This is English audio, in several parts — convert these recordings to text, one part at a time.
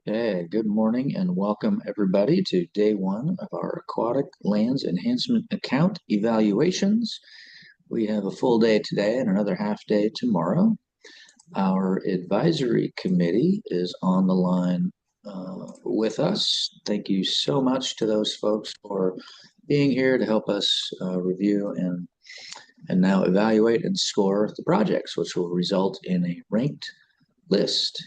Okay, good morning and welcome everybody to day one of our aquatic lands enhancement account evaluations. We have a full day today and another half day tomorrow. Our advisory committee is on the line with us. Thank you so much to those folks for being here to help us review and now evaluate and score the projects, which will result in a ranked list.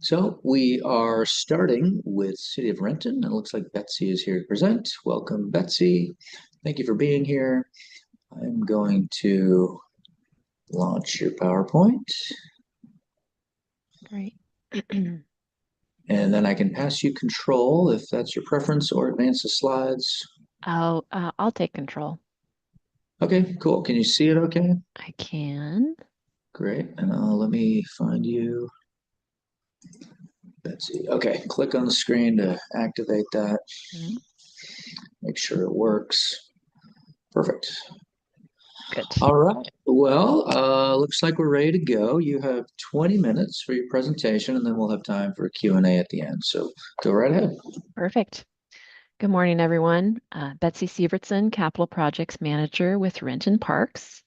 So we are starting with City of Renton. It looks like Betsy is here to present. Welcome, Betsy. Thank you for being here. I'm going to launch your PowerPoint, Great. and then I can pass you control if that's your preference, or advance the slides. I'll take control. Okay, cool. Can you see it okay? I can. Great. And let me find you, Betsy. Okay, click on the screen to activate that. Mhm. Make sure it works. Perfect. Good. All right. Well, looks like we're ready to go. You have 20 minutes for your presentation, and then we'll have time for a Q&A at the end. So go right ahead. Perfect. Good morning, everyone. Betsy Sievertson, Capital Projects Manager with Renton Parks.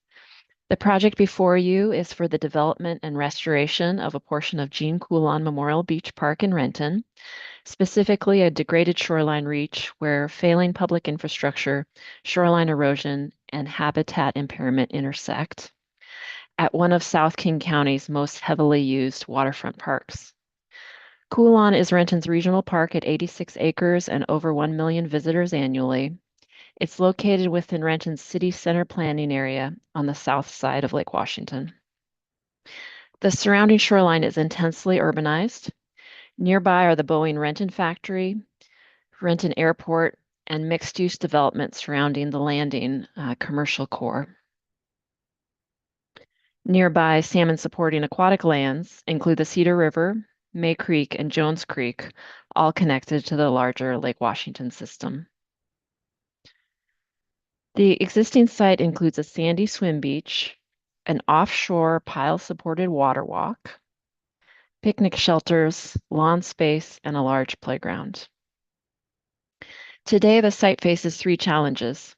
The project before you is for the development and restoration of a portion of Jean Coulon Memorial Beach Park in Renton, specifically a degraded shoreline reach where failing public infrastructure, shoreline erosion, and habitat impairment intersect at one of South King County's most heavily used waterfront parks. Coulon is Renton's regional park at 86 acres and over 1 million visitors annually. It's located within Renton's city center planning area on the south side of Lake Washington. The surrounding shoreline is intensely urbanized. Nearby are the Boeing Renton factory, Renton Airport, and mixed-use development surrounding the landing commercial core. Nearby salmon-supporting aquatic lands include the Cedar River, May Creek, and Jones Creek, all connected to the larger Lake Washington system. The existing site includes a sandy swim beach, an offshore pile-supported water walk, picnic shelters, lawn space, and a large playground. Today, the site faces three challenges: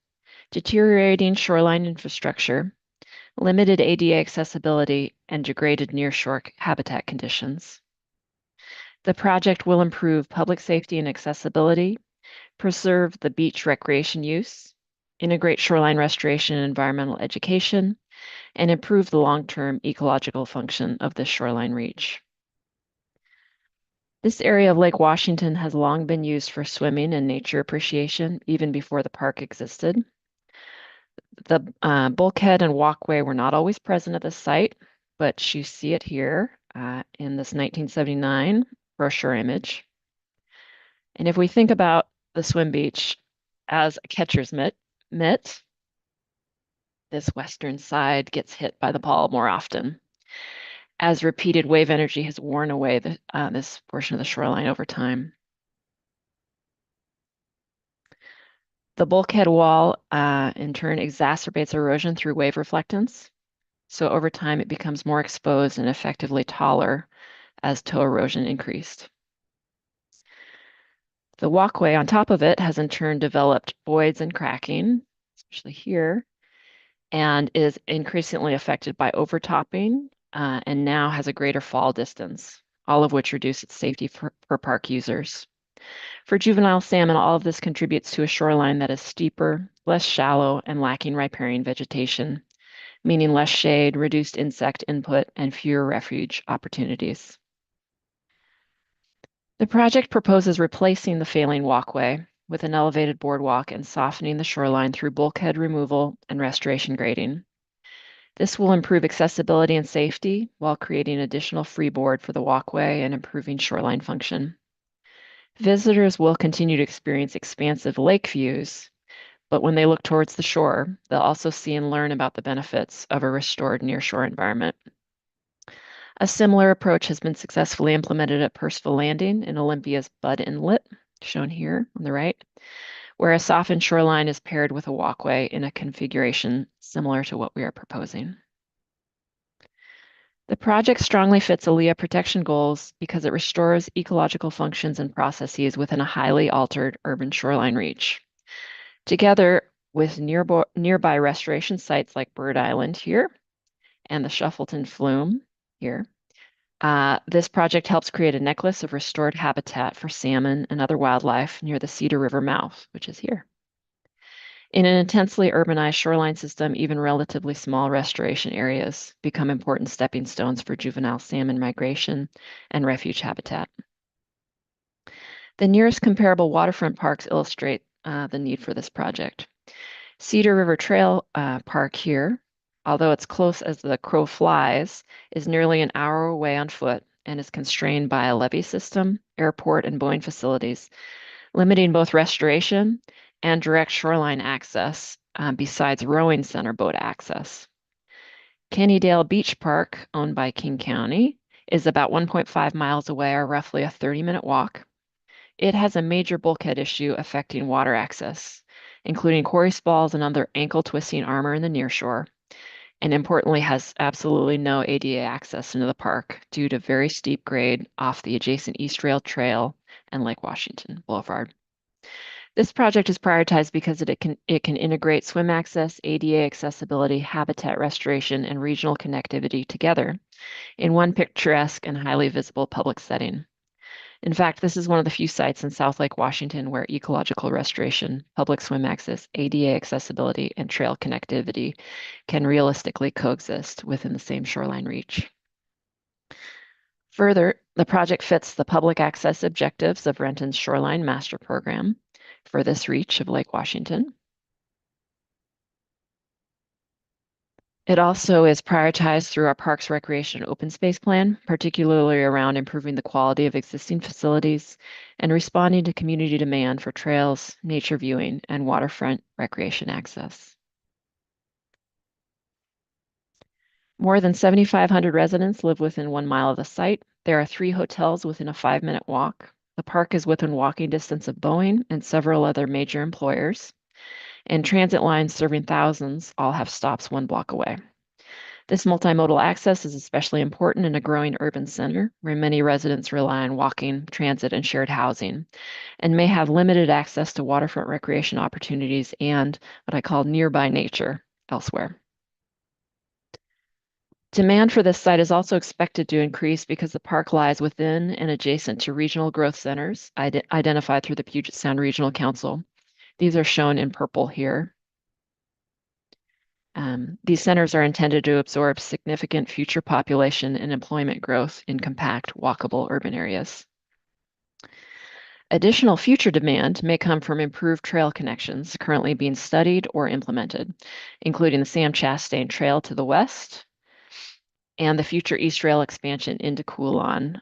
deteriorating shoreline infrastructure, limited ADA accessibility, and degraded nearshore habitat conditions. The project will improve public safety and accessibility, preserve the beach recreation use, integrate shoreline restoration and environmental education, and improve the long-term ecological function of the shoreline reach. This area of Lake Washington has long been used for swimming and nature appreciation, even before the park existed. The bulkhead and walkway were not always present at the site, but you see it here in this 1979 brochure image. And if we think about the swim beach as a catcher's mitt, this western side gets hit by the ball more often, as repeated wave energy has worn away this portion of the shoreline over time. The bulkhead wall, in turn, exacerbates erosion through wave reflectance. So over time, it becomes more exposed and effectively taller as toe erosion increased. The walkway on top of it has in turn developed voids and cracking, especially here, and is increasingly affected by overtopping and now has a greater fall distance, all of which reduce its safety for park users. For juvenile salmon, all of this contributes to a shoreline that is steeper, less shallow, and lacking riparian vegetation, meaning less shade, reduced insect input, and fewer refuge opportunities. The project proposes replacing the failing walkway with an elevated boardwalk and softening the shoreline through bulkhead removal and restoration grading. This will improve accessibility and safety while creating additional freeboard for the walkway and improving shoreline function. Visitors will continue to experience expansive lake views, but when they look towards the shore, they'll also see and learn about the benefits of a restored nearshore environment. A similar approach has been successfully implemented at Percival Landing in Olympia's Bud Inlet, shown here on the right, where a softened shoreline is paired with a walkway in a configuration similar to what we are proposing. The project strongly fits ALEA protection goals because it restores ecological functions and processes within a highly altered urban shoreline reach. Together with nearby restoration sites like Bird Island here and the Shuffleton Flume here, this project helps create a necklace of restored habitat for salmon and other wildlife near the Cedar River mouth, which is here. In an intensely urbanized shoreline system, even relatively small restoration areas become important stepping stones for juvenile salmon migration and refuge habitat. The nearest comparable waterfront parks illustrate the need for this project. Cedar River Trail Park here, although it's close as the crow flies, is nearly an hour away on foot and is constrained by a levee system, airport, and Boeing facilities, limiting both restoration and direct shoreline access, besides rowing center boat access. Kennydale Beach Park, owned by King County, is about 1.5 miles away, or roughly a 30-minute walk. It has a major bulkhead issue affecting water access, including quarry spalls and other ankle-twisting armor in the nearshore, and importantly has absolutely no ADA access into the park due to very steep grade off the adjacent East Rail Trail and Lake Washington Boulevard. This project is prioritized because it can integrate swim access, ADA accessibility, habitat restoration, and regional connectivity together in one picturesque and highly visible public setting. In fact, this is one of the few sites in South Lake Washington where ecological restoration, public swim access, ADA accessibility, and trail connectivity can realistically coexist within the same shoreline reach. Further, the project fits the public access objectives of Renton's Shoreline Master Program for this reach of Lake Washington. It also is prioritized through our Parks, Recreation, and Open Space Plan, particularly around improving the quality of existing facilities and responding to community demand for trails, nature viewing, and waterfront recreation access. More than 7,500 residents live within 1 mile of the site. There are 3 hotels within a 5-minute walk. The park is within walking distance of Boeing and several other major employers, and transit lines serving thousands all have stops 1 block away. This multimodal access is especially important in a growing urban center where many residents rely on walking, transit, and shared housing, and may have limited access to waterfront recreation opportunities and what I call nearby nature elsewhere. Demand for this site is also expected to increase because the park lies within and adjacent to regional growth centers identified through the Puget Sound Regional Council. These are shown in purple here. These centers are intended to absorb significant future population and employment growth in compact, walkable urban areas. Additional future demand may come from improved trail connections currently being studied or implemented, including the Sam Chastain Trail to the west and the future East Rail expansion into Coulon,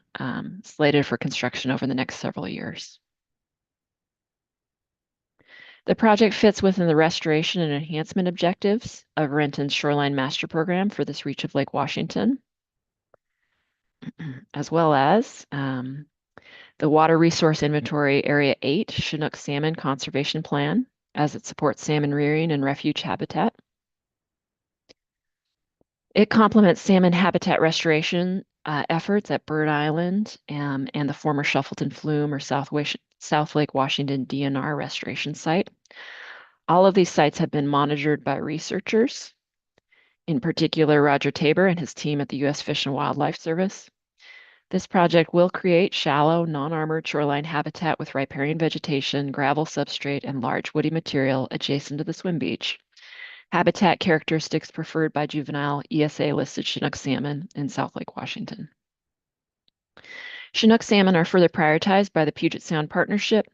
slated for construction over the next several years. The project fits within the restoration and enhancement objectives of Renton's Shoreline Master Program for this reach of Lake Washington, as well as the Water Resource Inventory Area 8 Chinook Salmon Conservation Plan, as it supports salmon rearing and refuge habitat. It complements salmon habitat restoration efforts at Bird Island and the former Shuffleton Flume or South Lake Washington DNR restoration site. All of these sites have been monitored by researchers, in particular Roger Tabor and his team at the U.S. Fish and Wildlife Service. This project will create shallow, non-armored shoreline habitat with riparian vegetation, gravel substrate, and large woody material adjacent to the swim beach. Habitat characteristics preferred by juvenile ESA-listed Chinook salmon in South Lake Washington. Chinook salmon are further prioritized by the Puget Sound Partnership,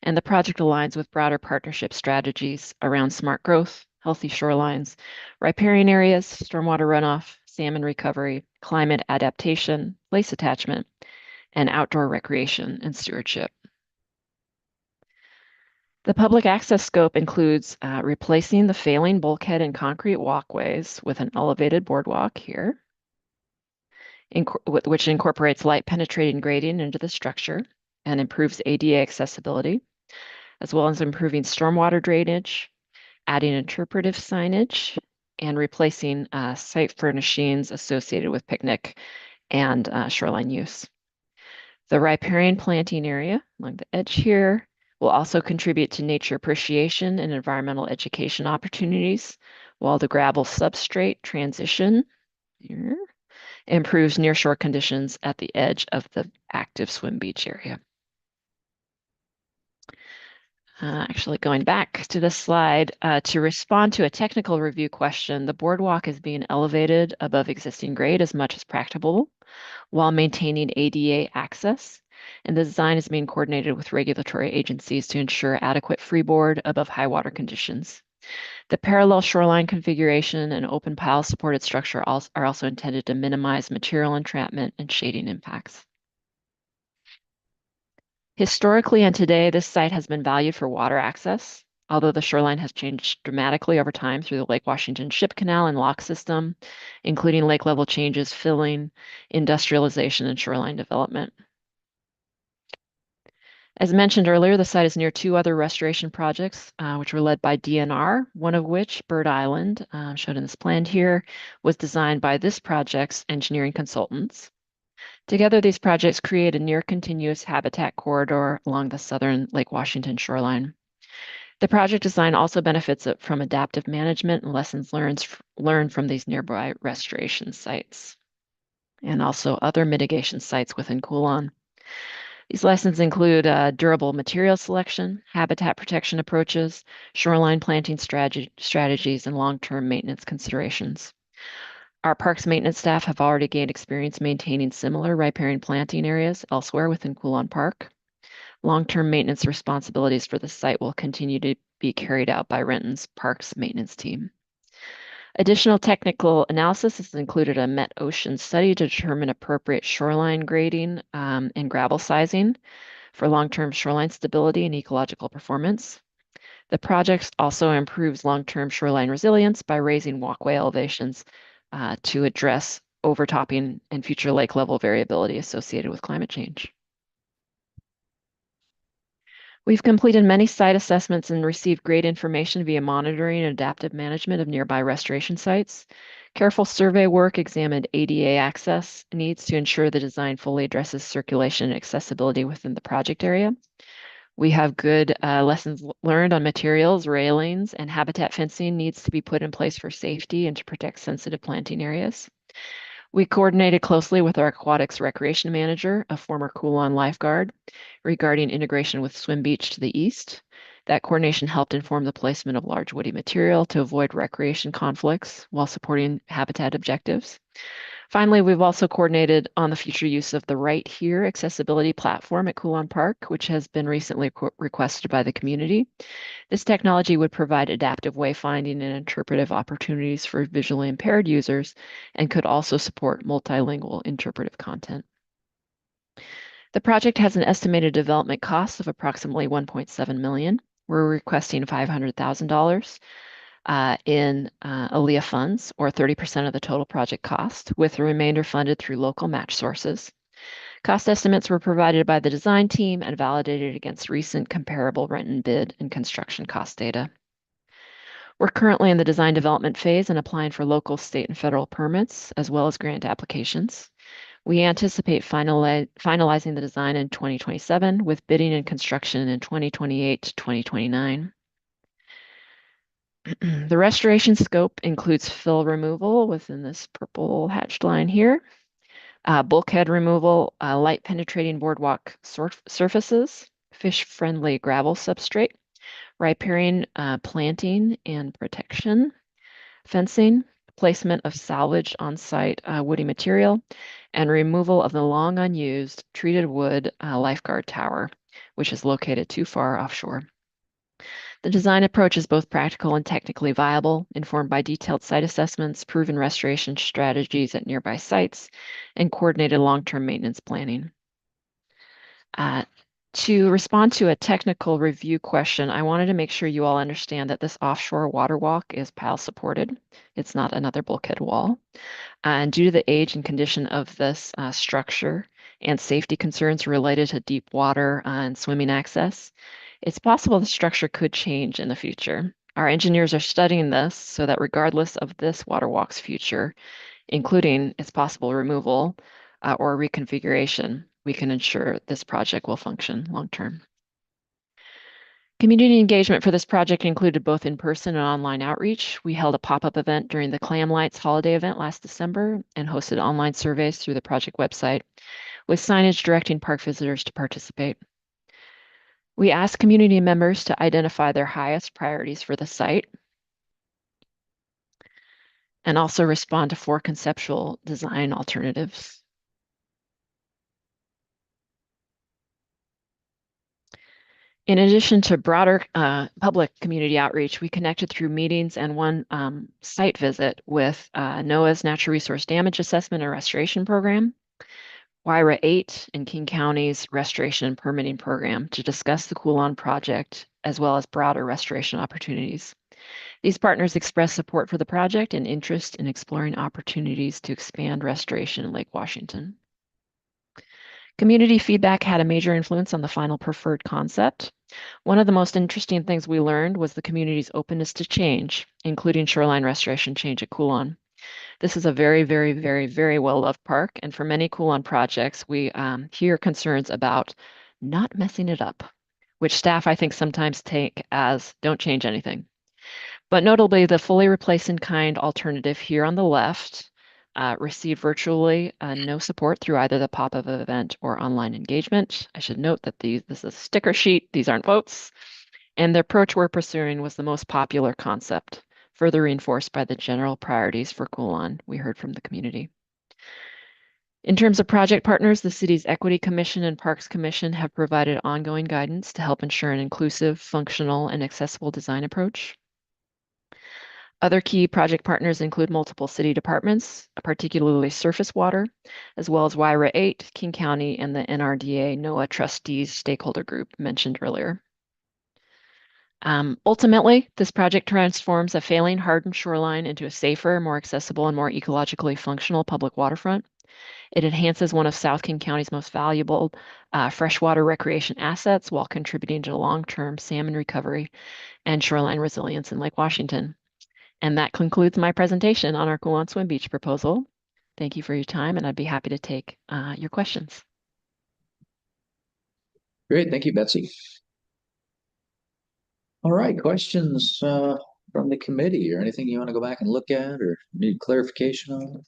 and the project aligns with broader partnership strategies around smart growth, healthy shorelines, riparian areas, stormwater runoff, salmon recovery, climate adaptation, place attachment, and outdoor recreation and stewardship. The public access scope includes replacing the failing bulkhead and concrete walkways with an elevated boardwalk here, which incorporates light penetrating grading into the structure and improves ADA accessibility, as well as improving stormwater drainage, adding interpretive signage, and replacing site furnishings associated with picnic and shoreline use. The riparian planting area along the edge here will also contribute to nature appreciation and environmental education opportunities, while the gravel substrate transition here improves nearshore conditions at the edge of the active swim beach area. Actually, going back to this slide, to respond to a technical review question, the boardwalk is being elevated above existing grade as much as practicable while maintaining ADA access. And the design is being coordinated with regulatory agencies to ensure adequate freeboard above high water conditions. The parallel shoreline configuration and open pile supported structure are also intended to minimize material entrapment and shading impacts. Historically and today, this site has been valued for water access, although the shoreline has changed dramatically over time through the Lake Washington Ship Canal and lock system, including lake level changes, filling, industrialization, and shoreline development. As mentioned earlier, the site is near two other restoration projects, which were led by DNR, one of which, Bird Island, shown in this plan here, was designed by this project's engineering consultants. Together, these projects create a near continuous habitat corridor along the southern Lake Washington shoreline. The project design also benefits from adaptive management and lessons learned from these nearby restoration sites, and also other mitigation sites within Coulon. These lessons include durable material selection, habitat protection approaches, shoreline planting strategies, and long-term maintenance considerations. Our parks maintenance staff have already gained experience maintaining similar riparian planting areas elsewhere within Coulon Park. Long-term maintenance responsibilities for the site will continue to be carried out by Renton's Parks maintenance team. Additional technical analysis has included a Met Ocean study to determine appropriate shoreline grading and gravel sizing for long-term shoreline stability and ecological performance. The project also improves long-term shoreline resilience by raising walkway elevations to address overtopping and future lake level variability associated with climate change. We've completed many site assessments and received great information via monitoring and adaptive management of nearby restoration sites. Careful survey work examined ADA access needs to ensure the design fully addresses circulation and accessibility within the project area. We have good lessons learned on materials, railings, and habitat fencing needs to be put in place for safety and to protect sensitive planting areas. We coordinated closely with our aquatics recreation manager, a former Coulon lifeguard, regarding integration with Swim Beach to the east. That coordination helped inform the placement of large woody material to avoid recreation conflicts while supporting habitat objectives. Finally, we've also coordinated on the future use of the Right Here accessibility platform at Coulon Park, which has been recently requested by the community. This technology would provide adaptive wayfinding and interpretive opportunities for visually impaired users and could also support multilingual interpretive content. The project has an estimated development cost of approximately $1.7 million. We're requesting $500,000 in ALEA funds, or 30% of the total project cost, with the remainder funded through local match sources. Cost estimates were provided by the design team and validated against recent comparable Renton bid and construction cost data. We're currently in the design development phase and applying for local, state, and federal permits, as well as grant applications. We anticipate finalizing the design in 2027, with bidding and construction in 2028 to 2029. The restoration scope includes fill removal within this purple hatched line here, bulkhead removal, light penetrating boardwalk surfaces, fish-friendly gravel substrate, riparian planting and protection, fencing, placement of salvaged on-site woody material, and removal of the long unused treated wood lifeguard tower, which is located too far offshore. The design approach is both practical and technically viable, informed by detailed site assessments, proven restoration strategies at nearby sites, and coordinated long-term maintenance planning. To respond to a technical review question, I wanted to make sure you all understand that this offshore water walk is pile supported. It's not another bulkhead wall. And due to the age and condition of this structure and safety concerns related to deep water and swimming access, it's possible the structure could change in the future. Our engineers are studying this so that regardless of this water walk's future, including its possible removal or reconfiguration, we can ensure this project will function long term. Community engagement for this project included both in-person and online outreach. We held a pop-up event during the Clam Lights holiday event last December and hosted online surveys through the project website with signage directing park visitors to participate. We asked community members to identify their highest priorities for the site and also respond to 4 conceptual design alternatives. In addition to broader public community outreach, we connected through meetings and one site visit with NOAA's Natural Resource Damage Assessment and Restoration Program, WIRA 8, and King County's Restoration and Permitting Program to discuss the Coolon project as well as broader restoration opportunities. These partners expressed support for the project and interest in exploring opportunities to expand restoration in Lake Washington. Community feedback had a major influence on the final preferred concept. One of the most interesting things we learned was the community's openness to change, including shoreline restoration change at Coolon. This is a very, very, very, very well-loved park, and for many Coolon projects, we hear concerns about not messing it up, which staff I think sometimes take as don't change anything. But notably, the fully replace in kind alternative here on the left received virtually no support through either the pop-up event or online engagement. I should note that this is a sticker sheet. These aren't votes. And the approach we're pursuing was the most popular concept, further reinforced by the general priorities for Coolon we heard from the community. In terms of project partners, the city's Equity Commission and Parks Commission have provided ongoing guidance to help ensure an inclusive, functional, and accessible design approach. Other key project partners include multiple city departments, particularly surface water, as well as WIRA 8, King County, and the NRDA NOAA trustees stakeholder group mentioned earlier. Ultimately, this project transforms a failing hardened shoreline into a safer, more accessible, and more ecologically functional public waterfront. It enhances one of South King County's most valuable freshwater recreation assets while contributing to long-term salmon recovery and shoreline resilience in Lake Washington. And that concludes my presentation on our Coolon Swim Beach proposal. Thank you for your time, and I'd be happy to take your questions. Great, thank you, Betsy. All right, questions from the committee or anything you want to go back and look at or need clarification on?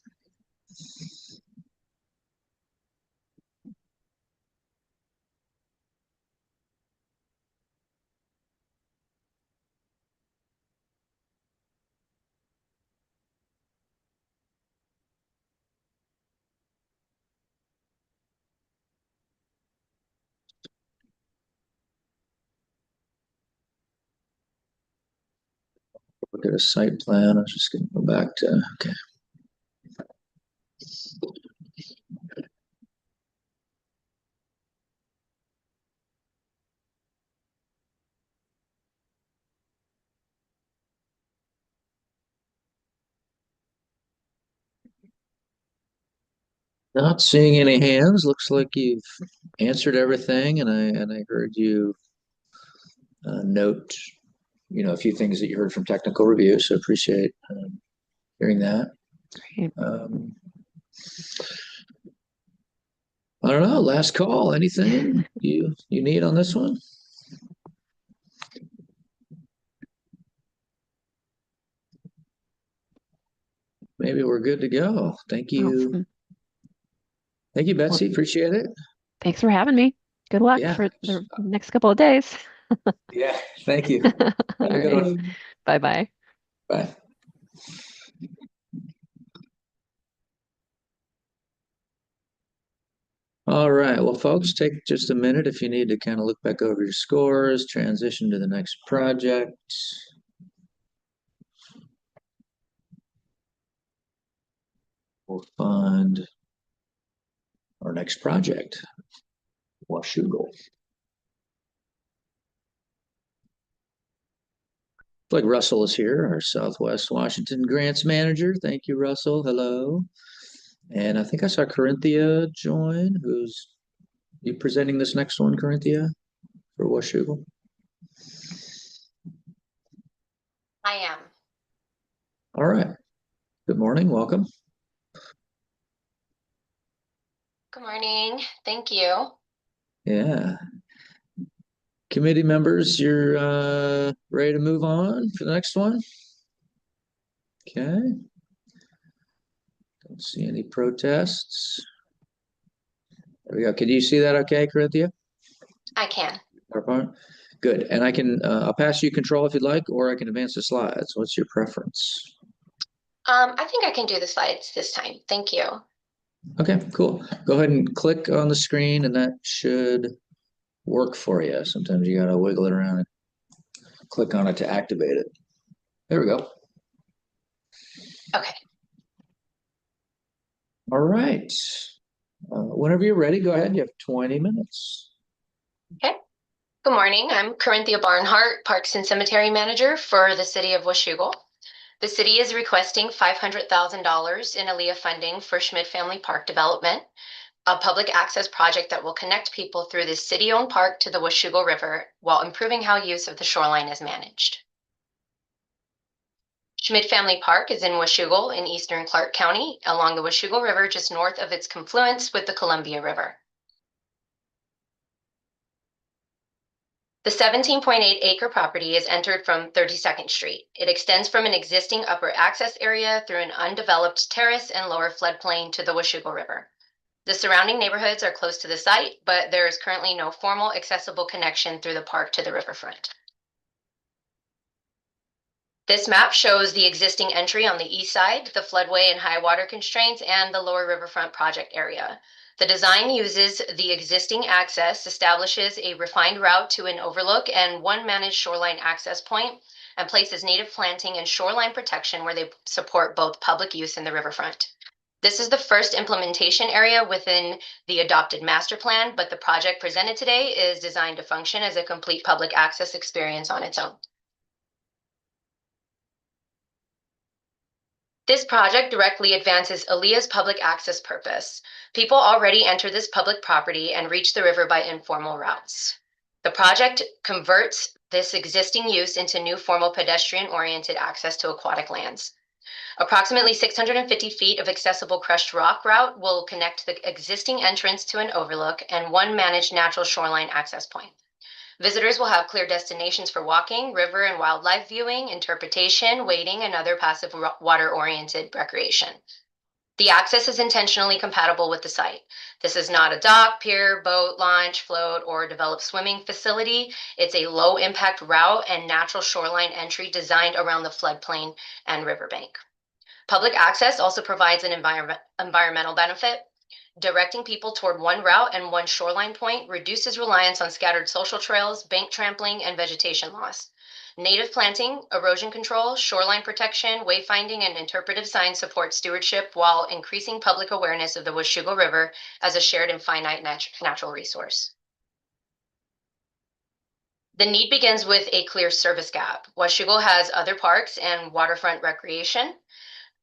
Look at a site plan. I'm just going to go back to, okay. Not seeing any hands. Looks like you've answered everything, and I heard you note, a few things that you heard from technical review. So appreciate hearing that. Um, I don't know. Last call. Anything you need on this one? Maybe we're good to go. Thank you. Awesome. Thank you, Betsy. Well, Appreciate it. thanks for having me. Good luck Yeah. for the next couple of days. Yeah. Thank you. All Have a good right. one. Bye-bye. Bye. All right. Well, folks, take just a minute if you need to kind of look back over your scores, transition to the next project. We'll find our next project, Washougal. Like Russell is here, our Southwest Washington grants manager. Thank you, Russell. Hello. And I think I saw Corinthia join. Who's you presenting this next one, Corinthia, for Washougal? I am. All right. Good morning. Welcome. Good morning. Thank you. Yeah. Committee members, you're ready to move on for the next one? Okay. Don't see any protests. There we go. Can you see that okay, Corinthia? I can. PowerPoint? Good. And I'll pass you control if you'd like, or I can advance the slides. What's your preference? I think I can do the slides this time. Thank you. Okay, cool. Go ahead and click on the screen and that should work for you. Sometimes you gotta wiggle it around and click on it to activate it. There we go. Okay. All right. Whenever you're ready, go ahead. You have 20 minutes. Okay. Good morning. I'm Corinthia Barnhart, Parks and Cemetery Manager for the City of Washougal. The city is requesting $500,000 in ALEA funding for Schmidt Family Park development, a public access project that will connect people through this city-owned park to the Washougal River while improving how use of the shoreline is managed. Schmidt Family Park is in Washougal in eastern Clark County along the Washougal River just north of its confluence with the Columbia River. The 17.8-acre property is entered from 32nd Street. It extends from an existing upper access area through an undeveloped terrace and lower floodplain to the Washougal River. The surrounding neighborhoods are close to the site, but there is currently no formal accessible connection through the park to the riverfront. This map shows the existing entry on the east side, the floodway and high water constraints, and the lower riverfront project area. The design uses the existing access, establishes a refined route to an overlook and one managed shoreline access point, and places native planting and shoreline protection where they support both public use in the riverfront. This is the first implementation area within the adopted master plan, but the project presented today is designed to function as a complete public access experience on its own. This project directly advances ALEA's public access purpose. People already enter this public property and reach the river by informal routes. The project converts this existing use into new formal pedestrian-oriented access to aquatic lands. Approximately 650 feet of accessible crushed rock route will connect the existing entrance to an overlook and one managed natural shoreline access point. Visitors will have clear destinations for walking, river and wildlife viewing, interpretation, wading, and other passive water-oriented recreation. The access is intentionally compatible with the site. This is not a dock, pier, boat, launch, float, or developed swimming facility. It's a low-impact route and natural shoreline entry designed around the floodplain and riverbank. Public access also provides an environmental benefit. Directing people toward one route and one shoreline point reduces reliance on scattered social trails, bank trampling, and vegetation loss. Native planting, erosion control, shoreline protection, wayfinding, and interpretive signs support stewardship while increasing public awareness of the Washougal River as a shared and finite natural resource. The need begins with a clear service gap. Washougal has other parks and waterfront recreation,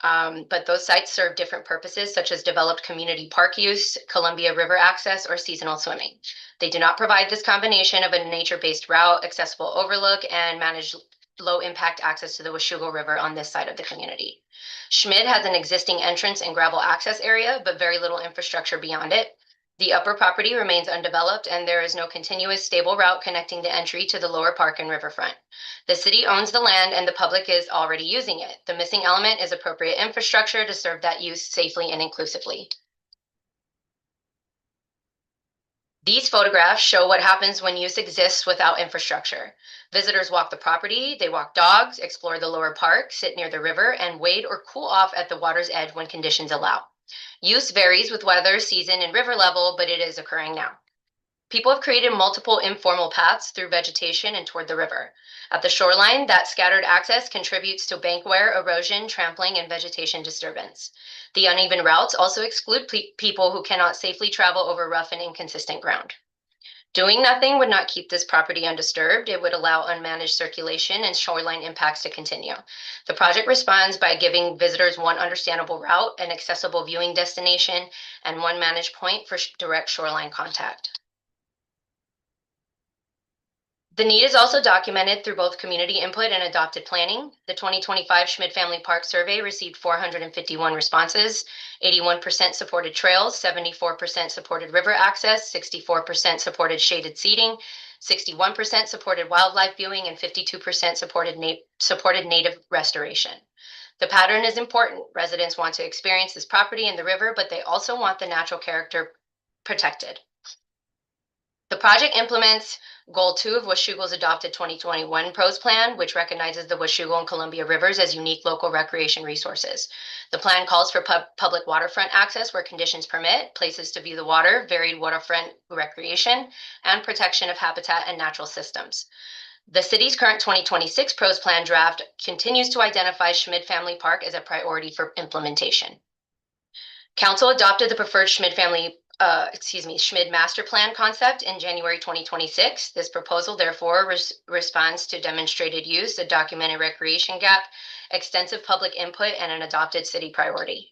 but those sites serve different purposes, such as developed community park use, Columbia River access, or seasonal swimming. They do not provide this combination of a nature-based route, accessible overlook, and managed low-impact access to the Washougal River on this side of the community. Schmidt has an existing entrance and gravel access area, but very little infrastructure beyond it. The upper property remains undeveloped, and there is no continuous stable route connecting the entry to the lower park and riverfront. The city owns the land and the public is already using it. The missing element is appropriate infrastructure to serve that use safely and inclusively. These photographs show what happens when use exists without infrastructure. Visitors walk the property, they walk dogs, explore the lower park, sit near the river, and wade or cool off at the water's edge when conditions allow. Use varies with weather, season, and river level, but it is occurring now. People have created multiple informal paths through vegetation and toward the river. At the shoreline, that scattered access contributes to bank wear, erosion, trampling, and vegetation disturbance. The uneven routes also exclude people who cannot safely travel over rough and inconsistent ground. Doing nothing would not keep this property undisturbed. It would allow unmanaged circulation and shoreline impacts to continue. The project responds by giving visitors one understandable route, an accessible viewing destination, and one managed point for direct shoreline contact. The need is also documented through both community input and adopted planning. The 2025 Schmid Family Park Survey received 451 responses. 81% supported trails, 74% supported river access, 64% supported shaded seating, 61% supported wildlife viewing, and 52% supported native restoration. The pattern is important. Residents want to experience this property and the river, but they also want the natural character protected. The project implements Goal 2 of Washougal's adopted 2021 PROS plan, which recognizes the Washougal and Columbia rivers as unique local recreation resources. The plan calls for public waterfront access where conditions permit, places to view the water, varied waterfront recreation, and protection of habitat and natural systems. The city's current 2026 PROS plan draft continues to identify Schmid Family Park as a priority for implementation. Council adopted the preferred Schmid master plan concept in January 2026. This proposal therefore responds to demonstrated use, a documented recreation gap, extensive public input, and an adopted city priority.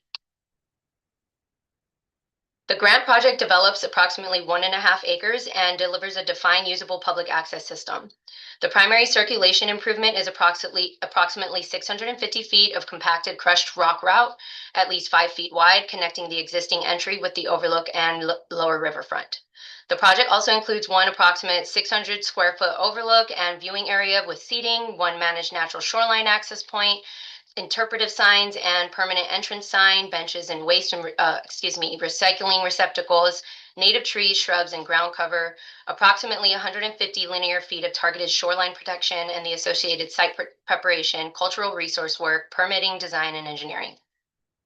The grant project develops approximately 1.5 acres and delivers a defined usable public access system. The primary circulation improvement is approximately 650 feet of compacted crushed rock route, at least 5 feet wide, connecting the existing entry with the overlook and lower riverfront. The project also includes one approximate 600 square foot overlook and viewing area with seating, one managed natural shoreline access point, interpretive signs and permanent entrance sign, benches and recycling receptacles, native trees, shrubs, and ground cover, approximately 150 linear feet of targeted shoreline protection and the associated site preparation, cultural resource work, permitting, design, and engineering.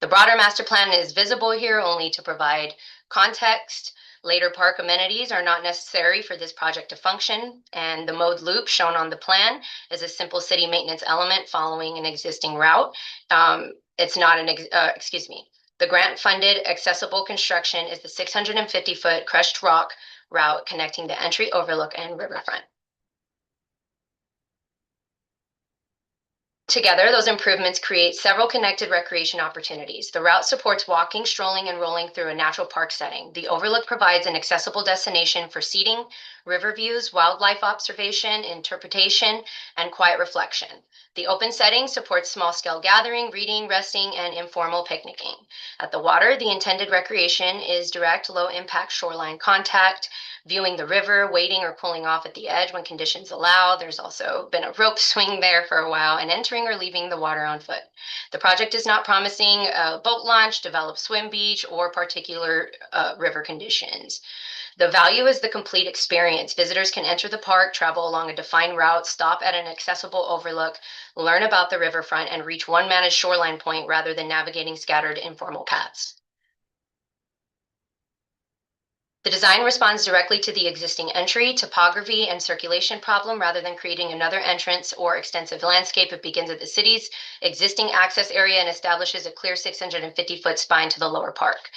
The broader master plan is visible here only to provide context. Later park amenities are not necessary for this project to function, and the mode loop shown on the plan is a simple city maintenance element following an existing route. It's not the grant-funded accessible construction is the 650-foot crushed rock route connecting the entry, overlook, and riverfront. Together, those improvements create several connected recreation opportunities. The route supports walking, strolling, and rolling through a natural park setting. The overlook provides an accessible destination for seating, river views, wildlife observation, interpretation, and quiet reflection. The open setting supports small-scale gathering, reading, resting, and informal picnicking. At the water, the intended recreation is direct, low-impact shoreline contact, viewing the river, waiting or pulling off at the edge when conditions allow. There's also been a rope swing there for a while, and entering or leaving the water on foot. The project is not promising a boat launch, developed swim beach, or particular river conditions. The value is the complete experience. Visitors can enter the park, travel along a defined route, stop at an accessible overlook, learn about the riverfront, and reach one managed shoreline point rather than navigating scattered informal paths. The design responds directly to the existing entry, topography, and circulation problem rather than creating another entrance or extensive landscape. It begins at the city's existing access area and establishes a clear 650-foot spine to the lower park.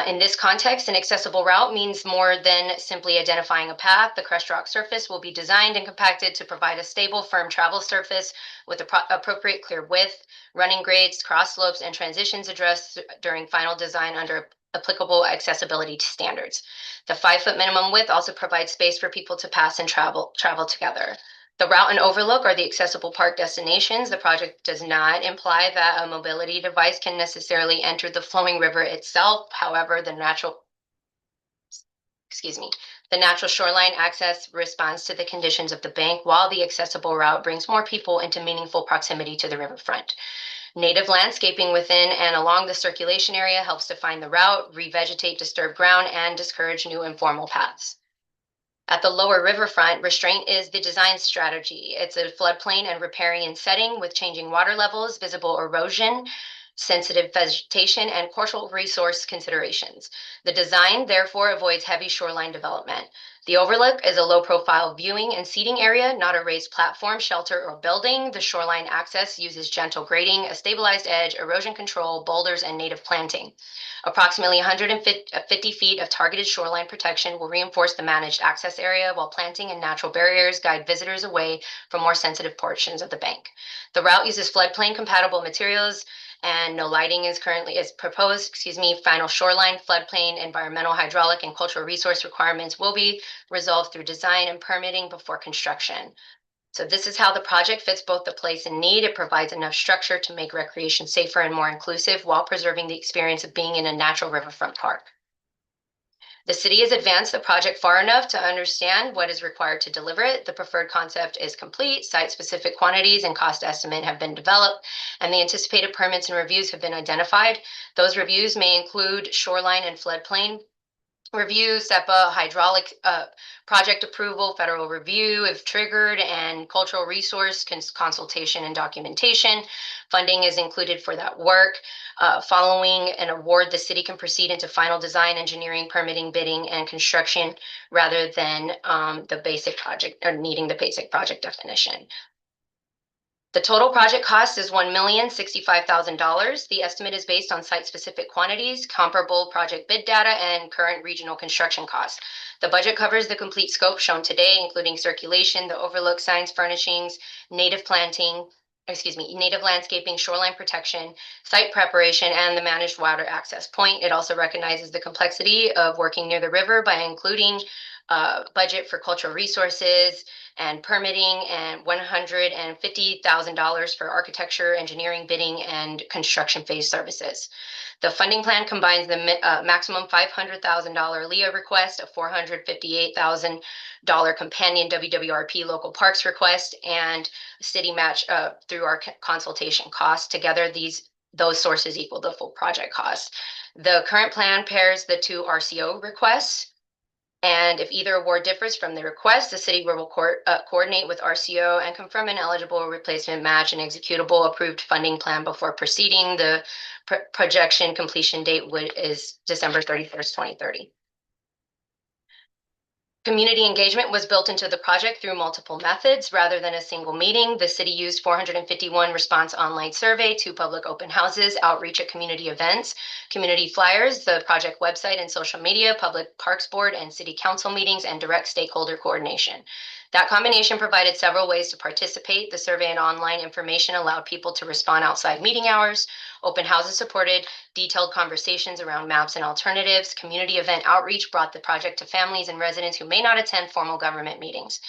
In this context, an accessible route means more than simply identifying a path. The crushed rock surface will be designed and compacted to provide a stable, firm travel surface with appropriate clear width, running grades, cross slopes, and transitions addressed during final design under applicable accessibility standards. The 5-foot minimum width also provides space for people to pass and travel together. The route and overlook are the accessible park destinations. The project does not imply that a mobility device can necessarily enter the flowing river itself. However, the natural shoreline access responds to the conditions of the bank, while the accessible route brings more people into meaningful proximity to the riverfront. Native landscaping within and along the circulation area helps define the route, revegetate disturbed ground, and discourage new informal paths. At the lower riverfront, restraint is the design strategy. It's a floodplain and riparian setting with changing water levels, visible erosion, sensitive vegetation, and cultural resource considerations. The design, therefore, avoids heavy shoreline development. The overlook is a low-profile viewing and seating area, not a raised platform, shelter, or building. The shoreline access uses gentle grading, a stabilized edge, erosion control, boulders, and native planting. Approximately 150 feet of targeted shoreline protection will reinforce the managed access area, while planting and natural barriers guide visitors away from more sensitive portions of the bank. The route uses floodplain-compatible materials and no lighting is proposed. Final shoreline, floodplain, environmental, hydraulic, and cultural resource requirements will be resolved through design and permitting before construction. So this is how the project fits both the place and need. It provides enough structure to make recreation safer and more inclusive while preserving the experience of being in a natural riverfront park. The city has advanced the project far enough to understand what is required to deliver it. The preferred concept is complete, site-specific quantities and cost estimate have been developed, and the anticipated permits and reviews have been identified. Those reviews may include shoreline and floodplain review, SEPA, hydraulic project approval, federal review if triggered, and cultural resource consultation and documentation. Funding is included for that work. Following an award, the city can proceed into final design, engineering, permitting, bidding, and construction rather than the basic project or needing the basic project definition. The total project cost is $1,065,000. The estimate is based on site-specific quantities, comparable project bid data, and current regional construction costs. The budget covers the complete scope shown today, including circulation, the overlook, signs, furnishings, native landscaping, shoreline protection, site preparation, and the managed water access point. It also recognizes the complexity of working near the river by including budget for cultural resources and permitting, and $150,000 for architecture, engineering, bidding, and construction phase services. The funding plan combines the maximum $500,000 ALEA request, a $458,000 companion WWRP local parks request, and city match through our consultation costs. Together, those sources equal the full project cost. The current plan pairs the two RCO requests, and if either award differs from the request, the city will coordinate with RCO and confirm an eligible replacement match and executable approved funding plan before proceeding. The projection completion date is December 31st, 2030. Community engagement was built into the project through multiple methods rather than a single meeting. The city used 451 response online survey, 2 public open houses, outreach at community events, community flyers, the project website and social media, public parks board and city council meetings, and direct stakeholder coordination. That combination provided several ways to participate. The survey and online information allowed people to respond outside meeting hours. Open houses supported detailed conversations around maps and alternatives. Community event outreach brought the project to families and residents who may not attend formal government meetings.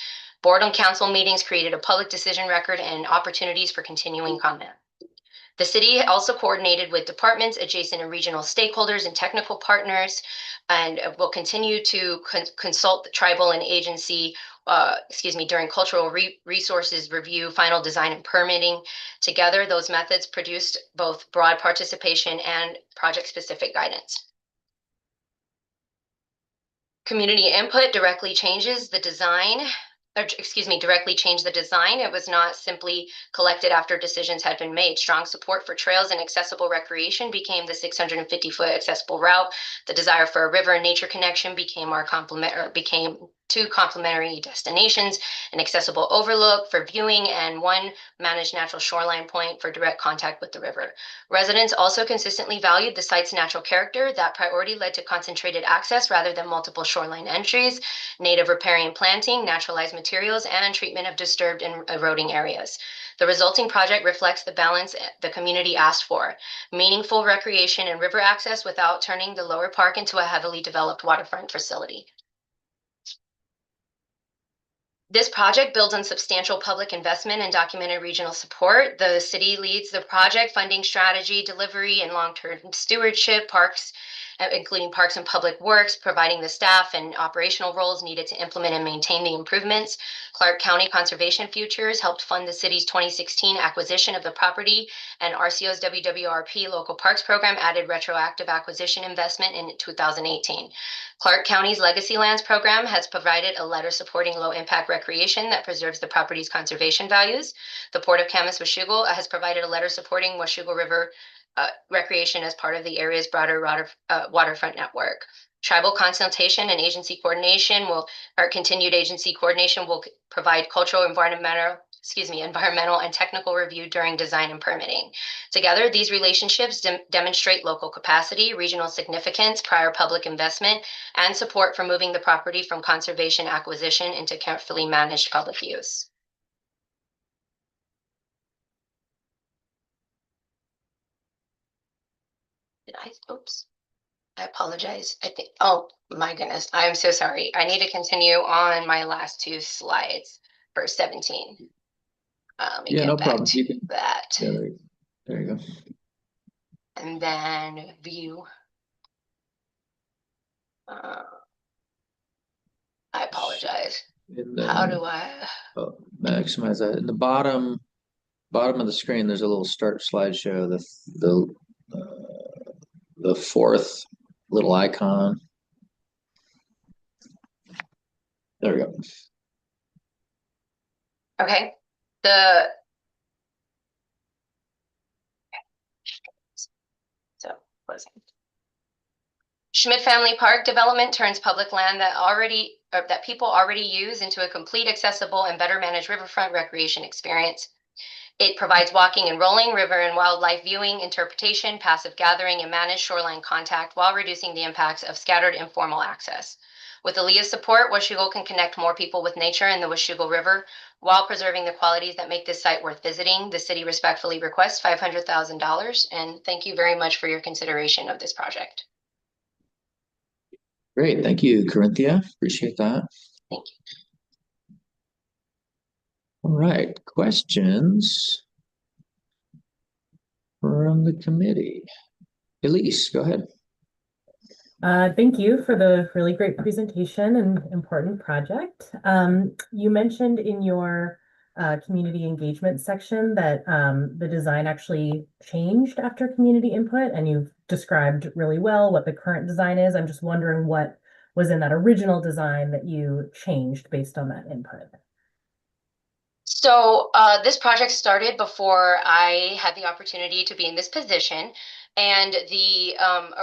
Board and council meetings created a public decision record and opportunities for continuing comment. The city also coordinated with departments, adjacent and regional stakeholders, and technical partners, and will continue to consult the tribal and agency during cultural resources review, final design, and permitting. Together, those methods produced both broad participation and project-specific guidance. Community input directly changes the design. Directly changed the design. It was not simply collected after decisions had been made. Strong support for trails and accessible recreation became the 650-foot accessible route. The desire for a river and nature connection became two complementary destinations, an accessible overlook for viewing and one managed natural shoreline point for direct contact with the river. Residents also consistently valued the site's natural character. That priority led to concentrated access rather than multiple shoreline entries, native riparian planting, naturalized materials, and treatment of disturbed and eroding areas. The resulting project reflects the balance the community asked for: meaningful recreation and river access without turning the lower park into a heavily developed waterfront facility. This project builds on substantial public investment and documented regional support. The city leads the project funding strategy, delivery, and long-term stewardship, parks, including parks and public works, providing the staff and operational roles needed to implement and maintain the improvements. Clark County Conservation Futures helped fund the city's 2016 acquisition of the property, and RCO's WWRP Local Parks Program added retroactive acquisition investment in 2018. Clark County's Legacy Lands Program has provided a letter supporting low-impact recreation that preserves the property's conservation values. The Port of Kamis-Washougal has provided a letter supporting Washougal River recreation as part of the area's broader waterfront network. Tribal consultation and continued agency coordination will provide cultural, environmental and technical review during design and permitting. Together, these relationships demonstrate local capacity, regional significance, prior public investment, and support for moving the property from conservation acquisition into carefully managed public use. oops, I apologize. I think, oh my goodness, I'm so sorry. I need to continue on my last two slides for 17. Let me Yeah, no get back problem. You to can, that. yeah, there you go. And then view. Uh, I apologize. In How the do I? maximize that. In the bottom of the screen, there's a little start slideshow. The fourth little icon. There we go. Okay. The so closing. Schmidt Family Park development turns public land that people already use into a complete, accessible, and better managed riverfront recreation experience. It provides walking and rolling, river and wildlife viewing, interpretation, passive gathering, and managed shoreline contact while reducing the impacts of scattered informal access. With ALEA's support, Washougal can connect more people with nature and the Washougal River while preserving the qualities that make this site worth visiting. The city respectfully requests $500,000, and thank you very much for your consideration of this project. Great. Thank you, Corinthia. Appreciate that. Thank you. All right. Questions from the committee? Elise, go ahead. Thank you for the really great presentation and important project. You mentioned in your community engagement section that the design actually changed after community input, and you've described really well what the current design is. I'm just wondering what was in that original design that you changed based on that input. So this project started before I had the opportunity to be in this position. And the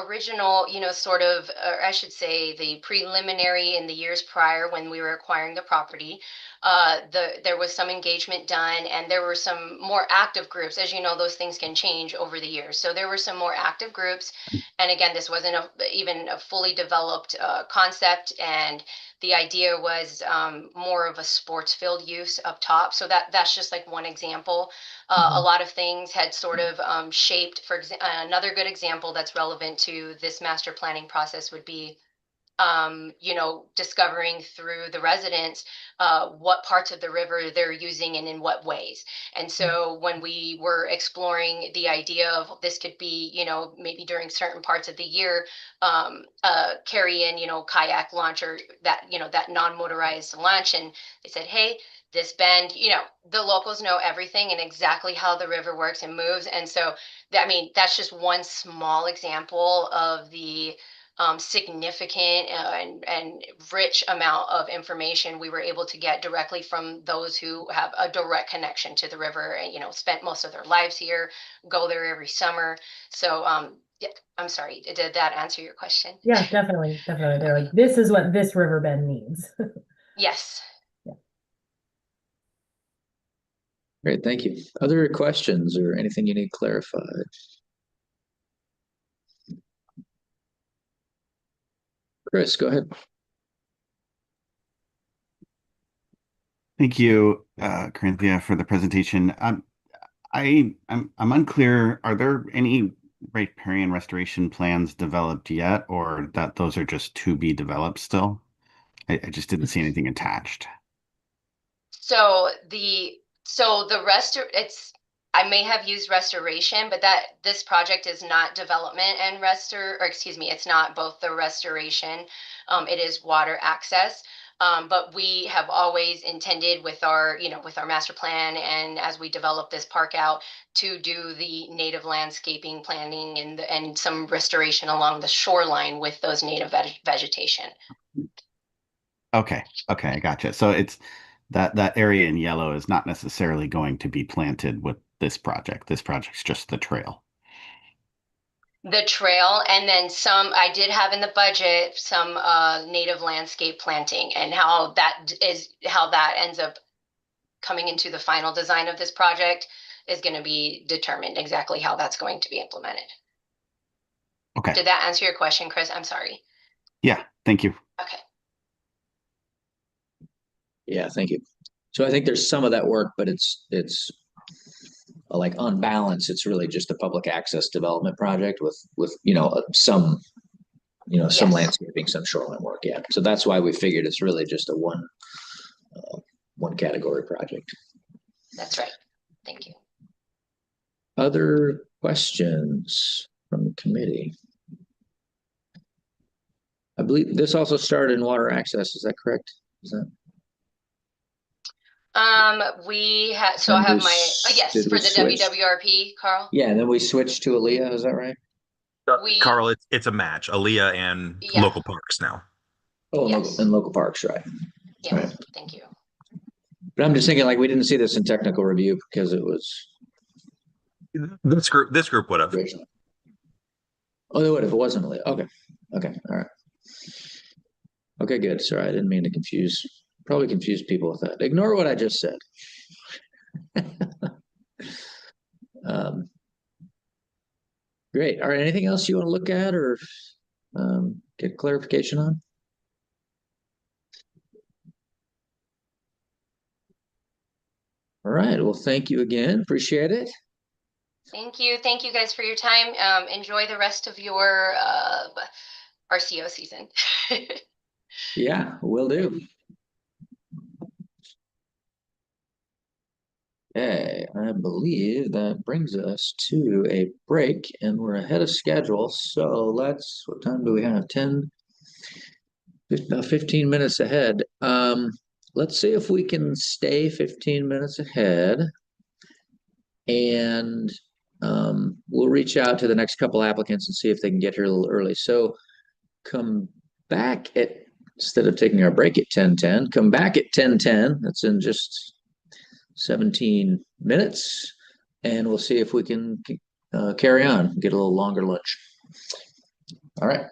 original, sort of, or I should say the preliminary in the years prior when we were acquiring the property, there was some engagement done and there were some more active groups. As you know, those things can change over the years. So there were some more active groups. And again, this wasn't even a fully developed concept. And the idea was more of a sports field use up top. So that's just like one example. A lot of things had sort of shaped, another good example that's relevant to this master planning process would be discovering through the residents what parts of the river they're using and in what ways. And so when we were exploring the idea of this could be, maybe during certain parts of the year, carry in, kayak launch or that, that non-motorized launch. And they said, hey, this bend, the locals know everything and exactly how the river works and moves. And so, that's just one small example of the significant and rich amount of information we were able to get directly from those who have a direct connection to the river and spent most of their lives here, go there every summer. So yeah, I'm sorry, did that answer your question? Yeah, definitely. They're like, this is what this river bend needs. Yes. Yeah. Great, thank you. Other questions or anything you need clarified? Chris, go ahead. Thank you, Corinthia, for the presentation. I'm unclear. Are there any riparian restoration plans developed yet, or that those are just to be developed still? I just didn't see anything attached. So the rest it's I may have used restoration, but this project is not development and it's not both the restoration, it is water access. But we have always intended with our master plan and as we develop this park out to do the native landscaping planning and some restoration along the shoreline with those native vegetation. Okay, I gotcha. So it's that area in yellow is not necessarily going to be planted with this project. This project's just the trail. The trail and then some I did have in the budget some native landscape planting and how that ends up coming into the final design of this project is going to be determined exactly how that's going to be implemented. Okay. Did that answer your question, Chris? I'm sorry. Yeah, thank you. Okay. Yeah, thank you. So I think there's some of that work, but it's like on balance, it's really just a public access development project with some some Yes. landscaping, some shoreline work. Yeah, so that's why we figured it's really just a one category project. That's right. Thank you. Other questions from the committee? I believe this also started in water access. Is that correct? Is that? We had, so I have my, yes, Did for we the switch? WWRP, Carl. Yeah, and then we switched to ALEA. Is that right? Carl, it's a match, ALEA and Yeah. local parks now. Oh, Yes. and local parks, right? Yeah. Right. Thank you. But I'm just thinking, like, we didn't see this in technical review because it was This group would have. originally. Oh, they would if it wasn't ALEA. Okay. Okay. All right. Okay, good. Sorry, I didn't mean to probably confuse people with that. Ignore what I just said. um, great. All right. Anything else you want to look at or get clarification on? All right. Well, thank you again. Appreciate it. Thank you. Thank you guys for your time. Enjoy the rest of your RCO season. Yeah, will do. Okay, I believe that brings us to a break and we're ahead of schedule. So what time do we have? 10, about 15 minutes ahead. Let's see if we can stay 15 minutes ahead and we'll reach out to the next couple applicants and see if they can get here a little early. So come back instead of taking our break at 10:10, come back at 10:10. That's in just 17 minutes, and we'll see if we can carry on, get a little longer lunch. All right.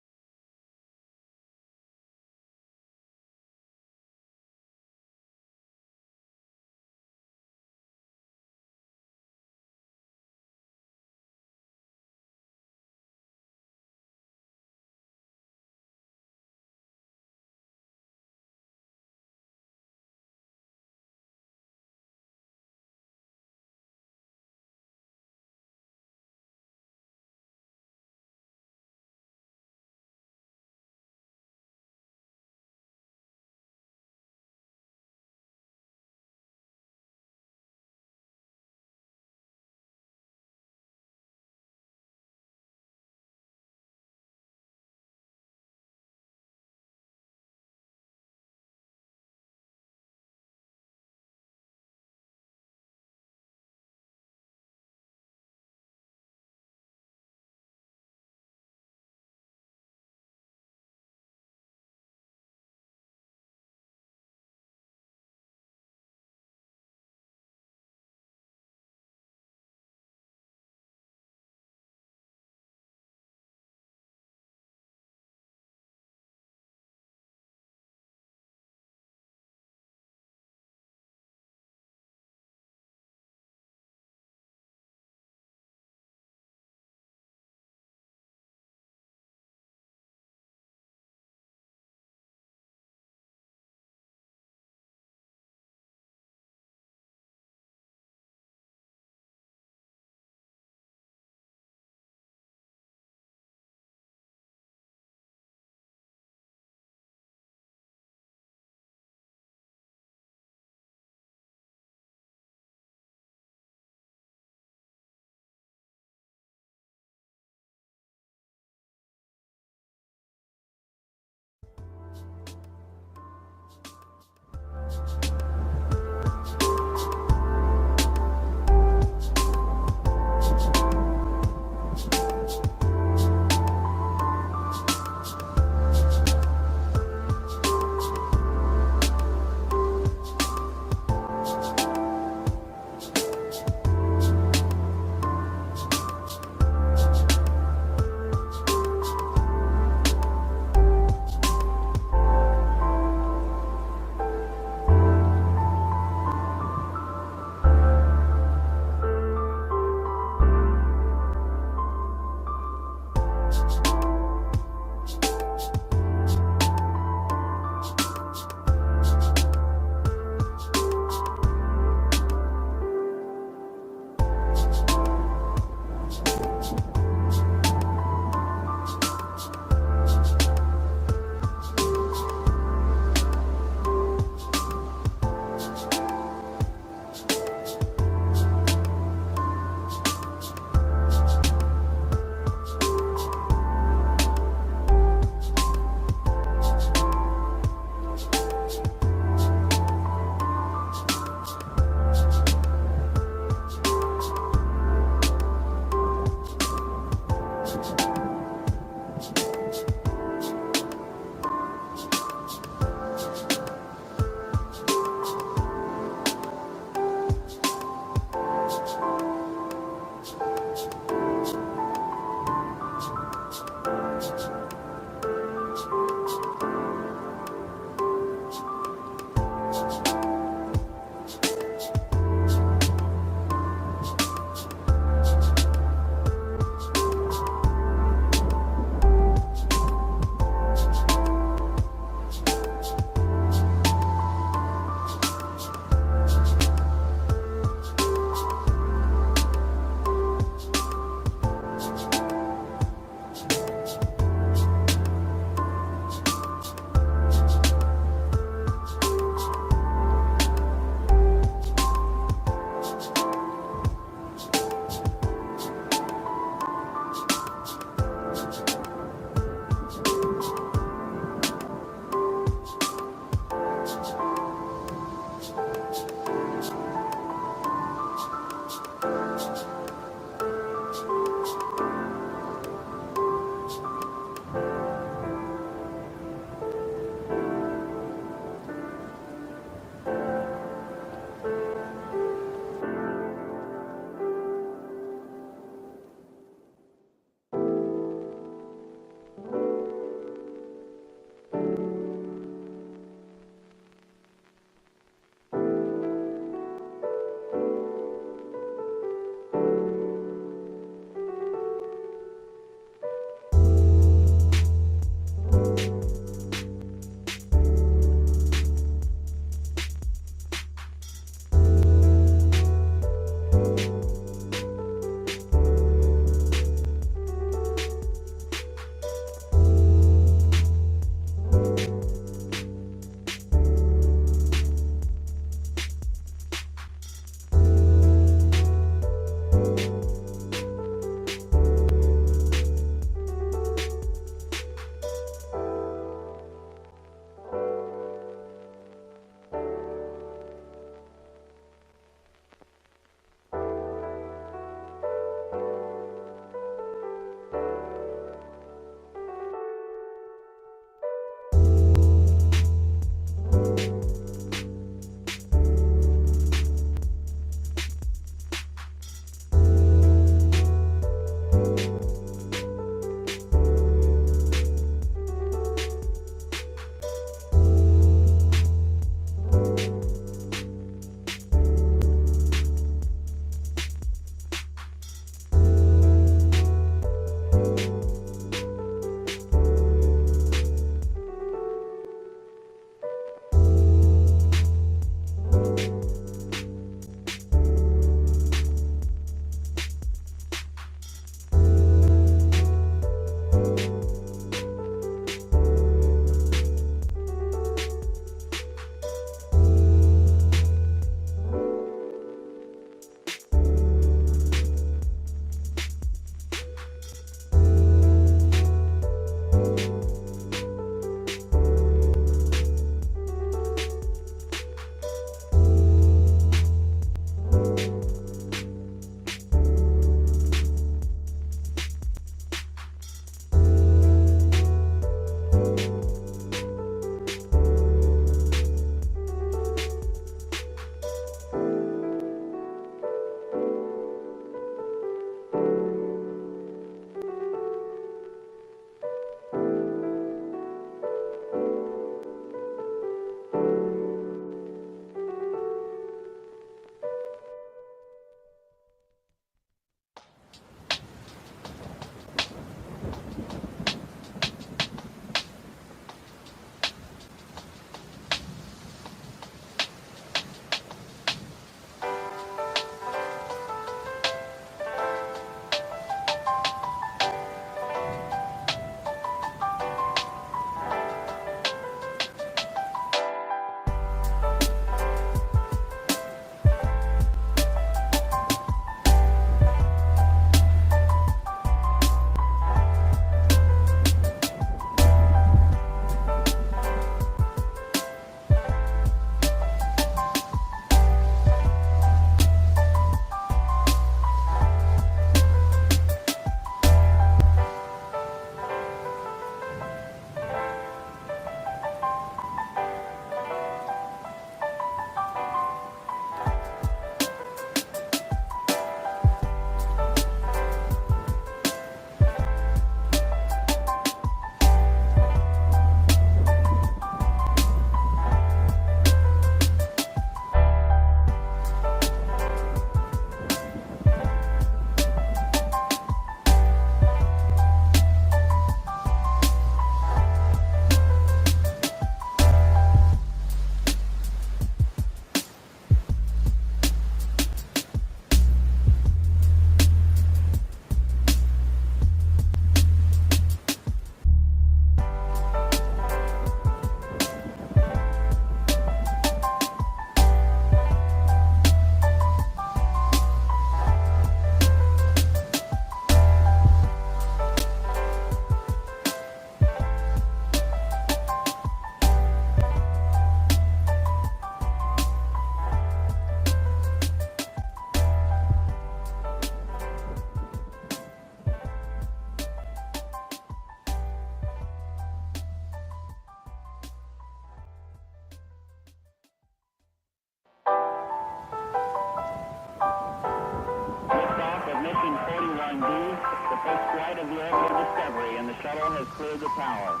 The first flight of the ALEA Discovery, and the shuttle has cleared the tower.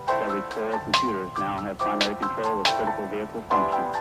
Discovery's 4 computers now have primary control of critical vehicle functions.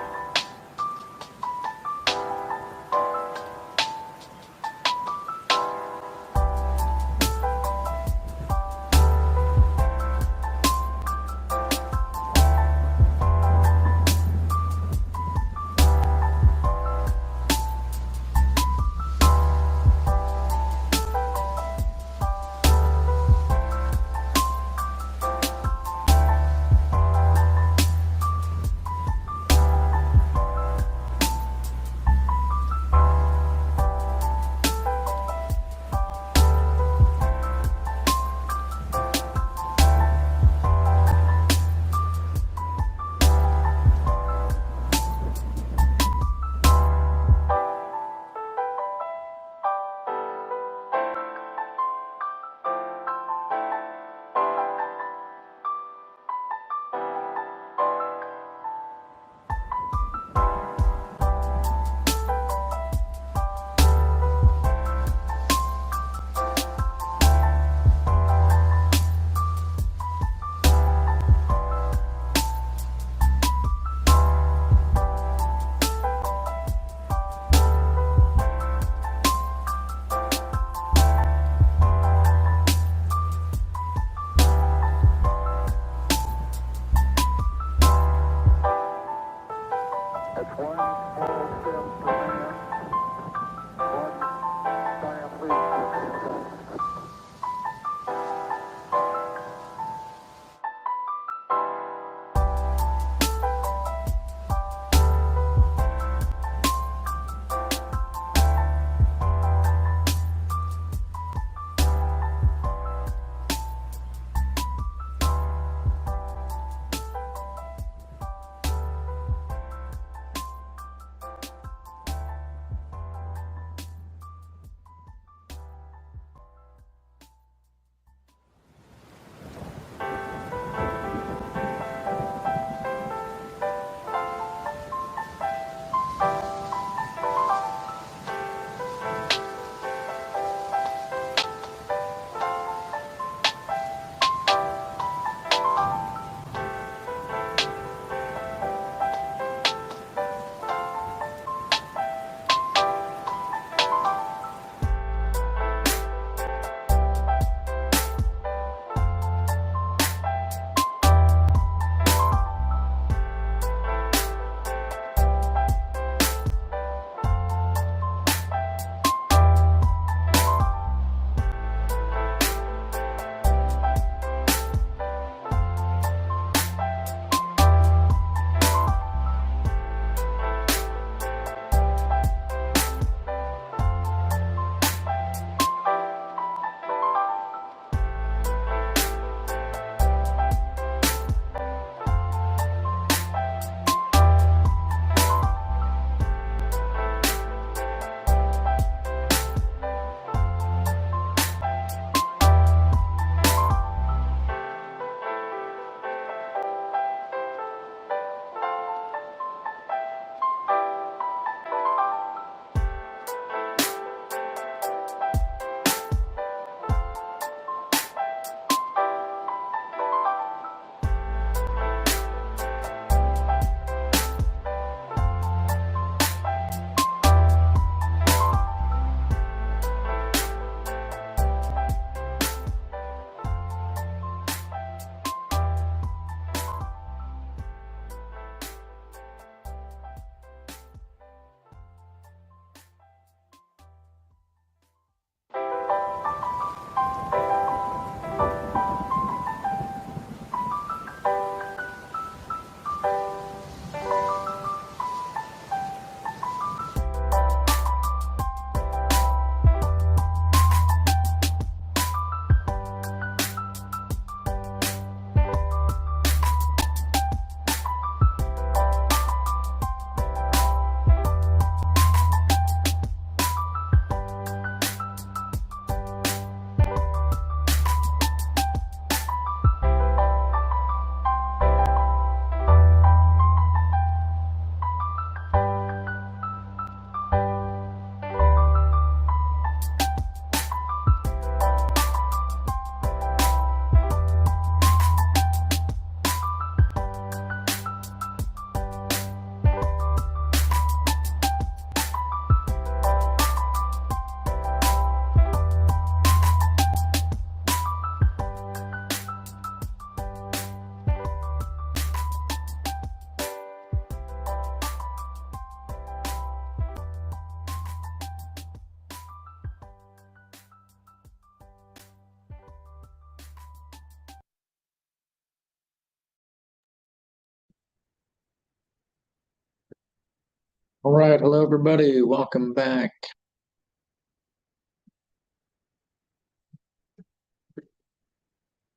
All right, hello everybody. Welcome back.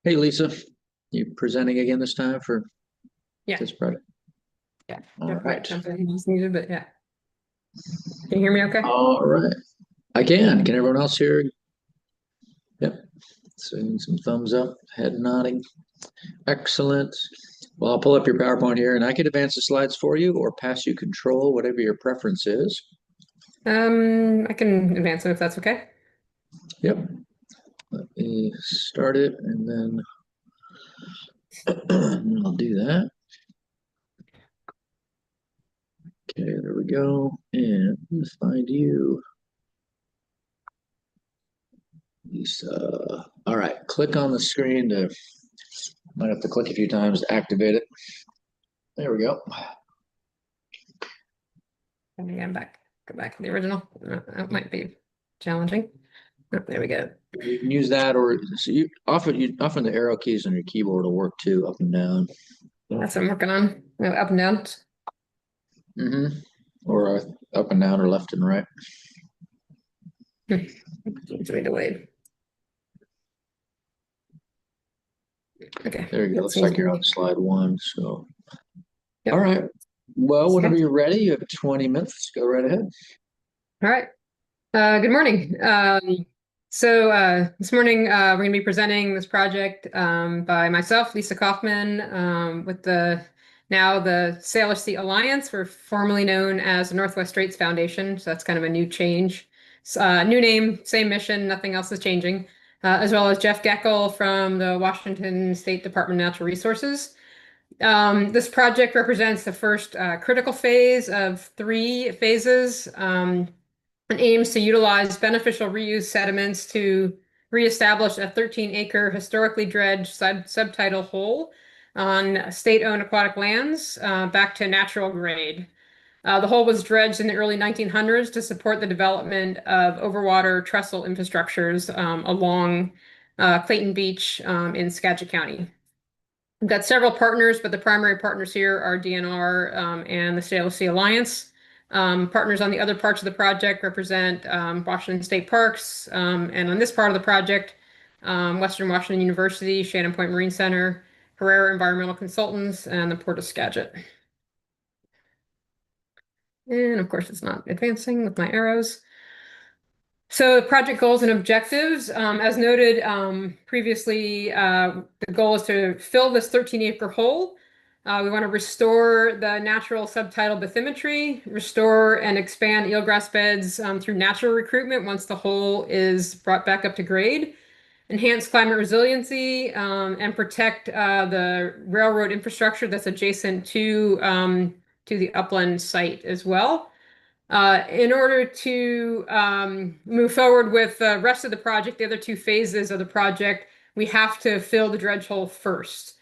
Hey Lisa, you presenting again this time for Yeah. this project? Yeah. All right. Something else needed, but yeah. Can you hear me okay? All right. I can. Can everyone else hear? Yep. Seeing some thumbs up, head nodding. Excellent. Well, I'll pull up your PowerPoint here and I can advance the slides for you or pass you control, whatever your preference is. I can advance it if that's okay. Yep. Let me start it and then I'll do that. Okay, there we go. And let's find you, Lisa. All right, click on the screen to, might have to click a few times to activate it. There we go. And again, go back to the original. That might be challenging. Oh, there we go. You can use that, or so you often the arrow keys on your keyboard will work too, up and down. That's what I'm working on. No, up and down. Mm-hmm. Or up and down, or left and right. Seems to be delayed. Okay. There you go. That Looks seems like you're to on slide one. So, Yep. all right. Well, whenever Okay. you're ready, you have 20 minutes. Go right ahead. All right. Good morning. This morning we're going to be presenting this project by myself, Lisa Kaufman, with the Sailor Sea Alliance. We're formerly known as the Northwest Straits Foundation, so that's kind of a new change. New name, same mission, nothing else is changing. As well as Jeff Geckel from the Washington State Department of Natural Resources. This project represents the first critical phase of 3 phases. And aims to utilize beneficial reuse sediments to reestablish a 13-acre historically dredged subtidal hole on state-owned aquatic lands back to natural grade. The hole was dredged in the early 1900s to support the development of overwater trestle infrastructures along Clayton Beach in Skagit County. We've got several partners, but the primary partners here are DNR and the Sailor Sea Alliance. Partners on the other parts of the project represent Washington State Parks, and on this part of the project, Western Washington University, Shannon Point Marine Center, Herrera Environmental Consultants, and the Port of Skagit. And of course, it's not advancing with my arrows. So project goals and objectives, as noted previously, the goal is to fill this 13-acre hole. We want to restore the natural subtidal bathymetry, restore and expand eelgrass beds through natural recruitment once the hole is brought back up to grade, enhance climate resiliency, and protect the railroad infrastructure that's adjacent to the upland site as well. In order to move forward with the rest of the project, the other 2 phases of the project, we have to fill the dredge hole first.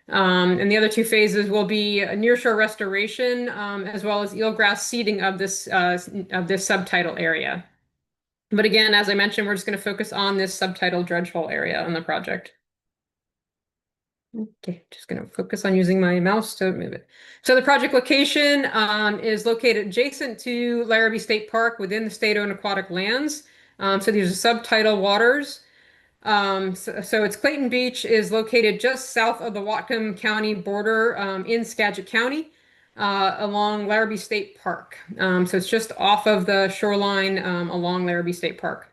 And the other 2 phases will be a nearshore restoration as well as eelgrass seeding of this subtidal area. But again, as I mentioned, we're just going to focus on this subtidal dredge hole area on the project. Okay, just going to focus on using my mouse to move it. So the project location is located adjacent to Larrabee State Park within the state-owned aquatic lands. So these are subtidal waters. So it's Clayton Beach is located just south of the Whatcom County border in Skagit County along Larrabee State Park. So it's just off of the shoreline along Larrabee State Park.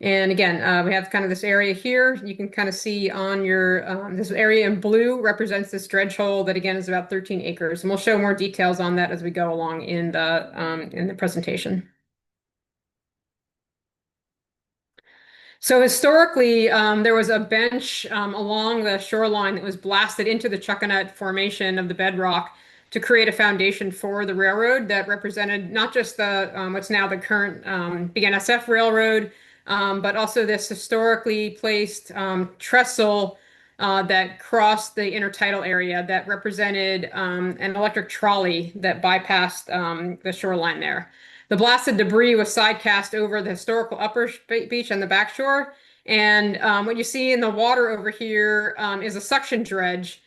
And again, we have kind of this area here. You can kind of see on your, this area in blue represents this dredge hole that again is about 13 acres. And we'll show more details on that as we go along in the presentation. So historically, there was a bench along the shoreline that was blasted into the Chuckanut Formation of the bedrock to create a foundation for the railroad that represented not just the what's now the current BNSF Railroad, but also this historically placed trestle that crossed the intertidal area that represented an electric trolley that bypassed the shoreline there. The blasted debris was sidecast over the historical upper beach and the backshore. And what you see in the water over here is a suction dredge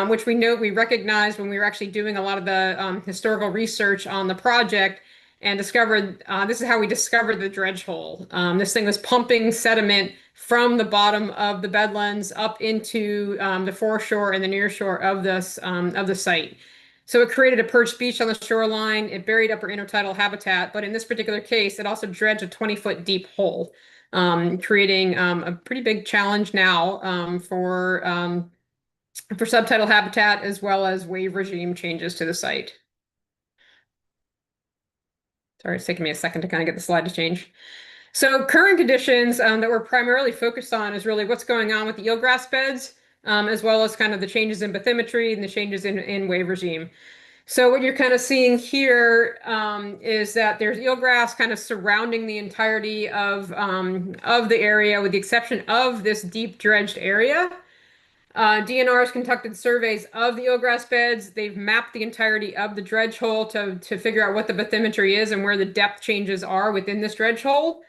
which we recognized when we were actually doing a lot of the historical research on the project and discovered this is how we discovered the dredge hole. This thing was pumping sediment from the bottom of the bedlands up into the foreshore and the near shore of the site. So it created a perched beach on the shoreline. It buried upper intertidal habitat, but in this particular case, it also dredged a 20-foot deep hole, creating a pretty big challenge now for subtidal habitat as well as wave regime changes to the site. Sorry, it's taking me a second to kind of get the slide to change. So current conditions that we're primarily focused on is really what's going on with the eelgrass beds, as well as kind of the changes in bathymetry and the changes in wave regime. So what you're kind of seeing here is that there's eelgrass kind of surrounding the entirety of the area, with the exception of this deep dredged area. DNR has conducted surveys of the eelgrass beds. They've mapped the entirety of the dredge hole to figure out what the bathymetry is and where the depth changes are within this dredge hole.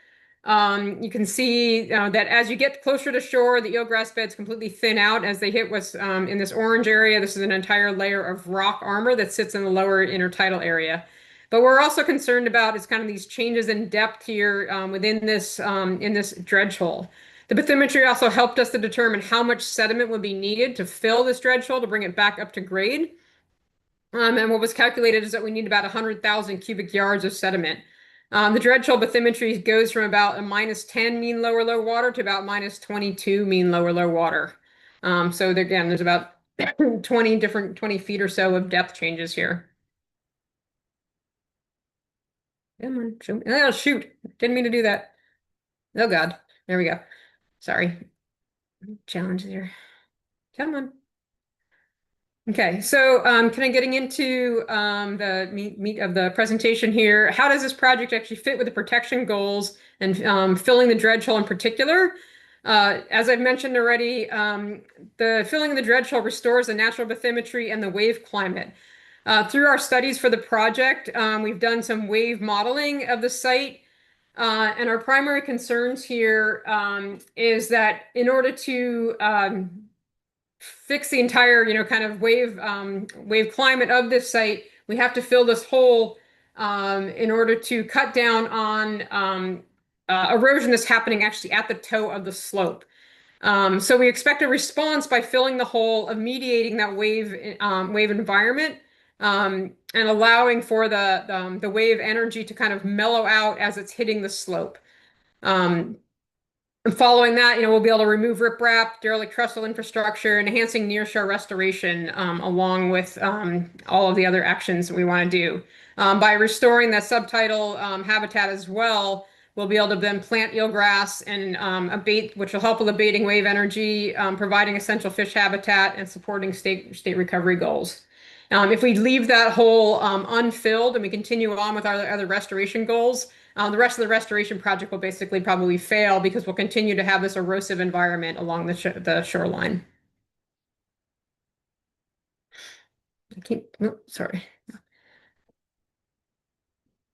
You can see that as you get closer to shore, the eelgrass beds completely thin out as they hit what's in this orange area. This is an entire layer of rock armor that sits in the lower intertidal area. But we're also concerned about is kind of these changes in depth here within this in this dredge hole. The bathymetry also helped us to determine how much sediment would be needed to fill this dredge hole to bring it back up to grade. And what was calculated is that we need about 100,000 cubic yards of sediment. The dredge hole bathymetry goes from about a -10 mean lower low water to about -22 mean lower low water. So again, there's about 20 feet or so of depth changes here. Come on, show me. Oh, shoot. Didn't mean to do that. Oh, God. There we go. Sorry. Challenge here. Come on. Okay, so kind of getting into the meat of the presentation here. How does this project actually fit with the protection goals and filling the dredge hole in particular? As I've mentioned already, the filling of the dredge hole restores the natural bathymetry and the wave climate. Through our studies for the project, we've done some wave modeling of the site. And our primary concerns here is that in order to fix the entire, kind of wave climate of this site, we have to fill this hole in order to cut down on erosion that's happening actually at the toe of the slope. So we expect a response by filling the hole of mediating that wave environment and allowing for the wave energy to kind of mellow out as it's hitting the slope. And following that, we'll be able to remove riprap, derelict trestle infrastructure, and enhancing nearshore restoration, along with all of the other actions we want to do. By restoring that subtidal habitat as well, we'll be able to then plant eelgrass and abate, which will help with abating wave energy, providing essential fish habitat, and supporting state recovery goals. If we leave that hole unfilled and we continue on with our other restoration goals, the rest of the restoration project will basically probably fail because we'll continue to have this erosive environment along the shoreline. Sorry.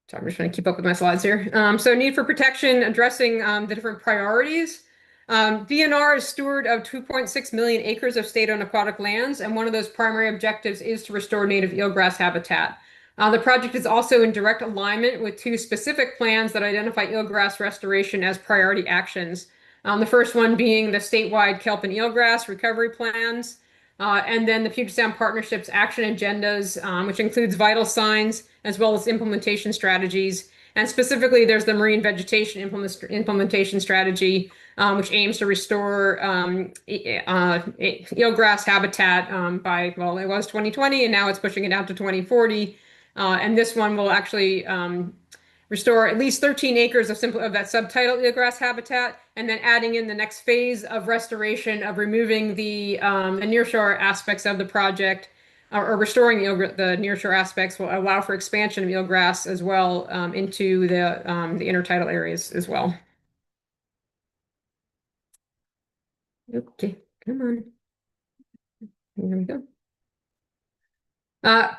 So I'm just trying to keep up with my slides here. So need for protection, addressing the different priorities. DNR is steward of 2.6 million acres of state-owned aquatic lands, and one of those primary objectives is to restore native eelgrass habitat. The project is also in direct alignment with two specific plans that identify eelgrass restoration as priority actions. The first one being the statewide kelp and eelgrass recovery plans, and then the Puget Sound Partnership's action agendas, which includes vital signs as well as implementation strategies. And specifically, there's the marine vegetation implementation strategy, which aims to restore eelgrass habitat by, well, it was 2020, and now it's pushing it out to 2040. And this one will actually restore at least 13 acres of that subtidal eelgrass habitat, and then adding in the next phase of restoration of removing the nearshore aspects of the project, or restoring the nearshore aspects will allow for expansion of eelgrass as well into the intertidal areas as well. Okay, come on. Here we go.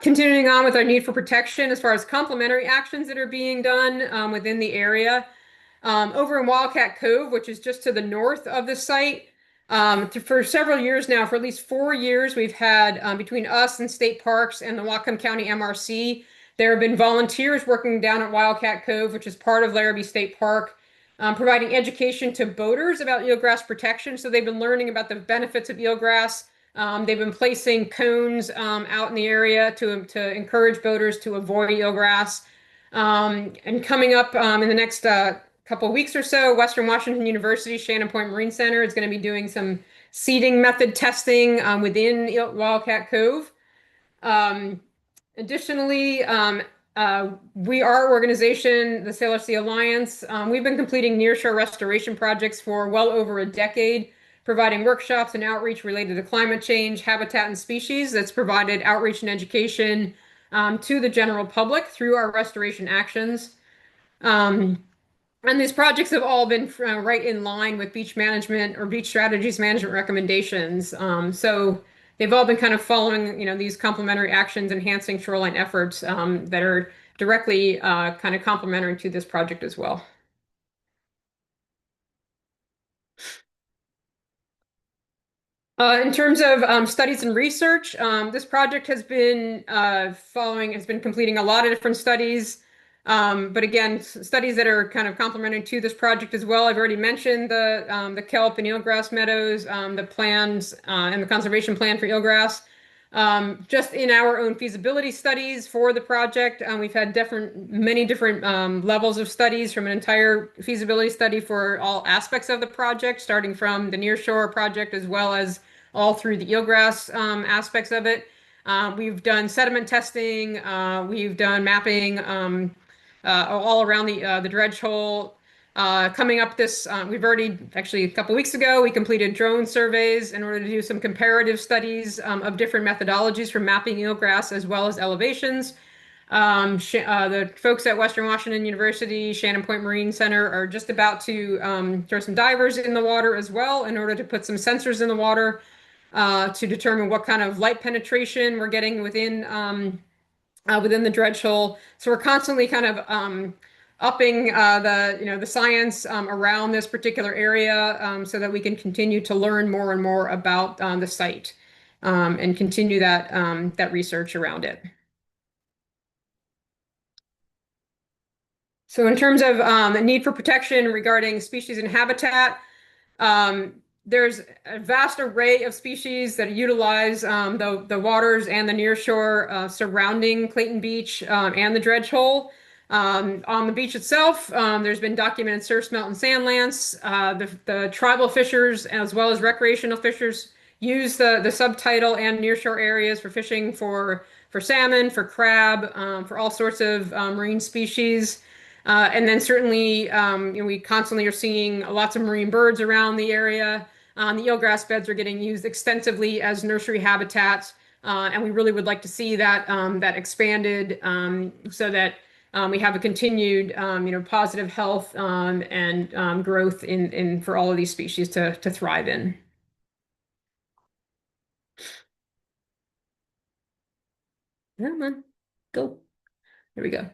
Continuing on with our need for protection as far as complementary actions that are being done within the area. Over in Wildcat Cove, which is just to the north of the site, For several years now, for at least 4 years, we've had between us and state parks and the Whatcom County MRC, there have been volunteers working down at Wildcat Cove, which is part of Larrabee State Park, providing education to boaters about eelgrass protection. So they've been learning about the benefits of eelgrass. They've been placing cones out in the area to encourage boaters to avoid eelgrass. And coming up in the next couple of weeks or so, Western Washington University Shannon Point Marine Center is going to be doing some seeding method testing within Wildcat Cove. Additionally, our organization, the Sailor Sea Alliance, we've been completing nearshore restoration projects for well over a decade, providing workshops and outreach related to climate change, habitat, and species. That's provided outreach and education to the general public through our restoration actions. And these projects have all been right in line with beach management or beach strategies management recommendations. So they've all been kind of following, these complementary actions, enhancing shoreline efforts that are directly kind of complementary to this project as well. In terms of studies and research, this project has been completing a lot of different studies. But again, studies that are kind of complementary to this project as well. I've already mentioned the kelp and eelgrass meadows, the plans and the conservation plan for eelgrass. Just in our own feasibility studies for the project, we've had many different levels of studies, from an entire feasibility study for all aspects of the project, starting from the nearshore project as well as all through the eelgrass aspects of it. We've done sediment testing, we've done mapping all around the dredge hole. Coming up we've already, actually a couple weeks ago, we completed drone surveys in order to do some comparative studies of different methodologies for mapping eelgrass as well as elevations. The folks at Western Washington University, Shannon Point Marine Center are just about to throw some divers in the water as well in order to put some sensors in the water to determine what kind of light penetration we're getting within the dredge hole. So we're constantly kind of upping the science around this particular area so that we can continue to learn more and more about the site and continue that research around it. So in terms of the need for protection regarding species and habitat, there's a vast array of species that utilize the waters and the nearshore surrounding Clayton Beach and the dredge hole. On the beach itself, there's been documented surf smelt and sand lance. The tribal fishers as well as recreational fishers use the subtidal and nearshore areas for fishing for salmon, for crab, for all sorts of marine species. And then certainly, we constantly are seeing lots of marine birds around the area. The eelgrass beds are getting used extensively as nursery habitats, and we really would like to see that expanded so that we have a continued, positive health and growth for all of these species to thrive in. Come on, go. There we go.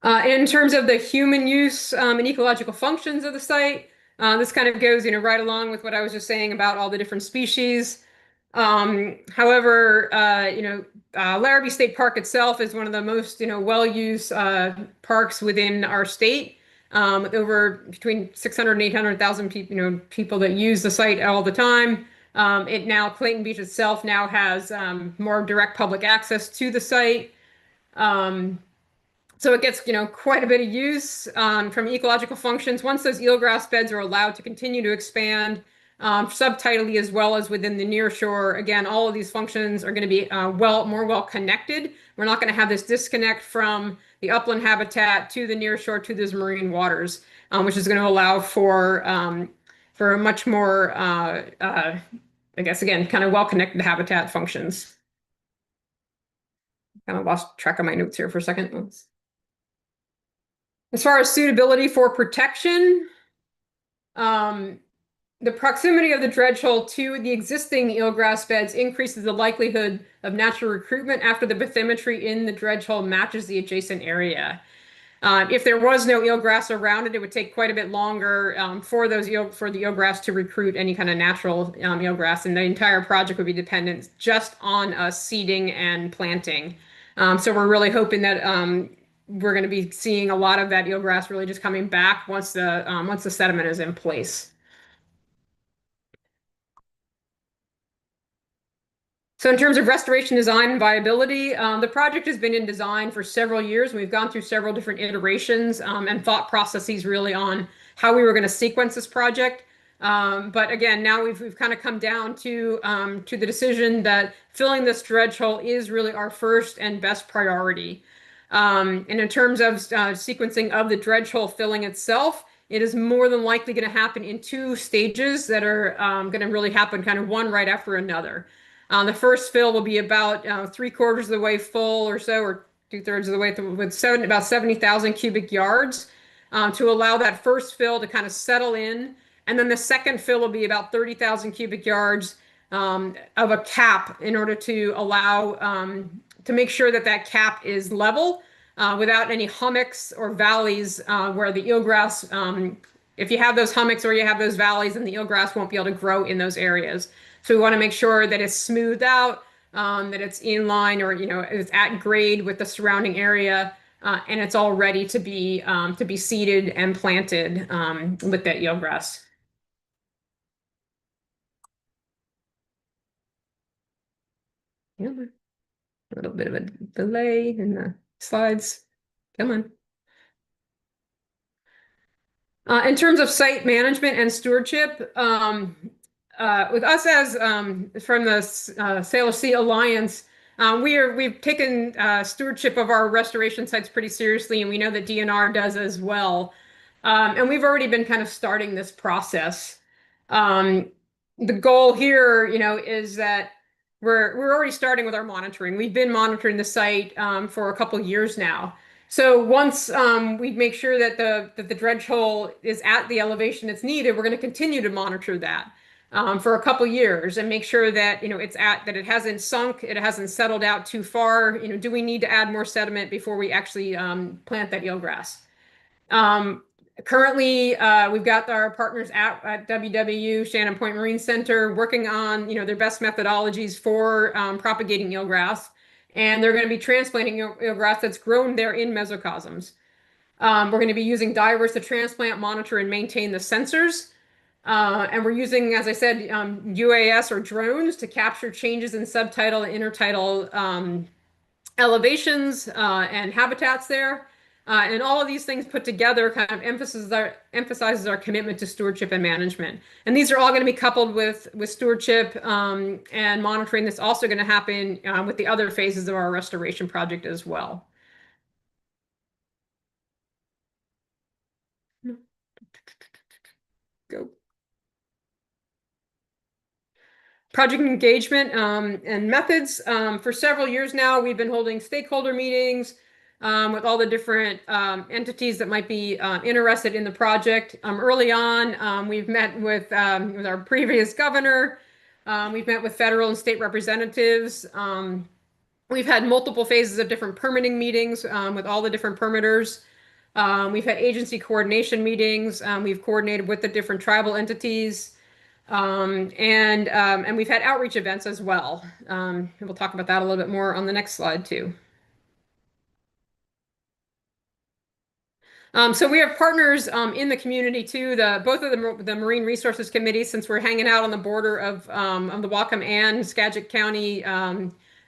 In terms of the human use and ecological functions of the site, this kind of goes, right along with what I was just saying about all the different species. However, Larrabee State Park itself is one of the most, well-used parks within our state, with over between 600 and 800,000 people, people that use the site all the time. Clayton Beach itself now has more direct public access to the site. So it gets, quite a bit of use from ecological functions. Once those eelgrass beds are allowed to continue to expand subtidally as well as within the nearshore, again, all of these functions are going to be more well connected. We're not going to have this disconnect from the upland habitat to the nearshore to those marine waters, which is going to allow for a much more, I guess, again, kind of well-connected habitat functions. Kind of lost track of my notes here for a second. As far as suitability for protection, the proximity of the dredge hole to the existing eelgrass beds increases the likelihood of natural recruitment after the bathymetry in the dredge hole matches the adjacent area. If there was no eelgrass around it, it would take quite a bit longer for the eelgrass to recruit any kind of natural eelgrass, and the entire project would be dependent just on us seeding and planting. So we're really hoping that we're going to be seeing a lot of that eelgrass really just coming back once the sediment is in place. So in terms of restoration design and viability, the project has been in design for several years. We've gone through several different iterations and thought processes really on how we were going to sequence this project. But again, now we've kind of come down to the decision that filling this dredge hole is really our first and best priority. And in terms of sequencing of the dredge hole filling itself, it is more than likely going to happen in two stages that are going to really happen kind of one right after another. The first fill will be about 3/4 of the way full or so, or 2/3 of the way through, with about 70,000 cubic yards to allow that first fill to kind of settle in. And then the second fill will be about 30,000 cubic yards of a cap in order to allow to make sure that that cap is level without any hummocks or valleys where the eelgrass, if you have those hummocks or you have those valleys, then the eelgrass won't be able to grow in those areas. So we want to make sure that it's smoothed out, that it's in line or it's at grade with the surrounding area, and it's all ready to be seeded and planted with that eelgrass. A little bit of a delay in the slides. Come on. In terms of site management and stewardship, with us as from the Salish Sea Alliance, we've taken stewardship of our restoration sites pretty seriously, and we know that DNR does as well. And we've already been kind of starting this process. The goal here, is that we're already starting with our monitoring. We've been monitoring the site for a couple years now. So once we make sure that the dredge hole is at the elevation that's needed, we're going to continue to monitor that for a couple years and make sure that that it hasn't sunk, it hasn't settled out too far. Do we need to add more sediment before we actually plant that eelgrass? Currently, we've got our partners at WWU, Shannon Point Marine Center, working on their best methodologies for propagating eelgrass. And they're going to be transplanting eelgrass that's grown there in mesocosms. We're going to be using divers to transplant, monitor, and maintain the sensors. And we're using, as I said, UAS or drones to capture changes in subtidal and intertidal elevations and habitats there. And all of these things put together kind of emphasizes our commitment to stewardship and management. And these are all going to be coupled with stewardship and monitoring that's also going to happen with the other phases of our restoration project as well. Go. Project engagement and methods. For several years now, we've been holding stakeholder meetings with all the different entities that might be interested in the project. Early on, we've met with our previous governor. We've met with federal and state representatives. We've had multiple phases of different permitting meetings with all the different permitters. We've had agency coordination meetings. We've coordinated with the different tribal entities. And we've had outreach events as well. We'll talk about that a little bit more on the next slide too. So we have partners in the community too. Both of the Marine Resources Committees, since we're hanging out on the border of the Whatcom and Skagit County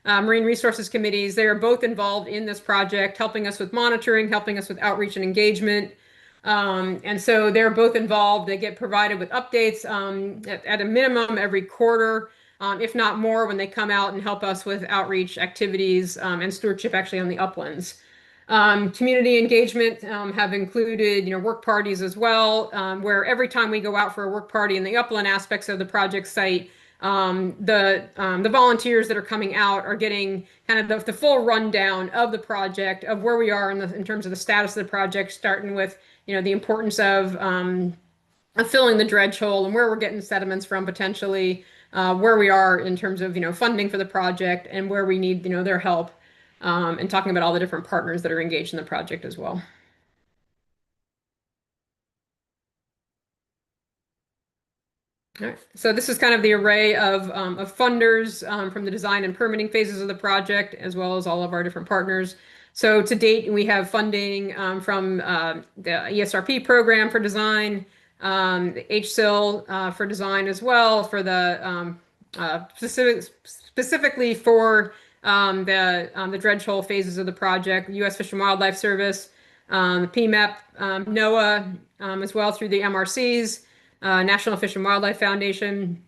Marine Resources Committees, they are both involved in this project, helping us with monitoring, helping us with outreach and engagement. And so they're both involved. They get provided with updates at a minimum every quarter, if not more, when they come out and help us with outreach activities and stewardship actually on the uplands. Community engagement have included, work parties as well, where every time we go out for a work party in the upland aspects of the project site, the volunteers that are coming out are getting kind of the full rundown of the project, of where we are in terms of the status of the project, starting with the importance of filling the dredge hole and where we're getting sediments from potentially, where we are in terms of funding for the project and where we need their help, and talking about all the different partners that are engaged in the project as well. All right. So this is kind of the array of funders from the design and permitting phases of the project, as well as all of our different partners. So to date, we have funding from the ESRP program for design, the HSIL for design as well, for the specifically for the dredge hole phases of the project, U.S. Fish and Wildlife Service, the PMEP, NOAA, as well through the MRCs. National Fish and Wildlife Foundation,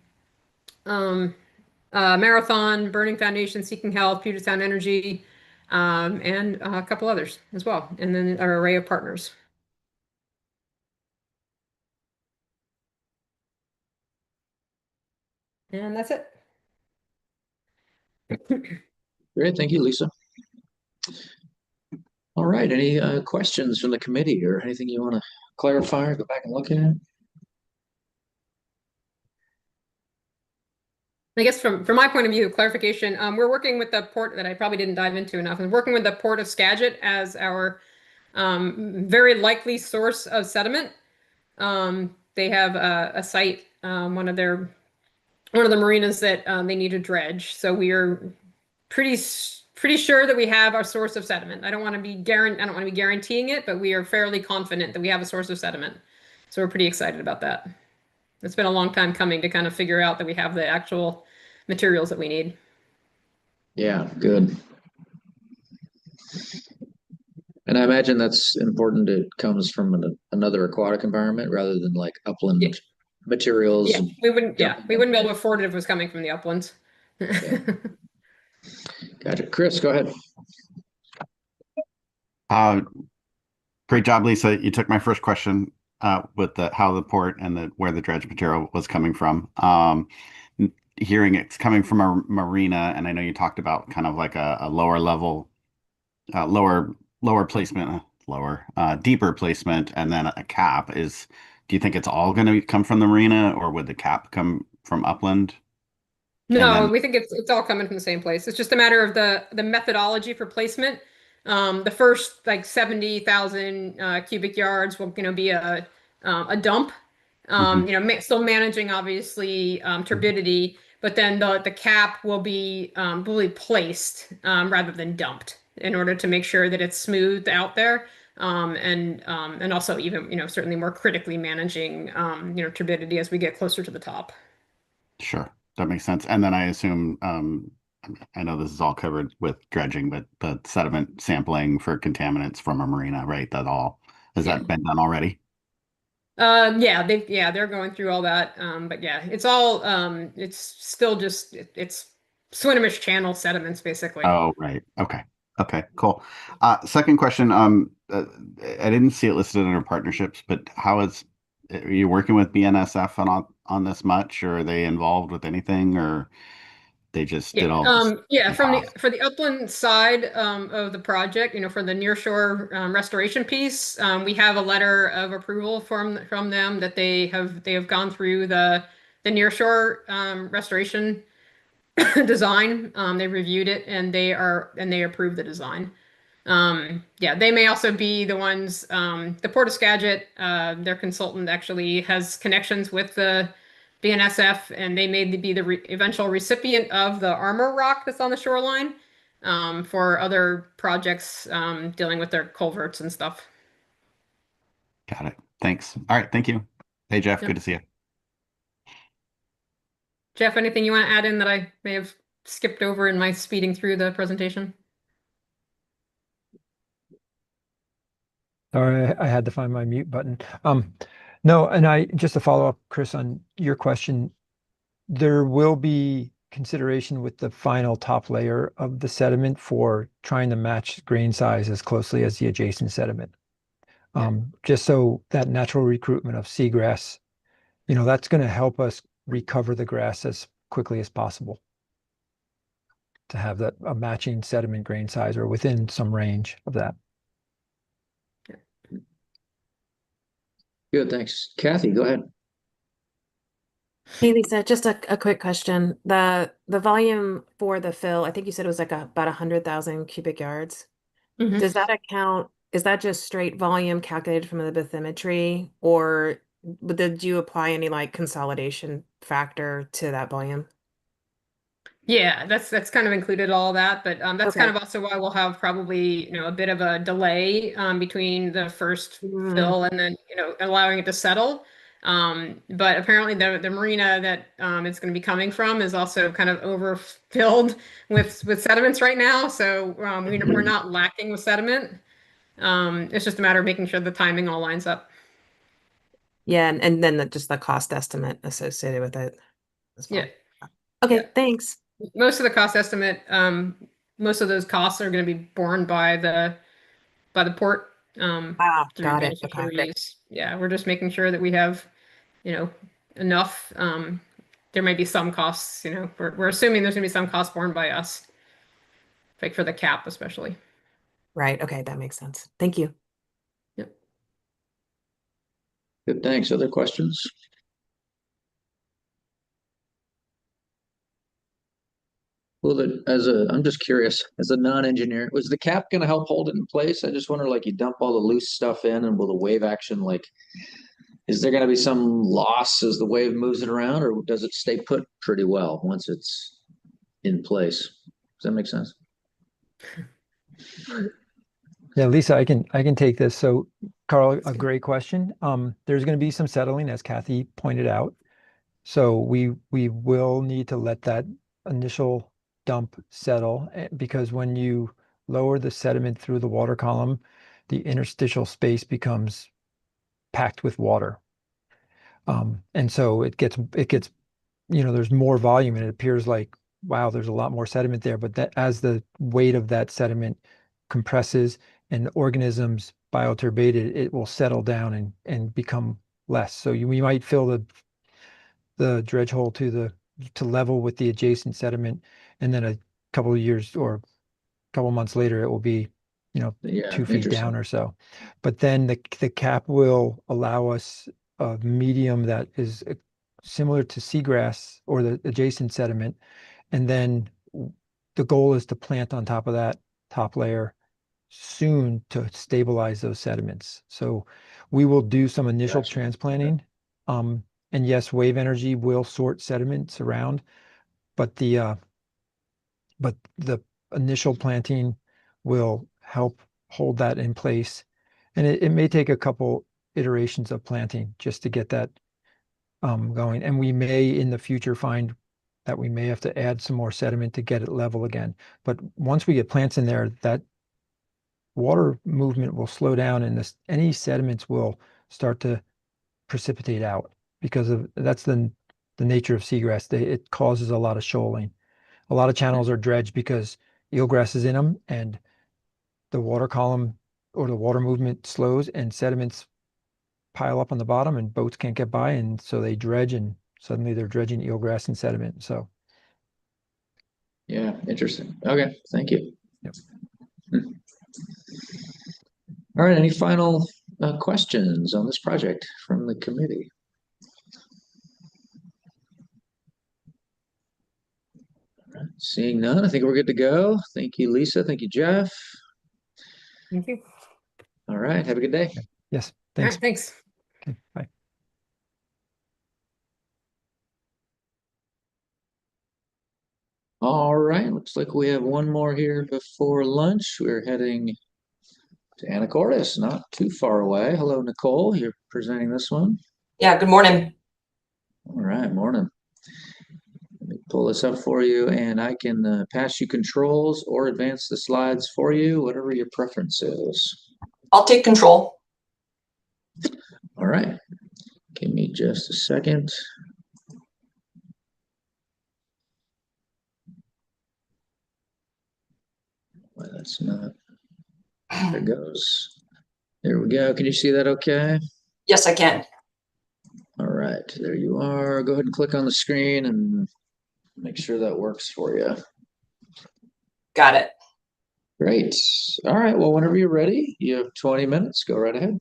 Marathon, Burning Foundation, Seeking Health, Puget Sound Energy, and a couple others as well, and then our array of partners. And that's it. Great, thank you, Lisa. All right, any questions from the committee or anything you want to clarify or go back and look at? I guess from my point of view, clarification, we're working with the port that I probably didn't dive into enough, and working with the Port of Skagit as our very likely source of sediment. They have a site, one of the marinas that they need to dredge. So we are pretty sure that we have our source of sediment. I don't want to be guaranteeing it, but we are fairly confident that we have a source of sediment. So we're pretty excited about that. It's been a long time coming to kind of figure out that we have the actual materials that we need. Yeah, good. And I imagine that's important. It comes from another aquatic environment rather than like upland materials. Yeah, we wouldn't be able to afford it if it was coming from the uplands. Yeah. Gotcha. Chris, go ahead. Great job, Lisa. You took my first question with how the port and where the dredge material was coming from. Hearing it's coming from a marina, and I know you talked about kind of like a lower level, lower placement, deeper placement, and then a cap. Do you think it's all going to come from the marina, or would the cap come from upland? No, we think it's all coming from the same place. It's just a matter of the methodology for placement. The first like 70,000 cubic yards will be a dump. Still managing obviously turbidity, but then the cap will be really placed rather than dumped in order to make sure that it's smoothed out there. And also even certainly more critically managing turbidity as we get closer to the top. Sure, that makes sense. And then I assume, I know this is all covered with dredging, but the sediment sampling for contaminants from a marina, right? Has that been done already? They're going through all that. But yeah, it's all it's still just it's Swinomish Channel sediments basically. Oh, right. Okay. Okay, cool. Second question, I didn't see it listed under partnerships, but are you working with BNSF on this much, or are they involved with anything, or they just did all this? For the upland side of the project, for the nearshore restoration piece, we have a letter of approval from them that they have gone through the nearshore restoration design. They reviewed it and they approved the design. They may also be the ones, the Port of Skagit, their consultant actually has connections with the BNSF, and they may be the eventual recipient of the armor rock that's on the shoreline for other projects dealing with their culverts and stuff. Got it. Thanks. All right. Thank you. Hey, Jeff. Yep. Good to see you. Jeff, anything you want to add in that I may have skipped over in my speeding through the presentation? Sorry, I had to find my mute button. No, and just to follow up, Chris, on your question, there will be consideration with the final top layer of the sediment for trying to match grain size as closely as the adjacent sediment. Just so that natural recruitment of seagrass, that's going to help us recover the grass as quickly as possible to have a matching sediment grain size or within some range of that. Good, thanks. Kathy, go ahead. Hey Lisa, just a quick question. The volume for the fill, I think you said it was like about 100,000 cubic yards. Mm-hmm. Does that is that just straight volume calculated from the bathymetry, or did you apply any like consolidation factor to that volume? Yeah, that's kind of included all that, but that's kind Okay. of also why we'll have probably, a bit of a delay between the first Mm, fill and then, allowing it to settle. But apparently the marina that it's going to be coming from is also kind of overfilled with sediments right now. So we're not lacking with sediment. It's just a matter of making sure the timing all lines up. yeah, and then just the cost estimate associated with it as Yeah, well. yeah. Okay, thanks. Most of the cost estimate, most of those costs are going to be borne by the port Ah, through got it. Okay. beneficiaries. Yeah, we're just making sure that we have, you know, enough. There might be some costs, we're assuming there's going to be some costs borne by us, like for the cap especially. Right. Okay, that makes sense. Thank you. Yep. Good, thanks. Other questions? Well, I'm just curious, as a non-engineer, was the cap going to help hold it in place? I just wonder, like, you dump all the loose stuff in, and will the wave action, like, is there going to be some loss as the wave moves it around, or does it stay put pretty well once it's in place? Does that make sense? Yeah, Lisa, I can take this. So, Carl, a great question. There's going to be some settling, as Kathy pointed out. So we will need to let that initial dump settle because when you lower the sediment through the water column, the interstitial space becomes packed with water. And so it gets there's more volume and it appears like, wow, there's a lot more sediment there. But that as the weight of that sediment compresses and the organisms bioturbate it, it will settle down and become less. So we might fill the dredge hole to level with the adjacent sediment, and then a couple of years or a couple of months later, it will be, Yeah, 2 feet interesting. down or so. But then the cap will allow us a medium that is similar to seagrass or the adjacent sediment, and then the goal is to plant on top of that top layer soon to stabilize those sediments. So we will do some initial Gotcha. transplanting. And yes, wave energy will sort sediments around, but the initial planting will help hold that in place. And it may take a couple iterations of planting just to get that going. And we may in the future find that we may have to add some more sediment to get it level again. But once we get plants in there, that water movement will slow down and any sediments will start to precipitate out because of that's the nature of seagrass. It causes a lot of shoaling. A lot of channels are dredged because eelgrass is in them and the water column or the water movement slows and sediments pile up on the bottom and boats can't get by. And so they dredge and suddenly they're dredging eelgrass and sediment. So, Yeah, interesting. Okay, thank you. yep. All right, any final questions on this project from the committee? All right, seeing none, I think we're good to go. Thank you, Lisa. Thank you, Jeff. Thank you. All right, have a good day. Yes, All thanks. right, thanks. Okay, bye. All right, looks like we have one more here before lunch. We're heading to Anacortes, not too far away. Hello, Nicole. You're presenting this one. Yeah, good morning. All right, morning. Let me pull this up for you, and I can pass you controls or advance the slides for you, whatever your preference is. I'll take control. All right, give me just a second. Well, that's not, there it goes. There we go. Can you see that okay? Yes, I can. All right, there you are. Go ahead and click on the screen and make sure that works for you. Got it. Great. All right, well, whenever you're ready, you have 20 minutes. Go right ahead.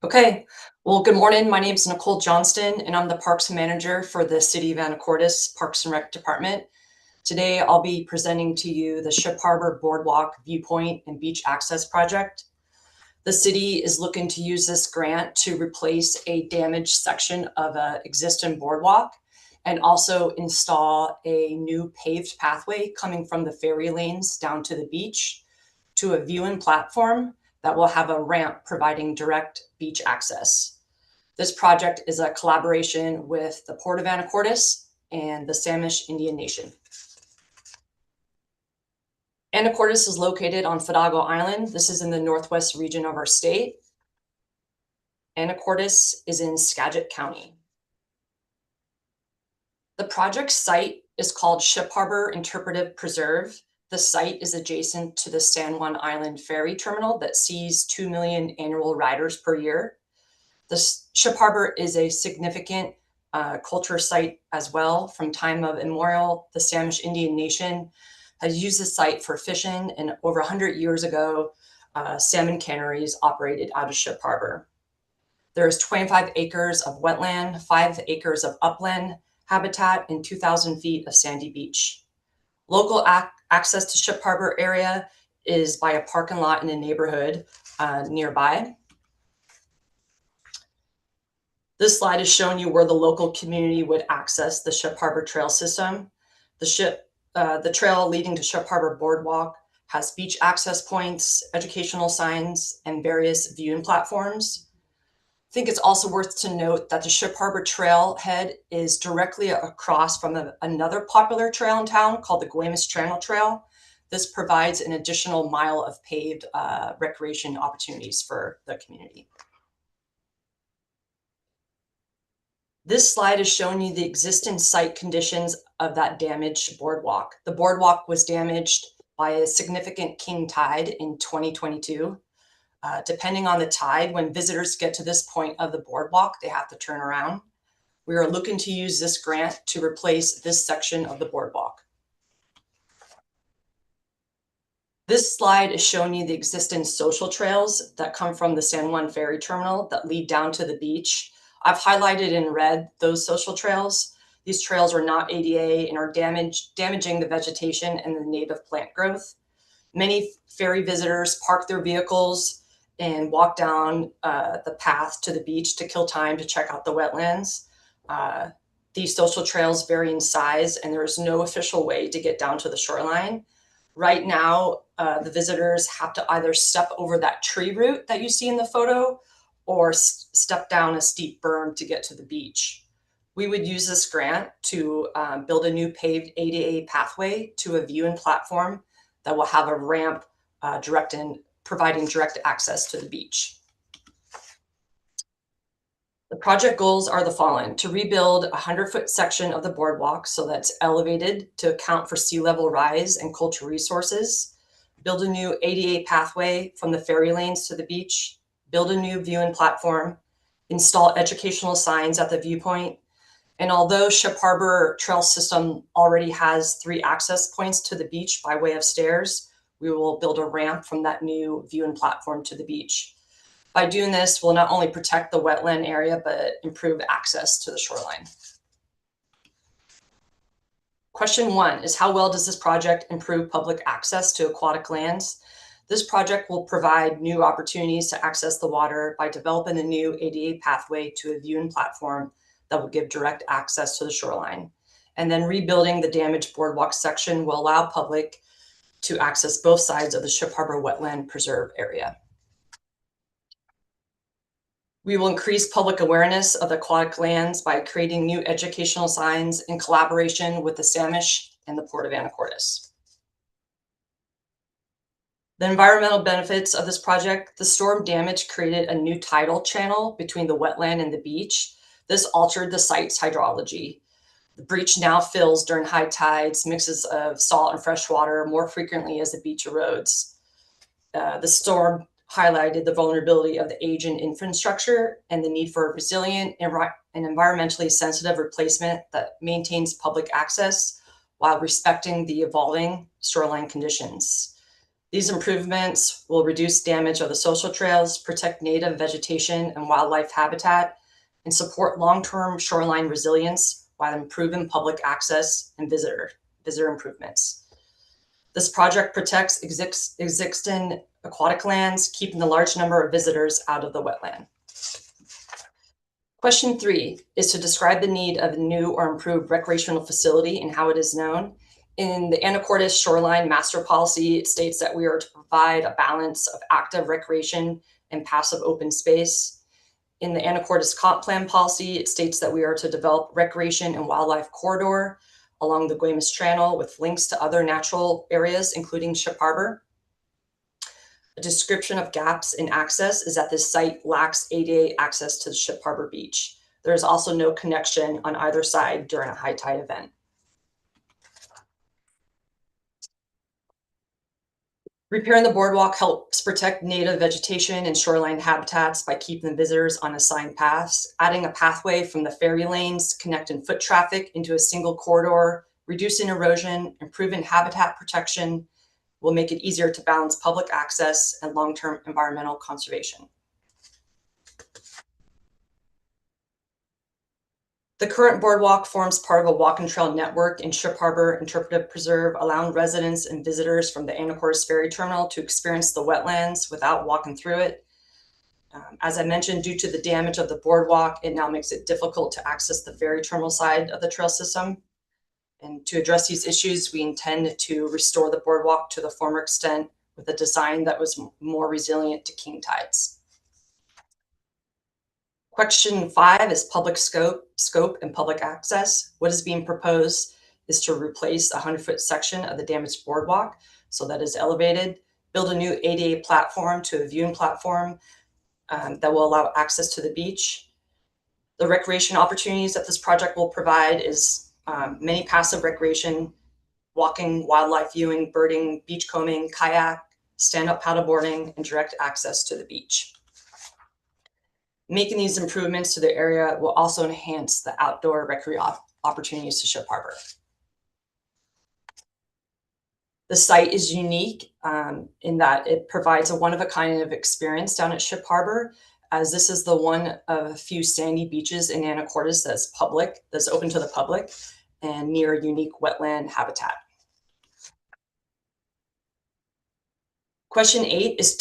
Okay. Well, good morning. My name is Nicole Johnston, and I'm the Parks Manager for the City of Anacortes Parks and Rec Department. Today, I'll be presenting to you the Ship Harbor Boardwalk Viewpoint and Beach Access Project. The city is looking to use this grant to replace a damaged section of an existing boardwalk and also install a new paved pathway coming from the ferry lanes down to the beach to a viewing platform that will have a ramp providing direct beach access. This project is a collaboration with the Port of Anacortes and the Samish Indian Nation. Anacortes is located on Fidalgo Island. This is in the northwest region of our state. Anacortes is in Skagit County. The project site is called Ship Harbor Interpretive Preserve. The site is adjacent to the San Juan Island ferry terminal that sees 2 million annual riders per year. The Ship Harbor is a significant culture site as well. From time of immemorial, the Samish Indian Nation has used the site for fishing, and over 100 years ago, salmon canneries operated out of Ship Harbor. There's 25 acres of wetland, 5 acres of upland habitat, and 2,000 feet of sandy beach. Local access to Ship Harbor area is by a parking lot in a neighborhood nearby. This slide is showing you where the local community would access the Ship Harbor Trail system. The trail leading to Ship Harbor Boardwalk has beach access points, educational signs, and various viewing platforms. I think it's also worth to note that the Ship Harbor Trailhead is directly across from another popular trail in town called the Guaymas Channel Trail. This provides an additional mile of paved recreation opportunities for the community. This slide is showing you the existing site conditions of that damaged boardwalk. The boardwalk was damaged by a significant king tide in 2022. Depending on the tide, when visitors get to this point of the boardwalk, they have to turn around. We are looking to use this grant to replace this section of the boardwalk. This slide is showing you the existing social trails that come from the San Juan Ferry Terminal that lead down to the beach. I've highlighted in red those social trails. These trails are not ADA and are damaging the vegetation and the native plant growth. Many ferry visitors park their vehicles and walk down the path to the beach to kill time to check out the wetlands. These social trails vary in size, and there is no official way to get down to the shoreline. Right now, the visitors have to either step over that tree root that you see in the photo or step down a steep berm to get to the beach. We would use this grant to build a new paved ADA pathway to a viewing platform that will have a ramp providing direct access to the beach. The project goals are the following: to rebuild a 100-foot section of the boardwalk so that's elevated to account for sea level rise and cultural resources, build a new ADA pathway from the ferry lanes to the beach, build a new viewing platform, install educational signs at the viewpoint. And although Ship Harbor Trail System already has 3 access points to the beach by way of stairs, we will build a ramp from that new viewing platform to the beach. By doing this, we'll not only protect the wetland area, but improve access to the shoreline. Question 1 is, how well does this project improve public access to aquatic lands? This project will provide new opportunities to access the water by developing a new ADA pathway to a viewing platform that will give direct access to the shoreline. And then rebuilding the damaged boardwalk section will allow public to access both sides of the Ship Harbor Wetland Preserve area. We will increase public awareness of the aquatic lands by creating new educational signs in collaboration with the Samish and the Port of Anacortes. The environmental benefits of this project: the storm damage created a new tidal channel between the wetland and the beach. This altered the site's hydrology. The breach now fills during high tides, mixes of salt and fresh water more frequently as the beach erodes. The storm highlighted the vulnerability of the aging infrastructure and the need for a resilient and environmentally sensitive replacement that maintains public access while respecting the evolving shoreline conditions. These improvements will reduce damage of the social trails, protect native vegetation and wildlife habitat, and support long-term shoreline resilience while improving public access and visitor improvements. This project protects existing aquatic lands, keeping the large number of visitors out of the wetland. Question 3 is to describe the need of a new or improved recreational facility and how it is known. In the Anacortes Shoreline Master Policy, it states that we are to provide a balance of active recreation and passive open space. In the Anacortes Comp Plan Policy, it states that we are to develop recreation and wildlife corridor along the Guaymas Channel with links to other natural areas, including Ship Harbor. A description of gaps in access is that this site lacks ADA access to the Ship Harbor Beach. There is also no connection on either side during a high tide event. Repairing the boardwalk helps protect native vegetation and shoreline habitats by keeping the visitors on assigned paths. Adding a pathway from the ferry lanes connecting foot traffic into a single corridor, reducing erosion, improving habitat protection will make it easier to balance public access and long-term environmental conservation. The current boardwalk forms part of a walk and trail network in Ship Harbor Interpretive Preserve, allowing residents and visitors from the Anacortes Ferry Terminal to experience the wetlands without walking through it. As I mentioned, due to the damage of the boardwalk, it now makes it difficult to access the ferry terminal side of the trail system. And to address these issues, we intend to restore the boardwalk to the former extent with a design that was more resilient to king tides. Question 5 is public scope and public access. What is being proposed is to replace a 100-foot section of the damaged boardwalk so that is elevated, build a new ADA platform to a viewing platform that will allow access to the beach. The recreation opportunities that this project will provide is many passive recreation, walking, wildlife viewing, birding, beachcombing, kayak, stand-up paddleboarding, and direct access to the beach. Making these improvements to the area will also enhance the outdoor recreation opportunities to Ship Harbor. The site is unique in that it provides a one-of-a-kind of experience down at Ship Harbor, as this is the one of a few sandy beaches in Anacortes that's open to the public and near unique wetland habitat. Question 8 is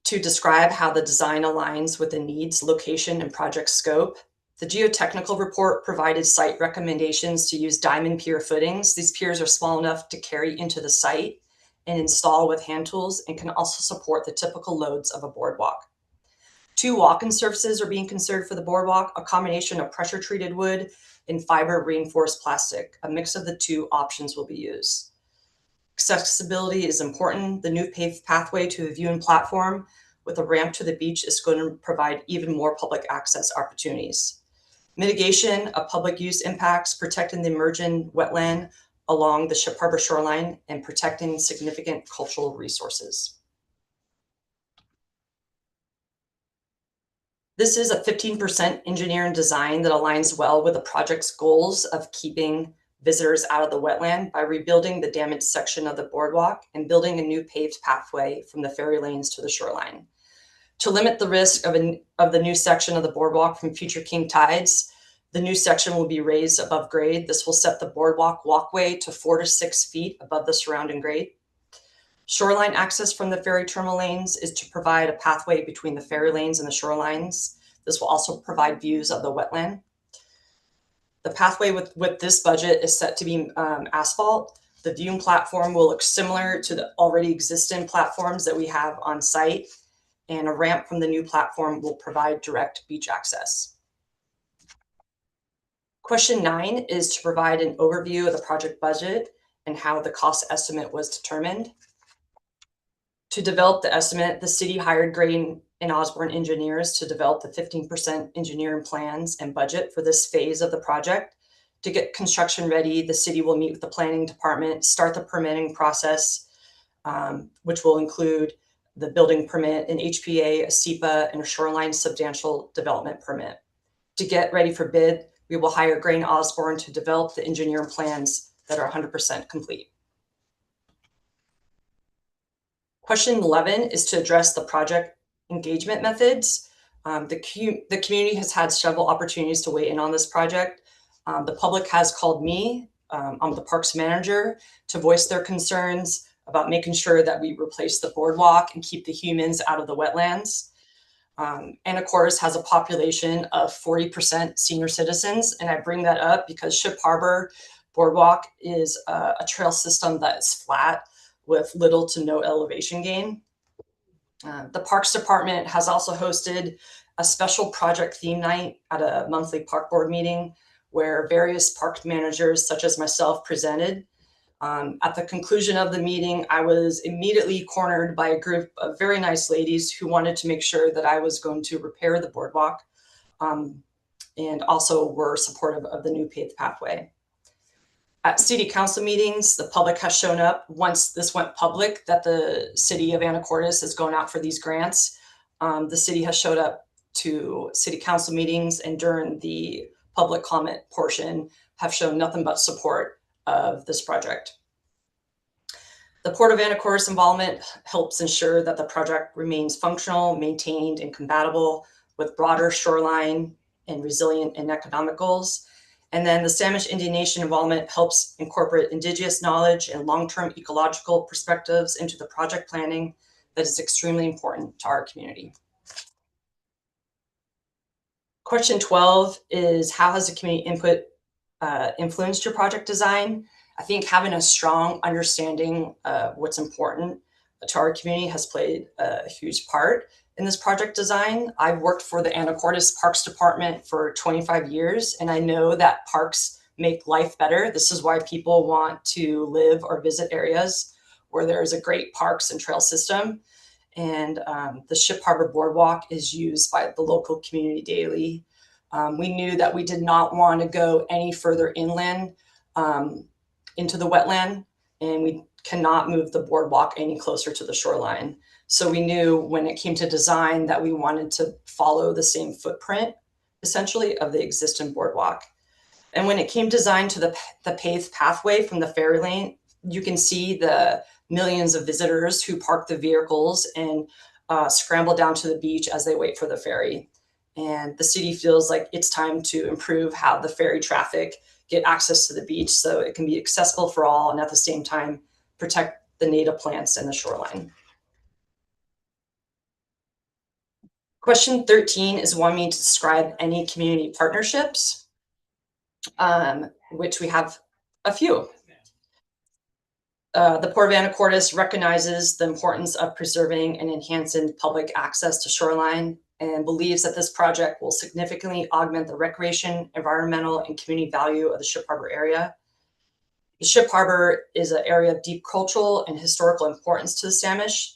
to describe how the design aligns with the needs, location, and project scope. The geotechnical report provided site recommendations to use diamond pier footings. These piers are small enough to carry into the site and install with hand tools and can also support the typical loads of a boardwalk. 2 walk-in surfaces are being considered for the boardwalk, a combination of pressure-treated wood and fiber reinforced plastic. A mix of the 2 options will be used. Accessibility is important. The new paved pathway to the viewing platform with a ramp to the beach is going to provide even more public access opportunities. Mitigation of public use impacts, protecting the emerging wetland along the Ship Harbor shoreline, and protecting significant cultural resources. This is a 15% engineer and design that aligns well with the project's goals of keeping visitors out of the wetland by rebuilding the damaged section of the boardwalk and building a new paved pathway from the ferry lanes to the shoreline. To limit the risk of the new section of the boardwalk from future king tides, the new section will be raised above grade. This will set the boardwalk walkway to 4 to 6 feet above the surrounding grade. Shoreline access from the ferry terminal lanes is to provide a pathway between the ferry lanes and the shorelines. This will also provide views of the wetland. The pathway with this budget is set to be asphalt. The viewing platform will look similar to the already existing platforms that we have on site, and a ramp from the new platform will provide direct beach access. Question 9 is to provide an overview of the project budget and how the cost estimate was determined. To develop the estimate, the city hired Gray and Osborne engineers to develop the 15% engineering plans and budget for this phase of the project. To get construction ready, the city will meet with the planning department, start the permitting process, which will include the building permit, an HPA, a SEPA, and a shoreline substantial development permit. To get ready for bid, we will hire Gray and Osborne to develop the engineering plans that are 100% complete. Question 11 is to address the project engagement methods. The community has had several opportunities to weigh in on this project. The public has called me, I'm the parks manager, to voice their concerns. about making sure that we replace the boardwalk and keep the humans out of the wetlands. Anacortes has a population of 40% senior citizens, and I bring that up because Ship Harbor Boardwalk is a trail system that is flat with little to no elevation gain. The Parks Department has also hosted a special project theme night at a monthly park board meeting where various park managers, such as myself, presented. At the conclusion of the meeting, I was immediately cornered by a group of very nice ladies who wanted to make sure that I was going to repair the boardwalk, and also were supportive of the new paved pathway. At city council meetings, the public has shown up once this went public that the city of Anacortes is going out for these grants. The city has showed up to city council meetings, and during the public comment portion have shown nothing but support of this project. The Port of Anacortes involvement helps ensure that the project remains functional, maintained, and compatible with broader shoreline and resilient and economic goals. And then the Samish Indian Nation involvement helps incorporate indigenous knowledge and long-term ecological perspectives into the project planning that is extremely important to our community. Question 12 is, how has the community input influenced your project design? I think having a strong understanding of what's important to our community has played a huge part in this project design. I've worked for the Anacortes Parks Department for 25 years, and I know that parks make life better. This is why people want to live or visit areas where there's a great parks and trail system. And the Ship Harbor Boardwalk is used by the local community daily. We knew that we did not want to go any further inland into the wetland, and we cannot move the boardwalk any closer to the shoreline. So we knew when it came to design that we wanted to follow the same footprint, essentially, of the existing boardwalk. And when it came designed to the paved pathway from the ferry lane, you can see the millions of visitors who park the vehicles and scramble down to the beach as they wait for the ferry. And the city feels like it's time to improve how the ferry traffic get access to the beach so it can be accessible for all, and at the same time protect the native plants and the shoreline. Question 13 is wanting me to describe any community partnerships, which we have a few. The Port of Anacortes recognizes the importance of preserving and enhancing public access to shoreline and believes that this project will significantly augment the recreation, environmental, and community value of the Ship Harbor area. The Ship Harbor is an area of deep cultural and historical importance to the Samish,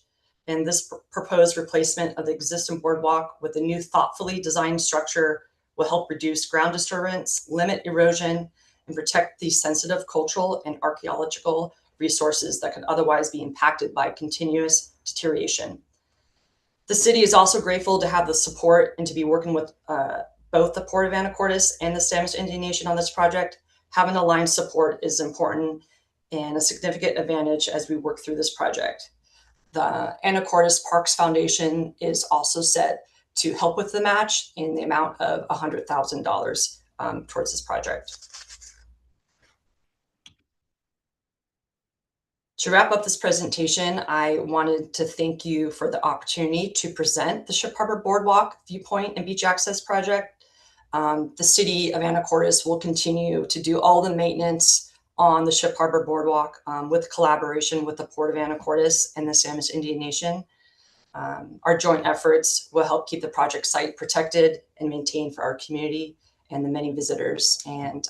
and this proposed replacement of the existing boardwalk with a new thoughtfully designed structure will help reduce ground disturbance, limit erosion, and protect the sensitive cultural and archaeological resources that could otherwise be impacted by continuous deterioration. The city is also grateful to have the support and to be working with both the Port of Anacortes and the Samish Indian Nation on this project. Having aligned support is important and a significant advantage as we work through this project. The Anacortes Parks Foundation is also set to help with the match in the amount of $100,000 towards this project. To wrap up this presentation, I wanted to thank you for the opportunity to present the Ship Harbor Boardwalk, Viewpoint, and Beach Access Project. The city of Anacortes will continue to do all the maintenance on the Ship Harbor Boardwalk with collaboration with the Port of Anacortes and the Samish Indian Nation. Our joint efforts will help keep the project site protected and maintained for our community and the many visitors. And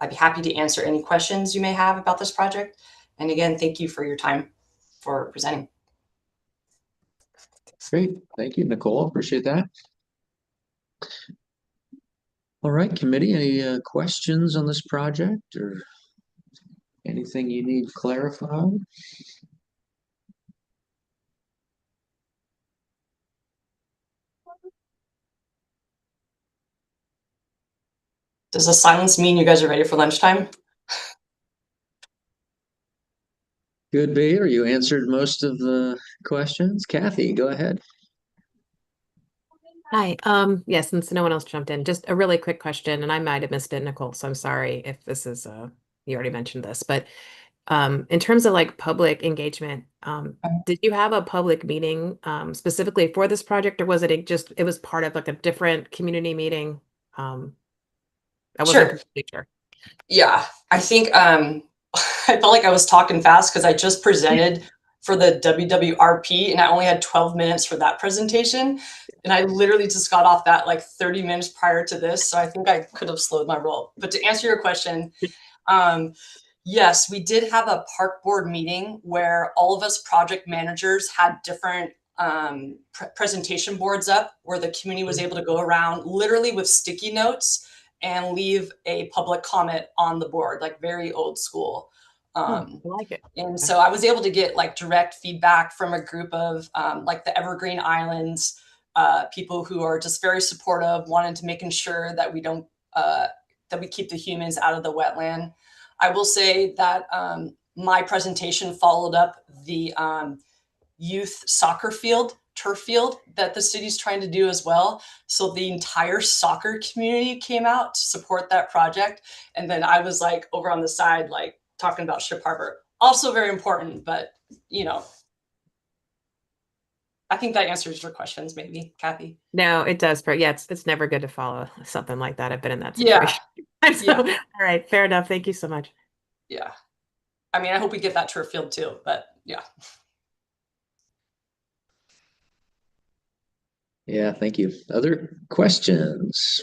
I'd be happy to answer any questions you may have about this project. And again, thank you for your time for presenting. Great. Thank you, Nicole. Appreciate that. All right, committee, any questions on this project or anything you need clarified? Does the silence mean you guys are ready for lunchtime? Could be, or you answered most of the questions. Kathy, go ahead. Hi. Yes, since no one else jumped in, just a really quick question, and I might have missed it, Nicole, so I'm sorry if this is you already mentioned this, but In terms of like public engagement, did you have a public meeting specifically for this project, or was it was part of like a different community meeting? I wasn't Sure. completely sure. Yeah, I think I felt like I was talking fast because I just presented for the WWRP and I only had 12 minutes for that presentation. And I literally just got off that like 30 minutes prior to this. So I think I could have slowed my roll. But to answer your question, yes, we did have a park board meeting where all of us project managers had different presentation boards up where the community was able to go around literally with sticky notes and leave a public comment on the board, like very old school. I like it. And so I was able to get like direct feedback from a group of like the Evergreen Islands, people who are just very supportive, wanting to making sure that we don't, that we keep the humans out of the wetland. I will say that my presentation followed up the youth soccer field, turf field that the city's trying to do as well. So the entire soccer community came out to support that project. And then I was like over on the side, like talking about Ship Harbor. Also very important, but you know, I think that answers your questions, maybe, Kathy. No, it does. But yeah, it's never good to follow something like that. I've been in that Yeah. situation. So, Yeah. all right, fair enough. Thank you so much. Yeah. I mean, I hope we get that turf field too, but yeah. Yeah, thank you. Other questions?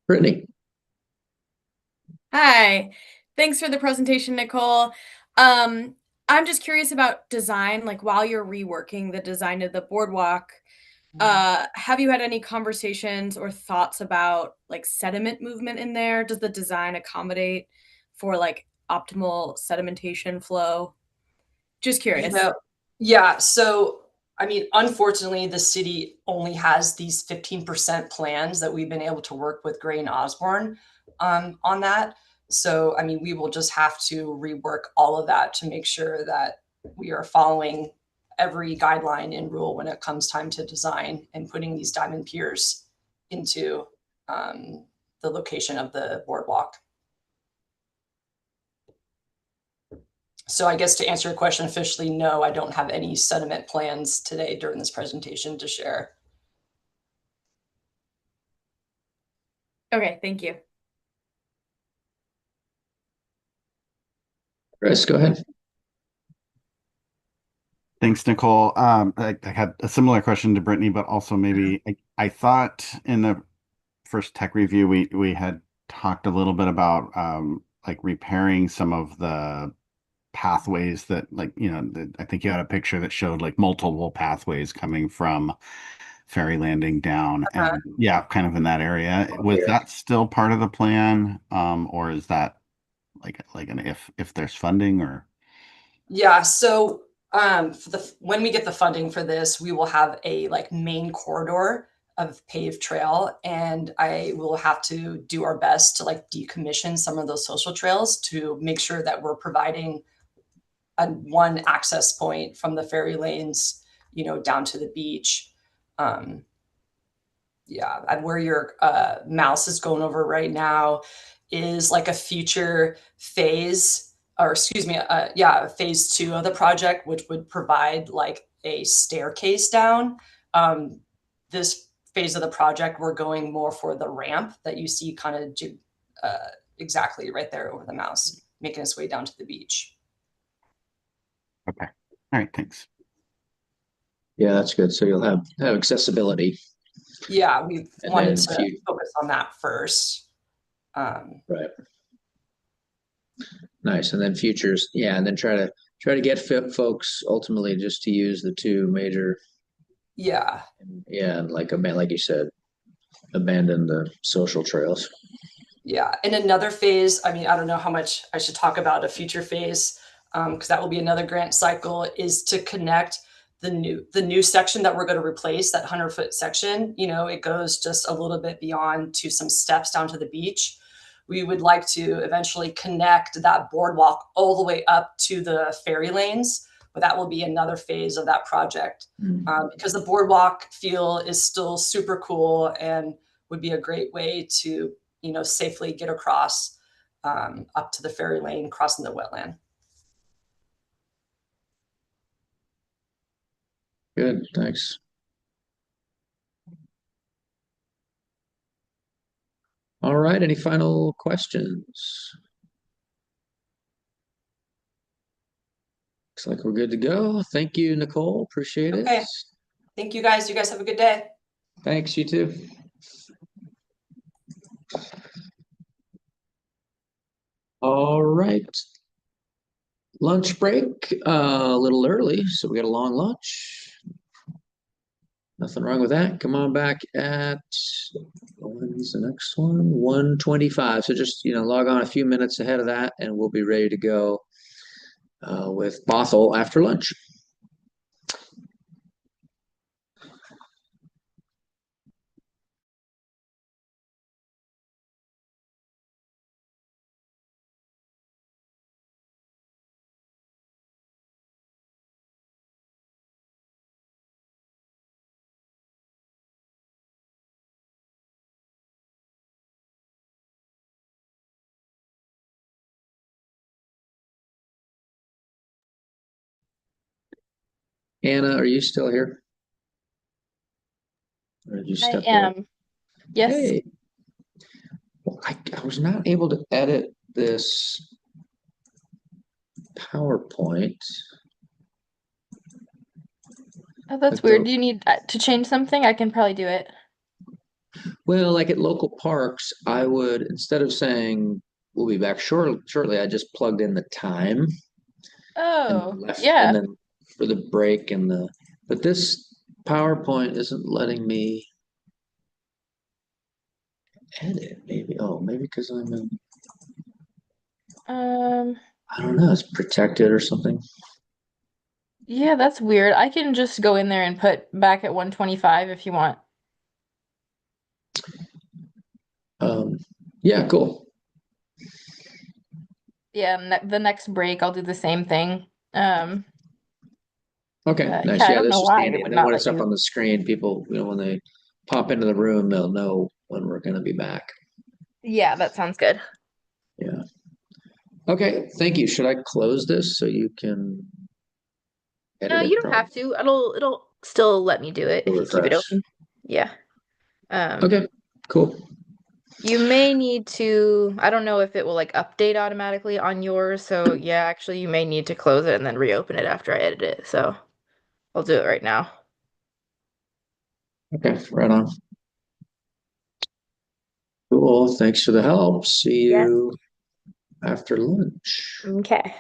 Brittany. Hi, thanks for the presentation, Nicole. I'm just curious about design, like while you're reworking the design of the boardwalk, have you had any conversations or thoughts about like sediment movement in there? Does the design accommodate for like optimal sedimentation flow? Just You curious. know, yeah. So, I mean, unfortunately, the city only has these 15% plans that we've been able to work with Gray and Osborne on that. So, I mean, we will just have to rework all of that to make sure that we are following every guideline and rule when it comes time to design and putting these diamond piers into the location of the boardwalk. So I guess to answer your question officially, no, I don't have any sediment plans today during this presentation to share. Okay, thank you. Chris, go ahead. Thanks, Nicole. I had a similar question to Brittany, but also maybe I thought in the first tech review we had talked a little bit about like repairing some of the pathways that like I think you had a picture that showed like multiple pathways coming from Ferry Landing down and yeah, kind of in that area. Was that still part of the plan, or is that like an if there's funding or? Yeah, so when we get the funding for this, we will have a like main corridor of paved trail, and I will have to do our best to like decommission some of those social trails to make sure that we're providing one access point from the ferry lanes, down to the beach. Yeah, where your mouse is going over right now is like a future phase, or excuse me, phase 2 of the project, which would provide like a staircase down. This phase of the project, we're going more for the ramp that you see kind of exactly right there over the mouse, making its way down to the beach. Okay. All right. Thanks. Yeah, that's good. So you'll have accessibility. Yeah, we And wanted then to focus on that first. Right. Nice. And then futures. Yeah. And then try to get folks ultimately just to use the two major. Yeah. Yeah. And like you said, abandon the social trails. Yeah. And another phase, I mean, I don't know how much I should talk about a future phase, because that will be another grant cycle, is to connect the new section that we're going to replace, that 100-foot section. It goes just a little bit beyond to some steps down to the beach. We would like to eventually connect that boardwalk all the way up to the ferry lanes, but that will be another phase of that project, because the boardwalk feel is still super cool, and would be a great way to, safely get across up to the ferry lane, crossing the wetland. Good, thanks. All right, any final questions? Looks like we're good to go. Thank you, Nicole. Appreciate it. Okay. Thank you guys. You guys have a good day. Thanks, you too. All right. Lunch break, a little early, so we got a long lunch. Nothing wrong with that. Come on back at, when's the next one? 1:25. So just, log on a few minutes ahead of that and we'll be ready to go with Bothell after lunch. Anna, are you still here? Or did you I step away? am. Yes. Hey. Well, I was not able to edit this PowerPoint. Oh, that's weird. Do you need to change something? I can probably do it. Well, like at local parks, I would, instead of saying we'll be back shortly, I just plugged in the time and Oh, left, yeah. and then for the break but this PowerPoint isn't letting me edit. Maybe because I'm in, I don't know, it's protected or something. Yeah, that's weird. I can just go in there and put back at 125 if you want. Yeah, cool. Yeah, and the next break I'll do the same thing. Okay, nice. Yeah, I Yeah, don't this know is why handy. it would And then not when let it's up you. on the screen, people, when they pop into the room, they'll know when we're going to be back. Yeah, that sounds good. Yeah. Okay, thank you. Should I close this so you can edit No, it? you don't Probably. have to. It'll still let me do it if you keep it Refresh. open. Yeah. Okay, cool. You may need to, I don't know if it will like update automatically on yours. So yeah, actually you may need to close it and then reopen it after I edit it. So I'll do it right now. Okay, right on. Cool. Thanks for the help. See you after lunch. Okay.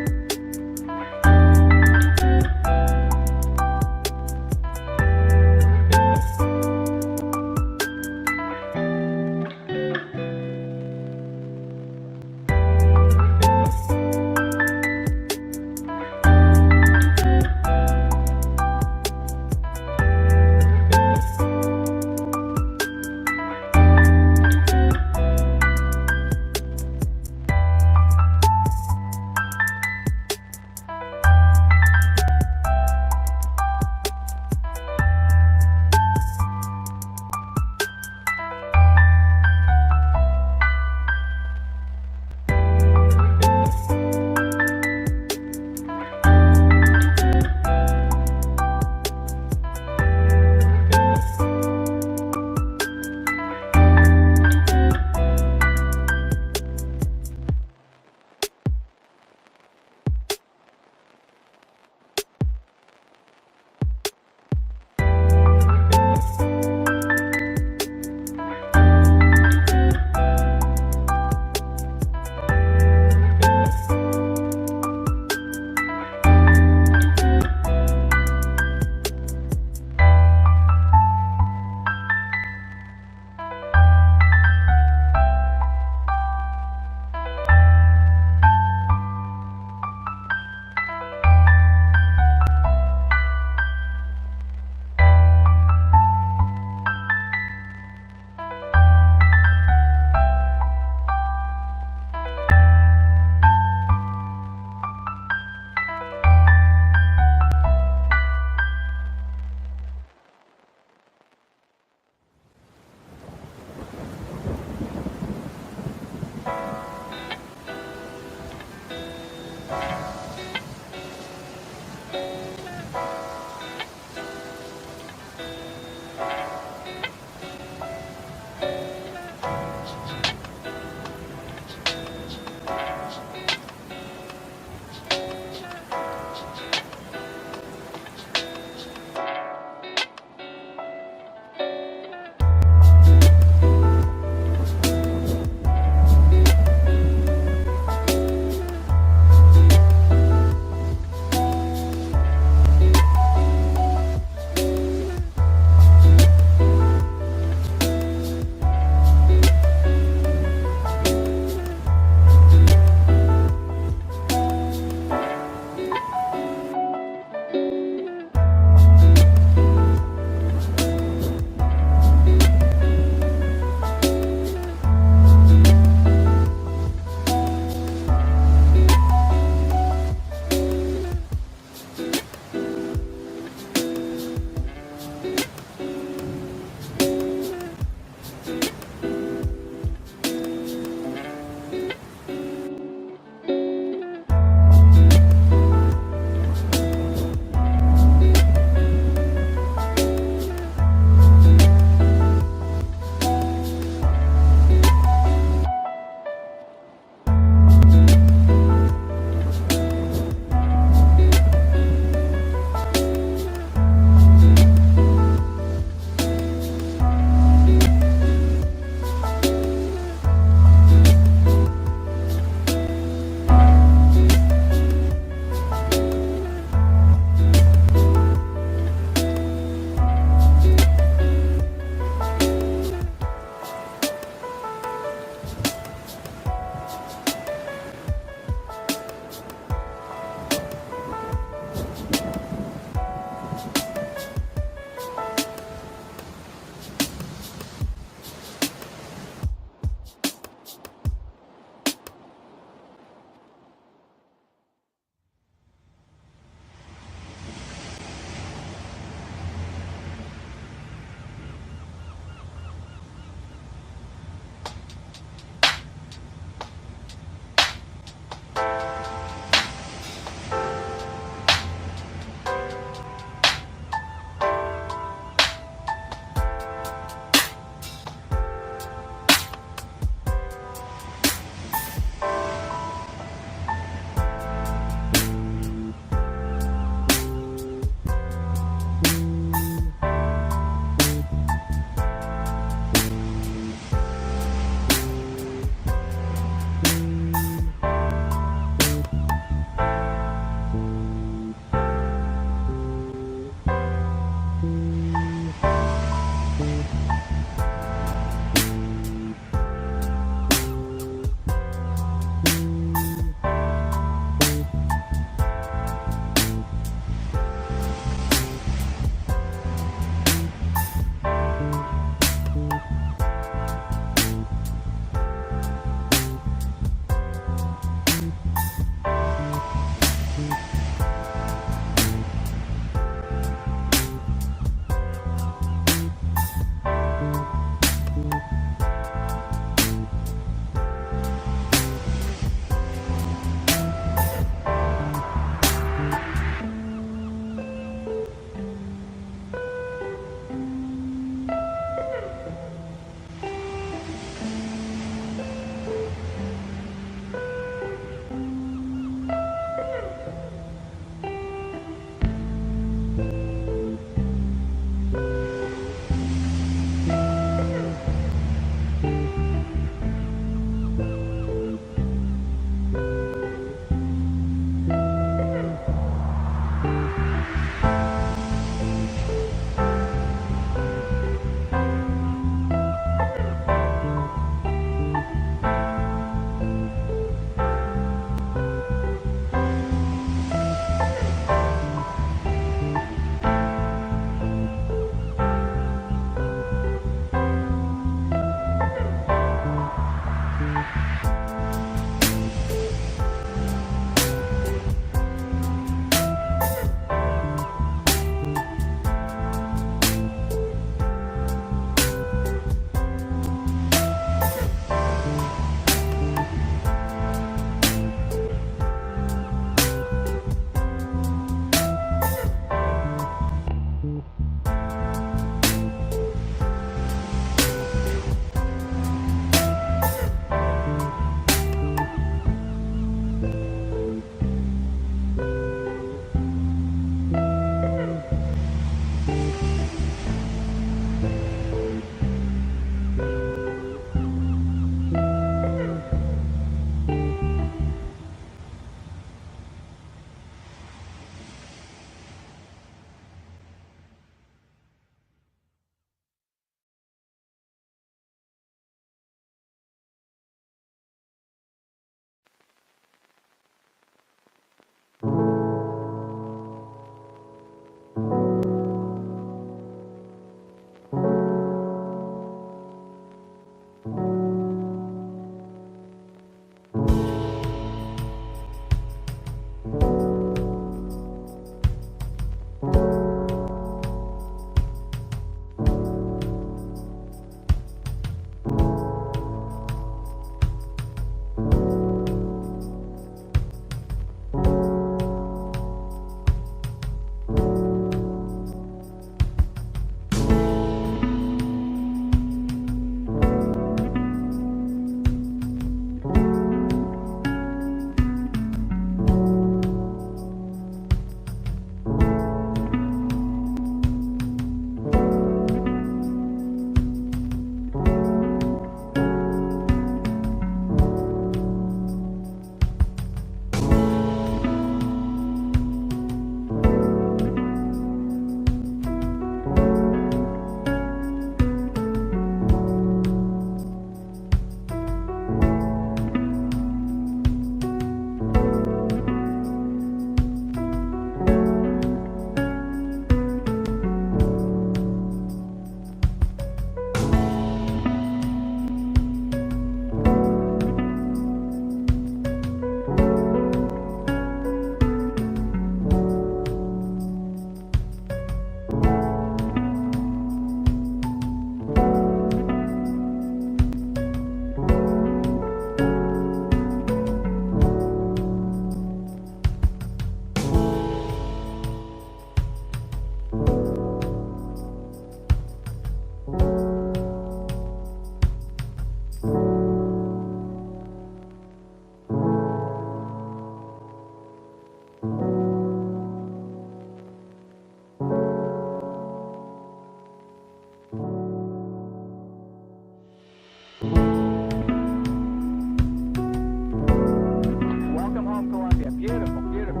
Welcome home, Columbia. Beautiful, beautiful.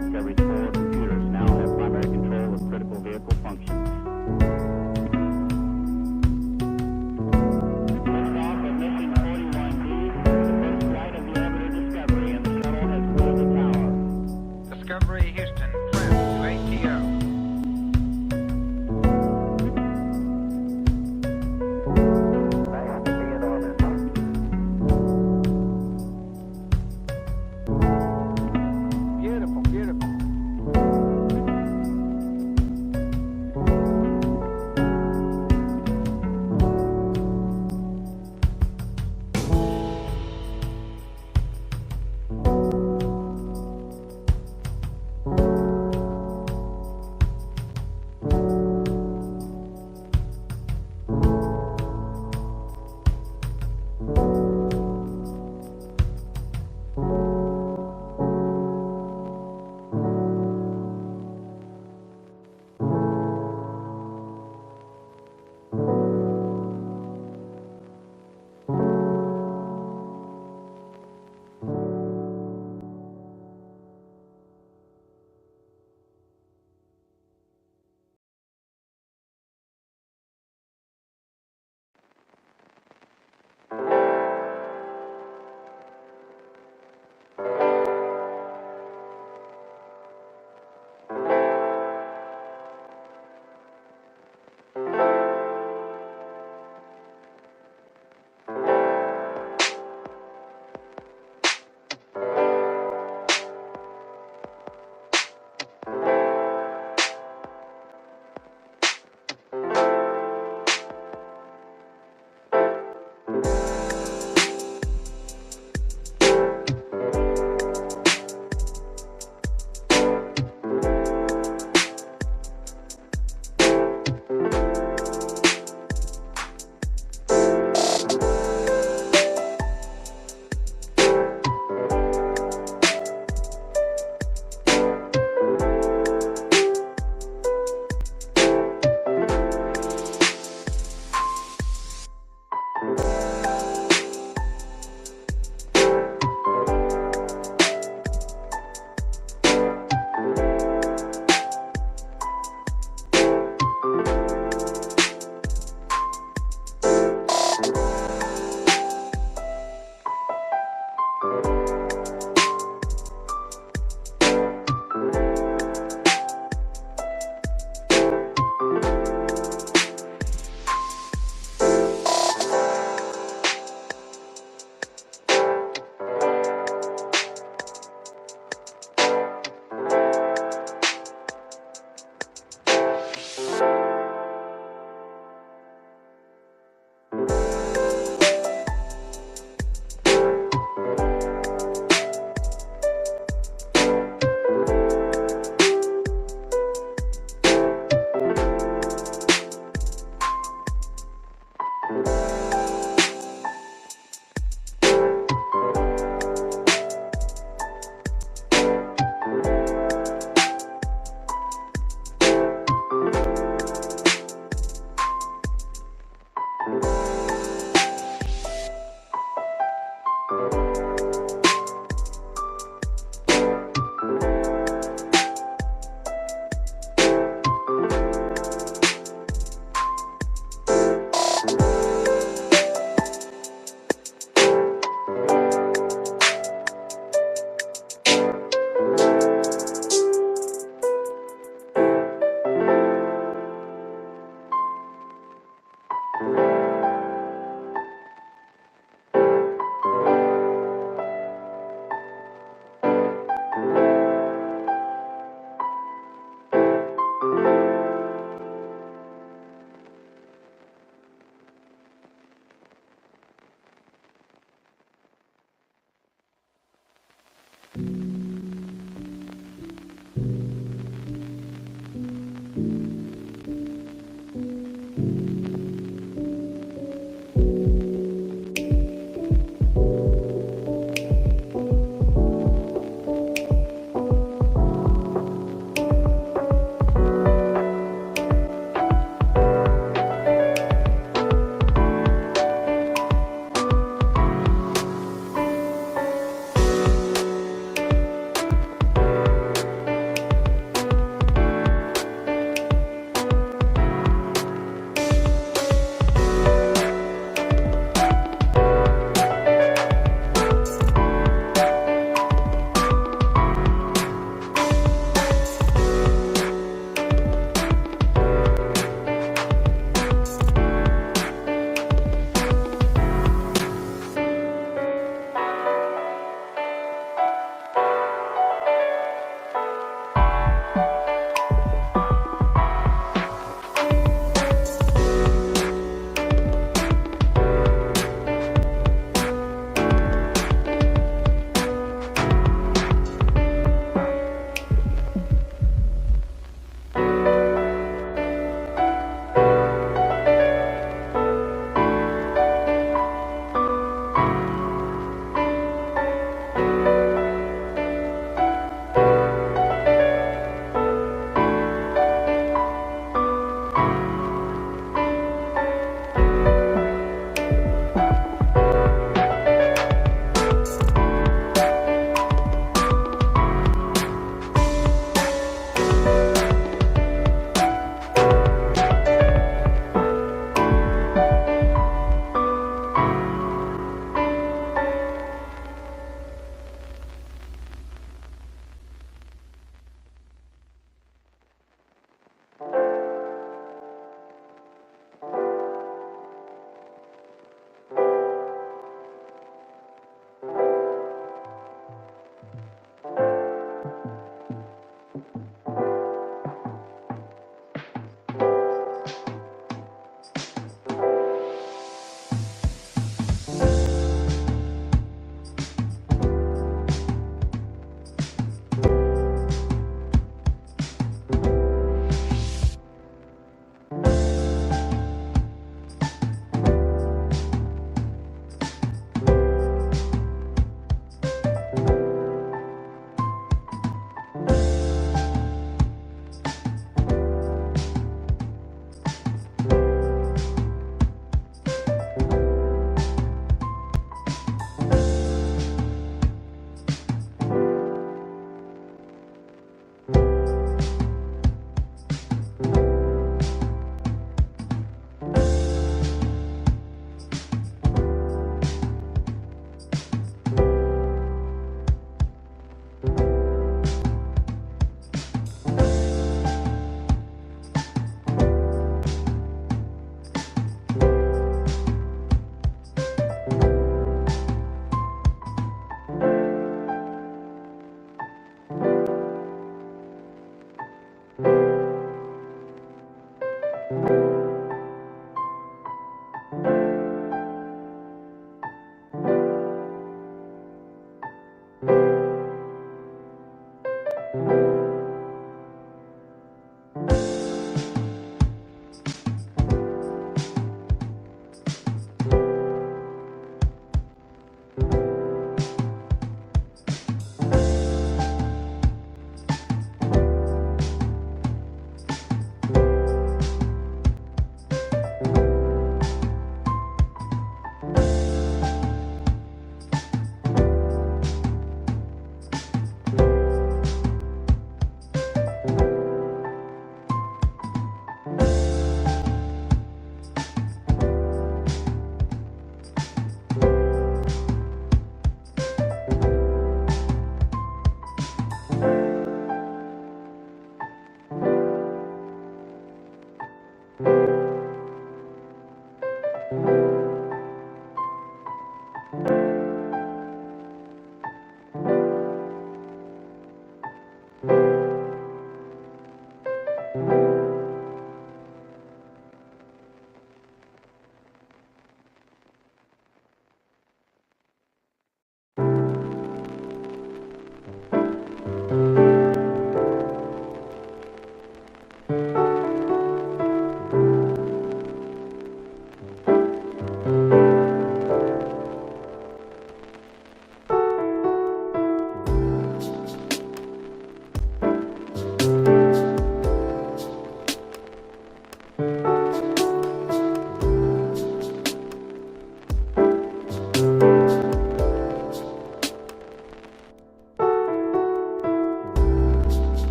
Discovery's 4 computers now have primary control of critical vehicle functions. Liftoff of mission 41D, the first flight of the orbiter Discovery, and the shuttle has cleared the tower. Discovery Houston, press to ATO.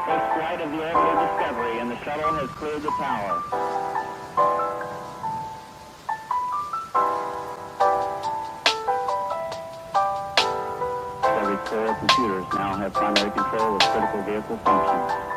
first flight of the orbital Discovery, and the shuttle has cleared the tower. Every core computers now have primary control of critical vehicle functions.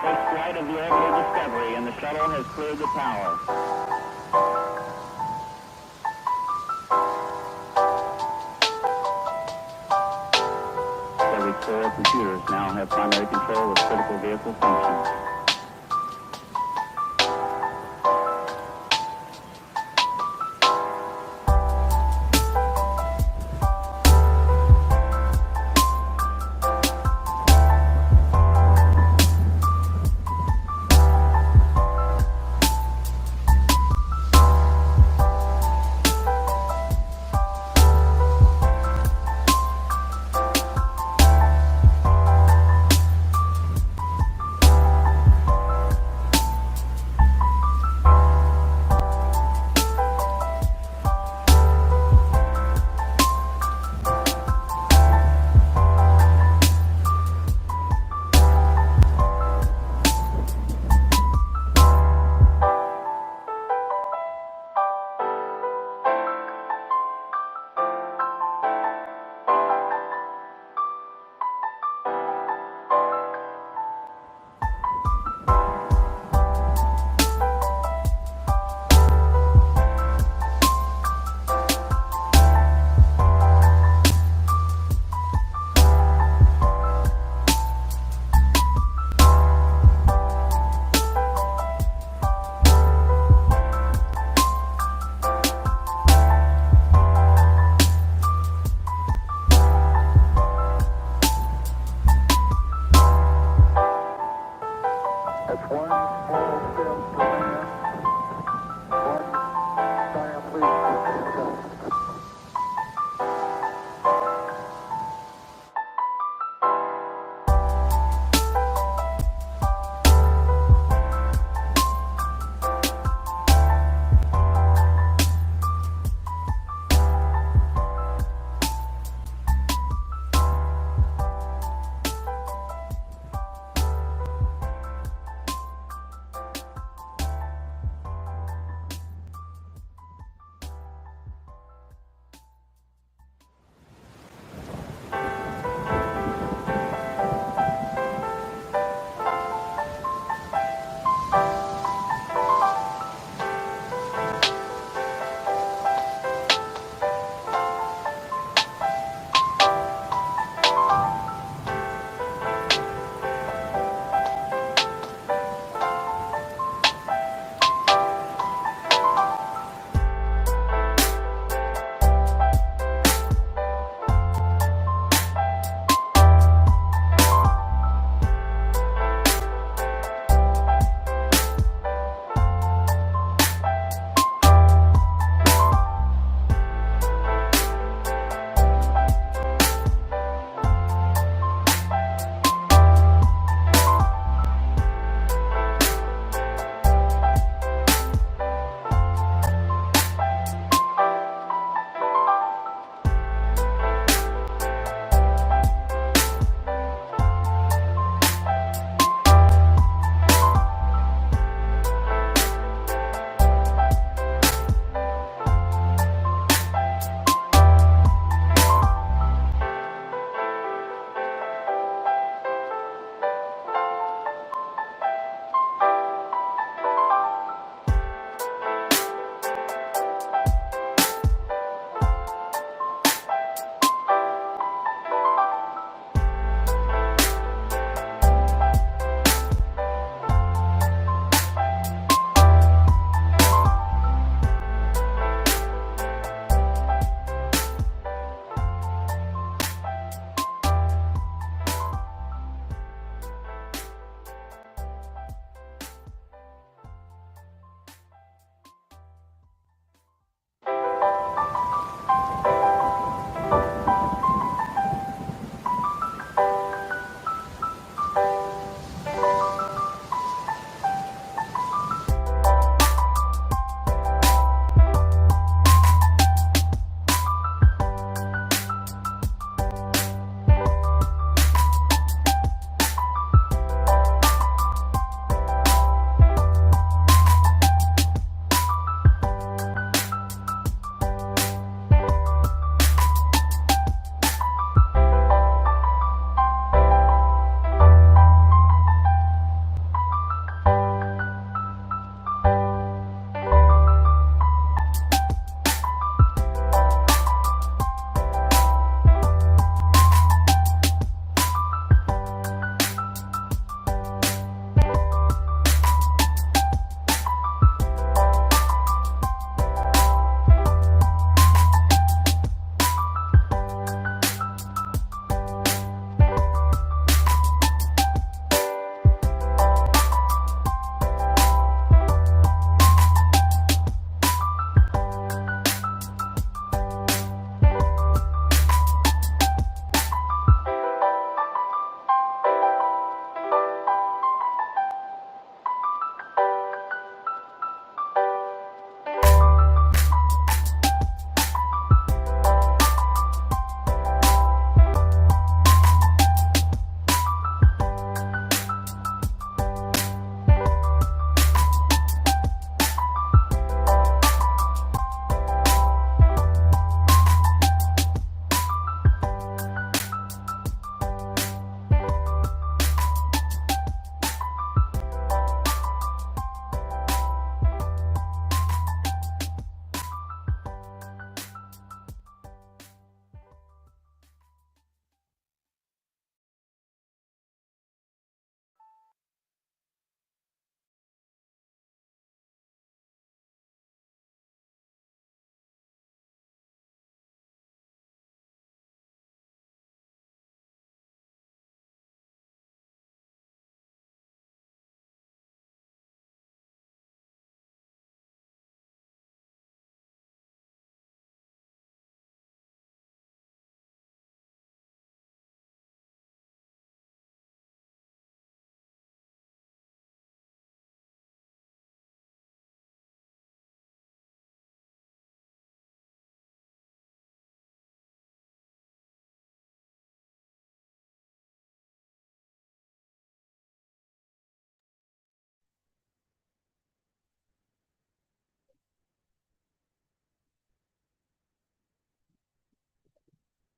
first flight of the orbital Discovery, and the shuttle has cleared the tower. Discovery's 4 computers now have primary control of critical vehicle functions.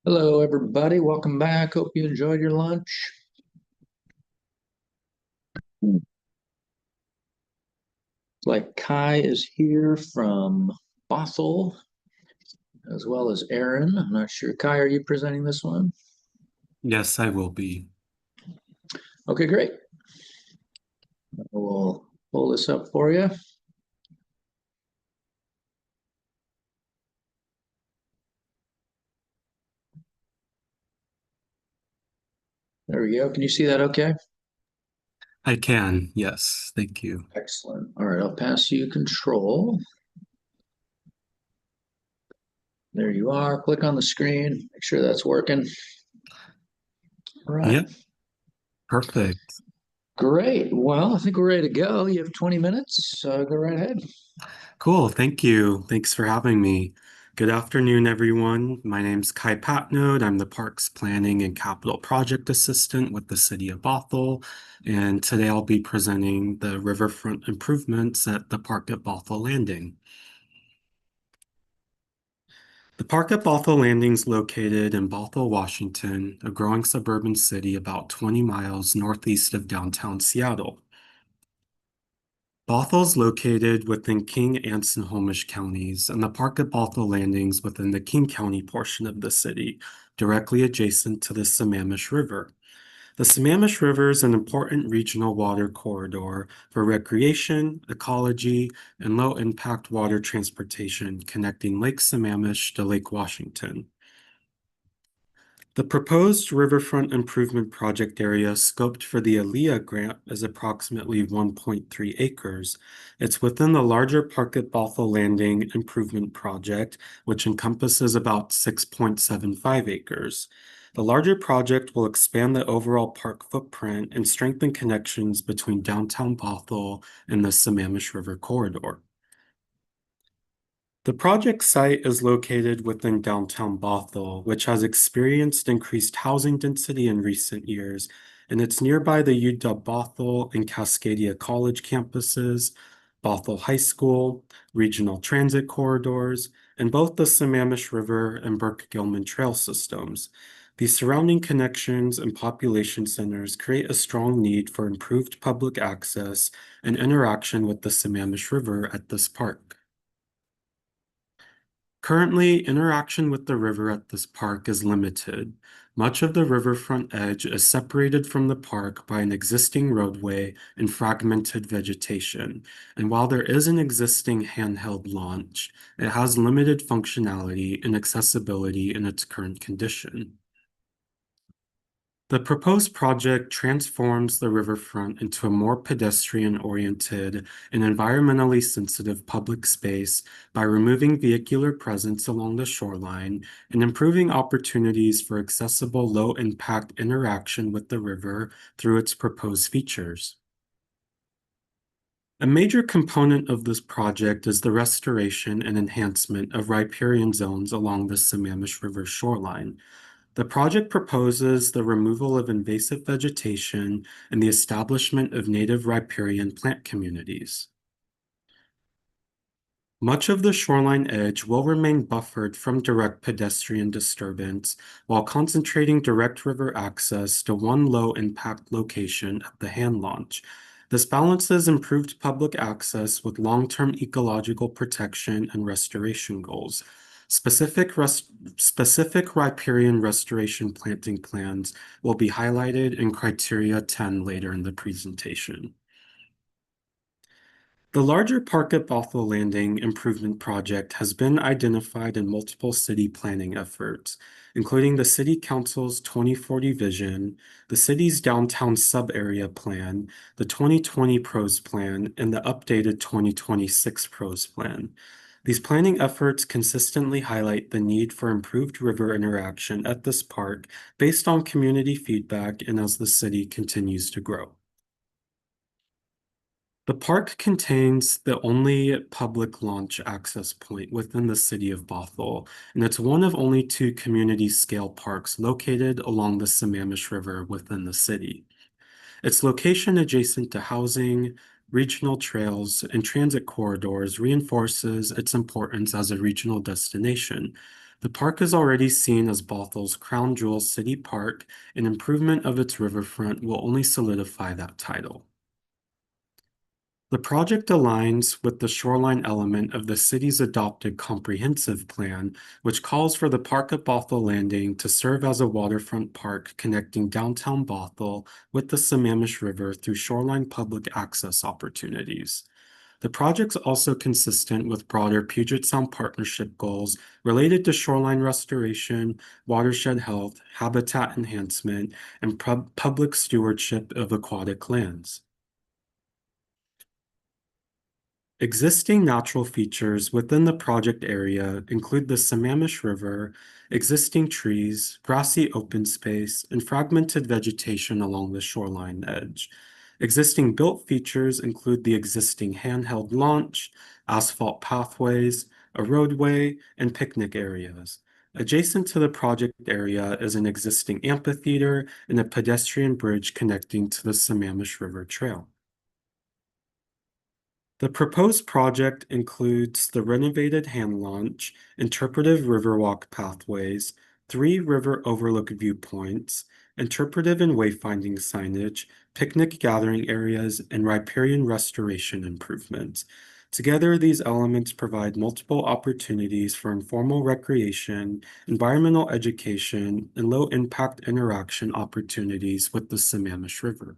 Hello, everybody. Welcome back. Hope you enjoyed your lunch. Like Kai is here from Bothell, as well as Aaron. I'm not sure. Kai, are you presenting this one? Yes, I will be. Okay, great. We'll pull this up for you. There we go. Can you see that okay? I can, yes, thank you. Excellent. All right, I'll pass you control. There you are. Click on the screen. Make sure that's working. All right. Yep, perfect. Great. Well, I think we're ready to go. You have 20 minutes. Go right ahead. Cool, thank you. Thanks for having me. Good afternoon, everyone. My name's Kai Patnode. I'm the Parks Planning and Capital Project Assistant with the City of Bothell, and today I'll be presenting the riverfront improvements at the Park at Bothell Landing. The Park at Bothell Landing is located in Bothell, Washington, a growing suburban city about 20 miles northeast of downtown Seattle. Bothell is located within King and Snohomish counties, and the Park at Bothell Landings within the King County portion of the city, directly adjacent to the Sammamish River. The Sammamish River is an important regional water corridor for recreation, ecology, and low-impact water transportation connecting Lake Sammamish to Lake Washington. The proposed riverfront improvement project area scoped for the ALEA grant is approximately 1.3 acres. It's within the larger Park at Bothell Landing improvement project, which encompasses about 6.75 acres. The larger project will expand the overall park footprint and strengthen connections between downtown Bothell and the Sammamish River corridor. The project site is located within downtown Bothell, which has experienced increased housing density in recent years, and it's nearby the UW-Bothell and Cascadia College campuses, Bothell High School, regional transit corridors, and both the Sammamish River and Burke-Gilman Trail systems. These surrounding connections and population centers create a strong need for improved public access and interaction with the Sammamish River at this park. Currently, interaction with the river at this park is limited. Much of the riverfront edge is separated from the park by an existing roadway and fragmented vegetation, and while there is an existing handheld launch, it has limited functionality and accessibility in its current condition. The proposed project transforms the riverfront into a more pedestrian-oriented and environmentally sensitive public space by removing vehicular presence along the shoreline and improving opportunities for accessible low-impact interaction with the river through its proposed features. A major component of this project is the restoration and enhancement of riparian zones along the Sammamish River shoreline. The project proposes the removal of invasive vegetation and the establishment of native riparian plant communities. Much of the shoreline edge will remain buffered from direct pedestrian disturbance while concentrating direct river access to one low-impact location at the hand launch. This balances improved public access with long-term ecological protection and restoration goals. Specific riparian restoration planting plans will be highlighted in Criteria 10 later in the presentation. The larger Park at Bothell Landing improvement project has been identified in multiple city planning efforts, including the City Council's 2040 vision, the city's downtown sub-area plan, the 2020 PROS plan, and the updated 2026 PROS plan. These planning efforts consistently highlight the need for improved river interaction at this park based on community feedback and as the city continues to grow. The park contains the only public launch access point within the city of Bothell, and it's one of only two community-scale parks located along the Sammamish River within the city. Its location adjacent to housing, regional trails, and transit corridors reinforces its importance as a regional destination. The park is already seen as Bothal's crown jewel city park, and improvement of its riverfront will only solidify that title. The project aligns with the shoreline element of the city's adopted comprehensive plan, which calls for the park at Bothell Landing to serve as a waterfront park connecting downtown Bothell with the Sammamish River through shoreline public access opportunities. The project's also consistent with broader Puget Sound Partnership goals related to shoreline restoration, watershed health, habitat enhancement, and public stewardship of aquatic lands. Existing natural features within the project area include the Sammamish River, existing trees, grassy open space, and fragmented vegetation along the shoreline edge. Existing built features include the existing handheld launch, asphalt pathways, a roadway, and picnic areas. Adjacent to the project area is an existing amphitheater and a pedestrian bridge connecting to the Sammamish River Trail. The proposed project includes the renovated hand launch, interpretive riverwalk pathways, 3 river overlook viewpoints, interpretive and wayfinding signage, picnic gathering areas, and riparian restoration improvements. Together, these elements provide multiple opportunities for informal recreation, environmental education, and low-impact interaction opportunities with the Sammamish River.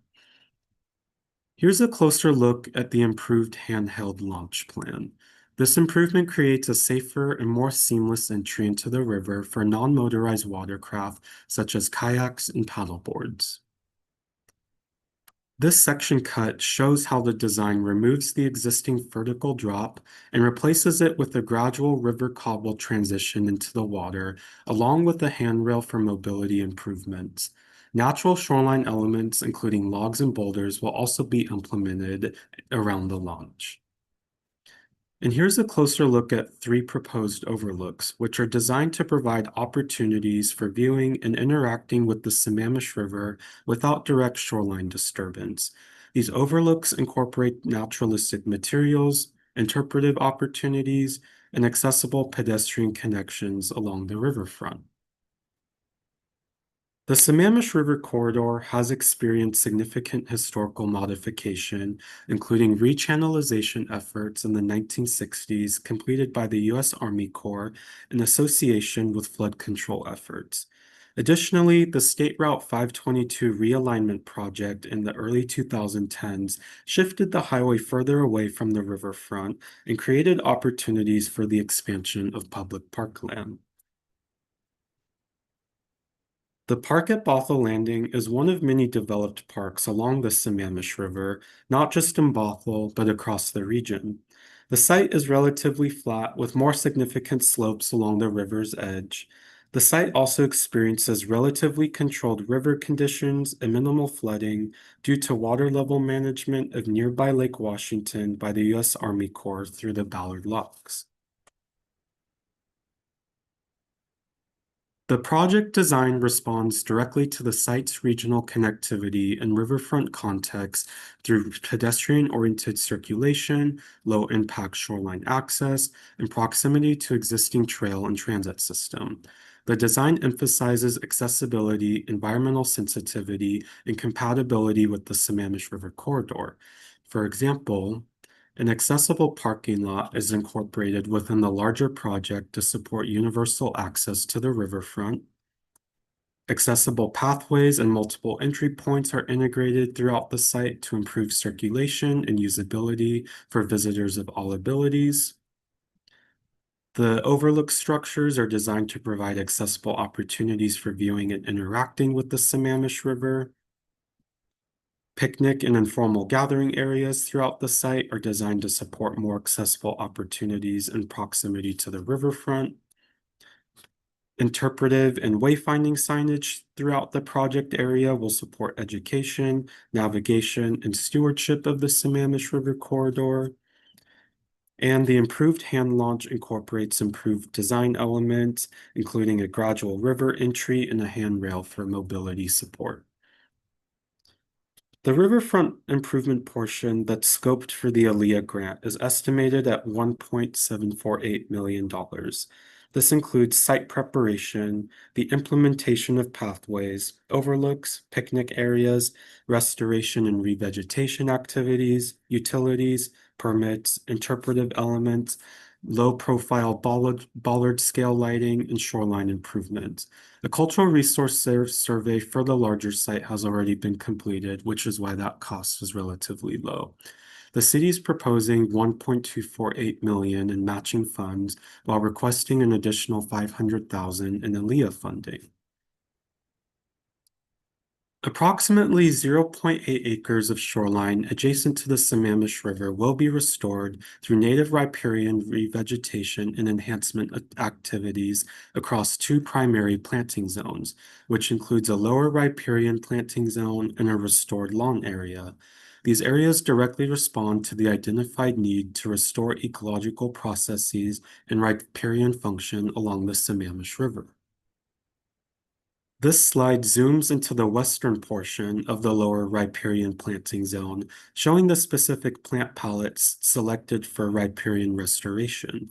Here's a closer look at the improved handheld launch plan. This improvement creates a safer and more seamless entry into the river for non-motorized watercraft such as kayaks and paddleboards. This section cut shows how the design removes the existing vertical drop and replaces it with a gradual river cobble transition into the water, along with a handrail for mobility improvements. Natural shoreline elements, including logs and boulders, will also be implemented around the launch. And here's a closer look at 3 proposed overlooks, which are designed to provide opportunities for viewing and interacting with the Sammamish River without direct shoreline disturbance. These overlooks incorporate naturalistic materials, interpretive opportunities, and accessible pedestrian connections along the riverfront. The Sammamish River corridor has experienced significant historical modification, including rechannelization efforts in the 1960s completed by the U.S. Army Corps in association with flood control efforts. Additionally, the State Route 522 realignment project in the early 2010s shifted the highway further away from the riverfront and created opportunities for the expansion of public parkland. The park at Bothell Landing is one of many developed parks along the Sammamish River, not just in Bothell, but across the region. The site is relatively flat with more significant slopes along the river's edge. The site also experiences relatively controlled river conditions and minimal flooding due to water level management of nearby Lake Washington by the U.S. Army Corps through the Ballard Locks. The project design responds directly to the site's regional connectivity and riverfront context through pedestrian-oriented circulation, low-impact shoreline access, and proximity to existing trail and transit system. The design emphasizes accessibility, environmental sensitivity, and compatibility with the Sammamish River corridor. For example, an accessible parking lot is incorporated within the larger project to support universal access to the riverfront. Accessible pathways and multiple entry points are integrated throughout the site to improve circulation and usability for visitors of all abilities. The overlook structures are designed to provide accessible opportunities for viewing and interacting with the Sammamish River. Picnic and informal gathering areas throughout the site are designed to support more accessible opportunities in proximity to the riverfront. Interpretive and wayfinding signage throughout the project area will support education, navigation, and stewardship of the Sammamish River corridor. And the improved hand launch incorporates improved design elements, including a gradual river entry and a handrail for mobility support. The riverfront improvement portion that's scoped for the ALEA grant is estimated at $1.748 million. This includes site preparation, the implementation of pathways, overlooks, picnic areas, restoration and revegetation activities, utilities, permits, interpretive elements, low-profile bollard scale lighting, and shoreline improvements. The cultural resource survey for the larger site has already been completed, which is why that cost is relatively low. The city is proposing 1.248 million in matching funds while requesting an additional 500,000 in ALEA funding. Approximately 0.8 acres of shoreline adjacent to the Sammamish River will be restored through native riparian revegetation and enhancement activities across two primary planting zones, which includes a lower riparian planting zone and a restored lawn area. These areas directly respond to the identified need to restore ecological processes and riparian function along the Sammamish River. This slide zooms into the western portion of the lower riparian planting zone, showing the specific plant palettes selected for riparian restoration.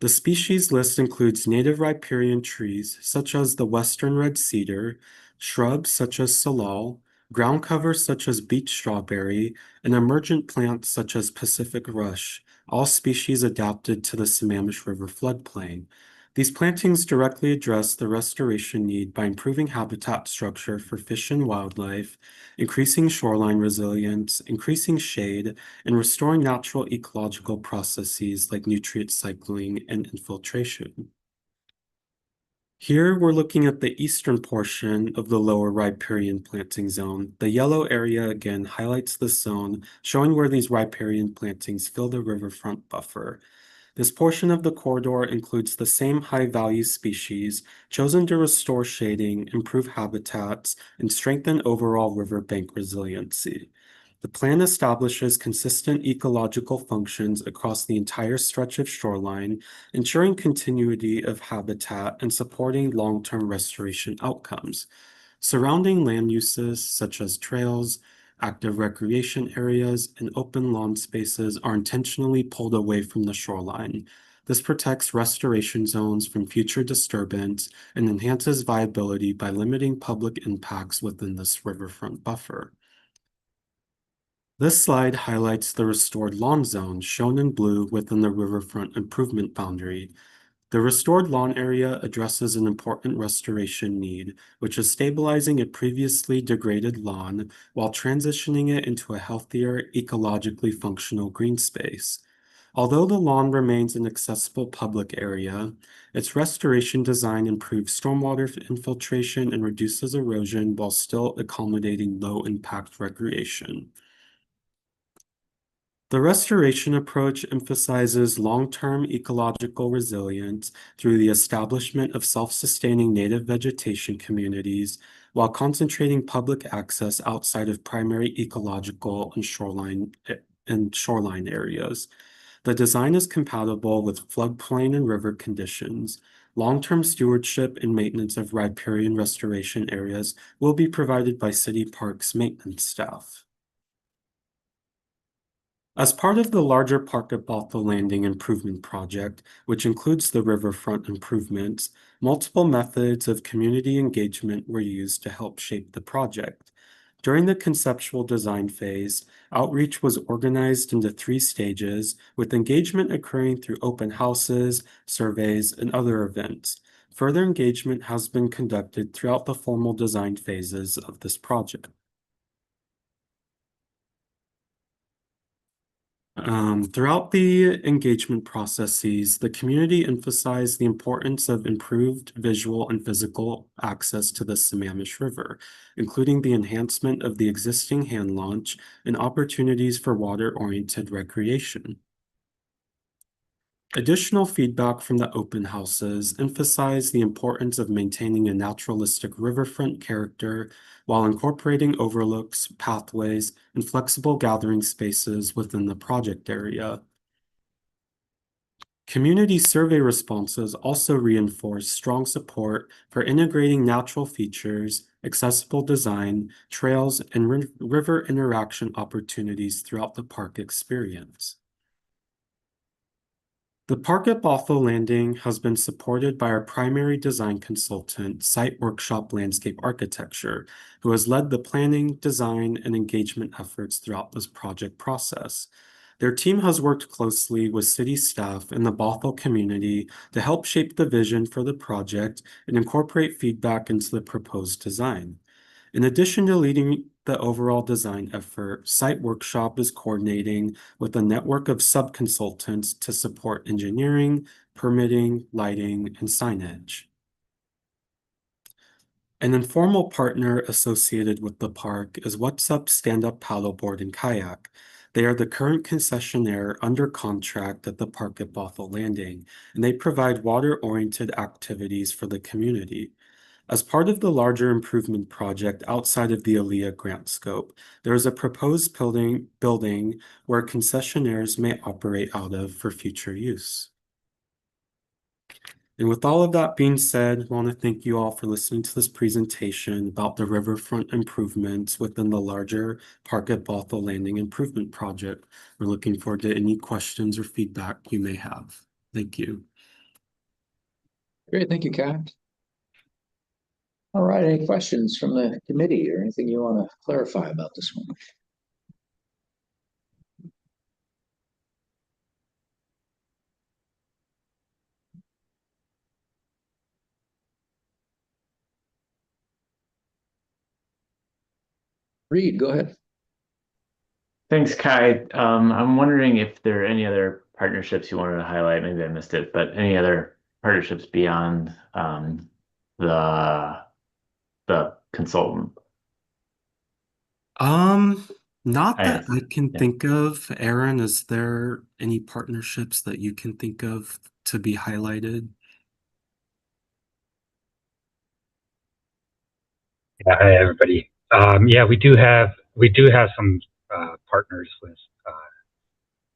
The species list includes native riparian trees such as the western red cedar, shrubs such as salal, ground cover such as beech strawberry, and emergent plants such as Pacific rush, all species adapted to the Sammamish River floodplain. These plantings directly address the restoration need by improving habitat structure for fish and wildlife, increasing shoreline resilience, increasing shade, and restoring natural ecological processes like nutrient cycling and infiltration. Here we're looking at the eastern portion of the lower riparian planting zone. The yellow area again highlights the zone, showing where these riparian plantings fill the riverfront buffer. This portion of the corridor includes the same high-value species chosen to restore shading, improve habitats, and strengthen overall riverbank resiliency. The plan establishes consistent ecological functions across the entire stretch of shoreline, ensuring continuity of habitat and supporting long-term restoration outcomes. Surrounding land uses such as trails, active recreation areas, and open lawn spaces are intentionally pulled away from the shoreline. This protects restoration zones from future disturbance and enhances viability by limiting public impacts within this riverfront buffer. This slide highlights the restored lawn zone shown in blue within the riverfront improvement boundary. The restored lawn area addresses an important restoration need, which is stabilizing a previously degraded lawn while transitioning it into a healthier, ecologically functional green space. Although the lawn remains an accessible public area, its restoration design improves stormwater infiltration and reduces erosion while still accommodating low-impact recreation. The restoration approach emphasizes long-term ecological resilience through the establishment of self-sustaining native vegetation communities while concentrating public access outside of primary ecological and shoreline areas. The design is compatible with floodplain and river conditions. Long-term stewardship and maintenance of riparian restoration areas will be provided by city parks maintenance staff. As part of the larger Park at Bothell Landing improvement project, which includes the riverfront improvements, multiple methods of community engagement were used to help shape the project. During the conceptual design phase, outreach was organized into 3 stages, with engagement occurring through open houses, surveys, and other events. Further engagement has been conducted throughout the formal design phases of this project. Throughout the engagement processes, the community emphasized the importance of improved visual and physical access to the Sammamish River, including the enhancement of the existing hand launch and opportunities for water-oriented recreation. Additional feedback from the open houses emphasized the importance of maintaining a naturalistic riverfront character while incorporating overlooks, pathways, and flexible gathering spaces within the project area. Community survey responses also reinforced strong support for integrating natural features, accessible design, trails, and river interaction opportunities throughout the park experience. The park at Bothell Landing has been supported by our primary design consultant, Site Workshop Landscape Architecture, who has led the planning, design, and engagement efforts throughout this project process. Their team has worked closely with city staff and the Bothell community to help shape the vision for the project and incorporate feedback into the proposed design. In addition to leading the overall design effort, Site Workshop is coordinating with a network of sub-consultants to support engineering, permitting, lighting, and signage. An informal partner associated with the park is What's Up Stand Up Paddleboard and Kayak. They are the current concessionaire under contract at the park at Bothell Landing, and they provide water-oriented activities for the community. As part of the larger improvement project outside of the ALEA grant scope, there is a proposed building where concessionaires may operate out of for future use. And with all of that being said, I want to thank you all for listening to this presentation about the riverfront improvements within the larger Park at Bothell Landing Improvement Project. We're looking forward to any questions or feedback you may have. Thank you. Great, thank you, Kai. All right, any questions from the committee or anything you want to clarify about this one? Reed, go ahead. Thanks, Kai. I'm wondering if there are any other partnerships you wanted to highlight. Maybe I missed it, but any other partnerships beyond the consultant? Not that I can Yeah. think of. Aaron, is there any partnerships that you can think of to be highlighted? Yeah, hi everybody. Yeah, we do have some partners with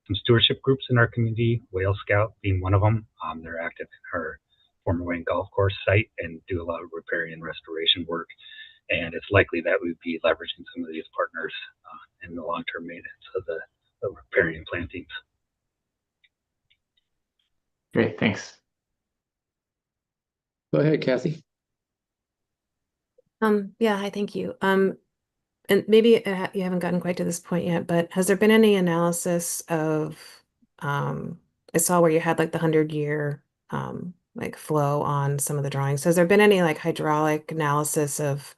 some stewardship groups in our community, Whale Scout being one of them. They're active in our former Wayne Golf Course site and do a lot of repairing and restoration work. And it's likely that we'd be leveraging some of these partners in the long-term maintenance of the riparian plantings. Great, thanks. Go ahead, Kathy. Yeah, hi, thank you. And maybe you haven't gotten quite to this point yet, but has there been any analysis of, I saw where you had like the 100-year like flow on some of the drawings. Has there been any like hydraulic analysis of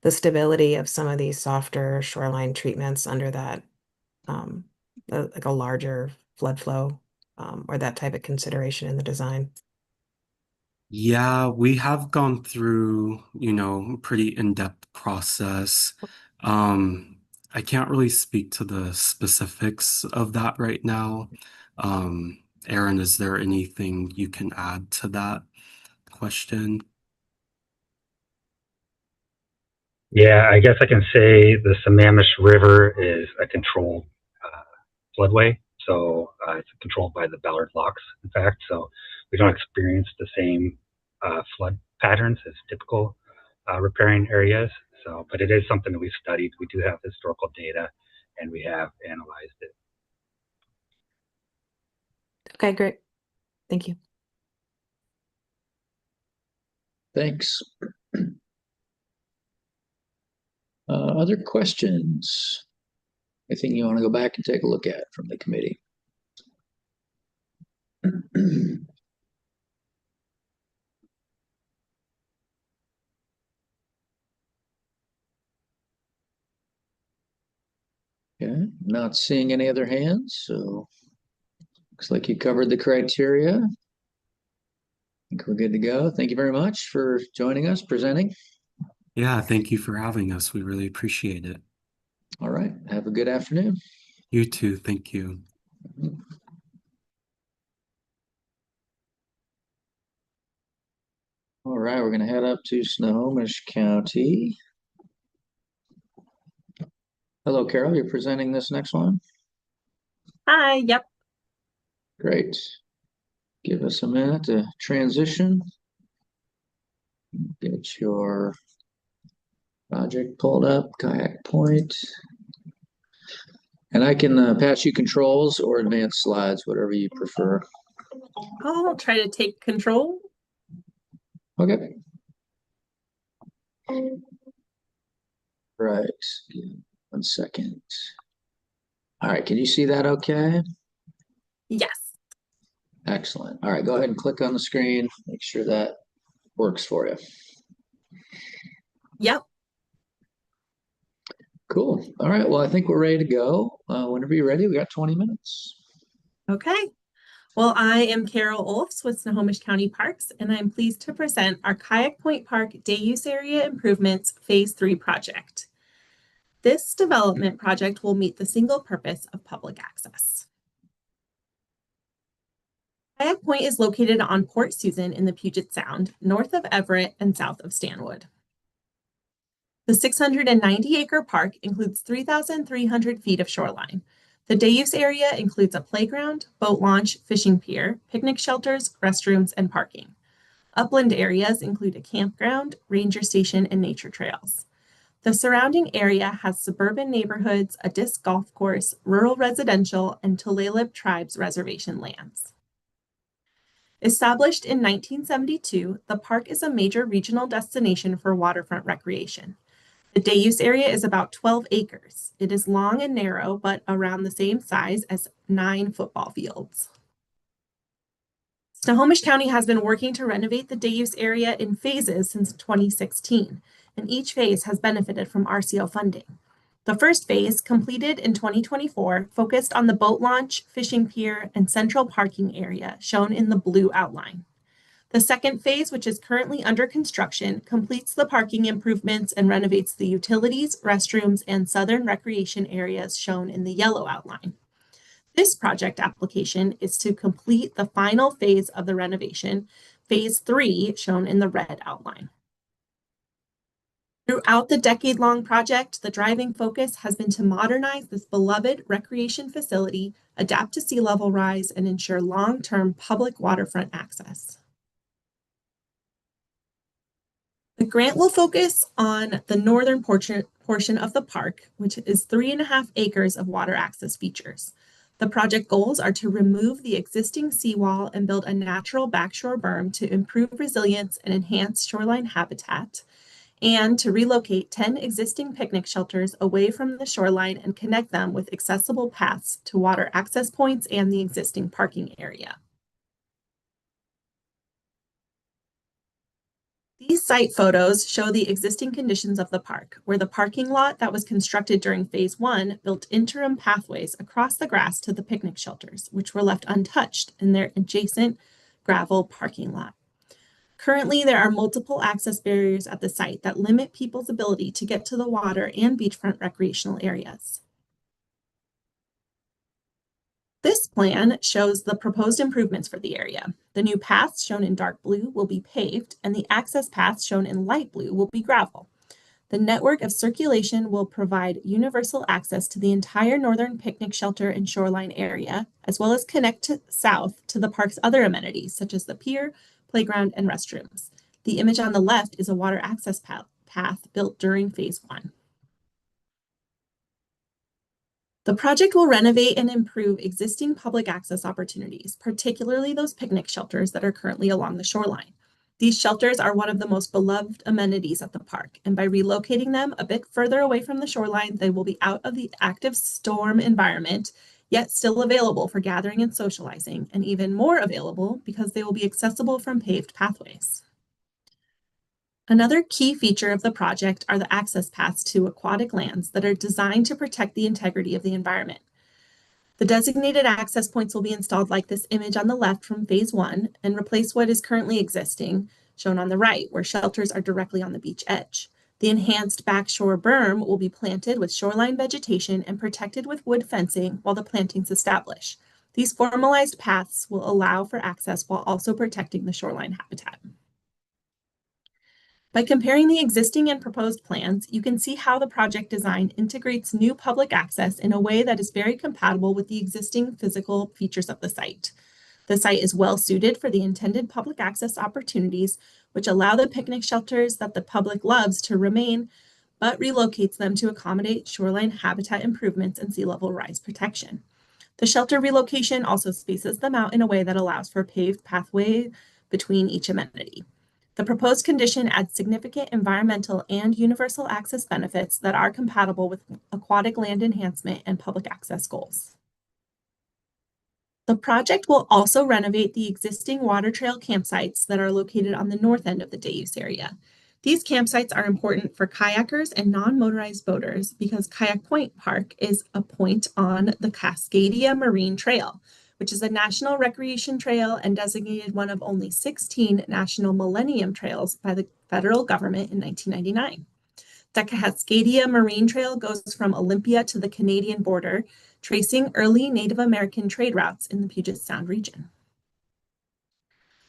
the stability of some of these softer shoreline treatments under that, like a larger flood flow, or that type of consideration in the design? Yeah, we have gone through, a pretty in-depth process. I can't really speak to the specifics of that right now. Aaron, is there anything you can add to that question? Yeah, I guess I can say the Sammamish River is a controlled floodway. So it's controlled by the Ballard Locks, in fact. So we don't experience the same flood patterns as typical riparian areas. So, but it is something that we've studied. We do have historical data and we have analyzed it. Okay, great. Thank you. Thanks. Other questions? Anything you want to go back and take a look at from the committee? Okay, not seeing any other hands, so looks like you covered the criteria. I think we're good to go. Thank you very much for joining us, presenting. Yeah, thank you for having us. We really appreciate it. All right, have a good afternoon. You too, thank you. All right, we're going to head up to Snohomish County. Hello, Carol, you're presenting this next one? Hi, yep. Great. Give us a minute to transition. Get your project pulled up, Kayak Point. And I can pass you controls or advance slides, whatever you prefer. I'll try to take control. Okay. Right. 1 second. All right. Can you see that okay? Yes. Excellent. All right. Go ahead and click on the screen. Make sure that works for you. Yep. Cool. All right. Well, I think we're ready to go. Whenever you're ready, we got 20 minutes. Okay. Well, I am Carol Olfs with Snohomish County Parks, and I'm pleased to present our Kayak Point Park Day Use Area Improvements Phase 3 project. This development project will meet the single purpose of public access. Kayak Point is located on Port Susan in the Puget Sound, north of Everett and south of Stanwood. The 690-acre park includes 3,300 feet of shoreline. The day use area includes a playground, boat launch, fishing pier, picnic shelters, restrooms, and parking. Upland areas include a campground, ranger station, and nature trails. The surrounding area has suburban neighborhoods, a disc golf course, rural residential, and Tulalip Tribes reservation lands. Established in 1972, the park is a major regional destination for waterfront recreation. The day use area is about 12 acres. It is long and narrow, but around the same size as 9 football fields. Snohomish County has been working to renovate the day use area in phases since 2016, and each phase has benefited from RCO funding. The first phase, completed in 2024, focused on the boat launch, fishing pier, and central parking area shown in the blue outline. The second phase, which is currently under construction, completes the parking improvements and renovates the utilities, restrooms, and southern recreation areas shown in the yellow outline. This project application is to complete the final phase of the renovation, phase 3, shown in the red outline. Throughout the decade-long project, the driving focus has been to modernize this beloved recreation facility, adapt to sea level rise, and ensure long-term public waterfront access. The grant will focus on the northern portion of the park, which is 3.5 acres of water access features. The project goals are to remove the existing seawall and build a natural backshore berm to improve resilience and enhance shoreline habitat, and to relocate 10 existing picnic shelters away from the shoreline and connect them with accessible paths to water access points and the existing parking area. These site photos show the existing conditions of the park, where the parking lot that was constructed during phase 1 built interim pathways across the grass to the picnic shelters, which were left untouched in their adjacent gravel parking lot. Currently, there are multiple access barriers at the site that limit people's ability to get to the water and beachfront recreational areas. This plan shows the proposed improvements for the area. The new paths shown in dark blue will be paved, and the access paths shown in light blue will be gravel. The network of circulation will provide universal access to the entire northern picnic shelter and shoreline area, as well as connect south to the park's other amenities, such as the pier, playground, and restrooms. The image on the left is a water access path built during phase 1. The project will renovate and improve existing public access opportunities, particularly those picnic shelters that are currently along the shoreline. These shelters are one of the most beloved amenities at the park, and by relocating them a bit further away from the shoreline, they will be out of the active storm environment, yet still available for gathering and socializing, and even more available because they will be accessible from paved pathways. Another key feature of the project are the access paths to aquatic lands that are designed to protect the integrity of the environment. The designated access points will be installed like this image on the left from phase 1 and replace what is currently existing, shown on the right, where shelters are directly on the beach edge. The enhanced backshore berm will be planted with shoreline vegetation and protected with wood fencing while the plantings establish. These formalized paths will allow for access while also protecting the shoreline habitat. By comparing the existing and proposed plans, you can see how the project design integrates new public access in a way that is very compatible with the existing physical features of the site. The site is well suited for the intended public access opportunities, which allow the picnic shelters that the public loves to remain, but relocates them to accommodate shoreline habitat improvements and sea level rise protection. The shelter relocation also spaces them out in a way that allows for a paved pathway between each amenity. The proposed condition adds significant environmental and universal access benefits that are compatible with aquatic land enhancement and public access goals. The project will also renovate the existing water trail campsites that are located on the north end of the day use area. These campsites are important for kayakers and non-motorized boaters because Kayak Point Park is a point on the Cascadia Marine Trail, which is a national recreation trail and designated one of only 16 national Millennium Trails by the federal government in 1999. The Cascadia Marine Trail goes from Olympia to the Canadian border, tracing early Native American trade routes in the Puget Sound region.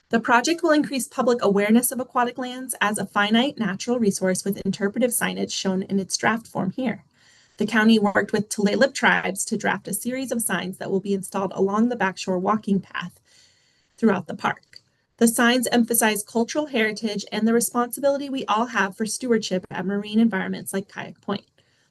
The project will increase public awareness of aquatic lands as a finite natural resource with interpretive signage shown in its draft form here. The county worked with Tulalip tribes to draft a series of signs that will be installed along the backshore walking path throughout the park. The signs emphasize cultural heritage and the responsibility we all have for stewardship at marine environments like Kayak Point.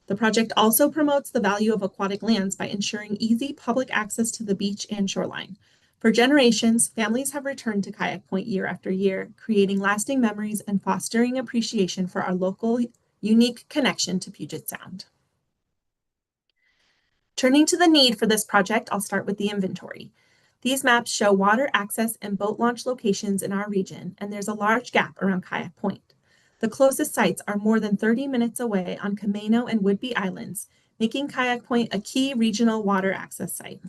The project also promotes the value of aquatic lands by ensuring easy public access to the beach and shoreline. For generations, families have returned to Kayak Point year after year, creating lasting memories and fostering appreciation for our local, unique connection to Puget Sound. Turning to the need for this project, I'll start with the inventory. These maps show water access and boat launch locations in our region, and there's a large gap around Kayak Point. The closest sites are more than 30 minutes away on Camano and Whidbey Islands, making Kayak Point a key regional water access site.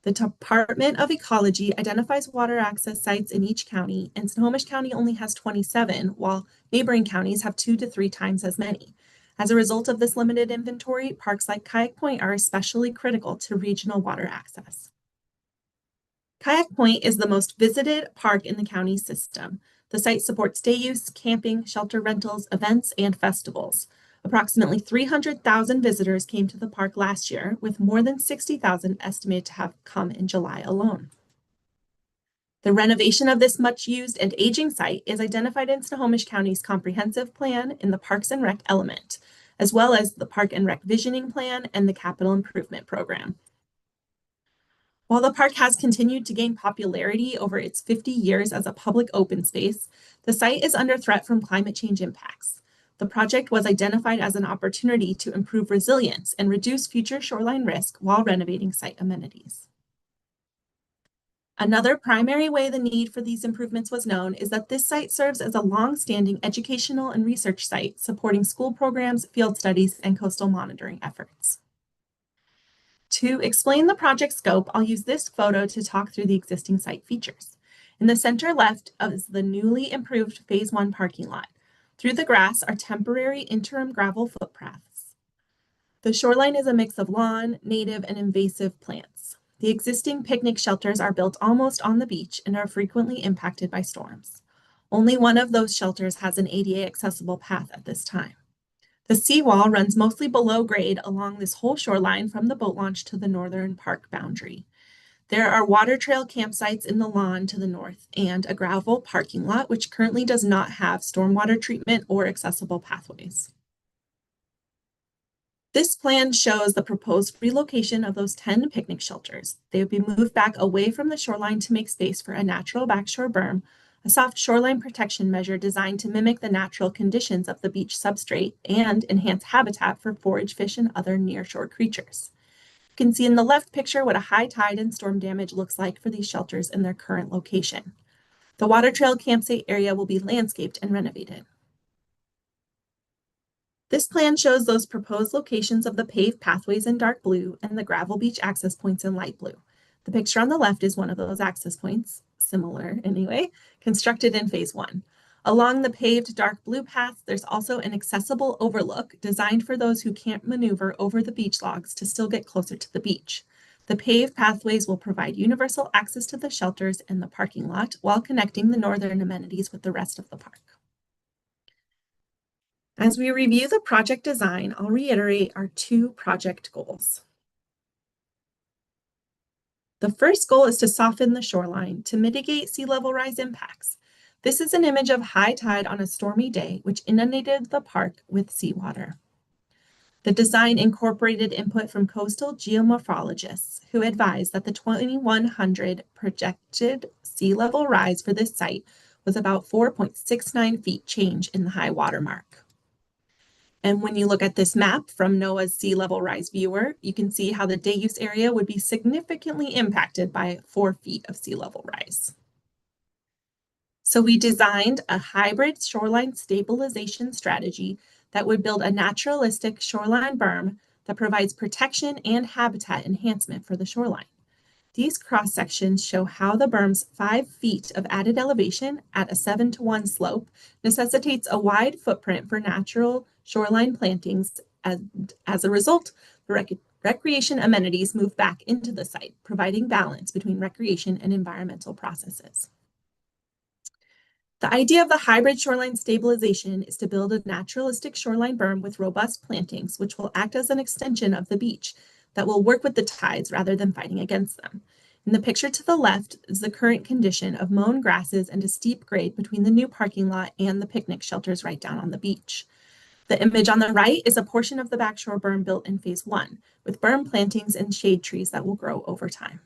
The Department of Ecology identifies water access sites in each county, and Snohomish County only has 27, while neighboring counties have 2 to 3 times as many. As a result of this limited inventory, parks like Kayak Point are especially critical to regional water access. Kayak Point is the most visited park in the county system. The site supports day use, camping, shelter rentals, events, and festivals. Approximately 300,000 visitors came to the park last year, with more than 60,000 estimated to have come in July alone. The renovation of this much used and aging site is identified in Snohomish County's comprehensive plan in the Parks and Rec element, as well as the Park and Rec Visioning Plan and the Capital Improvement Program. While the park has continued to gain popularity over its 50 years as a public open space, the site is under threat from climate change impacts. The project was identified as an opportunity to improve resilience and reduce future shoreline risk while renovating site amenities. Another primary way the need for these improvements was known is that this site serves as a long-standing educational and research site supporting school programs, field studies, and coastal monitoring efforts. To explain the project scope, I'll use this photo to talk through the existing site features. In the center left is the newly improved Phase 1 parking lot. Through the grass are temporary interim gravel footpaths. The shoreline is a mix of lawn, native, and invasive plants. The existing picnic shelters are built almost on the beach and are frequently impacted by storms. Only one of those shelters has an ADA accessible path at this time. The seawall runs mostly below grade along this whole shoreline from the boat launch to the northern park boundary. There are water trail campsites in the lawn to the north and a gravel parking lot, which currently does not have stormwater treatment or accessible pathways. This plan shows the proposed relocation of those 10 picnic shelters. They would be moved back away from the shoreline to make space for a natural backshore berm, a soft shoreline protection measure designed to mimic the natural conditions of the beach substrate and enhance habitat for forage fish and other nearshore creatures. You can see in the left picture what a high tide and storm damage looks like for these shelters in their current location. The water trail campsite area will be landscaped and renovated. This plan shows those proposed locations of the paved pathways in dark blue and the gravel beach access points in light blue. The picture on the left is one of those access points, similar anyway, constructed in Phase 1. Along the paved dark blue path, there's also an accessible overlook designed for those who can't maneuver over the beach logs to still get closer to the beach. The paved pathways will provide universal access to the shelters and the parking lot while connecting the northern amenities with the rest of the park. As we review the project design, I'll reiterate our 2 project goals. The first goal is to soften the shoreline to mitigate sea level rise impacts. This is an image of high tide on a stormy day, which inundated the park with seawater. The design incorporated input from coastal geomorphologists who advised that the 2100 projected sea level rise for this site was about 4.69 feet change in the high water mark. And when you look at this map from NOAA's sea level rise viewer, you can see how the day use area would be significantly impacted by 4 feet of sea level rise. So we designed a hybrid shoreline stabilization strategy that would build a naturalistic shoreline berm that provides protection and habitat enhancement for the shoreline. These cross sections show how the berm's 5 feet of added elevation at a 7-to-1 slope necessitates a wide footprint for natural shoreline plantings. As a result, the recreation amenities move back into the site, providing balance between recreation and environmental processes. The idea of the hybrid shoreline stabilization is to build a naturalistic shoreline berm with robust plantings, which will act as an extension of the beach that will work with the tides rather than fighting against them. In the picture to the left is the current condition of mown grasses and a steep grade between the new parking lot and the picnic shelters right down on the beach. The image on the right is a portion of the backshore berm built in phase 1, with berm plantings and shade trees that will grow over time.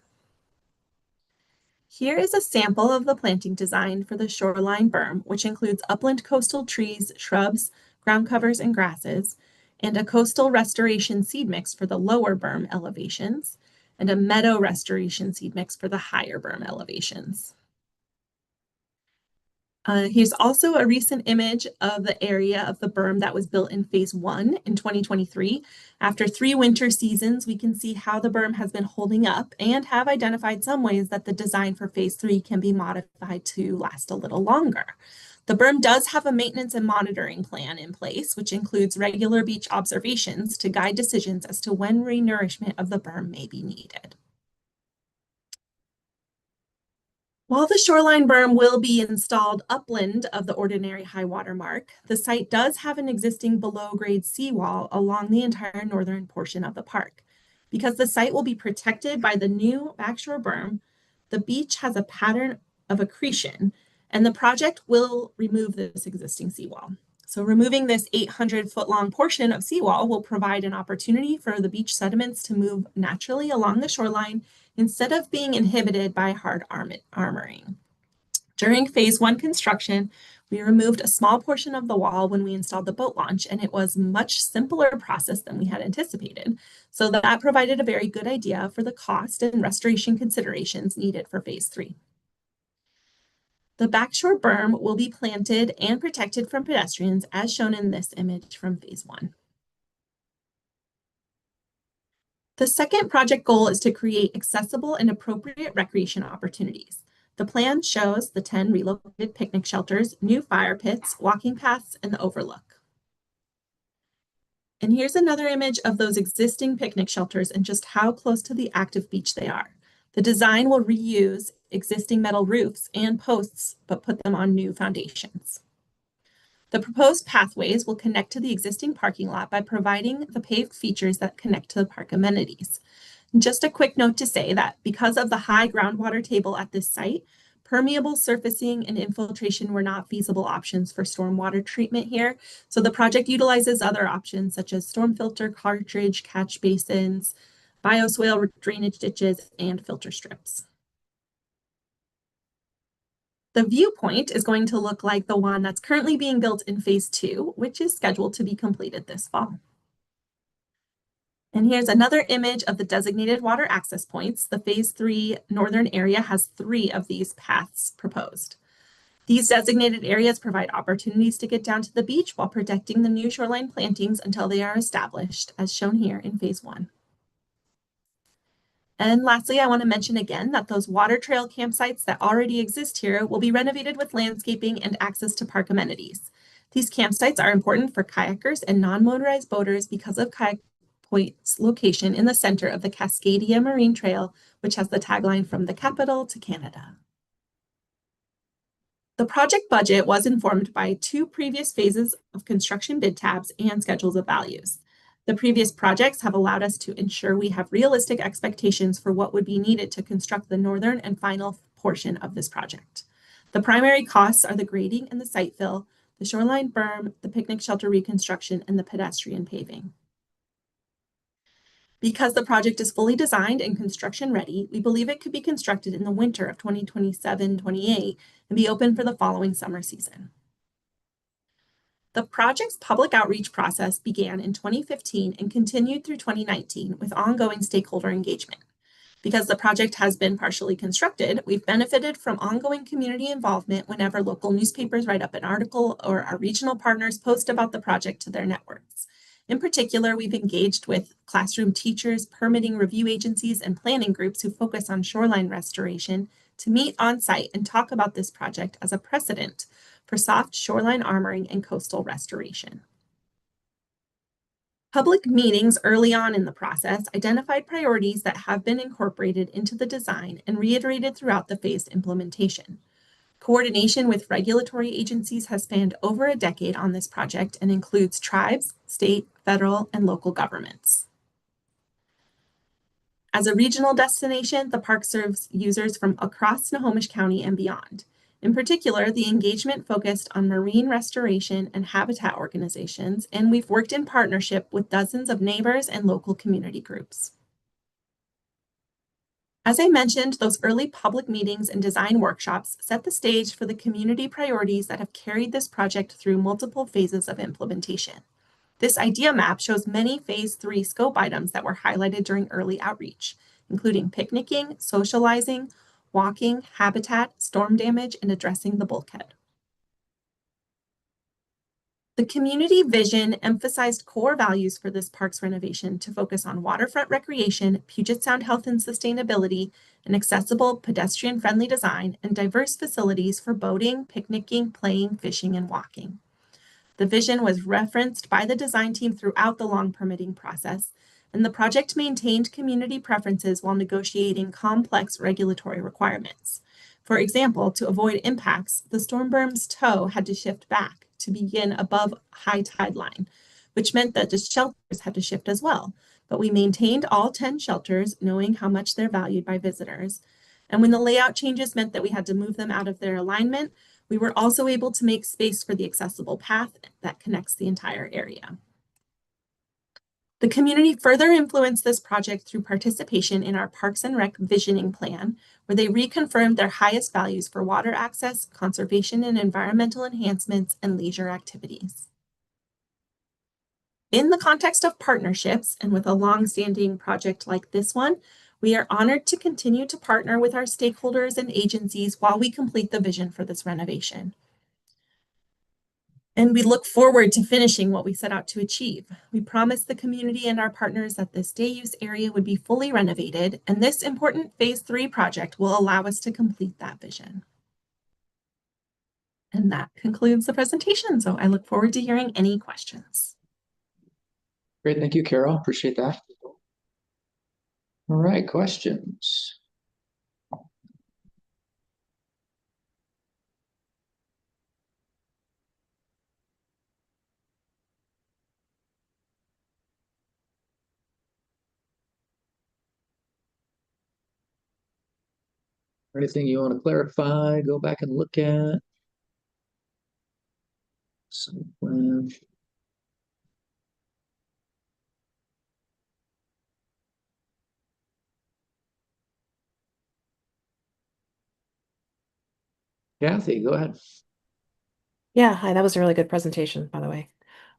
Here is a sample of the planting design for the shoreline berm, which includes upland coastal trees, shrubs, ground covers, and grasses, and a coastal restoration seed mix for the lower berm elevations, and a meadow restoration seed mix for the higher berm elevations. Here's also a recent image of the area of the berm that was built in phase 1 in 2023. After 3 winter seasons, we can see how the berm has been holding up and have identified some ways that the design for phase 3 can be modified to last a little longer. The berm does have a maintenance and monitoring plan in place, which includes regular beach observations to guide decisions as to when renourishment of the berm may be needed. While the shoreline berm will be installed upland of the ordinary high water mark, the site does have an existing below-grade seawall along the entire northern portion of the park. Because the site will be protected by the new backshore berm, the beach has a pattern of accretion, and the project will remove this existing seawall. So removing this 800-foot-long portion of seawall will provide an opportunity for the beach sediments to move naturally along the shoreline instead of being inhibited by hard armoring. During phase 1 construction, we removed a small portion of the wall when we installed the boat launch, and it was a much simpler process than we had anticipated. So that provided a very good idea for the cost and restoration considerations needed for phase 3. The backshore berm will be planted and protected from pedestrians as shown in this image from phase 1. The second project goal is to create accessible and appropriate recreation opportunities. The plan shows the 10 relocated picnic shelters, new fire pits, walking paths, and the overlook. And here's another image of those existing picnic shelters and just how close to the active beach they are. The design will reuse existing metal roofs and posts, but put them on new foundations. The proposed pathways will connect to the existing parking lot by providing the paved features that connect to the park amenities. Just a quick note to say that because of the high groundwater table at this site, permeable surfacing and infiltration were not feasible options for stormwater treatment here. So the project utilizes other options such as storm filter, cartridge, catch basins, bioswale drainage ditches, and filter strips. The viewpoint is going to look like the one that's currently being built in phase 2, which is scheduled to be completed this fall. And here's another image of the designated water access points. The phase 3 northern area has 3 of these paths proposed. These designated areas provide opportunities to get down to the beach while protecting the new shoreline plantings until they are established, as shown here in phase 1. And lastly, I want to mention again that those water trail campsites that already exist here will be renovated with landscaping and access to park amenities. These campsites are important for kayakers and non-motorized boaters because of Kayak Point's location in the center of the Cascadia Marine Trail, which has the tagline "From the capital to Canada." The project budget was informed by 2 previous phases of construction bid tabs and schedules of values. The previous projects have allowed us to ensure we have realistic expectations for what would be needed to construct the northern and final portion of this project. The primary costs are the grading and the site fill, the shoreline berm, the picnic shelter reconstruction, and the pedestrian paving. Because the project is fully designed and construction ready, we believe it could be constructed in the winter of 2027-28 and be open for the following summer season. The project's public outreach process began in 2015 and continued through 2019 with ongoing stakeholder engagement. Because the project has been partially constructed, we've benefited from ongoing community involvement whenever local newspapers write up an article or our regional partners post about the project to their networks. In particular, we've engaged with classroom teachers, permitting review agencies, and planning groups who focus on shoreline restoration to meet on site and talk about this project as a precedent for soft shoreline armoring and coastal restoration. Public meetings early on in the process identified priorities that have been incorporated into the design and reiterated throughout the phased implementation. Coordination with regulatory agencies has spanned over a decade on this project and includes tribes, state, federal, and local governments. As a regional destination, the park serves users from across Snohomish County and beyond. In particular, the engagement focused on marine restoration and habitat organizations, and we've worked in partnership with dozens of neighbors and local community groups. As I mentioned, those early public meetings and design workshops set the stage for the community priorities that have carried this project through multiple phases of implementation. This idea map shows many Phase 3 scope items that were highlighted during early outreach, including picnicking, socializing, walking, habitat, storm damage, and addressing the bulkhead. The community vision emphasized core values for this park's renovation to focus on waterfront recreation, Puget Sound health and sustainability, an accessible, pedestrian-friendly design, and diverse facilities for boating, picnicking, playing, fishing, and walking. The vision was referenced by the design team throughout the long permitting process, and the project maintained community preferences while negotiating complex regulatory requirements. For example, to avoid impacts, the storm berm's toe had to shift back to begin above high tide line, which meant that the shelters had to shift as well. But we maintained all 10 shelters, knowing how much they're valued by visitors. And when the layout changes meant that we had to move them out of their alignment, we were also able to make space for the accessible path that connects the entire area. The community further influenced this project through participation in our Parks and Rec visioning plan, where they reconfirmed their highest values for water access, conservation and environmental enhancements, and leisure activities. In the context of partnerships, and with a long-standing project like this one, we are honored to continue to partner with our stakeholders and agencies while we complete the vision for this renovation. And we look forward to finishing what we set out to achieve. We promised the community and our partners that this day use area would be fully renovated, and this important Phase 3 project will allow us to complete that vision. And that concludes the presentation. So I look forward to hearing any questions. Great, thank you, Carol. Appreciate that. All right, questions. Anything you want to clarify, go back and look at? Site plan. Kathy, go ahead. Yeah, hi, that was a really good presentation, by the way.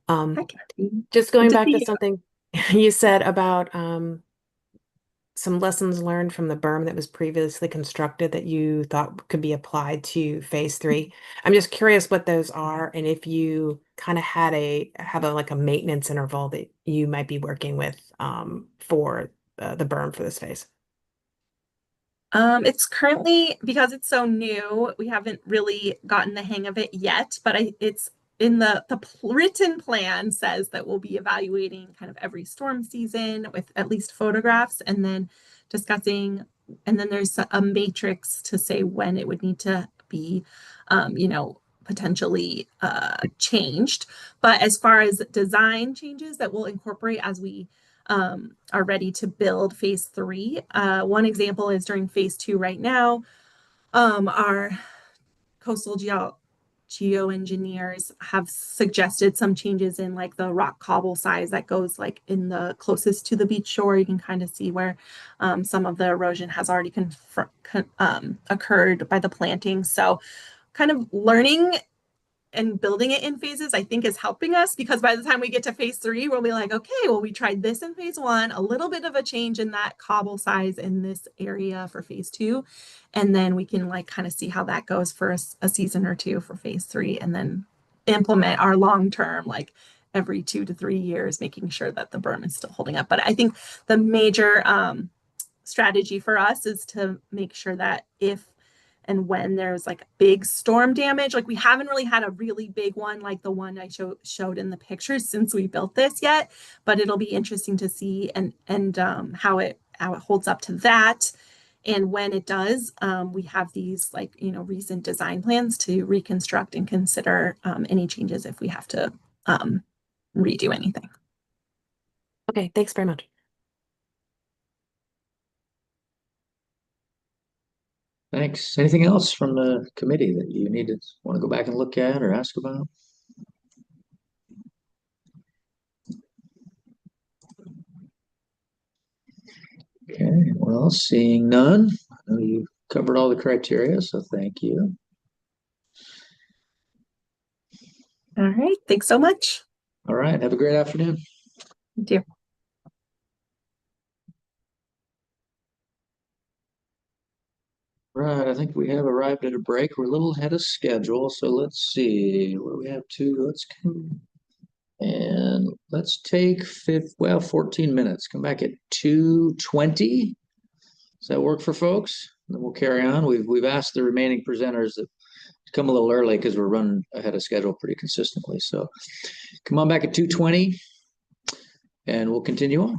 Hi, Kathy. Just going Good to back see to you. something you said about some lessons learned from the berm that was previously constructed that you thought could be applied to Phase 3. I'm just curious what those are, and if you kind of have a like a maintenance interval that you might be working with for the berm for this phase. It's currently, because it's so new, we haven't really gotten the hang of it yet, but it's in the written plan says that we'll be evaluating kind of every storm season with at least photographs, and then discussing, and then there's a matrix to say when it would need to be, potentially changed. But as far as design changes that we'll incorporate as we are ready to build Phase 3. One example is during Phase 2 right now, our coastal geoengineers have suggested some changes in like the rock cobble size that goes like in the closest to the beach shore. You can kind of see where some of the erosion has already occurred by the planting. So kind of learning and building it in phases, I think, is helping us, because by the time we get to phase 3, we'll be like, okay, well, we tried this in phase 1, a little bit of a change in that cobble size in this area for phase 2. And then we can like kind of see how that goes for a season or 2 for phase 3, and then implement our long-term, like every 2 to 3 years, making sure that the berm is still holding up. But I think the major strategy for us is to make sure that if and when there's like big storm damage, like we haven't really had a really big one like the one I showed in the pictures since we built this yet, but it'll be interesting to see and how it holds up to that. And when it does, we have these like, you know, recent design plans to reconstruct and consider any changes if we have to redo anything. Okay, thanks very much. Thanks. Anything else from the committee that you want to go back and look at or ask about? Okay, well, seeing none, I know you covered all the criteria, so thank you. All right, thanks so much. All right, have a great afternoon. You too. Right, I think we have arrived at a break. We're a little ahead of schedule, so let's see where we have to. Let's come and let's take 14 minutes. Come back at 2:20. Does that work for folks? Then we'll carry on. We've asked the remaining presenters to come a little early because we're running ahead of schedule pretty consistently. So come on back at 2:20 and we'll continue on.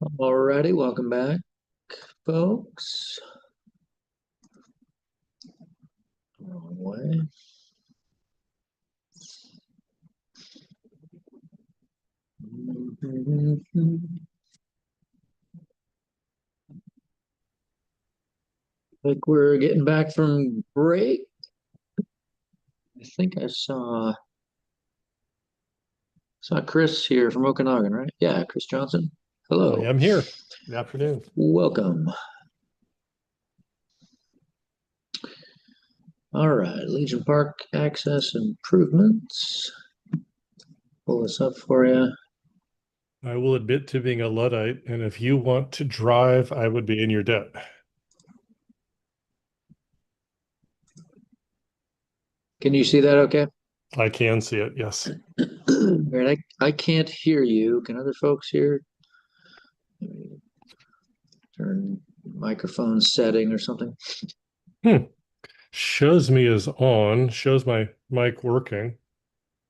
Alrighty, welcome back, folks. Wrong way. Like we're getting back from break. I think I saw Chris here from Okanagan, right? Yeah, Chris Johnson. Hello. I am here. Good afternoon. Welcome. All right, Legion Park access improvements. Pull this up for you. I will admit to being a Luddite, and if you want to drive, I would be in your debt. Can you see that okay? I can see it, yes. All right, I can't hear you. Can other folks hear? Turn microphone setting or something. Shows me is on, shows my mic working.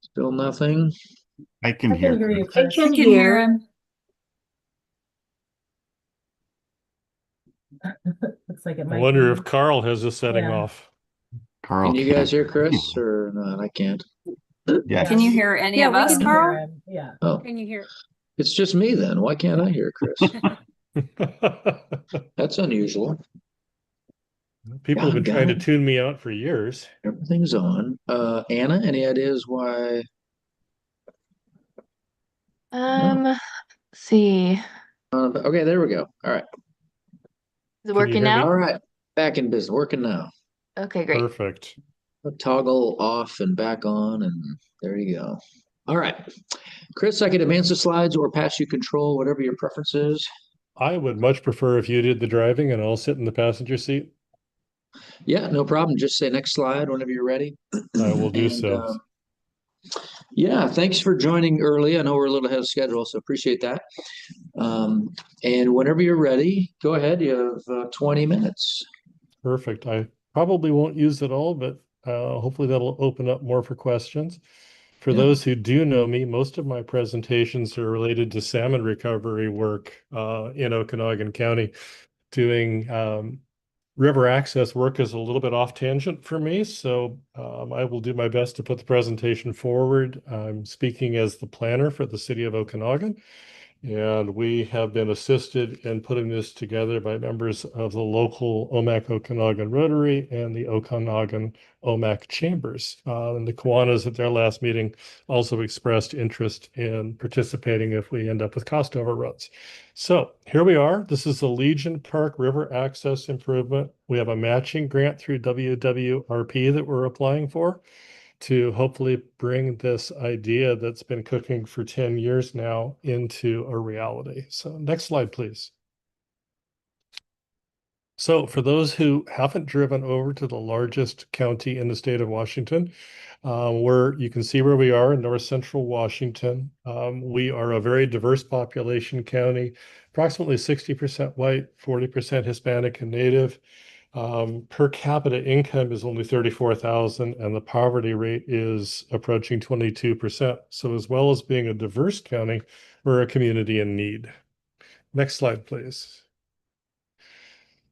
Still nothing? I can I can hear you, I Chris. can hear him. Looks like it I might wonder be. if Carl has a setting Yeah. off. Carl, Can you guys hear can't. Chris or not? I can't. Yes. Can you hear any of we us, can hear Carl? him. Yeah. Oh, Can you hear? it's just me then. Why can't I hear Chris? That's unusual. People have been trying to Doggone it. tune me out for years. Everything's on. Anna, any ideas why? Let's see. Okay, there we go. All right. Is it Can you working hear me? now? All right. Back in business. Working now. Okay, great. Perfect. Toggle off and back on, and there you go. All right. Chris, I could advance the slides or pass you control, whatever your preference is. I would much prefer if you did the driving and I'll sit in the passenger seat. Yeah, no problem. Just say next slide whenever you're ready. I will do And, so. yeah, thanks for joining early. I know we're a little ahead of schedule, so appreciate that. And whenever you're ready, go ahead. You have 20 minutes. Perfect. I probably won't use it all, but hopefully that'll open up more for questions. For Yeah. those who do know me, most of my presentations are related to salmon recovery work in Okanagan County. Doing river access work is a little bit off tangent for me, so I will do my best to put the presentation forward. I'm speaking as the planner for the city of Okanagan, and we have been assisted in putting this together by members of the local OMAC Okanagan Rotary and the Okanagan OMAC Chambers. And the Kiwanis at their last meeting also expressed interest in participating if we end up with cost overruns. So here we are. This is the Legion Park River Access Improvement. We have a matching grant through WWRP that we're applying for to hopefully bring this idea that's been cooking for 10 years now into a reality. So next slide, please. So for those who haven't driven over to the largest county in the state of Washington, where you can see where we are in north central Washington. We are a very diverse population county, approximately 60% white, 40% Hispanic and Native. Per capita income is only 34,000 and the poverty rate is approaching 22%. So as well as being a diverse county, we're a community in need. Next slide, please.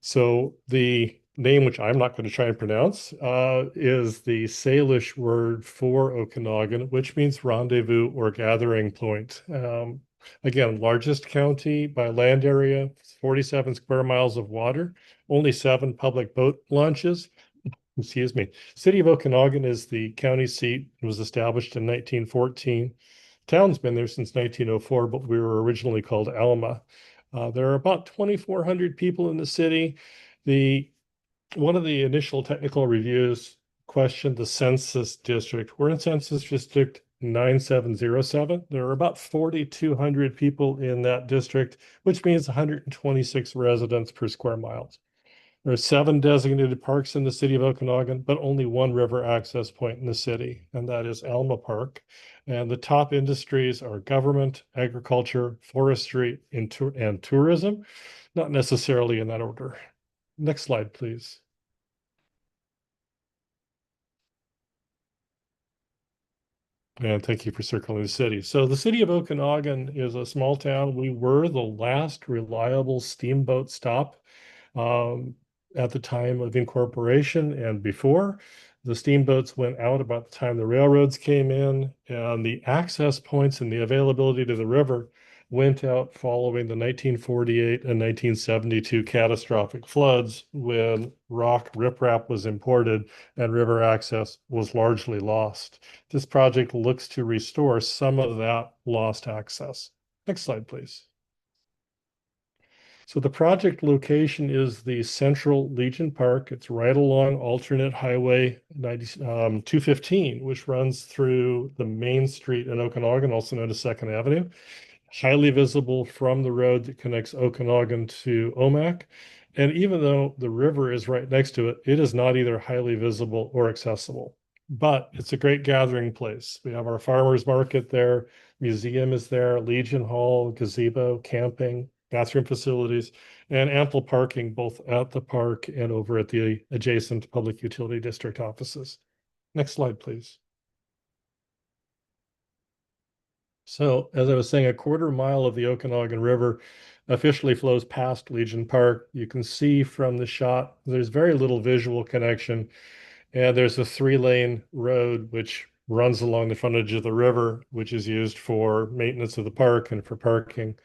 So the name, which I'm not going to try and pronounce, is the Salish word for Okanagan, which means rendezvous or gathering point. Again, largest county by land area, 47 square miles of water, only 7 public boat launches. Excuse me. City of Okanagan is the county seat. It was established in 1914. Town's been there since 1904, but we were originally called ALMA. There are about 2,400 people in the city. One of the initial technical reviews questioned the census district. We're in census district 9707. There are about 4,200 people in that district, which means 126 residents per square mile. There are 7 designated parks in the city of Okanagan, but only 1 river access point in the city, and that is Alma Park. And the top industries are government, agriculture, forestry, and tourism, not necessarily in that order. Next slide, please. And thank you for circling the city. So the city of Okanagan is a small town. We were the last reliable steamboat stop um, at the time of incorporation and before. The steamboats went out about the time the railroads came in, and the access points and the availability to the river went out following the 1948 and 1972 catastrophic floods when rock riprap was imported and river access was largely lost. This project looks to restore some of that lost access. Next slide, please. So the project location is the Central Legion Park. It's right along alternate highway 215, which runs through the main street in Okanagan, also known as Second Avenue. Highly visible from the road that connects Okanagan to Omak. And even though the river is right next to it, it is not either highly visible or accessible. But it's a great gathering place. We have our farmers market there, museum is there, Legion Hall, gazebo, camping, bathroom facilities, and ample parking both at the park and over at the adjacent public utility district offices. Next slide, please. So, as I was saying, a quarter mile of the Okanagan River officially flows past Legion Park. You can see from the shot, there's very little visual connection. And there's a 3-lane road which runs along the frontage of the river, which is used for maintenance of the park and for parking.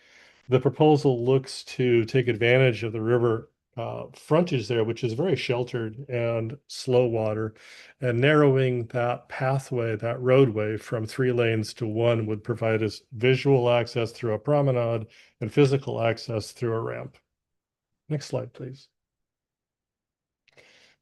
The proposal looks to take advantage of the river frontage there, which is very sheltered and slow water, and narrowing that pathway, that roadway from 3 lanes to 1 would provide us visual access through a promenade and physical access through a ramp. Next slide, please.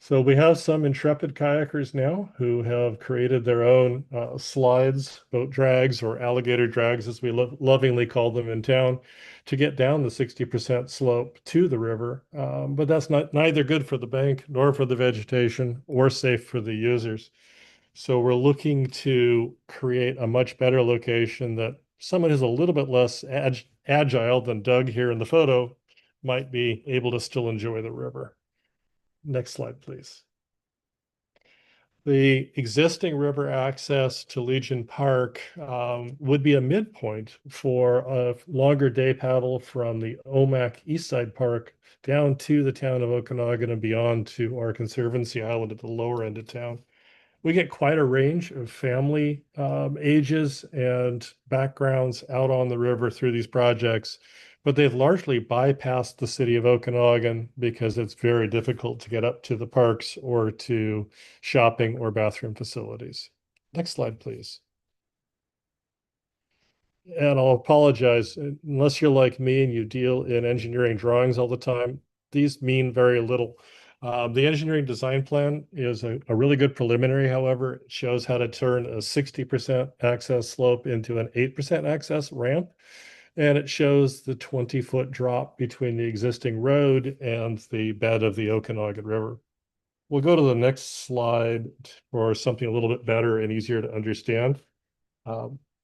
So we have some intrepid kayakers now who have created their own slides, boat drags, or alligator drags, as we lovingly call them in town, to get down the 60% slope to the river. But that's neither good for the bank nor for the vegetation or safe for the users. So we're looking to create a much better location that someone who's a little bit less agile than Doug here in the photo might be able to still enjoy the river. Next slide, please. The existing river access to Legion Park would be a midpoint for a longer day paddle from the Omak East Side Park down to the town of Okanagan and beyond to our Conservancy Island at the lower end of town. We get quite a range of family ages and backgrounds out on the river through these projects, but they've largely bypassed the city of Okanagan because it's very difficult to get up to the parks or to shopping or bathroom facilities. Next slide, please. And I'll apologize, unless you're like me and you deal in engineering drawings all the time, these mean very little. The engineering design plan is a really good preliminary, however, it shows how to turn a 60% access slope into an 8% access ramp. And it shows the 20-foot drop between the existing road and the bed of the Okanagan River. We'll go to the next slide for something a little bit better and easier to understand.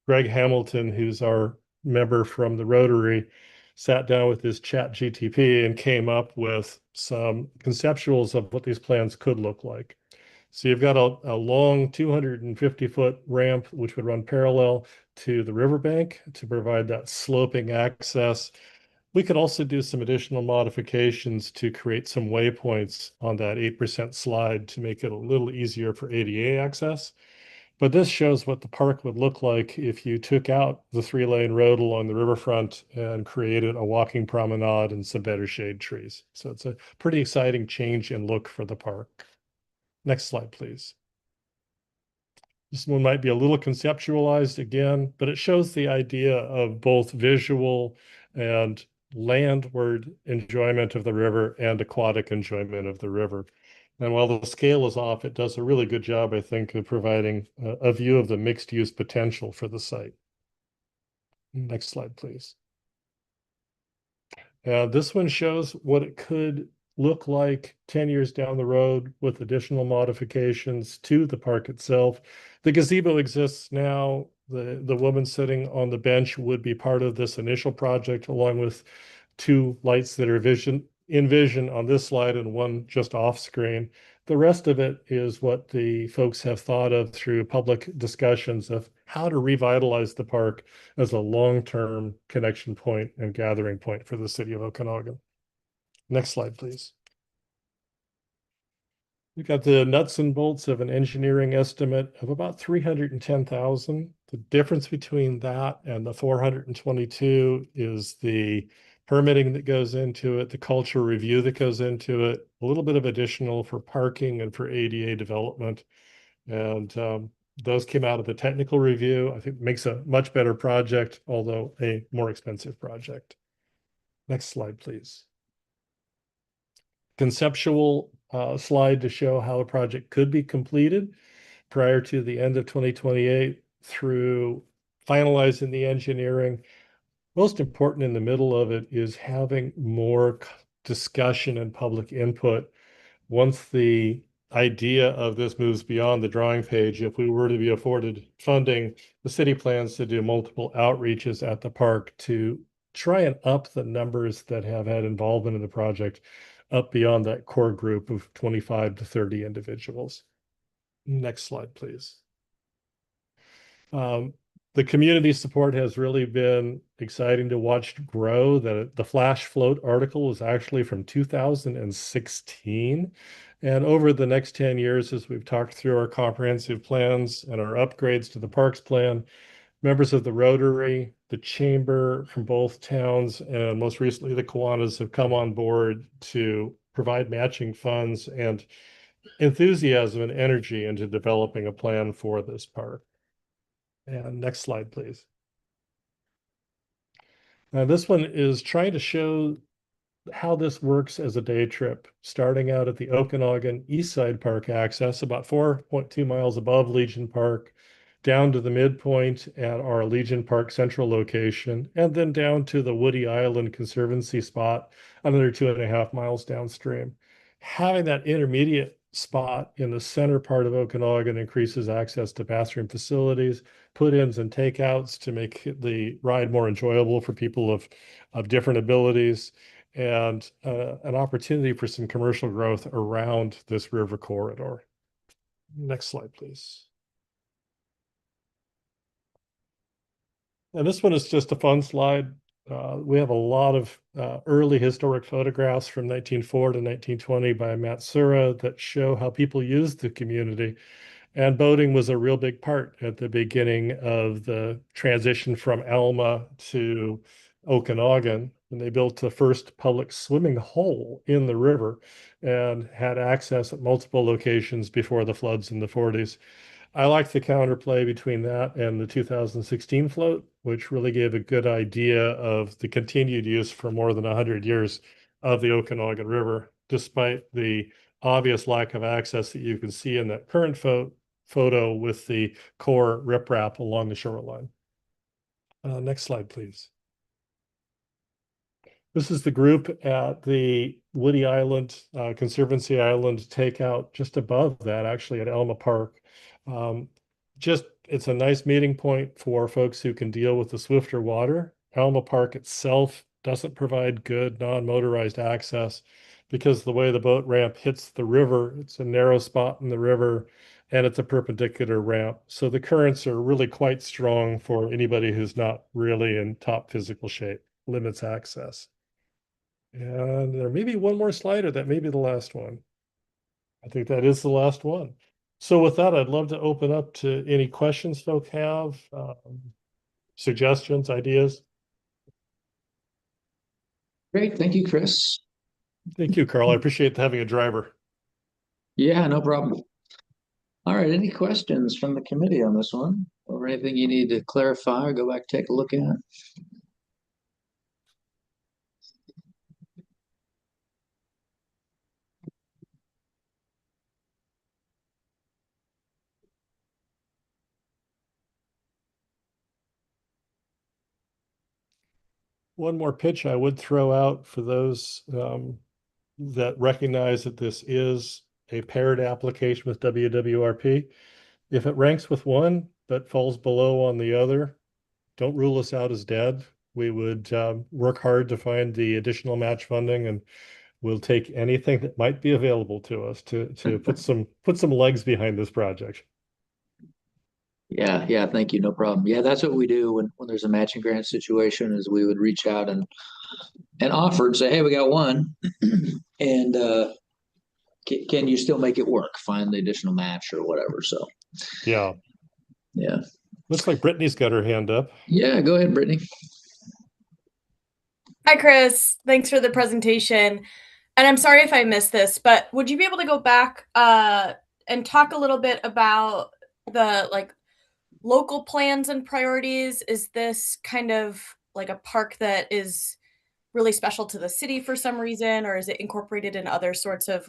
Greg Hamilton, who's our member from the Rotary, sat down with his chat GTP and came up with some conceptuals of what these plans could look like. So you've got a long 250-foot ramp, which would run parallel to the riverbank to provide that sloping access. We could also do some additional modifications to create some waypoints on that 8% slide to make it a little easier for ADA access. But this shows what the park would look like if you took out the 3-lane road along the riverfront and created a walking promenade and some better shade trees. So it's a pretty exciting change in look for the park. Next slide, please. This one might be a little conceptualized again, but it shows the idea of both visual and landward enjoyment of the river and aquatic enjoyment of the river. And while the scale is off, it does a really good job, I think, of providing a view of the mixed use potential for the site. Next slide, please. This one shows what it could look like 10 years down the road with additional modifications to the park itself. The gazebo exists now. The woman sitting on the bench would be part of this initial project, along with 2 lights that are in vision on this slide and 1 just off screen. The rest of it is what the folks have thought of through public discussions of how to revitalize the park as a long-term connection point and gathering point for the city of Okanagan. Next slide, please. We've got the nuts and bolts of an engineering estimate of about 310,000. The difference between that and the 422 is the permitting that goes into it, the cultural review that goes into it, a little bit of additional for parking and for ADA development. And those came out of the technical review. I think it makes a much better project, although a more expensive project. Next slide, please. Conceptual slide to show how a project could be completed prior to the end of 2028 through finalizing the engineering. Most important in the middle of it is having more discussion and public input. Once the idea of this moves beyond the drawing page, if we were to be afforded funding, the city plans to do multiple outreaches at the park to try and up the numbers that have had involvement in the project up beyond that core group of 25 to 30 individuals. Next slide, please. The community support has really been exciting to watch grow. The Flash Float article was actually from 2016. And over the next 10 years, as we've talked through our comprehensive plans and our upgrades to the parks plan, members of the Rotary, the Chamber from both towns, and most recently the Kiwanis have come on board to provide matching funds and enthusiasm and energy into developing a plan for this park. And next slide, please. Now, this one is trying to show how this works as a day trip, starting out at the Okanagan East Side Park access, about 4.2 miles above Legion Park, down to the midpoint at our Legion Park Central location, and then down to the Woody Island Conservancy spot, another 2.5 miles downstream. Having that intermediate spot in the center part of Okanagan increases access to bathroom facilities, put-ins and takeouts to make the ride more enjoyable for people of different abilities, and an opportunity for some commercial growth around this river corridor. Next slide, please. And this one is just a fun slide. We have a lot of early historic photographs from 1904 to 1920 by Matt Sura that show how people used the community. And boating was a real big part at the beginning of the transition from Alma to Okanagan. And they built the first public swimming hole in the river and had access at multiple locations before the floods in the 40s. I like the counterplay between that and the 2016 float, which really gave a good idea of the continued use for more than 100 years of the Okanagan River, despite the obvious lack of access that you can see in that current photo with the core riprap along the shoreline. Next slide, please. This is the group at the Woody Island, Conservancy Island takeout just above that, actually at Alma Park. It's a nice meeting point for folks who can deal with the swifter water. Alma Park itself doesn't provide good non-motorized access because the way the boat ramp hits the river, it's a narrow spot in the river and it's a perpendicular ramp. So the currents are really quite strong for anybody who's not really in top physical shape, limits access. And there may be one more slide, or that may be the last one. I think that is the last one. So with that, I'd love to open up to any questions folks have, suggestions, ideas. Great, thank you, Chris. Thank you, Carl. I appreciate having a driver. Yeah, no problem. All right, any questions from the committee on this one? Or anything you need to clarify or go back, take a look at? One more pitch I would throw out for those that recognize that this is a paired application with WWRP. If it ranks with one but falls below on the other, don't rule us out as dead. We would work hard to find the additional match funding and we'll take anything that might be available to us to put some legs behind this project. Yeah, thank you. No problem. Yeah, that's what we do when there's a matching grant situation is we would reach out and offer and say, hey, we got one. And can you still make it work? Find the additional match or whatever. So Yeah. Yeah. Looks like Brittany's got her hand up. Yeah, go ahead, Brittany. Hi, Chris. Thanks for the presentation. And I'm sorry if I missed this, but would you be able to go back and talk a little bit about the local plans and priorities? Is this kind of like a park that is really special to the city for some reason, or is it incorporated in other sorts of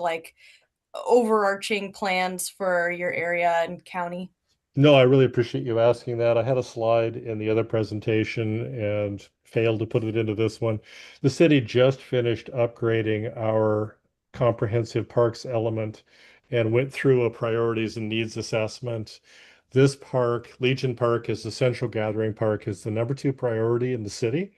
overarching plans for your area and county? No, I really appreciate you asking that. I had a slide in the other presentation and failed to put it into this one. The city just finished upgrading our comprehensive parks element and went through a priorities and needs assessment. This park, Legion Park, is the central gathering park, is the #2 priority in the city.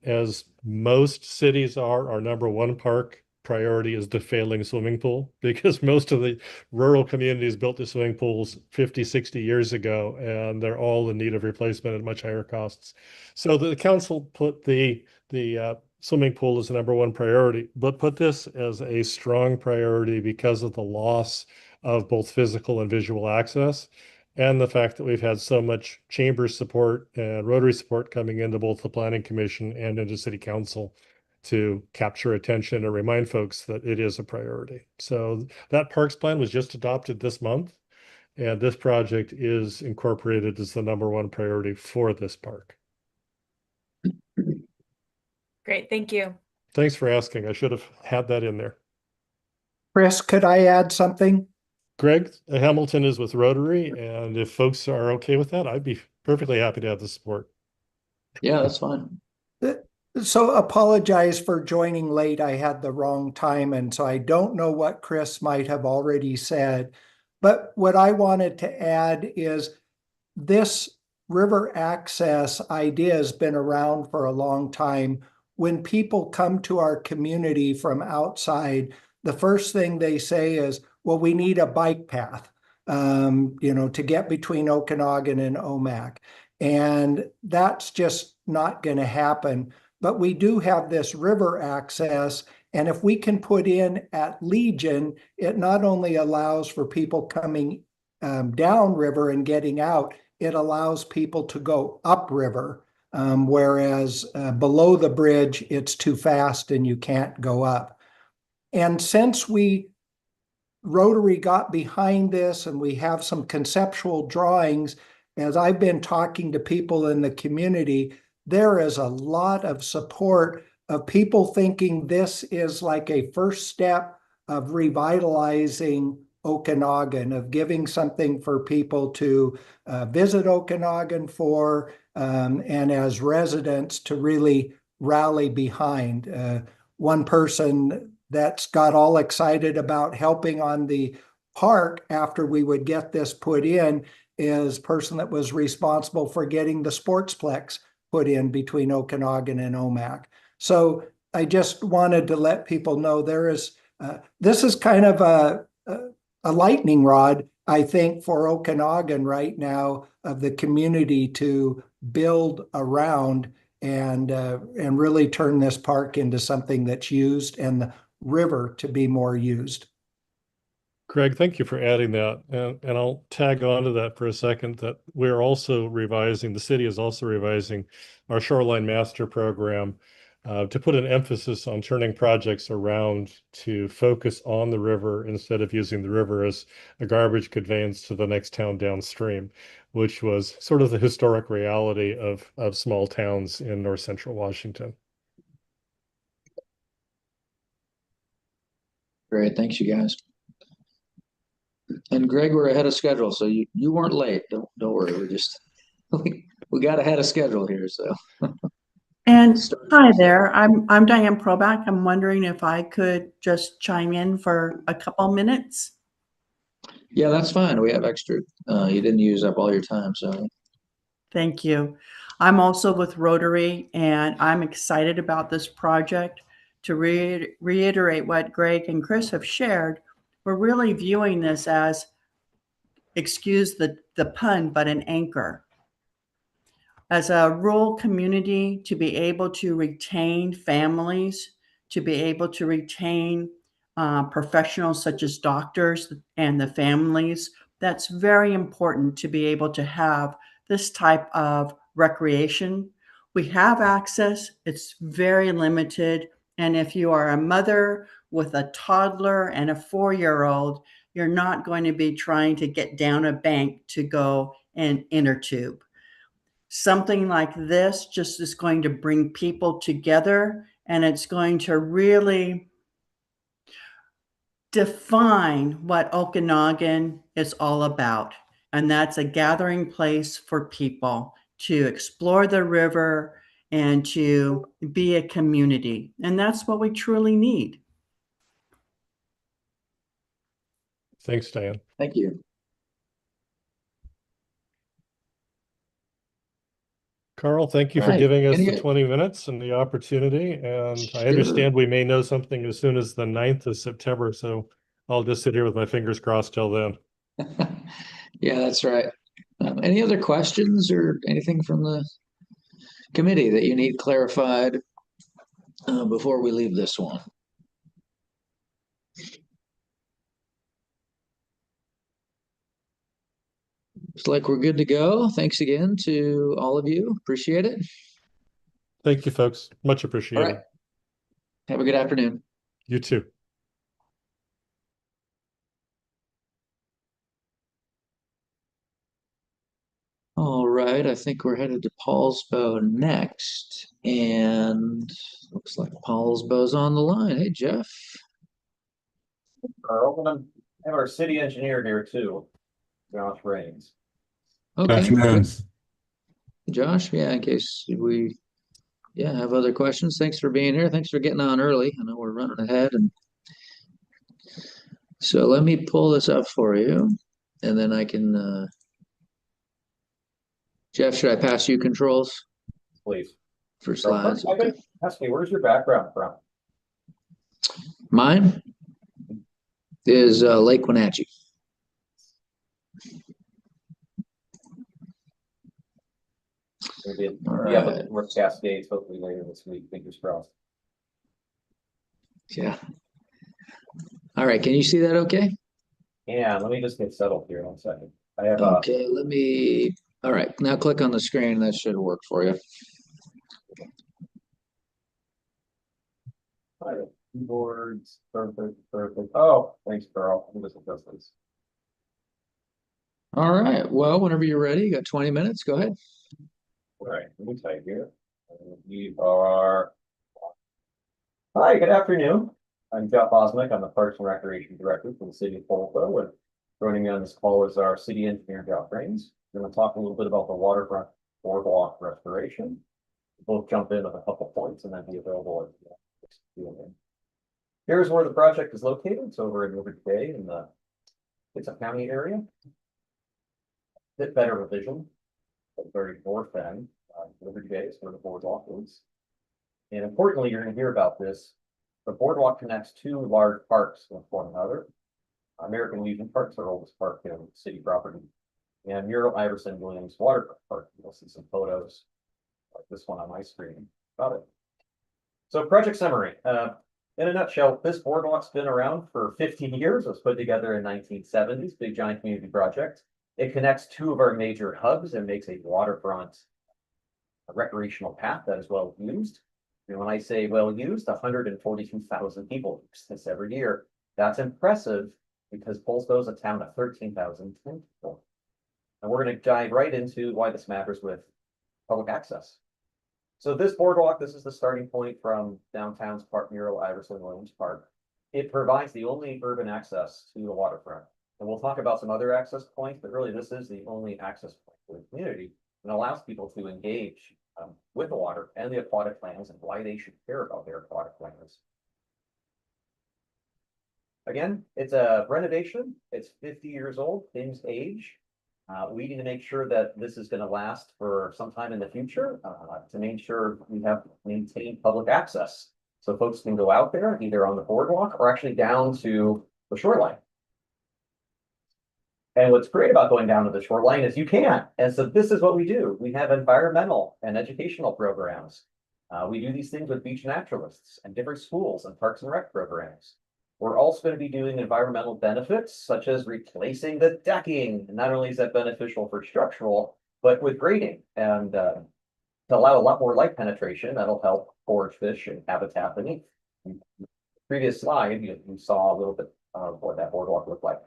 As most cities are, our #1 park priority is the failing swimming pool, because most of the rural communities built the swimming pools 50, 60 years ago, and they're all in need of replacement at much higher costs. So the council put the swimming pool as the #1 priority, but put this as a strong priority because of the loss of both physical and visual access, and the fact that we've had so much chamber support and Rotary support coming into both the Planning Commission and into City Council to capture attention and remind folks that it is a priority. So that parks plan was just adopted this month, and this project is incorporated as the #1 priority for this park. Great, thank you. Thanks for asking. I should have had that in there. Chris, could I add something? Greg Hamilton is with Rotary, and if folks are okay with that, I'd be perfectly happy to have the support. Yeah, that's fine. So apologize for joining late. I had the wrong time, and so I don't know what Chris might have already said. But what I wanted to add is this river access idea has been around for a long time. When people come to our community from outside, the first thing they say is, well, we need a bike path, to get between Okanagan and Omak. And that's just not going to happen. But we do have this river access. And if we can put in at Legion, it not only allows for people coming downriver and getting out, it allows people to go upriver, whereas below the bridge, it's too fast and you can't go up. And since Rotary got behind this and we have some conceptual drawings, as I've been talking to people in the community, there is a lot of support of people thinking this is like a first step of revitalizing Okanagan, of giving something for people to visit Okanagan for, and as residents to really rally behind. One person that's got all excited about helping on the park after we would get this put in is person that was responsible for getting the sportsplex put in between Okanagan and Omak. So I just wanted to let people know this is kind of a lightning rod, I think, for Okanagan right now of the community to build around and really turn this park into something that's used and the river to be more used. Greg, thank you for adding that. And I'll tag on to that for a second, that we're also revising, the city is also revising our Shoreline Master Program to put an emphasis on turning projects around to focus on the river instead of using the river as a garbage conveyance to the next town downstream, which was sort of the historic reality of small towns in north central Washington. Great, thanks you guys. And Greg, we're ahead of schedule, so you weren't late. Don't worry. We're just we got ahead of schedule here. So. And hi there, I'm Diane Proback. I'm wondering if I could just chime in for a couple minutes. Yeah, that's fine. We have extra. You didn't use up all your time, so. Thank you. I'm also with Rotary, and I'm excited about this project. to reiterate what Greg and Chris have shared, we're really viewing this as, excuse the pun, but an anchor. As a rural community, to be able to retain families, to be able to retain professionals such as doctors and the families, that's very important to be able to have this type of recreation. We have access, it's very limited. And if you are a mother with a toddler and a 4-year-old, you're not going to be trying to get down a bank to go and inner tube. Something like this just is going to bring people together, and it's going to really define what Okanagan is all about. And that's a gathering place for people to explore the river and to be a community. And that's what we truly need. Thanks, Diane. Thank you. Carl, thank you for Right. giving us Any- the 20 minutes and the opportunity. And I Sure. understand we may know something as soon as the 9th of September. So I'll just sit here with my fingers crossed till then. Yeah, that's right. Any other questions or anything from the committee that you need clarified before we leave this one? Looks like we're good to go. Thanks again to all of you. Appreciate it. Thank you, folks. Much All appreciated. right. Have a good afternoon. You too. All right, I think we're headed to Paulsbo next. And looks like Paulsbo's on the line. Hey, Jeff. Carl, and I have our city engineer here too, Josh Rains. Okay. Afternoon. Josh, yeah, in case we have other questions. Thanks for being here. Thanks for getting on early. I know we're running ahead. And so let me pull this up for you, and then I can Jeff, should I pass you controls Please. for slides? I've been asking, where's your background from? Mine is Lake Wenatchee. Maybe All be up right. at North Cascades hopefully later this week. Fingers crossed. Yeah. All right. Can you see that okay? Yeah, let me just get settled here 1 second. I have Okay, let me. All right. Now click on the screen. That should work for you. keyboards. Perfect. Oh, thanks, Carl. Let me just adjust this. All right. Well, whenever you're ready, you got 20 minutes. Go ahead. All right, let me type here. We are. Hi, good afternoon. I'm Jeff Osmick. I'm the Parks and Recreation Director for the City of Polko. And joining me on this call is our city engineer, Josh Rains. We're going to talk a little bit about the waterfront boardwalk restoration. We'll both jump in with a couple points and then be available at the Q&A. Here's where the project is located. It's over in Liberty Bay in the Kitsap County area. Bit better revision. Very north end, Liberty Bay is where the boardwalk is. And importantly, you're going to hear about this. The boardwalk connects two large parks with one another. American Legion Park's our oldest park in city property. And Muriel Iverson Williams Waterfront Park. You'll see some photos like this one on my screen about it. So project summary. In a nutshell, this boardwalk's been around for 15 years. It was put together in 1970s, big giant community project. It connects two of our major hubs and makes a waterfront recreational path that is well used. And when I say well used, 142,000 people use this every year. That's impressive because Polsbo is a town of 13,000 people. And we're going to dive right into why this matters with public access. So this boardwalk, this is the starting point from downtown's Park Muriel Iverson Williams Park. It provides the only urban access to the waterfront. And we'll talk about some other access points, but really this is the only access point for the community and allows people to engage with the water and the aquatic lands and why they should care about their aquatic lands. Again, it's a renovation. It's 50 years old, things age. We need to make sure that this is going to last for some time in the future to make sure we have maintained public access. So folks can go out there either on the boardwalk or actually down to the shoreline. And what's great about going down to the shoreline is you can. And so this is what we do. We have environmental and educational programs. We do these things with beach naturalists and different schools and parks and rec programs. We're also going to be doing environmental benefits, such as replacing the decking. And not only is that beneficial for structural, but with grading and to allow a lot more light penetration, that'll help forage fish and habitat beneath. Previous slide, you saw a little bit of what that boardwalk looked like.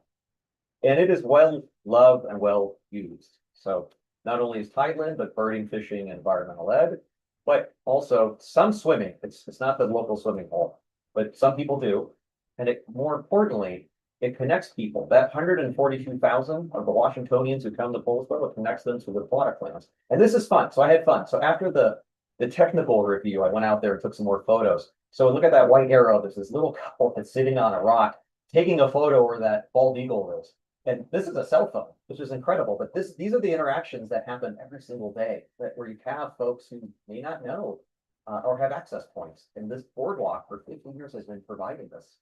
And it is well loved and well used. So not only is tideland, but birding, fishing, and environmental ed, but also some swimming. It's not the local swimming hole, but some people do. And it, more importantly, it connects people. That 142,000 of the Washingtonians who come to Poulsbo, it connects them to the aquatic lands. And this is fun. So I had fun. So after the technical review, I went out there and took some more photos. So look at that white arrow. There's this little couple that's sitting on a rock, taking a photo where that bald eagle is. And this is a cell phone, which is incredible. But these are the interactions that happen every single day, where you have folks who may not know or have access points. And this boardwalk for 15 years has been providing this.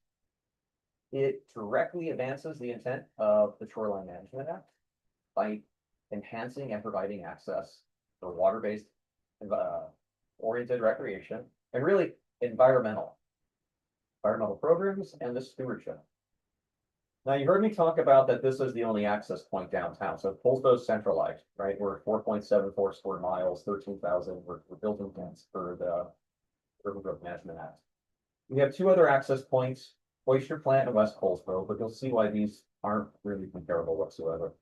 It directly advances the intent of the Shoreline Management Act by enhancing and providing access for water-based oriented recreation and really environmental programs and the stewardship. Now, you heard me talk about that this is the only access point downtown. So Poulsbo's centralized, right? We're 4.74 square miles, 13,000. We're building fence for the River Growth Management Act. We have two other access points, Oyster Plant and West Poulsbo, but you'll see why these aren't really comparable whatsoever.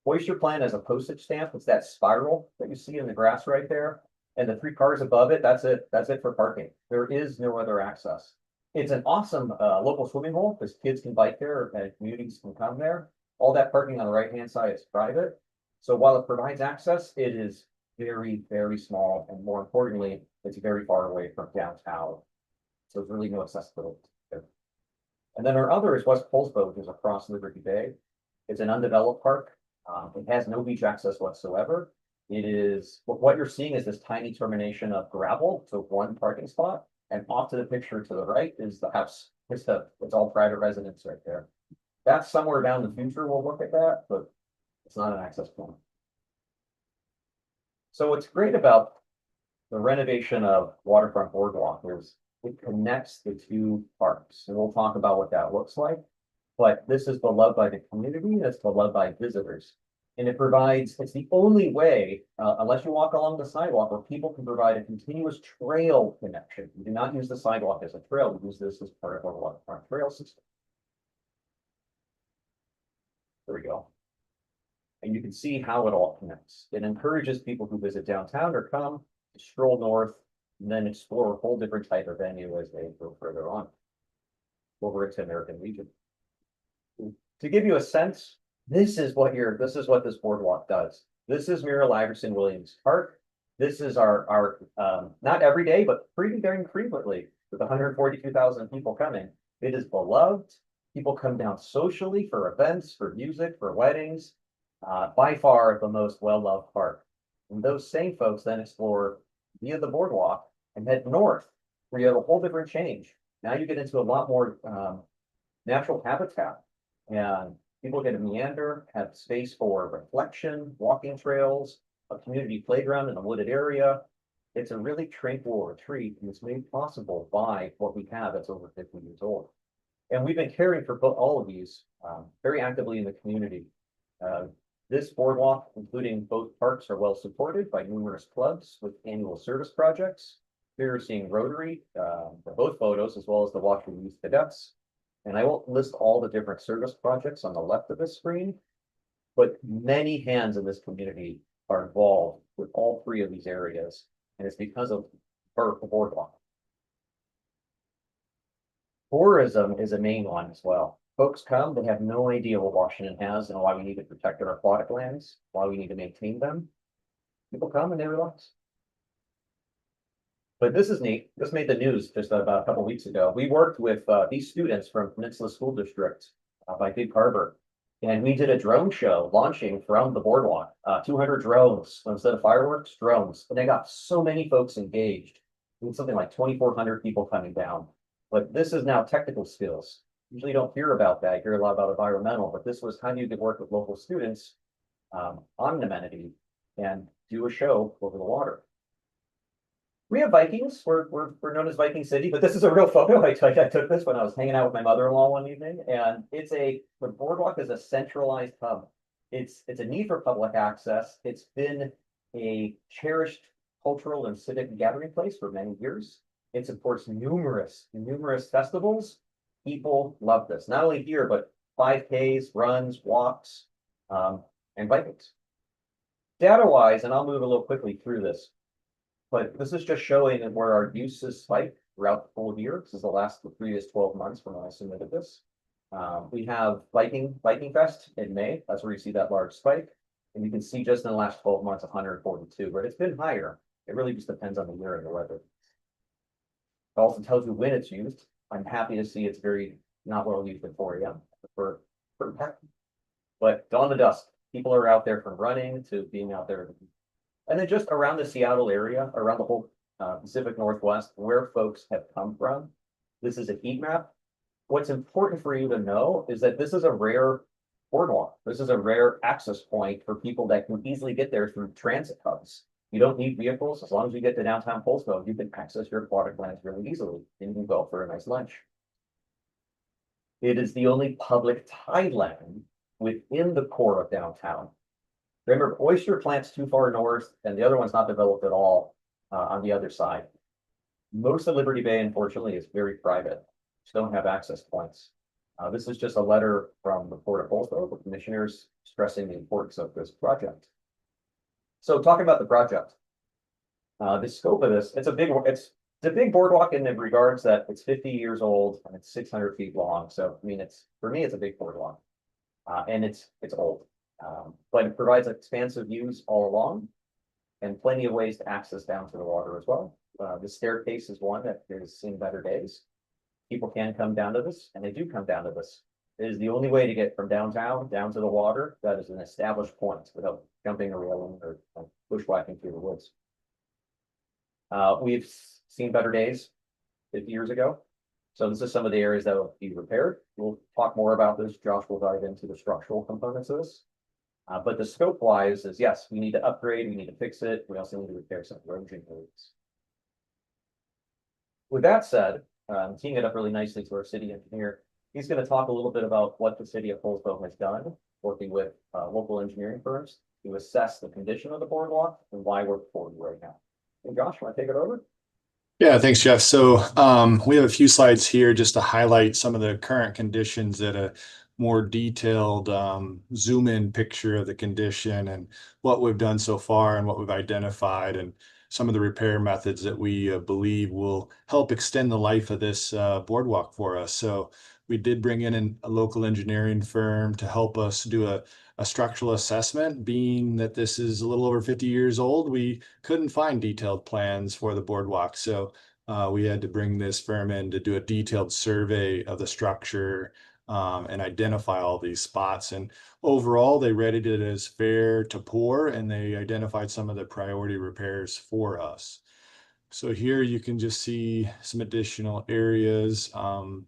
Oyster Plant has a postage stamp. It's that spiral that you see in the grass right there. And the 3 cars above it, that's it. That's it for parking. There is no other access. It's an awesome local swimming hole because kids can bike there and communities can come there. All that parking on the right-hand side is private. So while it provides access, it is very, very small. And more importantly, it's very far away from downtown. So there's really no accessibility there. And then our other is West Poulsbo, which is across Liberty Bay. It's an undeveloped park. It has no beach access whatsoever. It is, what you're seeing is this tiny termination of gravel to one parking spot. And off to the picture to the right is the house. It's all private residence right there. That's somewhere down the future. We'll look at that, but it's not an access point. So what's great about the renovation of Waterfront Boardwalk is it connects the two parks. And we'll talk about what that looks like. But this is beloved by the community. It's beloved by visitors. And it provides, it's the only way, unless you walk along the sidewalk, where people can provide a continuous trail connection. We do not use the sidewalk as a trail. We use this as part of our waterfront trail system. There we go. And you can see how it all connects. It encourages people who visit downtown or come to stroll north and then explore a whole different type of venue as they go further on over into American Legion. To give you a sense, this is what this boardwalk does. This is Muriel Iverson Williams Park. This is our not every day, but pretty darn frequently with 142,000 people coming. It is beloved. People come down socially for events, for music, for weddings. By far the most well-loved park. And those same folks then explore via the boardwalk and head north, where you have a whole different change. Now you get into a lot more natural habitat, and people get to meander, have space for reflection, walking trails, a community playground in a wooded area. It's a really tranquil retreat, and it's made possible by what we have that's over 50 years old. And we've been caring for all of these very actively in the community. This boardwalk, including both parks, are well supported by numerous clubs with annual service projects. Here you're seeing Rotary for both photos, as well as the Washington Youth Cadets. And I won't list all the different service projects on the left of this screen, but many hands in this community are involved with all 3 of these areas. And it's because of the boardwalk. Tourism is a main one as well. Folks come, they have no idea what Washington has and why we need to protect our aquatic lands, why we need to maintain them. People come and they relax. But this is neat. This made the news just about a couple weeks ago. We worked with these students from Peninsula School District by Big Harbor, and we did a drone show launching from the boardwalk. 200 drones, instead of fireworks, drones. And they got so many folks engaged. It's something like 2,400 people coming down. But this is now technical skills. Usually you don't hear about that. You hear a lot about environmental, but this was how you could work with local students on an amenity and do a show over the water. We have Vikings. We're known as Viking City, but this is a real photo. I took this when I was hanging out with my mother-in-law one evening, and the boardwalk is a centralized hub. It's a need for public access. It's been a cherished cultural and civic gathering place for many years. It supports numerous festivals. People love this, not only here, but 5Ks, runs, walks, and Vikings. Data-wise, and I'll move a little quickly through this, but this is just showing where our uses spike throughout the full year. This is the previous 12 months from when I submitted this. We have Viking Fest in May. That's where you see that large spike. And you can see just in the last 12 months, 142, but it's been higher. It really just depends on the year and the weather. It also tells you when it's used. I'm happy to see it's very not well used at 4 a.m. for but dawn to dusk, people are out there from running to being out there. And then just around the Seattle area, around the whole Pacific Northwest, where folks have come from. This is a heat map. What's important for you to know is that this is a rare boardwalk. This is a rare access point for people that can easily get there through transit hubs. You don't need vehicles. As long as you get to downtown Polsville, you can access your aquatic lands really easily. And you can go for a nice lunch. It is the only public tide land within the core of downtown. Remember, oyster plant's too far north, and the other one's not developed at all on the other side. Most of Liberty Bay, unfortunately, is very private. Just don't have access points. This is just a letter from the Port of Polsville, the commissioners stressing the importance of this project. So talking about the project, the scope of this, it's a big boardwalk in the regards that it's 50 years old and it's 600 feet long. So I mean, for me, it's a big boardwalk, and it's old, but it provides expansive views all along, and plenty of ways to access down to the water as well. The staircase is one that has seen better days. People can come down to this, and they do come down to this. It is the only way to get from downtown down to the water that is an established point without jumping or railing or bushwhacking through the woods. We've seen better days 50 years ago. So this is some of the areas that will be repaired. We'll talk more about this. Josh will dive into the structural components of this. But the scope wise is, yes, we need to upgrade, we need to fix it. We also need to repair some erosion areas. With that said, teeing it up really nicely to our city engineer, he's going to talk a little bit about what the city of Polsville has done, working with local engineering firms to assess the condition of the boardwalk and why we're forward right now. Hey, Josh, want to take it over? Yeah, thanks, Jeff. So we have a few slides here just to highlight some of the current conditions at a more detailed zoom in picture of the condition and what we've done so far and what we've identified and some of the repair methods that we believe will help extend the life of this boardwalk for us. So we did bring in a local engineering firm to help us do a structural assessment. Being that this is a little over 50 years old, we couldn't find detailed plans for the boardwalk. So we had to bring this firm in to do a detailed survey of the structure and identify all these spots. And overall, they rated it as fair to poor, and they identified some of the priority repairs for us. So here you can just see some additional areas.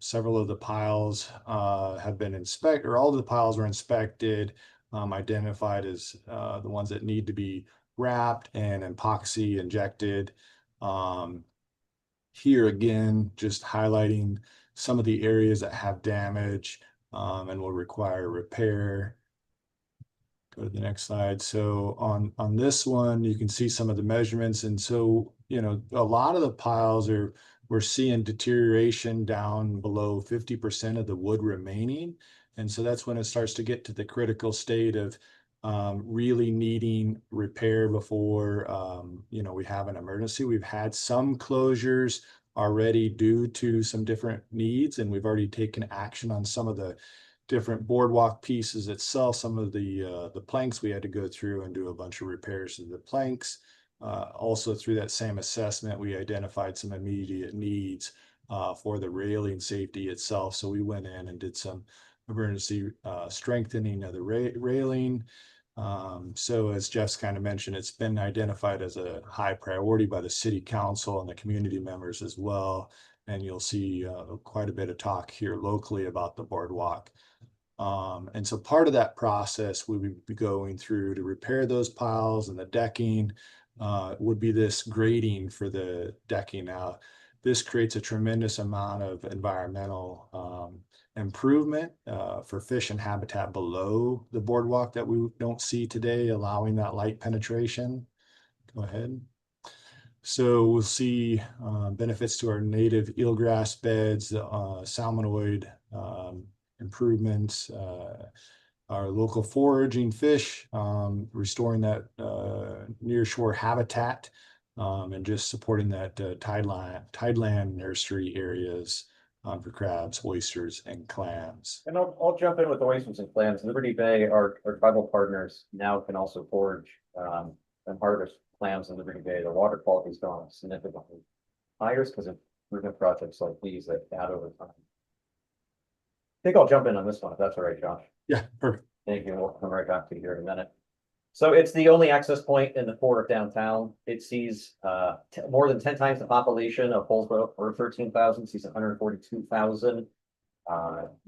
Several of the piles have been inspected, or all of the piles were inspected, identified as the ones that need to be wrapped and epoxy injected. Here again, just highlighting some of the areas that have damage and will require repair. Go to the next slide. So on this one, you can see some of the measurements. And so, you know, a lot of the piles we're seeing deterioration down below 50% of the wood remaining. And so that's when it starts to get to the critical state of really needing repair before, you know, we have an emergency. We've had some closures already due to some different needs, and we've already taken action on some of the different boardwalk pieces itself. Some of the planks we had to go through and do a bunch of repairs to the planks. Also through that same assessment, we identified some immediate needs for the railing safety itself. So we went in and did some emergency strengthening of the railing. So as Jeff's kind of mentioned, it's been identified as a high priority by the city council and the community members as well. And you'll see quite a bit of talk here locally about the boardwalk. And so part of that process we would be going through to repair those piles and the decking would be this grading for the decking. Now, this creates a tremendous amount of environmental improvement for fish and habitat below the boardwalk that we don't see today, allowing that light penetration. Go ahead. So we'll see benefits to our native eelgrass beds, salmonoid improvements, our local foraging fish, restoring that nearshore habitat, and just supporting that tideland nursery areas for crabs, oysters, and clams. And I'll jump in with the oysters and clams. Liberty Bay, our tribal partners now can also forage and harvest clams in Liberty Bay. The water quality's gone significantly higher because of improvement projects like these that add over time. I think I'll jump in on this one if that's all right, Josh. Yeah, perfect. Thank you. We'll come right back to you here in a minute. So it's the only access point in the core of downtown. It sees more than 10 times the population of Hillsborough, or 13,000, sees 142,000.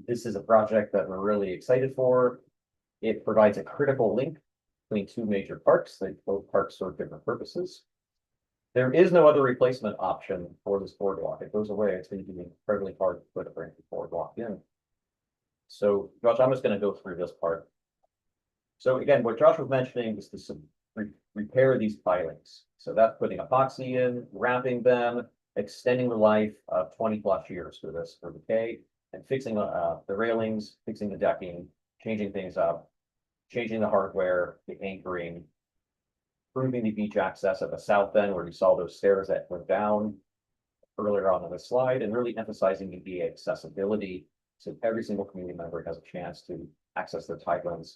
This is a project that we're really excited for. It provides a critical link between two major parks. Both parks serve different purposes. There is no other replacement option for this boardwalk. It goes away. It's going to be incredibly hard to put a brand new boardwalk in. So, Josh, I'm just going to go through this part. So again, what Josh was mentioning is to repair these pilings. So that's putting epoxy in, wrapping them, extending the life of 20 plus years for this for decay, and fixing the railings, fixing the decking, changing things up, changing the hardware, the anchoring, improving the beach access at the south end where you saw those stairs that went down earlier on in the slide, and really emphasizing the accessibility so every single community member has a chance to access their tidelands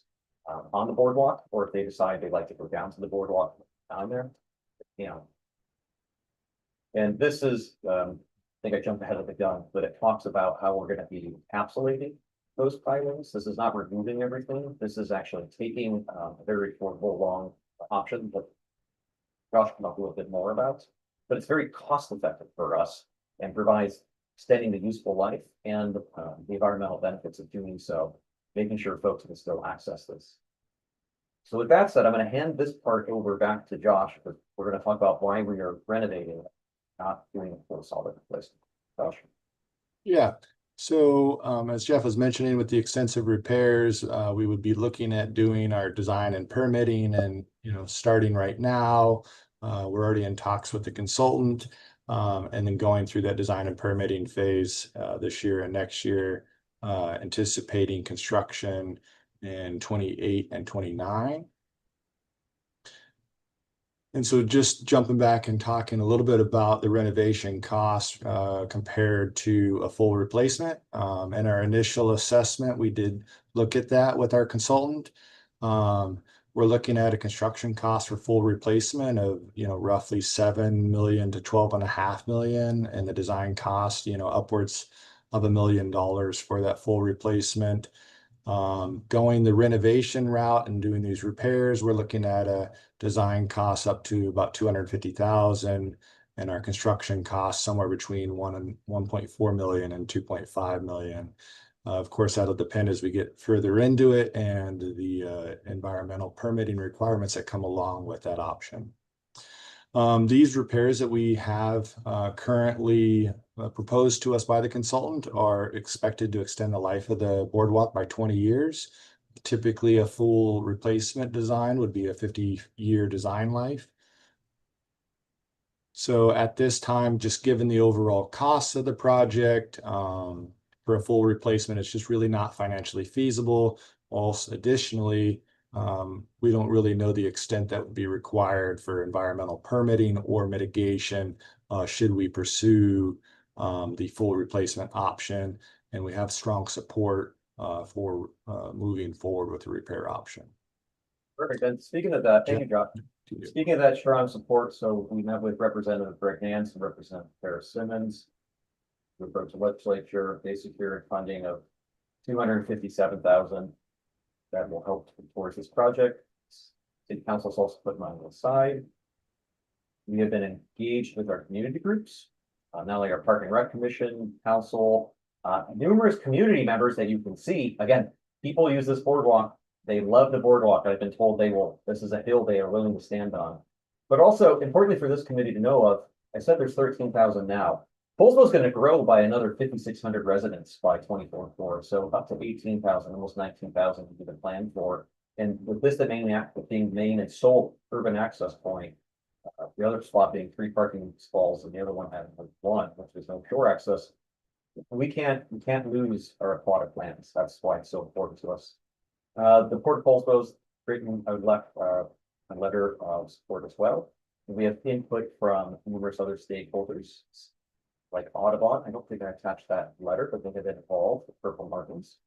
on the boardwalk, or if they decide they'd like to go down to the boardwalk down there, you know. And this is, I think I jumped ahead of the gun, but it talks about how we're going to be encapsulating those pilings. This is not removing everything. This is actually taking a very affordable long option that Josh can talk a little bit more about, but it's very cost effective for us and provides extending the useful life and the environmental benefits of doing so, making sure folks can still access this. So with that said, I'm going to hand this part over back to Josh, because we're going to talk about why we are renovating it, not doing a full solid replacement. Josh. Yeah. So as Jeff was mentioning, with the extensive repairs, we would be looking at doing our design and permitting, and starting right now. We're already in talks with the consultant, and then going through that design and permitting phase this year and next year, anticipating construction in 28 and 29. And so just jumping back and talking a little bit about the renovation costs compared to a full replacement. In our initial assessment, we did look at that with our consultant. We're looking at a construction cost for full replacement of roughly $7 million to $12.5 million, and the design cost upwards of $1 million for that full replacement. Going the renovation route and doing these repairs, we're looking at a design cost up to about $250,000, and our construction costs somewhere between 1.4 million and 2.5 million. Of course, that'll depend as we get further into it and the environmental permitting requirements that come along with that option. These repairs that we have currently proposed to us by the consultant are expected to extend the life of the boardwalk by 20 years. Typically, a full replacement design would be a 50-year design life. So at this time, just given the overall costs of the project, for a full replacement, it's just really not financially feasible. Also, additionally, we don't really know the extent that would be required for environmental permitting or mitigation should we pursue the full replacement option, and we have strong support for moving forward with the repair option. Perfect. And speaking of that, thank you, Josh. Speaking of that strong support, so we met with Representative Greg Nance and Representative Paris Simmons. We approached the legislature. They secured funding of $257,000 that will help towards this project. City Council's also put money aside. We have been engaged with our community groups, not only our Park and Rec Commission, Council, numerous community members that you can see. Again, people use this boardwalk. They love the boardwalk. I've been told they will. This is a hill they are willing to stand on. But also, importantly for this committee to know of, I said there's 13,000 now. Poulsbo is going to grow by another 5,600 residents by 2044, so up to 18,000, almost 19,000 to be planned for. And with this being main and sole urban access point, the other spot being 3 parking stalls and the other one having 1, which is no shore access, we can't lose our aquatic lands. That's why it's so important to us. The Port of Poulsbo's written, I would left a letter of support as well. And we have input from numerous other stakeholders, like Audubon. I don't think I attached that letter, but they have been involved with purple markings.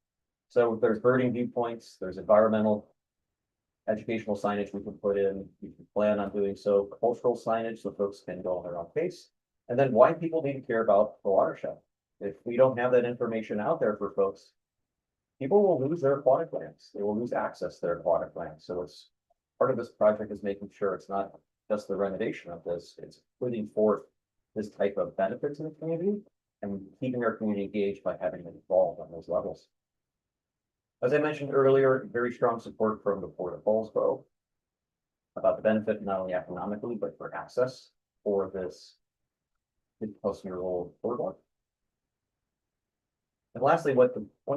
So there's birding viewpoints, there's environmental, educational signage we can put in. We can plan on doing so, cultural signage so folks can go on their own pace. And then why people need to care about the watershed. If we don't have that information out there for folks, people will lose their aquatic lands. They will lose access to their aquatic lands. So it's part of this project is making sure it's not just the renovation of this, it's putting forth this type of benefit to the community and keeping our community engaged by having them involved on those levels. As I mentioned earlier, very strong support from the Port of Poulsbo about the benefit not only economically, but for access for this 50-plus-year-old boardwalk. And lastly, one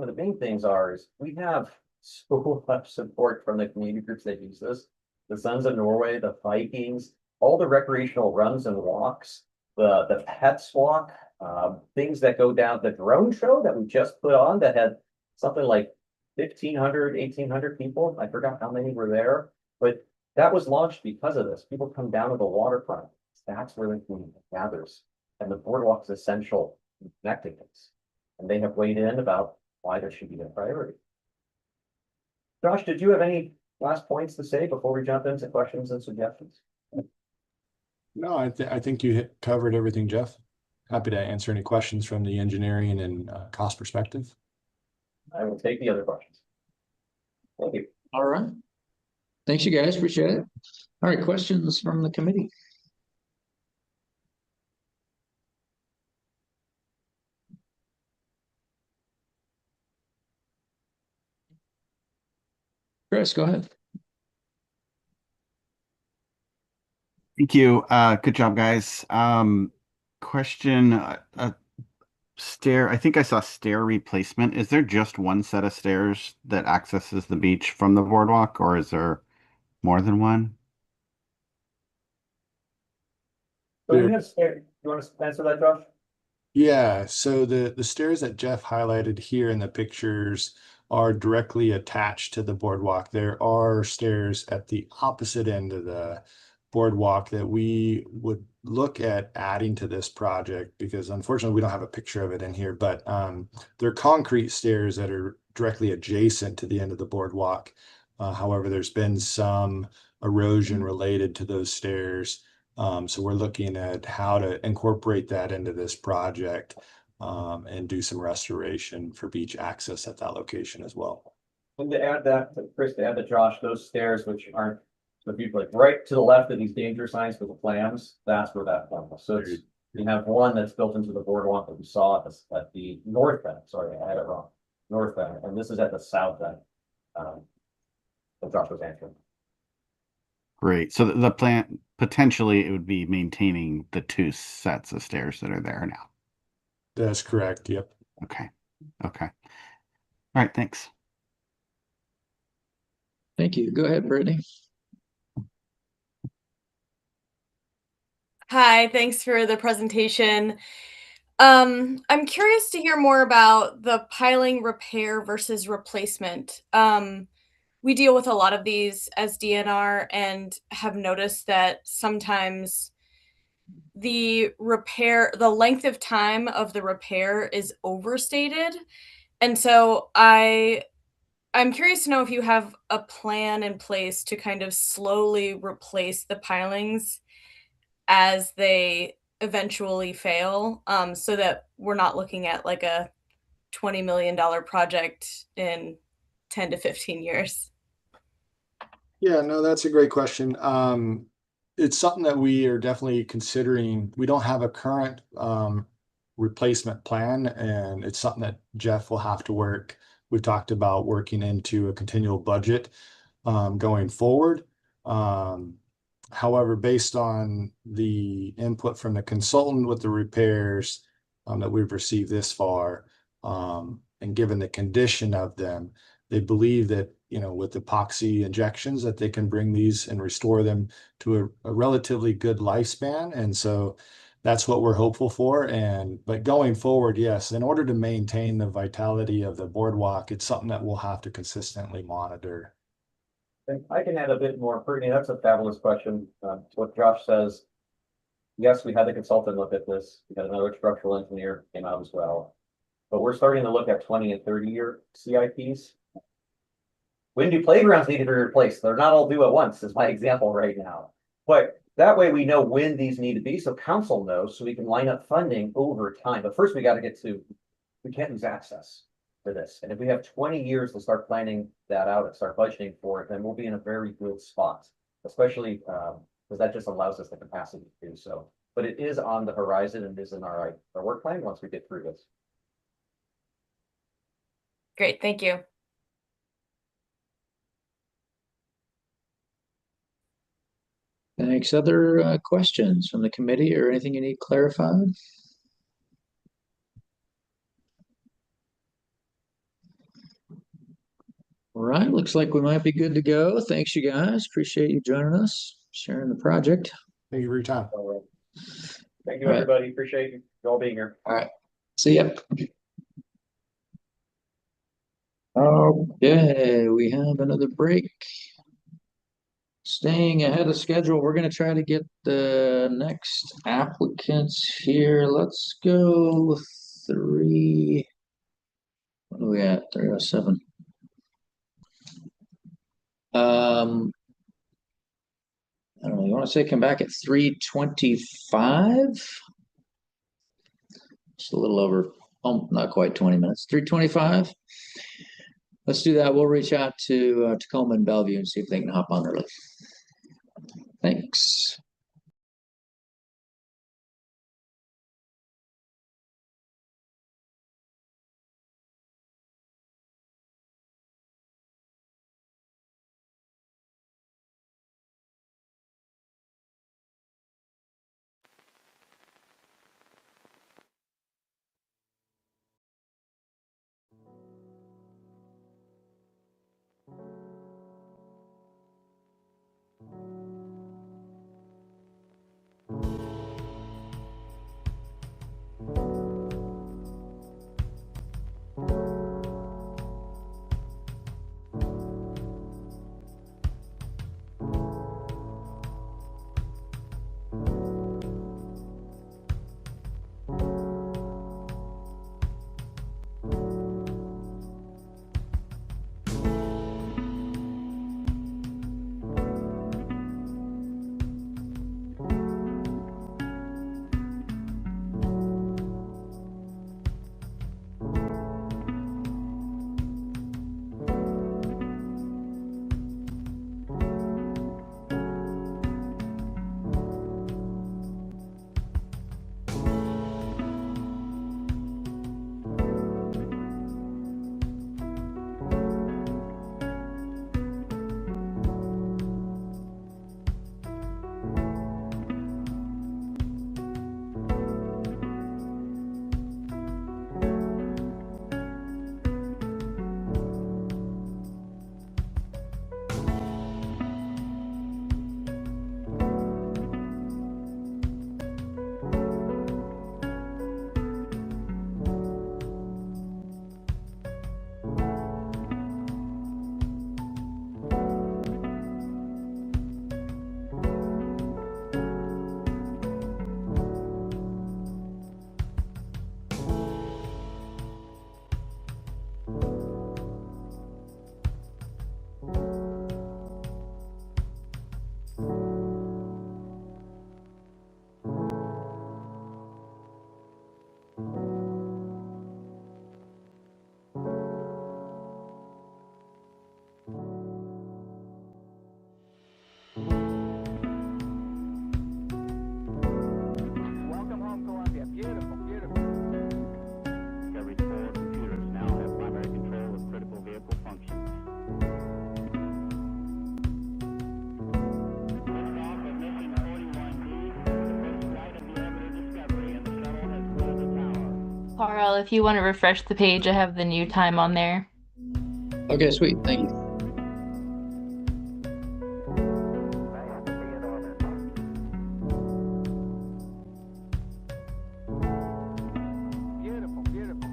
of the main things is we have so much support from the community groups that use this. The Sons of Norway, the Vikings, all the recreational runs and walks, the pets walk, things that go down, the drone show that we just put on that had something like 1,500, 1,800 people. I forgot how many were there, but that was launched because of this. People come down to the waterfront. That's where the community gathers. And the boardwalk is essential in connecting us. And they have weighed in about why there should be a priority. Josh, did you have any last points to say before we jump into questions and suggestions? No, I think you covered everything, Jeff. Happy to answer any questions from the engineering and cost perspective. I will take the other questions. Thank you. All right. Thanks, you guys. Appreciate it. All right, questions from the committee. Chris, go ahead. Thank you. Good job, guys. Question, stair, I think I saw stair replacement. Is there just one set of stairs that accesses the beach from the boardwalk, or is there more than one? So we have stairs. You want to answer that, Josh? Yeah, so the stairs that Jeff highlighted here in the pictures are directly attached to the boardwalk. There are stairs at the opposite end of the boardwalk that we would look at adding to this project because unfortunately we don't have a picture of it in here, but they're concrete stairs that are directly adjacent to the end of the boardwalk. However, there's been some erosion related to those stairs. So we're looking at how to incorporate that into this project and do some restoration for beach access at that location as well. And to add that, Chris, to add to Josh, those stairs which aren't, so if you like right to the left of these danger signs for the clams, that's where that one was. So it's, you have one that's built into the boardwalk that we saw at the north end. Sorry, I had it wrong. North end, and this is at the south end. That Josh was answering. Great. So the plan, potentially it would be maintaining the 2 sets of stairs that are there now. That's correct. Yep. Okay. Okay. All right. Thanks. Thank you. Go ahead, Brittany. Hi, thanks for the presentation. I'm curious to hear more about the piling repair versus replacement. We deal with a lot of these as DNR and have noticed that sometimes the length of time of the repair is overstated. And so I'm curious to know if you have a plan in place to kind of slowly replace the pilings as they eventually fail, so that we're not looking at like a $20 million project in 10 to 15 years. Yeah, no, that's a great question. It's something that we are definitely considering. We don't have a current replacement plan, and it's something that Jeff will have to work. We've talked about working into a continual budget going forward. However, based on the input from the consultant with the repairs that we've received this far, and given the condition of them, they believe that, you know, with epoxy injections that they can bring these and restore them to a relatively good lifespan. And so that's what we're hopeful for. But going forward, yes, in order to maintain the vitality of the boardwalk, it's something that we'll have to consistently monitor. I can add a bit more. Brittany, that's a fabulous question. What Josh says, yes, we had the consultant look at this. We had another structural engineer came out as well. But we're starting to look at 20 and 30-year CIPs. When do playgrounds need to be replaced? They're not all due at once, is my example right now. But that way we know when these need to be, so council knows, so we can line up funding over time. But first we got to get to, we can't lose access for this. And if we have 20 years to start planning that out and start budgeting for it, then we'll be in a very good spot, especially because that just allows us the capacity to do so. But it is on the horizon and is in our work plan once we get through this. Great, thank you. Thanks. Other questions from the committee or anything you need clarified? All right, looks like we might be good to go. Thanks, you guys. Appreciate you joining us, sharing the project. Thank you for your time. Thank you, everybody. Appreciate you all being here. All right. See ya. Okay, we have another break. Staying ahead of schedule, we're going to try to get the next applicants here. Let's go three. What are we at? 307. I don't know. You want to say come back at 3:25? Just a little over, not quite 20 minutes. 3:25. Let's do that. We'll reach out to Tacoma and Bellevue and see if they can hop on early. Thanks. Carl, if you want to refresh the page, I have the new time on there. Okay, sweet. Thank you. Beautiful, beautiful.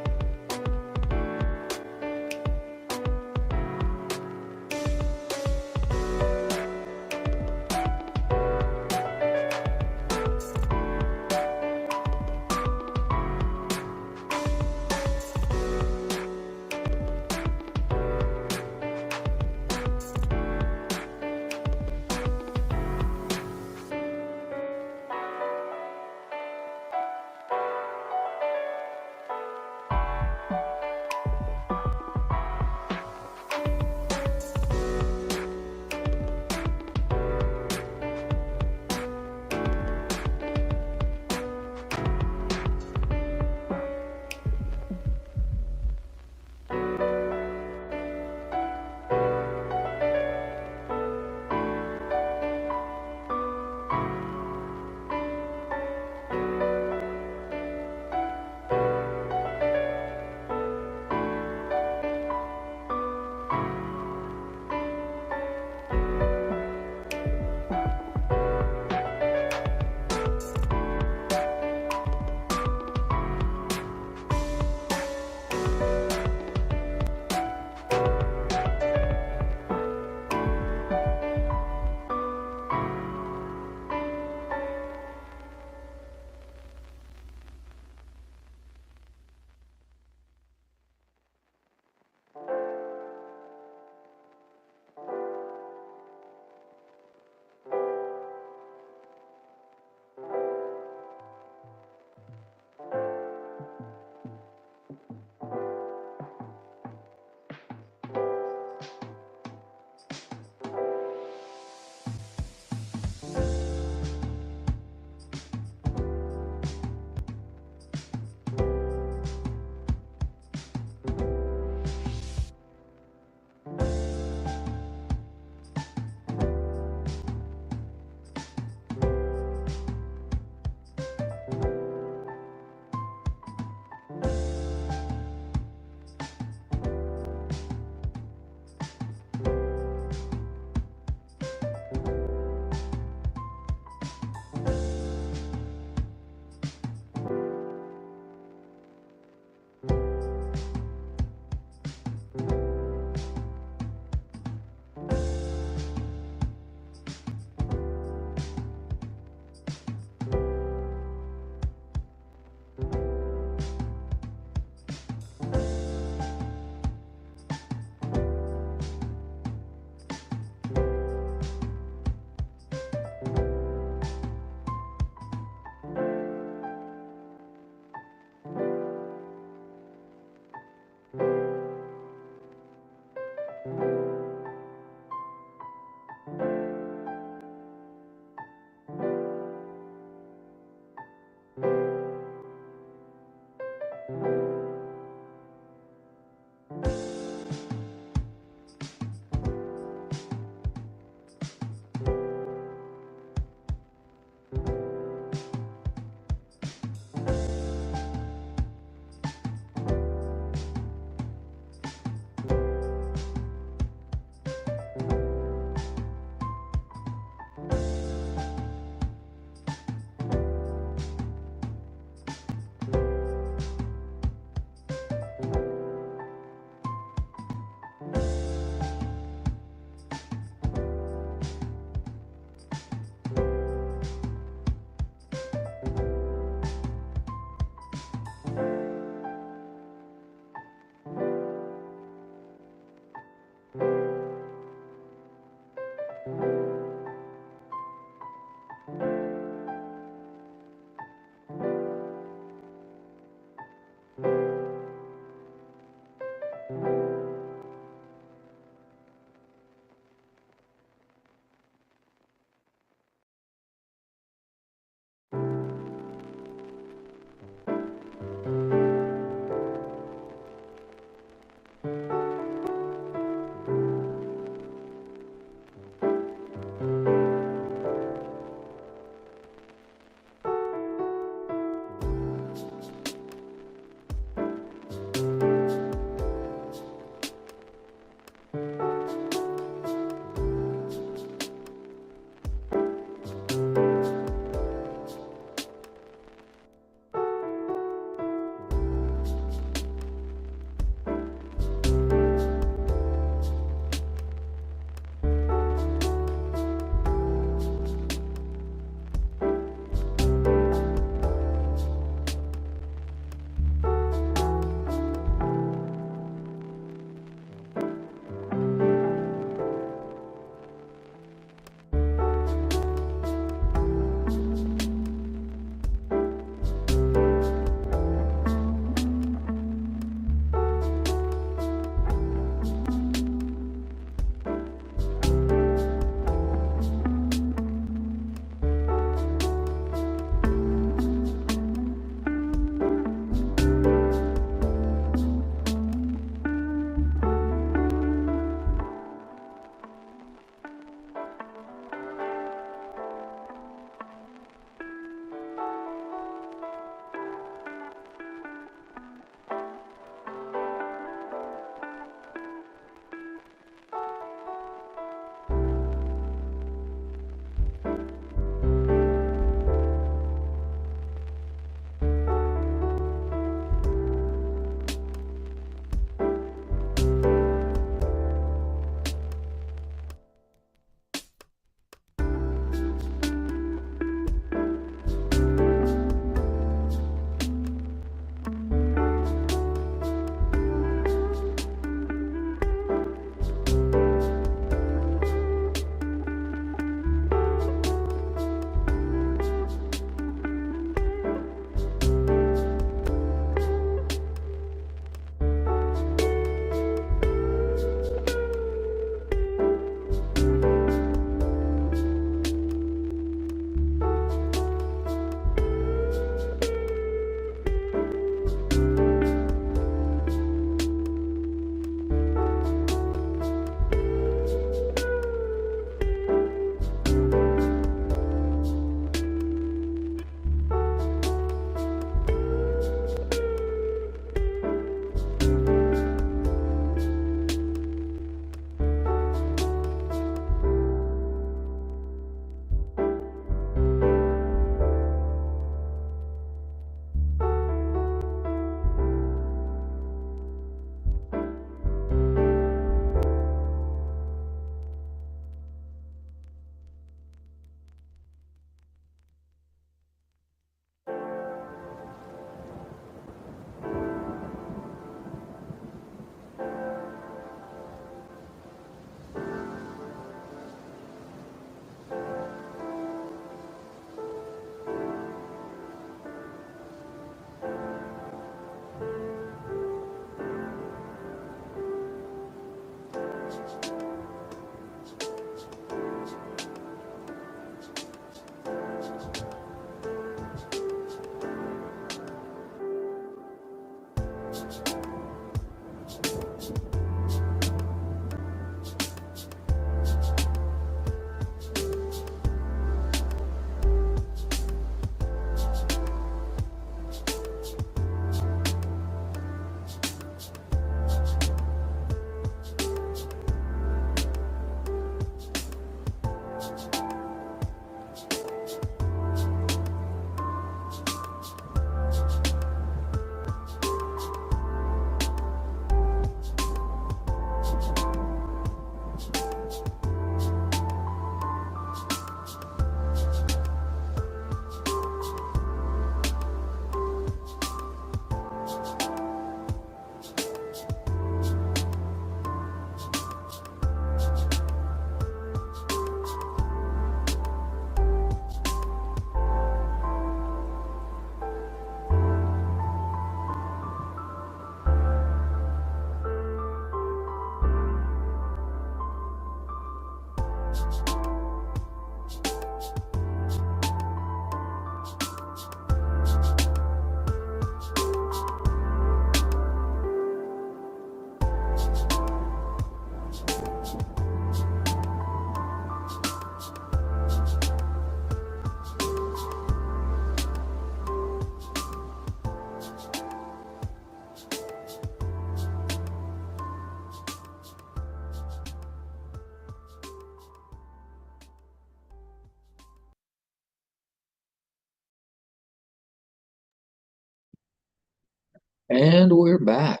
And we're back.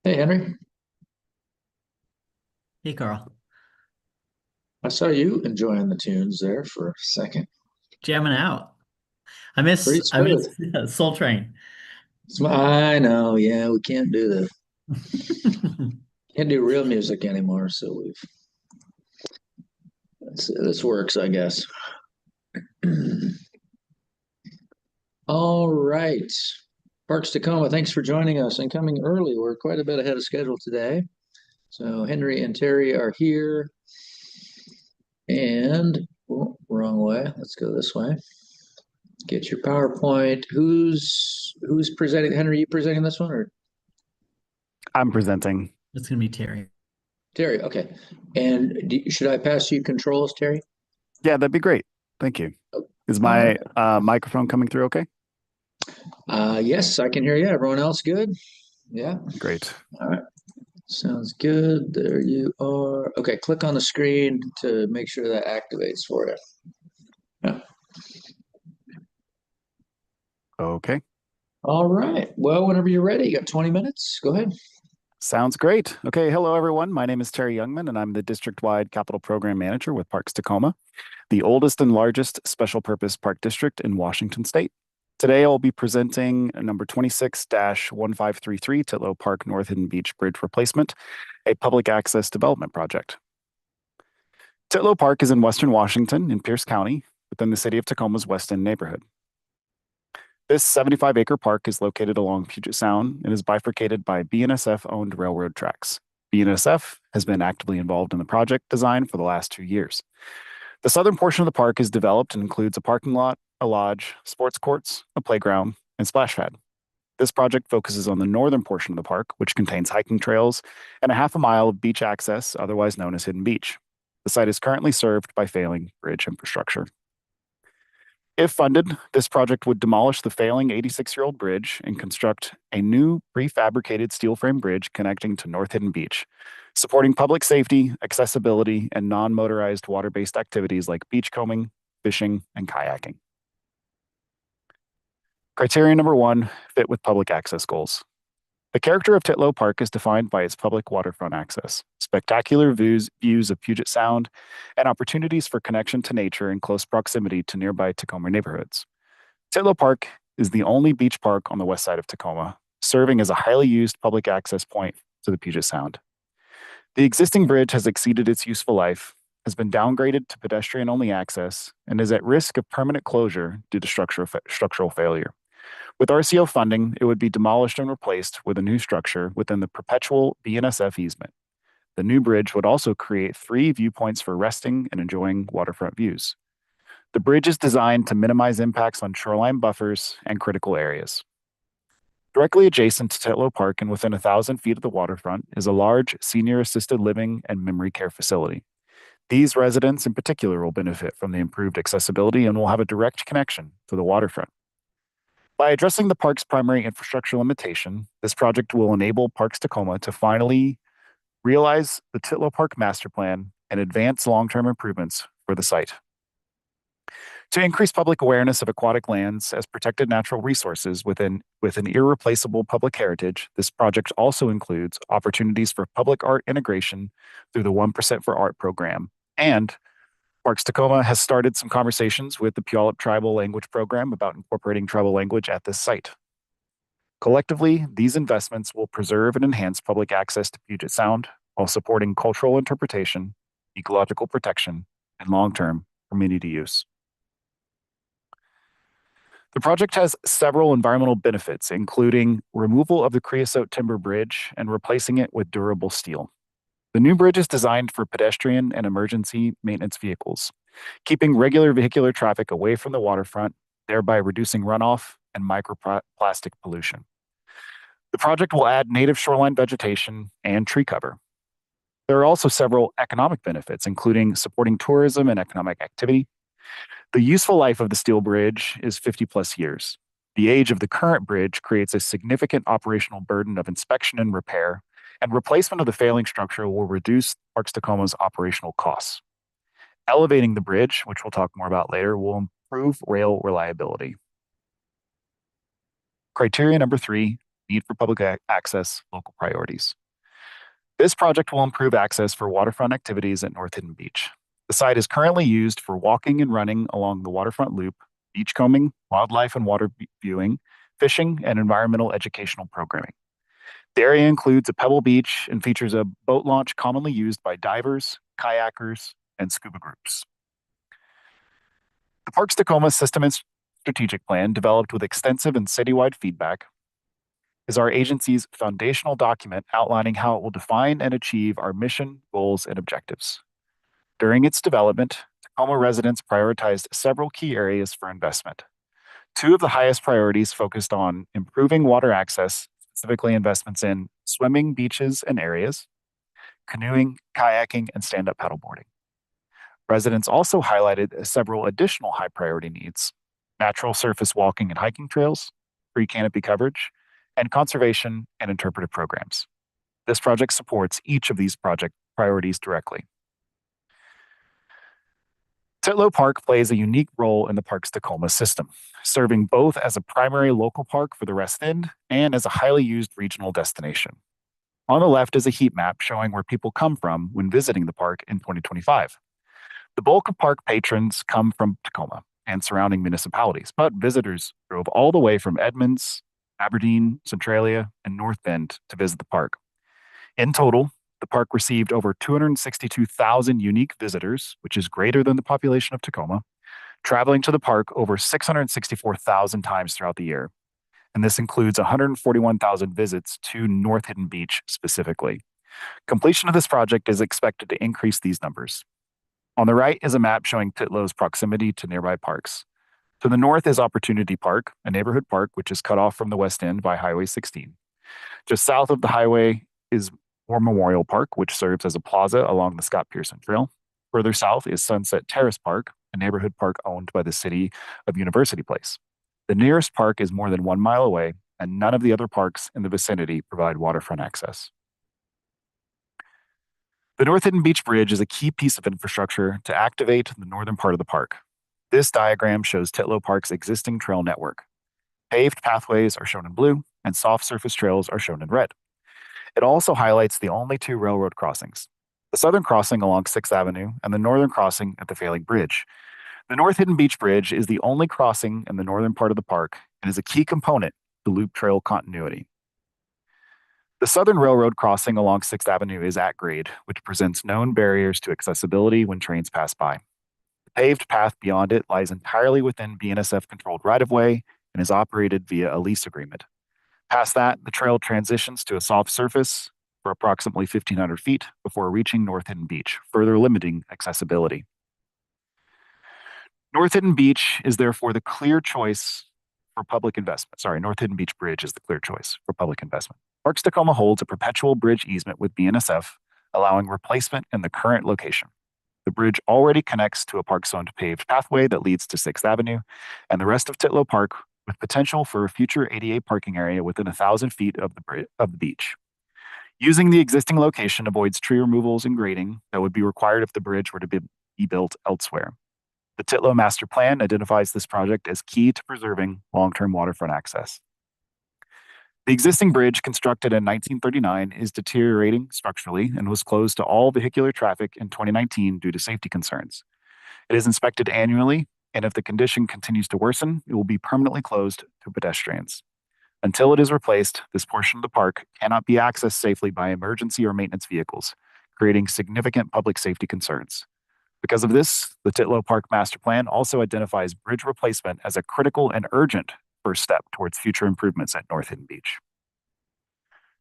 Hey, Henry. Hey, Carl. I saw you enjoying the tunes there for a second. Jamming out. I Pretty miss smooth. Soul Train. I know, yeah, we can't do can't do real music anymore, so this works, I guess. All right. Parks Tacoma, thanks for joining us and coming early. We're quite a bit ahead of schedule today. So Henry and Terry are here. And wrong way. Let's go this way. Get your PowerPoint. Who's presenting? Henry, you presenting this one or I'm presenting. It's going to be Terry. Terry? Okay. And should I pass you controls, Terry? Yeah, that'd be great. Thank you. Is my microphone coming through okay? Yes, I can hear you. Everyone else good? Yeah. Great. All right. Sounds good. There you are. Okay, click on the screen to make sure that activates for you. Yeah. Okay. All right. Well, whenever you're ready, you got 20 minutes. Go ahead. Sounds great. Okay, hello everyone. My name is Terry Youngman, and I'm the district-wide capital program manager with Parks Tacoma, the oldest and largest special purpose park district in Washington State. Today, I'll be presenting number 26-1533 Titlow Park North Hidden Beach Bridge Replacement, a public access development project. Titlow Park is in western Washington in Pierce County, within the city of Tacoma's West End neighborhood. This 75-acre park is located along Puget Sound and is bifurcated by BNSF-owned railroad tracks. BNSF has been actively involved in the project design for the last 2 years. The southern portion of the park is developed and includes a parking lot, a lodge, sports courts, a playground, and splash pad. This project focuses on the northern portion of the park, which contains hiking trails and a half a mile of beach access, otherwise known as Hidden Beach. The site is currently served by failing bridge infrastructure. If funded, this project would demolish the failing 86-year-old bridge and construct a new prefabricated steel frame bridge connecting to North Hidden Beach, supporting public safety, accessibility, and non-motorized water-based activities like beachcombing, fishing, and kayaking. Criteria number 1, fit with public access goals. The character of Titlow Park is defined by its public waterfront access, spectacular views of Puget Sound, and opportunities for connection to nature in close proximity to nearby Tacoma neighborhoods. Titlow Park is the only beach park on the west side of Tacoma, serving as a highly used public access point to the Puget Sound. The existing bridge has exceeded its useful life, has been downgraded to pedestrian-only access, and is at risk of permanent closure due to structural failure. With RCO funding, it would be demolished and replaced with a new structure within the perpetual BNSF easement. The new bridge would also create 3 viewpoints for resting and enjoying waterfront views. The bridge is designed to minimize impacts on shoreline buffers and critical areas. Directly adjacent to Titlow Park and within 1,000 feet of the waterfront is a large senior assisted living and memory care facility. These residents in particular will benefit from the improved accessibility and will have a direct connection to the waterfront. By addressing the park's primary infrastructure limitation, this project will enable Parks Tacoma to finally realize the Titlow Park master plan and advance long-term improvements for the site. To increase public awareness of aquatic lands as protected natural resources with an irreplaceable public heritage, this project also includes opportunities for public art integration through the 1% for Art program, and Parks Tacoma has started some conversations with the Puyallup Tribal Language Program about incorporating tribal language at this site. Collectively, these investments will preserve and enhance public access to Puget Sound while supporting cultural interpretation, ecological protection, and long-term community use. The project has several environmental benefits, including removal of the creosote timber bridge and replacing it with durable steel. The new bridge is designed for pedestrian and emergency maintenance vehicles, keeping regular vehicular traffic away from the waterfront, thereby reducing runoff and microplastic pollution. The project will add native shoreline vegetation and tree cover. There are also several economic benefits, including supporting tourism and economic activity. The useful life of the steel bridge is 50+ years. The age of the current bridge creates a significant operational burden of inspection and repair, and replacement of the failing structure will reduce Parks Tacoma's operational costs. Elevating the bridge, which we'll talk more about later, will improve rail reliability. Criteria number 3, need for public access, local priorities. This project will improve access for waterfront activities at North Hidden Beach. The site is currently used for walking and running along the waterfront loop, beachcombing, wildlife and water viewing, fishing, and environmental educational programming. The area includes a pebble beach and features a boat launch commonly used by divers, kayakers, and scuba groups. The Parks Tacoma System and Strategic Plan, developed with extensive and citywide feedback, is our agency's foundational document outlining how it will define and achieve our mission, goals, and objectives. During its development, Tacoma residents prioritized several key areas for investment. 2 of the highest priorities focused on improving water access, specifically investments in swimming beaches and areas, canoeing, kayaking, and stand-up paddleboarding. Residents also highlighted several additional high priority needs: natural surface walking and hiking trails, free canopy coverage, and conservation and interpretive programs. This project supports each of these project priorities directly. Titlow Park plays a unique role in the Parks Tacoma system, serving both as a primary local park for the West End and as a highly used regional destination. On the left is a heat map showing where people come from when visiting the park in 2025. The bulk of park patrons come from Tacoma and surrounding municipalities, but visitors drove all the way from Edmonds, Aberdeen, Centralia, and North Bend to visit the park. In total, the park received over 262,000 unique visitors, which is greater than the population of Tacoma, traveling to the park over 664,000 times throughout the year. And this includes 141,000 visits to North Hidden Beach specifically. Completion of this project is expected to increase these numbers. On the right is a map showing Titlow's proximity to nearby parks. To the north is Opportunity Park, a neighborhood park which is cut off from the West End by Highway 16. Just south of the highway is War Memorial Park, which serves as a plaza along the Scott Pearson Trail. Further south is Sunset Terrace Park, a neighborhood park owned by the city of University Place. The nearest park is more than 1 mile away, and none of the other parks in the vicinity provide waterfront access. The North Hidden Beach Bridge is a key piece of infrastructure to activate the northern part of the park. This diagram shows Titlow Park's existing trail network. Paved pathways are shown in blue, and soft surface trails are shown in red. It also highlights the only 2 railroad crossings: the southern crossing along 6th Avenue and the northern crossing at the Failing Bridge. The North Hidden Beach Bridge is the only crossing in the northern part of the park and is a key component to loop trail continuity. The southern railroad crossing along 6th Avenue is at grade, which presents known barriers to accessibility when trains pass by. The paved path beyond it lies entirely within BNSF-controlled right-of-way and is operated via a lease agreement. Past that, the trail transitions to a soft surface for approximately 1,500 feet before reaching North Hidden Beach, further limiting accessibility. North Hidden Beach is therefore the clear choice for public investment. North Hidden Beach Bridge is the clear choice for public investment. Parks Tacoma holds a perpetual bridge easement with BNSF, allowing replacement in the current location. The bridge already connects to a park-zoned paved pathway that leads to 6th Avenue and the rest of Titlow Park, with potential for a future ADA parking area within 1,000 feet of the beach. Using the existing location avoids tree removals and grading that would be required if the bridge were to be built elsewhere. The Titlow Master Plan identifies this project as key to preserving long-term waterfront access. The existing bridge, constructed in 1939, is deteriorating structurally and was closed to all vehicular traffic in 2019 due to safety concerns. It is inspected annually, and if the condition continues to worsen, it will be permanently closed to pedestrians. Until it is replaced, this portion of the park cannot be accessed safely by emergency or maintenance vehicles, creating significant public safety concerns. Because of this, the Titlow Park Master Plan also identifies bridge replacement as a critical and urgent first step towards future improvements at North Hidden Beach.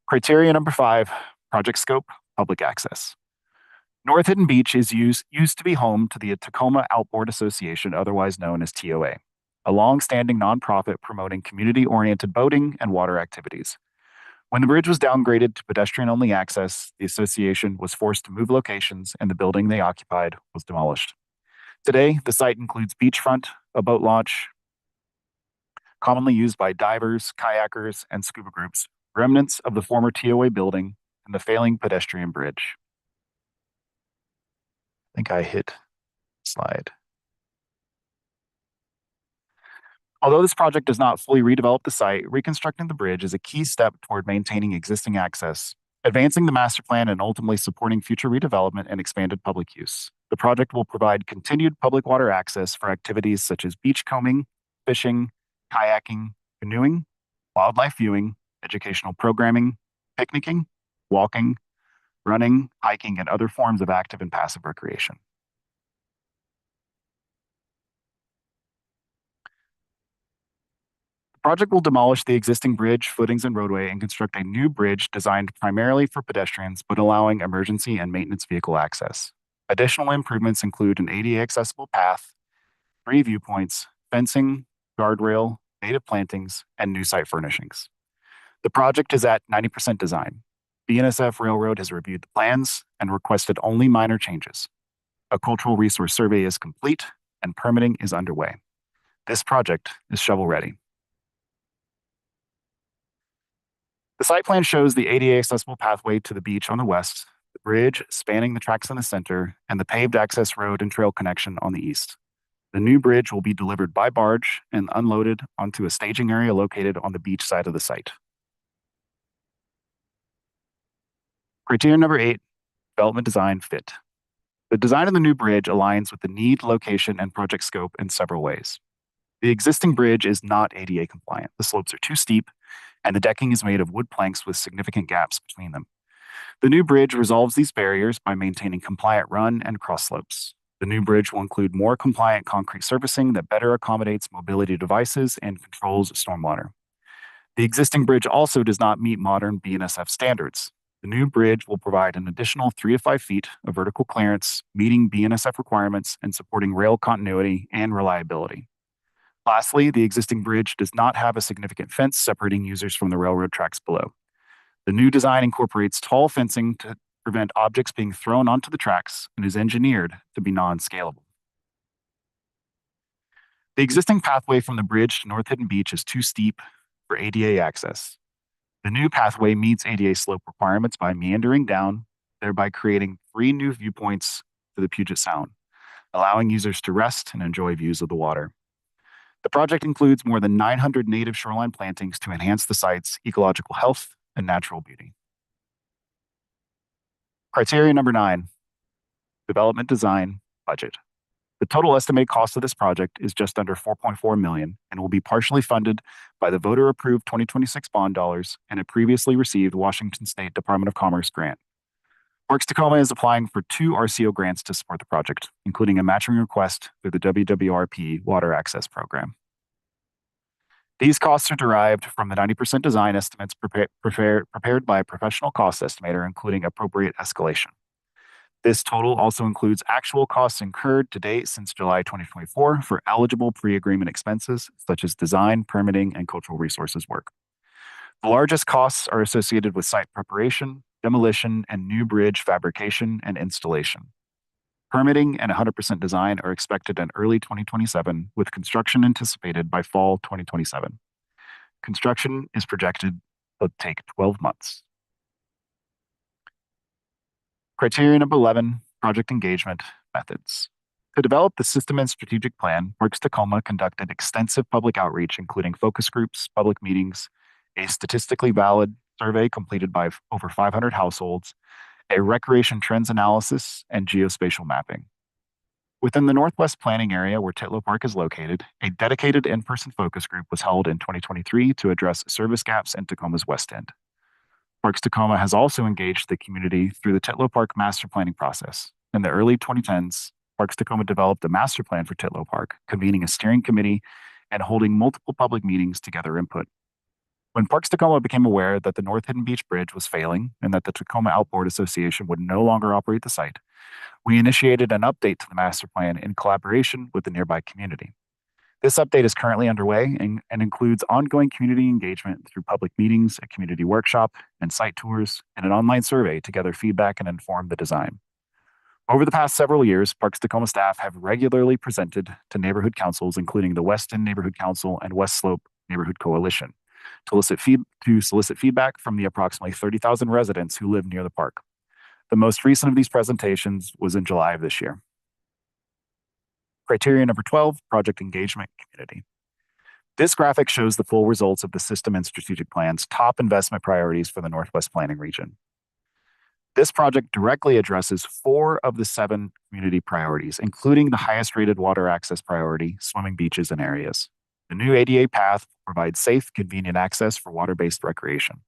Criteria number 5, project scope, public access. North Hidden Beach is used to be home to the Tacoma Outboard Association, otherwise known as TOA, a long-standing nonprofit promoting community-oriented boating and water activities. When the bridge was downgraded to pedestrian-only access, the association was forced to move locations and the building they occupied was demolished. Today, the site includes beachfront, a boat launch, commonly used by divers, kayakers, and scuba groups, remnants of the former TOA building, and the failing pedestrian bridge. I think I hit slide. Although this project does not fully redevelop the site, reconstructing the bridge is a key step toward maintaining existing access, advancing the master plan, and ultimately supporting future redevelopment and expanded public use. The project will provide continued public water access for activities such as beachcombing, fishing, kayaking, canoeing, wildlife viewing, educational programming, picnicking, walking, running, hiking, and other forms of active and passive recreation. The project will demolish the existing bridge, footings, and roadway and construct a new bridge designed primarily for pedestrians, but allowing emergency and maintenance vehicle access. Additional improvements include an ADA accessible path, 3 viewpoints, fencing, guardrail, native plantings, and new site furnishings. The project is at 90% design. BNSF Railroad has reviewed the plans and requested only minor changes. A cultural resource survey is complete and permitting is underway. This project is shovel ready. The site plan shows the ADA accessible pathway to the beach on the west, the bridge spanning the tracks in the center, and the paved access road and trail connection on the east. The new bridge will be delivered by barge and unloaded onto a staging area located on the beach side of the site. Criteria number 8, development design fit. The design of the new bridge aligns with the need, location, and project scope in several ways. The existing bridge is not ADA compliant. The slopes are too steep, and the decking is made of wood planks with significant gaps between them. The new bridge resolves these barriers by maintaining compliant run and cross slopes. The new bridge will include more compliant concrete surfacing that better accommodates mobility devices and controls stormwater. The existing bridge also does not meet modern BNSF standards. The new bridge will provide an additional 3 to 5 feet of vertical clearance, meeting BNSF requirements and supporting rail continuity and reliability. Lastly, the existing bridge does not have a significant fence separating users from the railroad tracks below. The new design incorporates tall fencing to prevent objects being thrown onto the tracks and is engineered to be non-scalable. The existing pathway from the bridge to North Hidden Beach is too steep for ADA access. The new pathway meets ADA slope requirements by meandering down, thereby creating 3 new viewpoints to the Puget Sound, allowing users to rest and enjoy views of the water. The project includes more than 900 native shoreline plantings to enhance the site's ecological health and natural beauty. Criteria number 9, development design budget. The total estimated cost of this project is just under $4.4 million and will be partially funded by the voter-approved 2026 bond dollars and a previously received Washington State Department of Commerce grant. Parks Tacoma is applying for 2 RCO grants to support the project, including a matching request through the WWRP Water Access Program. These costs are derived from the 90% design estimates prepared by a professional cost estimator, including appropriate escalation. This total also includes actual costs incurred to date since July 2024 for eligible pre-agreement expenses, such as design, permitting, and cultural resources work. The largest costs are associated with site preparation, demolition, and new bridge fabrication and installation. Permitting and 100% design are expected in early 2027, with construction anticipated by fall 2027. Construction is projected to take 12 months. Criteria number 11, project engagement methods. To develop the system and strategic plan, Parks Tacoma conducted extensive public outreach, including focus groups, public meetings, a statistically valid survey completed by over 500 households, a recreation trends analysis, and geospatial mapping. Within the Northwest Planning area where Titlow Park is located, a dedicated in-person focus group was held in 2023 to address service gaps in Tacoma's West End. Parks Tacoma has also engaged the community through the Titlow Park master planning process. In the early 2010s, Parks Tacoma developed a master plan for Titlow Park, convening a steering committee and holding multiple public meetings to gather input. When Parks Tacoma became aware that the North Hidden Beach Bridge was failing and that the Tacoma Outboard Association would no longer operate the site, we initiated an update to the master plan in collaboration with the nearby community. This update is currently underway and includes ongoing community engagement through public meetings, a community workshop, and site tours, and an online survey to gather feedback and inform the design. Over the past several years, Parks Tacoma staff have regularly presented to neighborhood councils, including the West End Neighborhood Council and West Slope Neighborhood Coalition, to solicit feedback from the approximately 30,000 residents who live near the park. The most recent of these presentations was in July of this year. Criteria number 12, project engagement community. This graphic shows the full results of the system and strategic plan's top investment priorities for the Northwest Planning Region. This project directly addresses 4 of the 7 community priorities, including the highest rated water access priority, swimming beaches and areas. The new ADA path provides safe, convenient access for water-based recreation.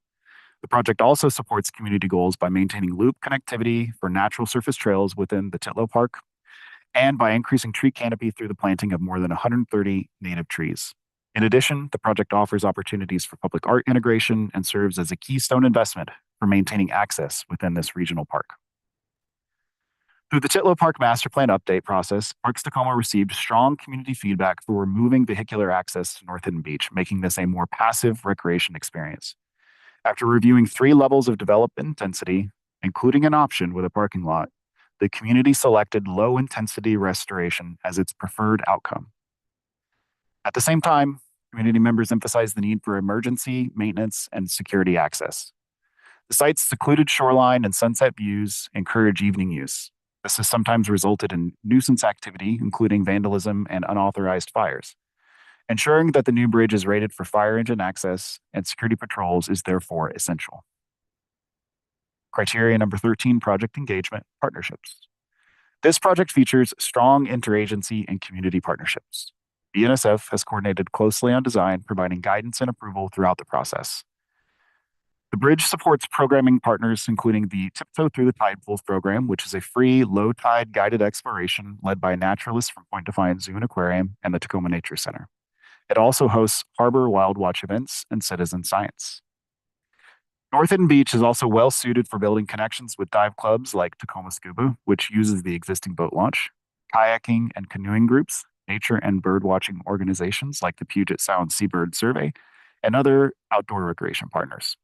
The project also supports community goals by maintaining loop connectivity for natural surface trails within the Titlow Park and by increasing tree canopy through the planting of more than 130 native trees. In addition, the project offers opportunities for public art integration and serves as a keystone investment for maintaining access within this regional park. Through the Titlow Park Master Plan update process, Parks Tacoma received strong community feedback for removing vehicular access to North Hidden Beach, making this a more passive recreation experience. After reviewing 3 levels of development intensity, including an option with a parking lot, the community selected low-intensity restoration as its preferred outcome. At the same time, community members emphasized the need for emergency, maintenance, and security access. The site's secluded shoreline and sunset views encourage evening use. This has sometimes resulted in nuisance activity, including vandalism and unauthorized fires. Ensuring that the new bridge is rated for fire engine access and security patrols is therefore essential. Criteria number 13, project engagement, partnerships. This project features strong interagency and community partnerships. BNSF has coordinated closely on design, providing guidance and approval throughout the process. The bridge supports programming partners, including the Tiptoe Through the Tide Pools program, which is a free low-tide guided exploration led by naturalists from Point Defiance Zoo and Aquarium and the Tacoma Nature Center. It also hosts harbor wild watch events and citizen science. North Hidden Beach is also well suited for building connections with dive clubs like Tacoma Scuba, which uses the existing boat launch, kayaking and canoeing groups, nature and bird watching organizations like the Puget Sound Seabird Survey, and other outdoor recreation partners.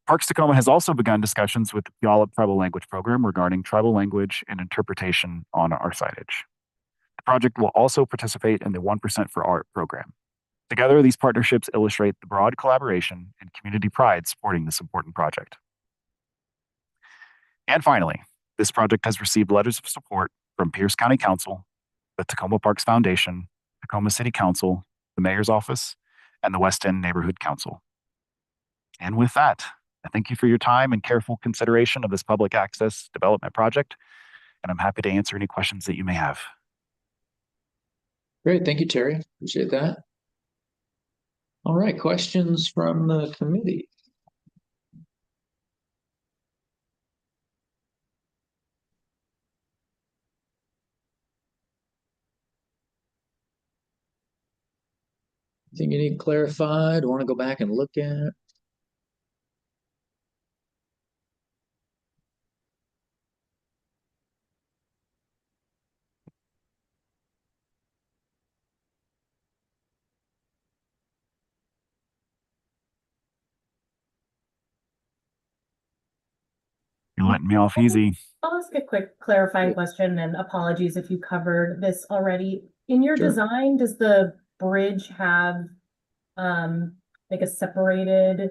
Parks Tacoma has also begun discussions with the Puyallup Tribal Language Program regarding tribal language and interpretation on our signage. The project will also participate in the 1% for Art program. Together, these partnerships illustrate the broad collaboration and community pride supporting this important project. And finally, this project has received letters of support from Pierce County Council, the Tacoma Parks Foundation, Tacoma City Council, the Mayor's Office, and the West End Neighborhood Council. And with that, I thank you for your time and careful consideration of this public access development project, and I'm happy to answer any questions that you may have. Great, thank you, Terry. Appreciate that. All right, questions from the committee? Anything you need clarified, want to go back and look at? You're letting me off easy. I'll ask a quick clarifying question, and apologies if you covered this already. In your Sure. design, does the bridge have like a separated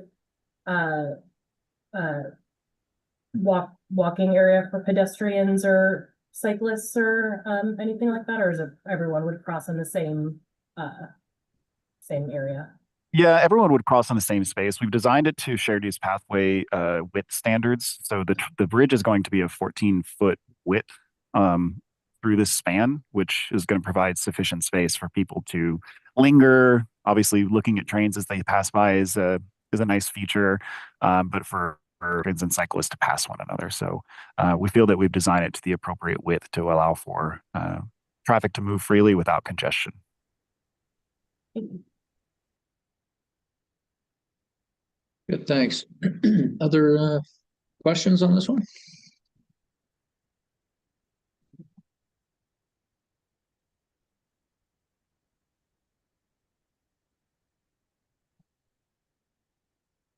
walking area for pedestrians or cyclists or anything like that, or is it everyone would cross in the same area? Yeah, everyone would cross on the same space. We've designed it to shared use pathway width standards. So the bridge is going to be a 14-foot width through this span, which is going to provide sufficient space for people to linger. Obviously, looking at trains as they pass by is a nice feature, but for pedestrians and cyclists to pass one another. So we feel that we've designed it to the appropriate width to allow for traffic to move freely without congestion. Good, thanks. Other questions on this one?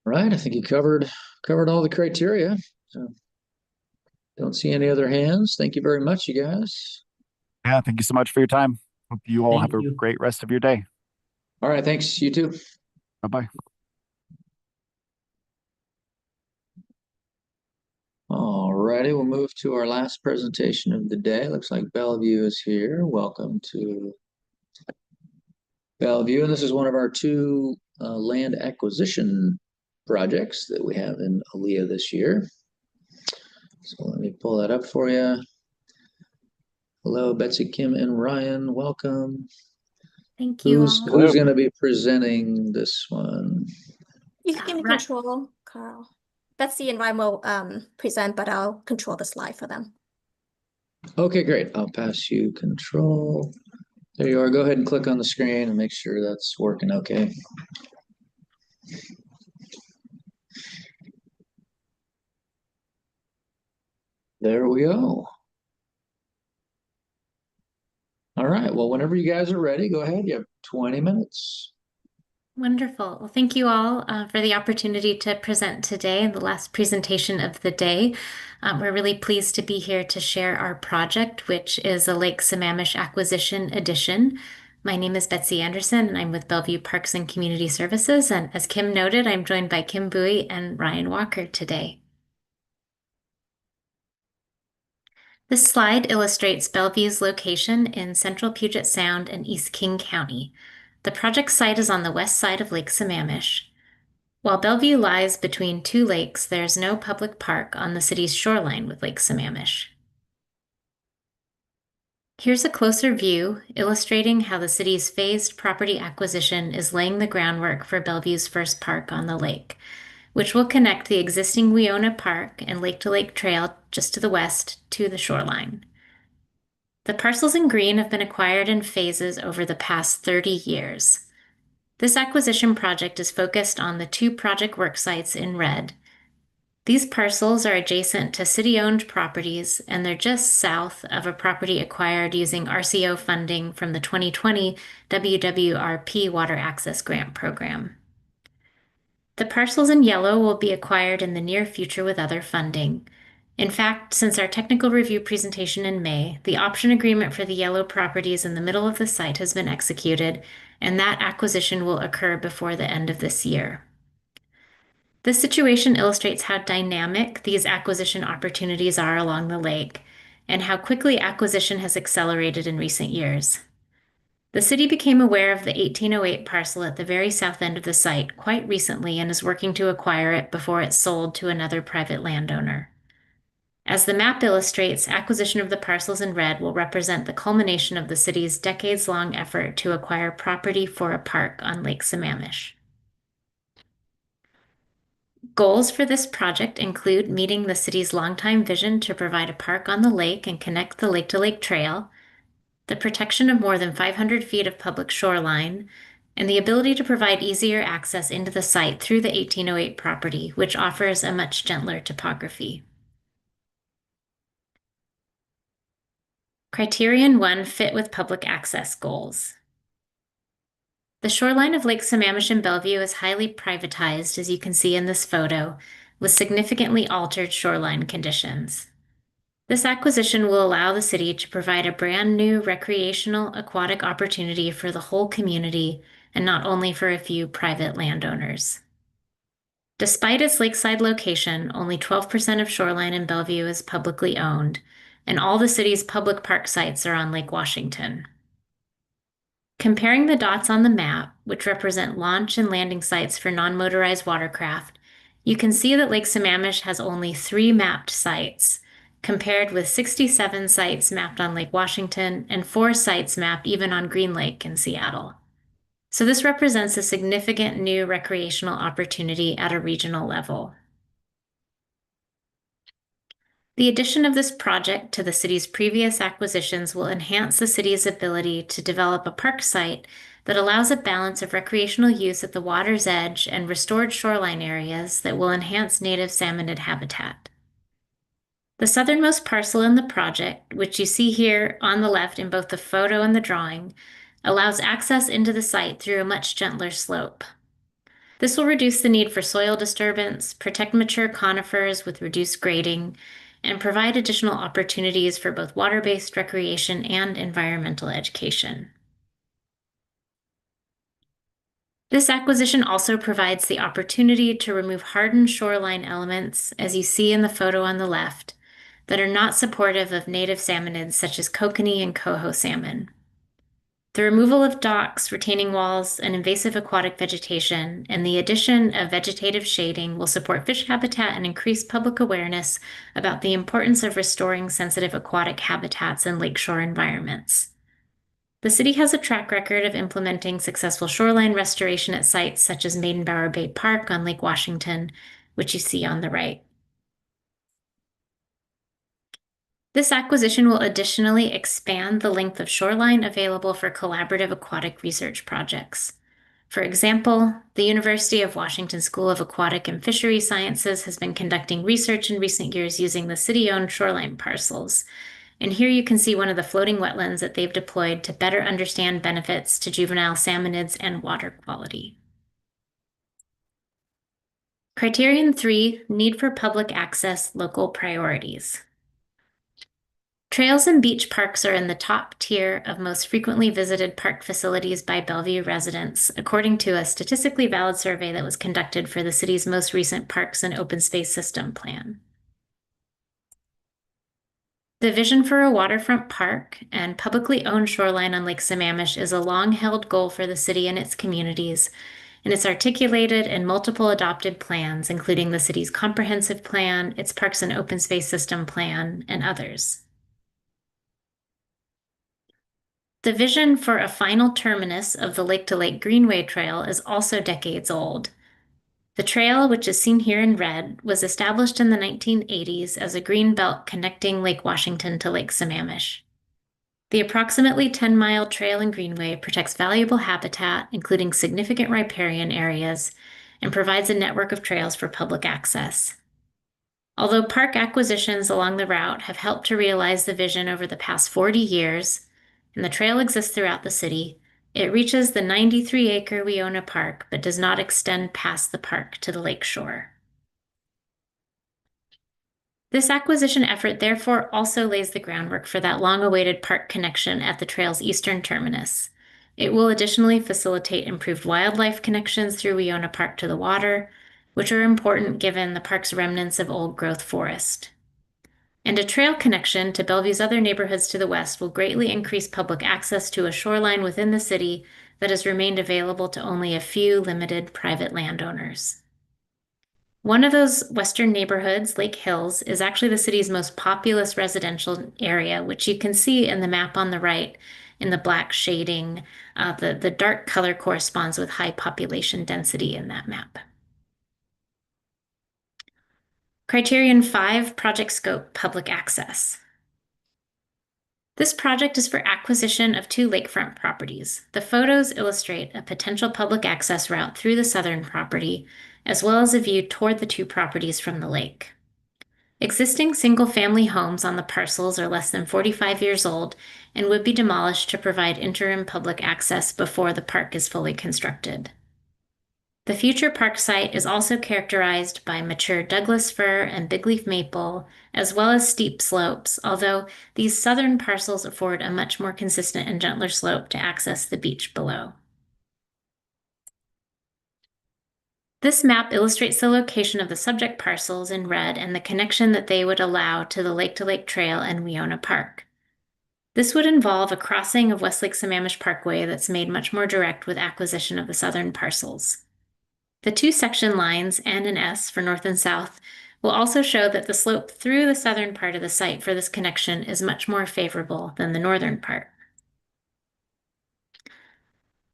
All right, I think you covered all the criteria. So don't see any other hands. Thank you very much, you guys. Yeah, thank you so much for your time. Hope you all Thank have you. a great rest of your day. All right, thanks. You too. Bye-bye. All righty, we'll move to our last presentation of the day. Looks like Bellevue is here. Welcome to Bellevue, and this is one of our two land acquisition projects that we have in ALEA this year. So let me pull that up for you. Hello, Betsy, Kim, and Ryan. Welcome. Thank you. Who's going to be presenting this one? You can give me control, Carl. Betsy and Ryan will present, but I'll control the slide for them. Okay, great. I'll pass you control. There you are. Go ahead and click on the screen and make sure that's working okay. There we go. All right. Well, whenever you guys are ready, go ahead. You have 20 minutes. Wonderful. Well, thank you all for the opportunity to present today, the last presentation of the day. We're really pleased to be here to share our project, which is a Lake Sammamish Acquisition Edition. My name is Betsy Anderson, and I'm with Bellevue Parks and Community Services. And as Kim noted, I'm joined by Kim Bowie and Ryan Walker today. This slide illustrates Bellevue's location in central Puget Sound and East King County. The project site is on the west side of Lake Sammamish. While Bellevue lies between two lakes, there is no public park on the city's shoreline with Lake Sammamish. Here's a closer view illustrating how the city's phased property acquisition is laying the groundwork for Bellevue's first park on the lake, which will connect the existing Weona Park and Lake-to-Lake Trail just to the west to the shoreline. The parcels in green have been acquired in phases over the past 30 years. This acquisition project is focused on the two project work sites in red. These parcels are adjacent to city-owned properties, and they're just south of a property acquired using RCO funding from the 2020 WWRP Water Access Grant Program. The parcels in yellow will be acquired in the near future with other funding. In fact, since our technical review presentation in May, the option agreement for the yellow properties in the middle of the site has been executed, and that acquisition will occur before the end of this year. This situation illustrates how dynamic these acquisition opportunities are along the lake, and how quickly acquisition has accelerated in recent years. The city became aware of the 1808 parcel at the very south end of the site quite recently and is working to acquire it before it's sold to another private landowner. As the map illustrates, acquisition of the parcels in red will represent the culmination of the city's decades-long effort to acquire property for a park on Lake Sammamish. Goals for this project include meeting the city's longtime vision to provide a park on the lake and connect the Lake-to-Lake Trail, the protection of more than 500 feet of public shoreline, and the ability to provide easier access into the site through the 1808 property, which offers a much gentler topography. Criterion 1 fit with public access goals. The shoreline of Lake Sammamish in Bellevue is highly privatized, as you can see in this photo, with significantly altered shoreline conditions. This acquisition will allow the city to provide a brand new recreational aquatic opportunity for the whole community and not only for a few private landowners. Despite its lakeside location, only 12% of shoreline in Bellevue is publicly owned, and all the city's public park sites are on Lake Washington. Comparing the dots on the map, which represent launch and landing sites for non-motorized watercraft, you can see that Lake Sammamish has only 3 mapped sites, compared with 67 sites mapped on Lake Washington and 4 sites mapped even on Green Lake in Seattle. So this represents a significant new recreational opportunity at a regional level. The addition of this project to the city's previous acquisitions will enhance the city's ability to develop a park site that allows a balance of recreational use at the water's edge and restored shoreline areas that will enhance native salmonid habitat. The southernmost parcel in the project, which you see here on the left in both the photo and the drawing, allows access into the site through a much gentler slope. This will reduce the need for soil disturbance, protect mature conifers with reduced grading, and provide additional opportunities for both water-based recreation and environmental education. This acquisition also provides the opportunity to remove hardened shoreline elements, as you see in the photo on the left, that are not supportive of native salmonids such as kokanee and coho salmon. The removal of docks, retaining walls, and invasive aquatic vegetation, and the addition of vegetative shading will support fish habitat and increase public awareness about the importance of restoring sensitive aquatic habitats and lakeshore environments. The city has a track record of implementing successful shoreline restoration at sites such as Maidenbower Bay Park on Lake Washington, which you see on the right. This acquisition will additionally expand the length of shoreline available for collaborative aquatic research projects. For example, the University of Washington School of Aquatic and Fishery Sciences has been conducting research in recent years using the city-owned shoreline parcels. And here you can see one of the floating wetlands that they've deployed to better understand benefits to juvenile salmonids and water quality. Criterion 3, need for public access, local priorities. Trails and beach parks are in the top tier of most frequently visited park facilities by Bellevue residents, according to a statistically valid survey that was conducted for the city's most recent Parks and Open Space System plan. The vision for a waterfront park and publicly owned shoreline on Lake Sammamish is a long-held goal for the city and its communities, and it's articulated in multiple adopted plans, including the city's comprehensive plan, its Parks and Open Space System plan, and others. The vision for a final terminus of the Lake to Lake Greenway Trail is also decades old. The trail, which is seen here in red, was established in the 1980s as a green belt connecting Lake Washington to Lake Sammamish. The approximately 10-mile trail and greenway protects valuable habitat, including significant riparian areas, and provides a network of trails for public access. Although park acquisitions along the route have helped to realize the vision over the past 40 years, and the trail exists throughout the city, it reaches the 93-acre Weona Park, but does not extend past the park to the lake shore. This acquisition effort therefore also lays the groundwork for that long-awaited park connection at the trail's eastern terminus. It will additionally facilitate improved wildlife connections through Weona Park to the water, which are important given the park's remnants of old-growth forest. And a trail connection to Bellevue's other neighborhoods to the west will greatly increase public access to a shoreline within the city that has remained available to only a few limited private landowners. One of those western neighborhoods, Lake Hills, is actually the city's most populous residential area, which you can see in the map on the right in the black shading. The dark color corresponds with high population density in that map. Criterion 5, project scope, public access. This project is for acquisition of 2 lakefront properties. The photos illustrate a potential public access route through the southern property, as well as a view toward the 2 properties from the lake. Existing single-family homes on the parcels are less than 45 years old and would be demolished to provide interim public access before the park is fully constructed. The future park site is also characterized by mature Douglas fir and bigleaf maple, as well as steep slopes, although these southern parcels afford a much more consistent and gentler slope to access the beach below. This map illustrates the location of the subject parcels in red and the connection that they would allow to the Lake-to-Lake Trail and Weona Park. This would involve a crossing of Westlake Sammamish Parkway that's made much more direct with acquisition of the southern parcels. The 2 section lines, N and S for north and south, will also show that the slope through the southern part of the site for this connection is much more favorable than the northern part.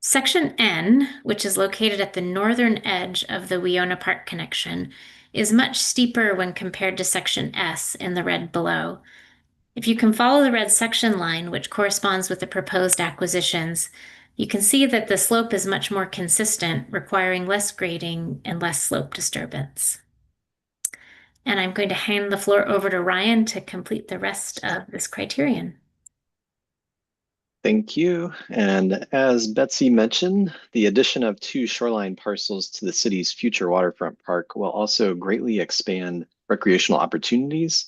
Section N, which is located at the northern edge of the Weona Park connection, is much steeper when compared to Section S in the red below. If you can follow the red section line, which corresponds with the proposed acquisitions, you can see that the slope is much more consistent, requiring less grading and less slope disturbance. And I'm going to hand the floor over to Ryan to complete the rest of this criterion. Thank you. And as Betsy mentioned, the addition of 2 shoreline parcels to the city's future waterfront park will also greatly expand recreational opportunities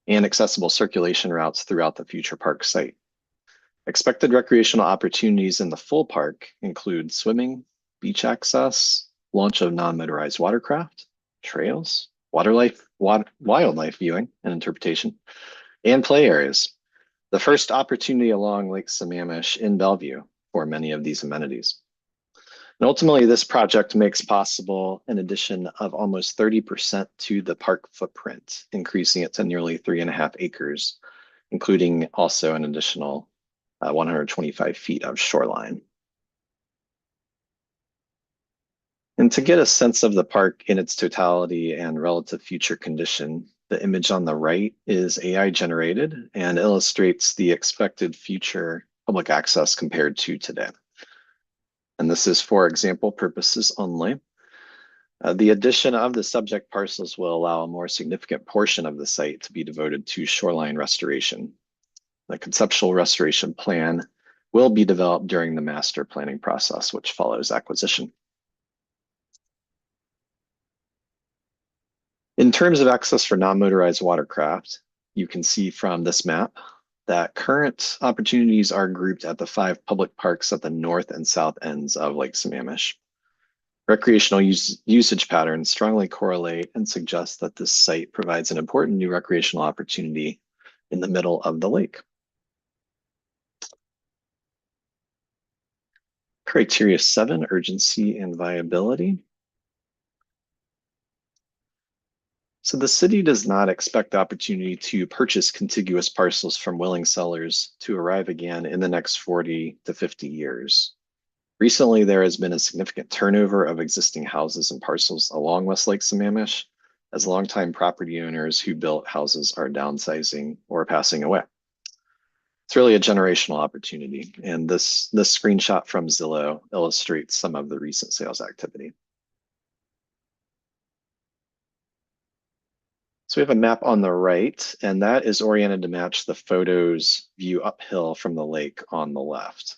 and accessible circulation routes throughout the future park site. Expected recreational opportunities in the full park include swimming, beach access, launch of non-motorized watercraft, trails, wildlife viewing and interpretation, and play areas. the first opportunity along Lake Sammamish in Bellevue for many of these amenities. And ultimately, this project makes possible an addition of almost 30% to the park footprint, increasing it to nearly 3.5 acres, including also an additional 125 feet of shoreline. And to get a sense of the park in its totality and relative future condition, the image on the right is AI generated and illustrates the expected future public access compared to today. And this is for example purposes only. The addition of the subject parcels will allow a more significant portion of the site to be devoted to shoreline restoration. The conceptual restoration plan will be developed during the master planning process, which follows acquisition. In terms of access for non-motorized watercraft, you can see from this map that current opportunities are grouped at the 5 public parks at the north and south ends of Lake Sammamish. Recreational usage patterns strongly correlate and suggest that this site provides an important new recreational opportunity in the middle of the lake. Criteria 7, urgency and viability. So the city does not expect the opportunity to purchase contiguous parcels from willing sellers to arrive again in the next 40 to 50 years. Recently, there has been a significant turnover of existing houses and parcels along West Lake Sammamish, as longtime property owners who built houses are downsizing or passing away. It's really a generational opportunity, and this screenshot from Zillow illustrates some of the recent sales activity. So we have a map on the right, and that is oriented to match the photo's view uphill from the lake on the left.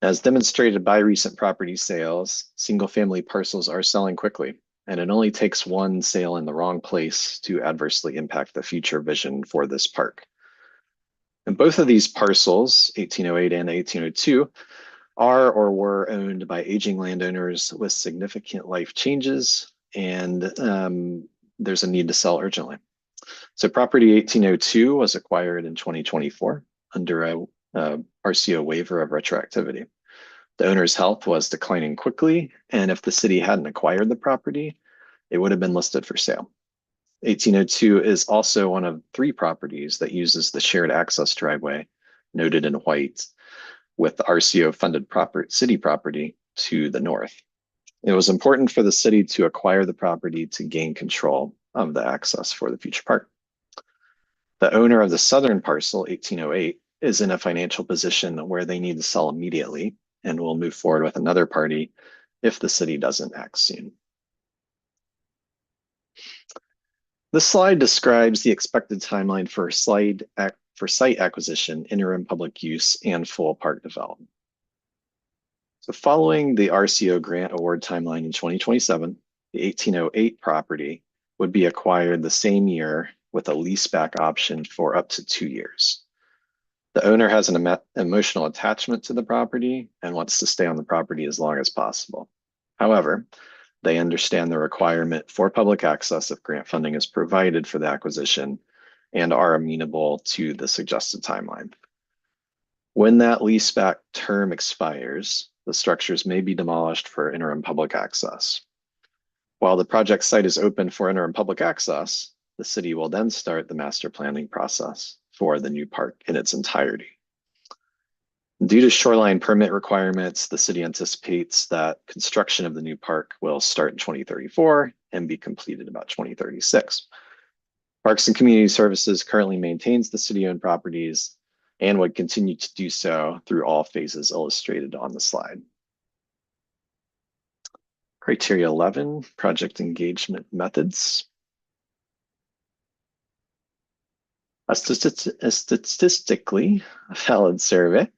As demonstrated by recent property sales, single-family parcels are selling quickly, and it only takes one sale in the wrong place to adversely impact the future vision for this park. And both of these parcels, 1808 and 1802, are or were owned by aging landowners with significant life changes, and there's a need to sell urgently. So property 1802 was acquired in 2024 under a RCO waiver of retroactivity. The owner's health was declining quickly, and if the city hadn't acquired the property, it would have been listed for sale. 1802 is also one of 3 properties that uses the shared access driveway noted in white with the RCO funded city property to the north. It was important for the city to acquire the property to gain control of the access for the future park. The owner of the southern parcel, 1808, is in a financial position where they need to sell immediately and will move forward with another party if the city doesn't act soon. This slide describes the expected timeline for site acquisition, interim public use, and full park development. So following the RCO grant award timeline in 2027, the 1808 property would be acquired the same year with a leaseback option for up to 2 years. The owner has an emotional attachment to the property and wants to stay on the property as long as possible. However, they understand the requirement for public access if grant funding is provided for the acquisition and are amenable to the suggested timeline. When that leaseback term expires, the structures may be demolished for interim public access. While the project site is open for interim public access, the city will then start the master planning process for the new park in its entirety. Due to shoreline permit requirements, the city anticipates that construction of the new park will start in 2034 and be completed about 2036. Parks and Community Services currently maintains the city-owned properties and would continue to do so through all phases illustrated on the slide. Criteria 11, project engagement methods. A statistically valid survey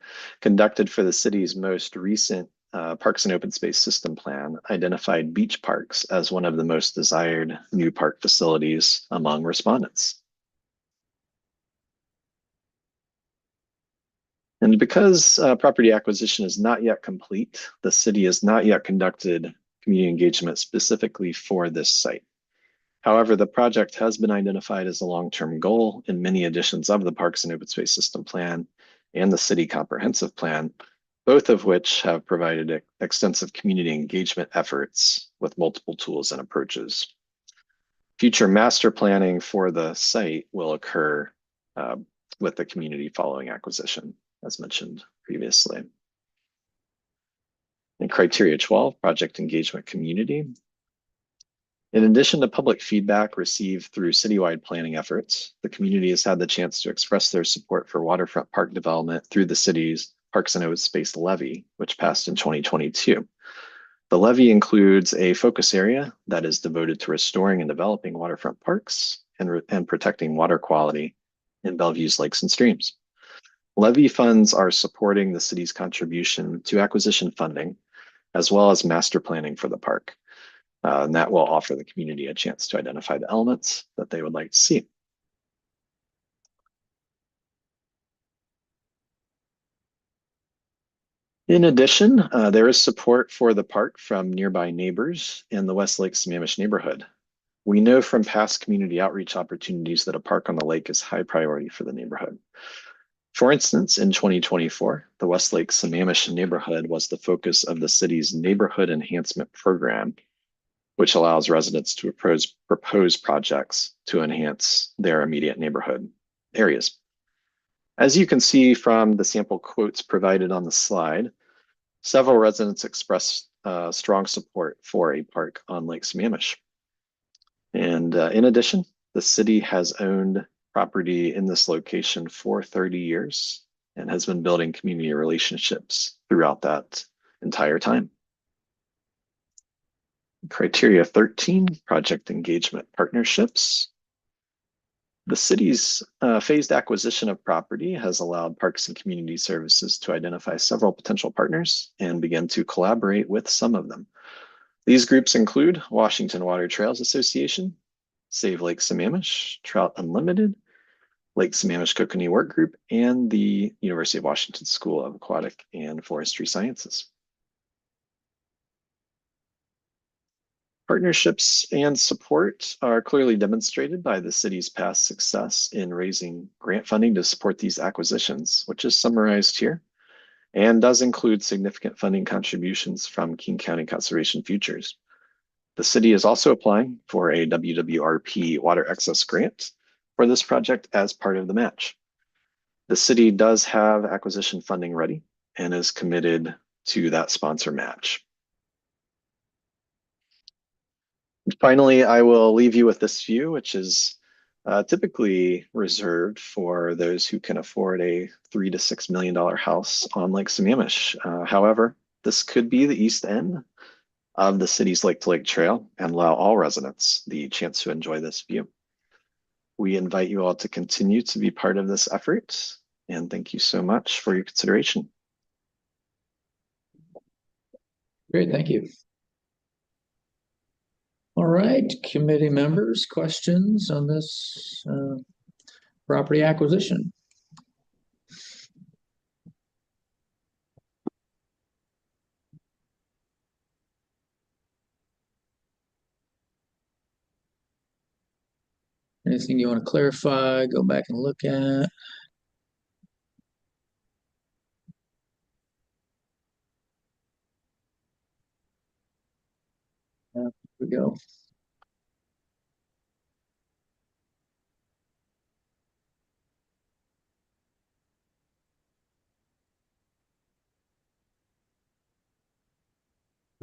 conducted for the city's most recent Parks and Open Space System Plan identified beach parks as one of the most desired new park facilities among respondents. And because property acquisition is not yet complete, the city has not yet conducted community engagement specifically for this site. However, the project has been identified as a long-term goal in many editions of the Parks and Open Space System Plan and the City Comprehensive Plan, both of which have provided extensive community engagement efforts with multiple tools and approaches. Future master planning for the site will occur with the community following acquisition, as mentioned previously. And criteria 12, project engagement community. In addition to public feedback received through citywide planning efforts, the community has had the chance to express their support for waterfront park development through the city's Parks and Open Space Levy, which passed in 2022. The levy includes a focus area that is devoted to restoring and developing waterfront parks and protecting water quality in Bellevue's lakes and streams. Levy funds are supporting the city's contribution to acquisition funding, as well as master planning for the park. And that will offer the community a chance to identify the elements that they would like to see. In addition, there is support for the park from nearby neighbors in the Westlake Sammamish neighborhood. We know from past community outreach opportunities that a park on the lake is high priority for the neighborhood. For instance, in 2024, the Westlake Sammamish neighborhood was the focus of the city's neighborhood enhancement program, which allows residents to propose projects to enhance their immediate neighborhood areas. As you can see from the sample quotes provided on the slide, several residents expressed strong support for a park on Lake Sammamish. And in addition, the city has owned property in this location for 30 years and has been building community relationships throughout that entire time. Criteria 13, project engagement partnerships. The city's phased acquisition of property has allowed Parks and Community Services to identify several potential partners and begin to collaborate with some of them. These groups include Washington Water Trails Association, Save Lake Sammamish, Trout Unlimited, Lake Sammamish Kokanee Work Group, and the University of Washington School of Aquatic and Forestry Sciences. Partnerships and support are clearly demonstrated by the city's past success in raising grant funding to support these acquisitions, which is summarized here, and does include significant funding contributions from King County Conservation Futures. The city is also applying for a WWRP water excess grant for this project as part of the match. The city does have acquisition funding ready and is committed to that sponsor match. Finally, I will leave you with this view, which is typically reserved for those who can afford a $3 to $6 million house on Lake Sammamish. However, this could be the east end of the city's Lake to Lake Trail and allow all residents the chance to enjoy this view. We invite you all to continue to be part of this effort, and thank you so much for your consideration. Great, thank you. All right, committee members, questions on this property acquisition? Anything you want to clarify, go back and look at? Here we go.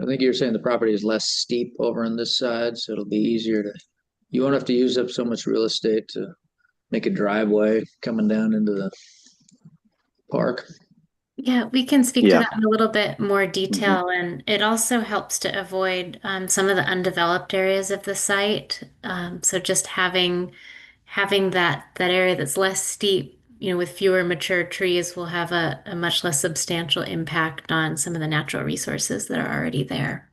I think you're saying the property is less steep over on this side, so it'll be easier to, you won't have to use up so much real estate to make a driveway coming down into the park. Yeah, we can speak to Yeah. that in a little bit more detail, and it also helps to avoid some of the undeveloped areas of the site. So just having that area that's less steep, with fewer mature trees, will have a much less substantial impact on some of the natural resources that are already there.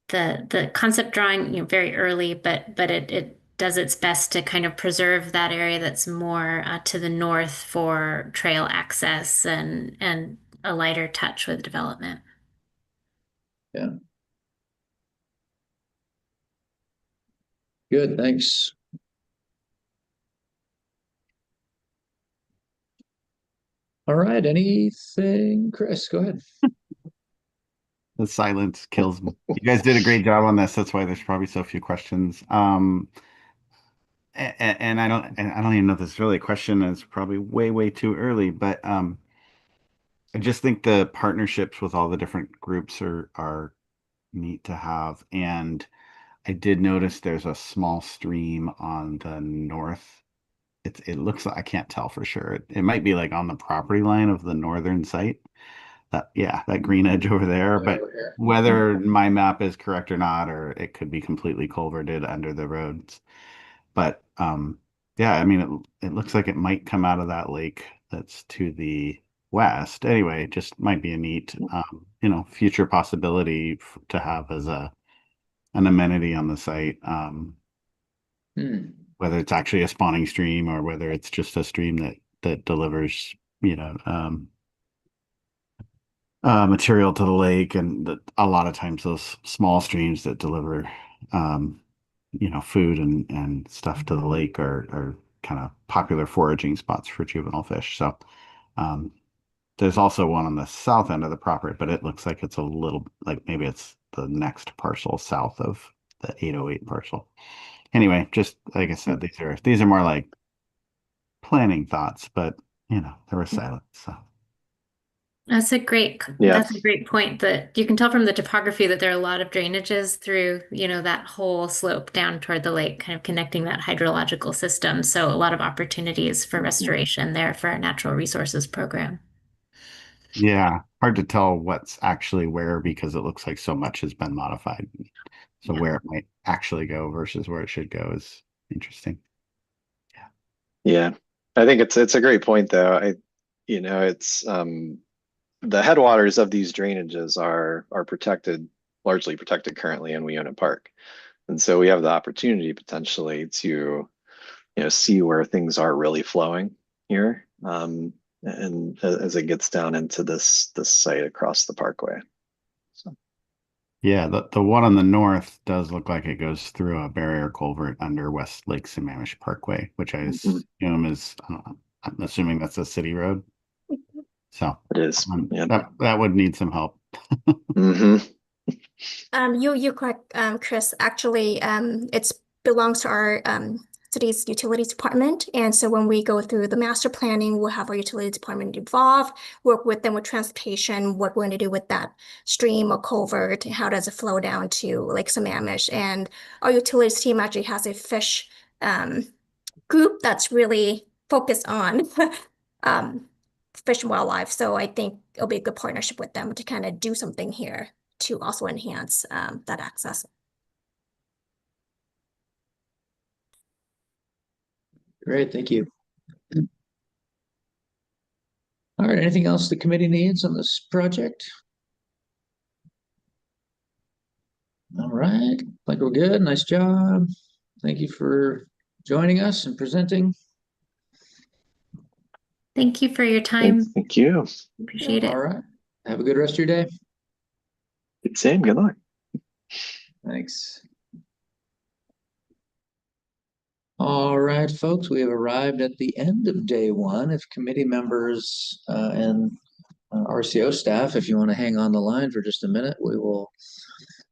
The concept drawing, very early, but it does its best to kind of preserve that area that's more to the north for trail access and a lighter touch with development. Yeah. Good, thanks. All right, anything, Chris, go ahead. The silence kills me. You guys did a great job on this. That's why there's probably so few questions. And I don't even know if this is really a question. It's probably way too early, but I just think the partnerships with all the different groups are neat to have. And I did notice there's a small stream on the north. It looks like, I can't tell for sure. It might be like on the property line of the northern site. That green edge over there. But whether my map is correct or not, or it could be completely culverted under the roads. But yeah, I mean, it looks like it might come out of that lake that's to the west. Anyway, it just might be a neat, future possibility to have as an amenity on the site. Whether it's actually a spawning stream or whether it's just a stream that delivers, material to the lake, and a lot of times those small streams that deliver, food and stuff to the lake are kind of popular foraging spots for juvenile fish. So there's also one on the south end of the property, but it looks like it's a little like maybe it's the next parcel south of the 808 parcel. Anyway, just like I said, these are more like planning thoughts, but there was silence. So. That's a great point, that you can tell from the topography that there are a lot of drainages through, that whole slope down toward the lake, kind of connecting that hydrological system. So a lot of opportunities for restoration there for our natural resources program. Yeah, hard to tell what's actually where because it looks like so much has been modified. So where it might actually go versus where it should go is interesting. Yeah. I think it's a great point though. It's the headwaters of these drainages are largely protected currently in Weona Park. And so we have the opportunity potentially to, see where things are really flowing here. And as it gets down into this site across the parkway. So. Yeah, the one on the north does look like it goes through a barrier culvert under West Lake Sammamish Parkway, which I assume is, I'm assuming that's a city road. So it is. That would need some help. You correct, Chris. Actually, it belongs to our city's utilities department. And so when we go through the master planning, we'll have our utility department involved, work with them with transportation, what we're going to do with that stream or culvert, how does it flow down to Lake Sammamish. And our utilities team actually has a fish group that's really focused on fish and wildlife. So I think it'll be a good partnership with them to kind of do something here to also enhance that access. Great, thank you. All right, anything else the committee needs on this project? All right, like we're good. Nice job. Thank you for joining us and presenting. Thank you for your time. Thank you. Appreciate it. All right. Have a good rest of your day. Same. Good luck. Thanks. All right, folks, we have arrived at the end of day one. If committee members and RCO staff, if you want to hang on the line for just a minute, we will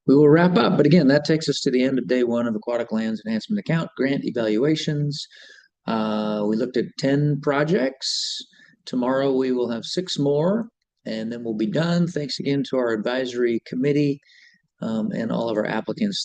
wrap up. But again, that takes us to the end of day one of Aquatic Lands Enhancement Account Grant Evaluations. We looked at 10 projects. Tomorrow we will have 6 more, and then we'll be done. Thanks again to our advisory committee and all of our applicants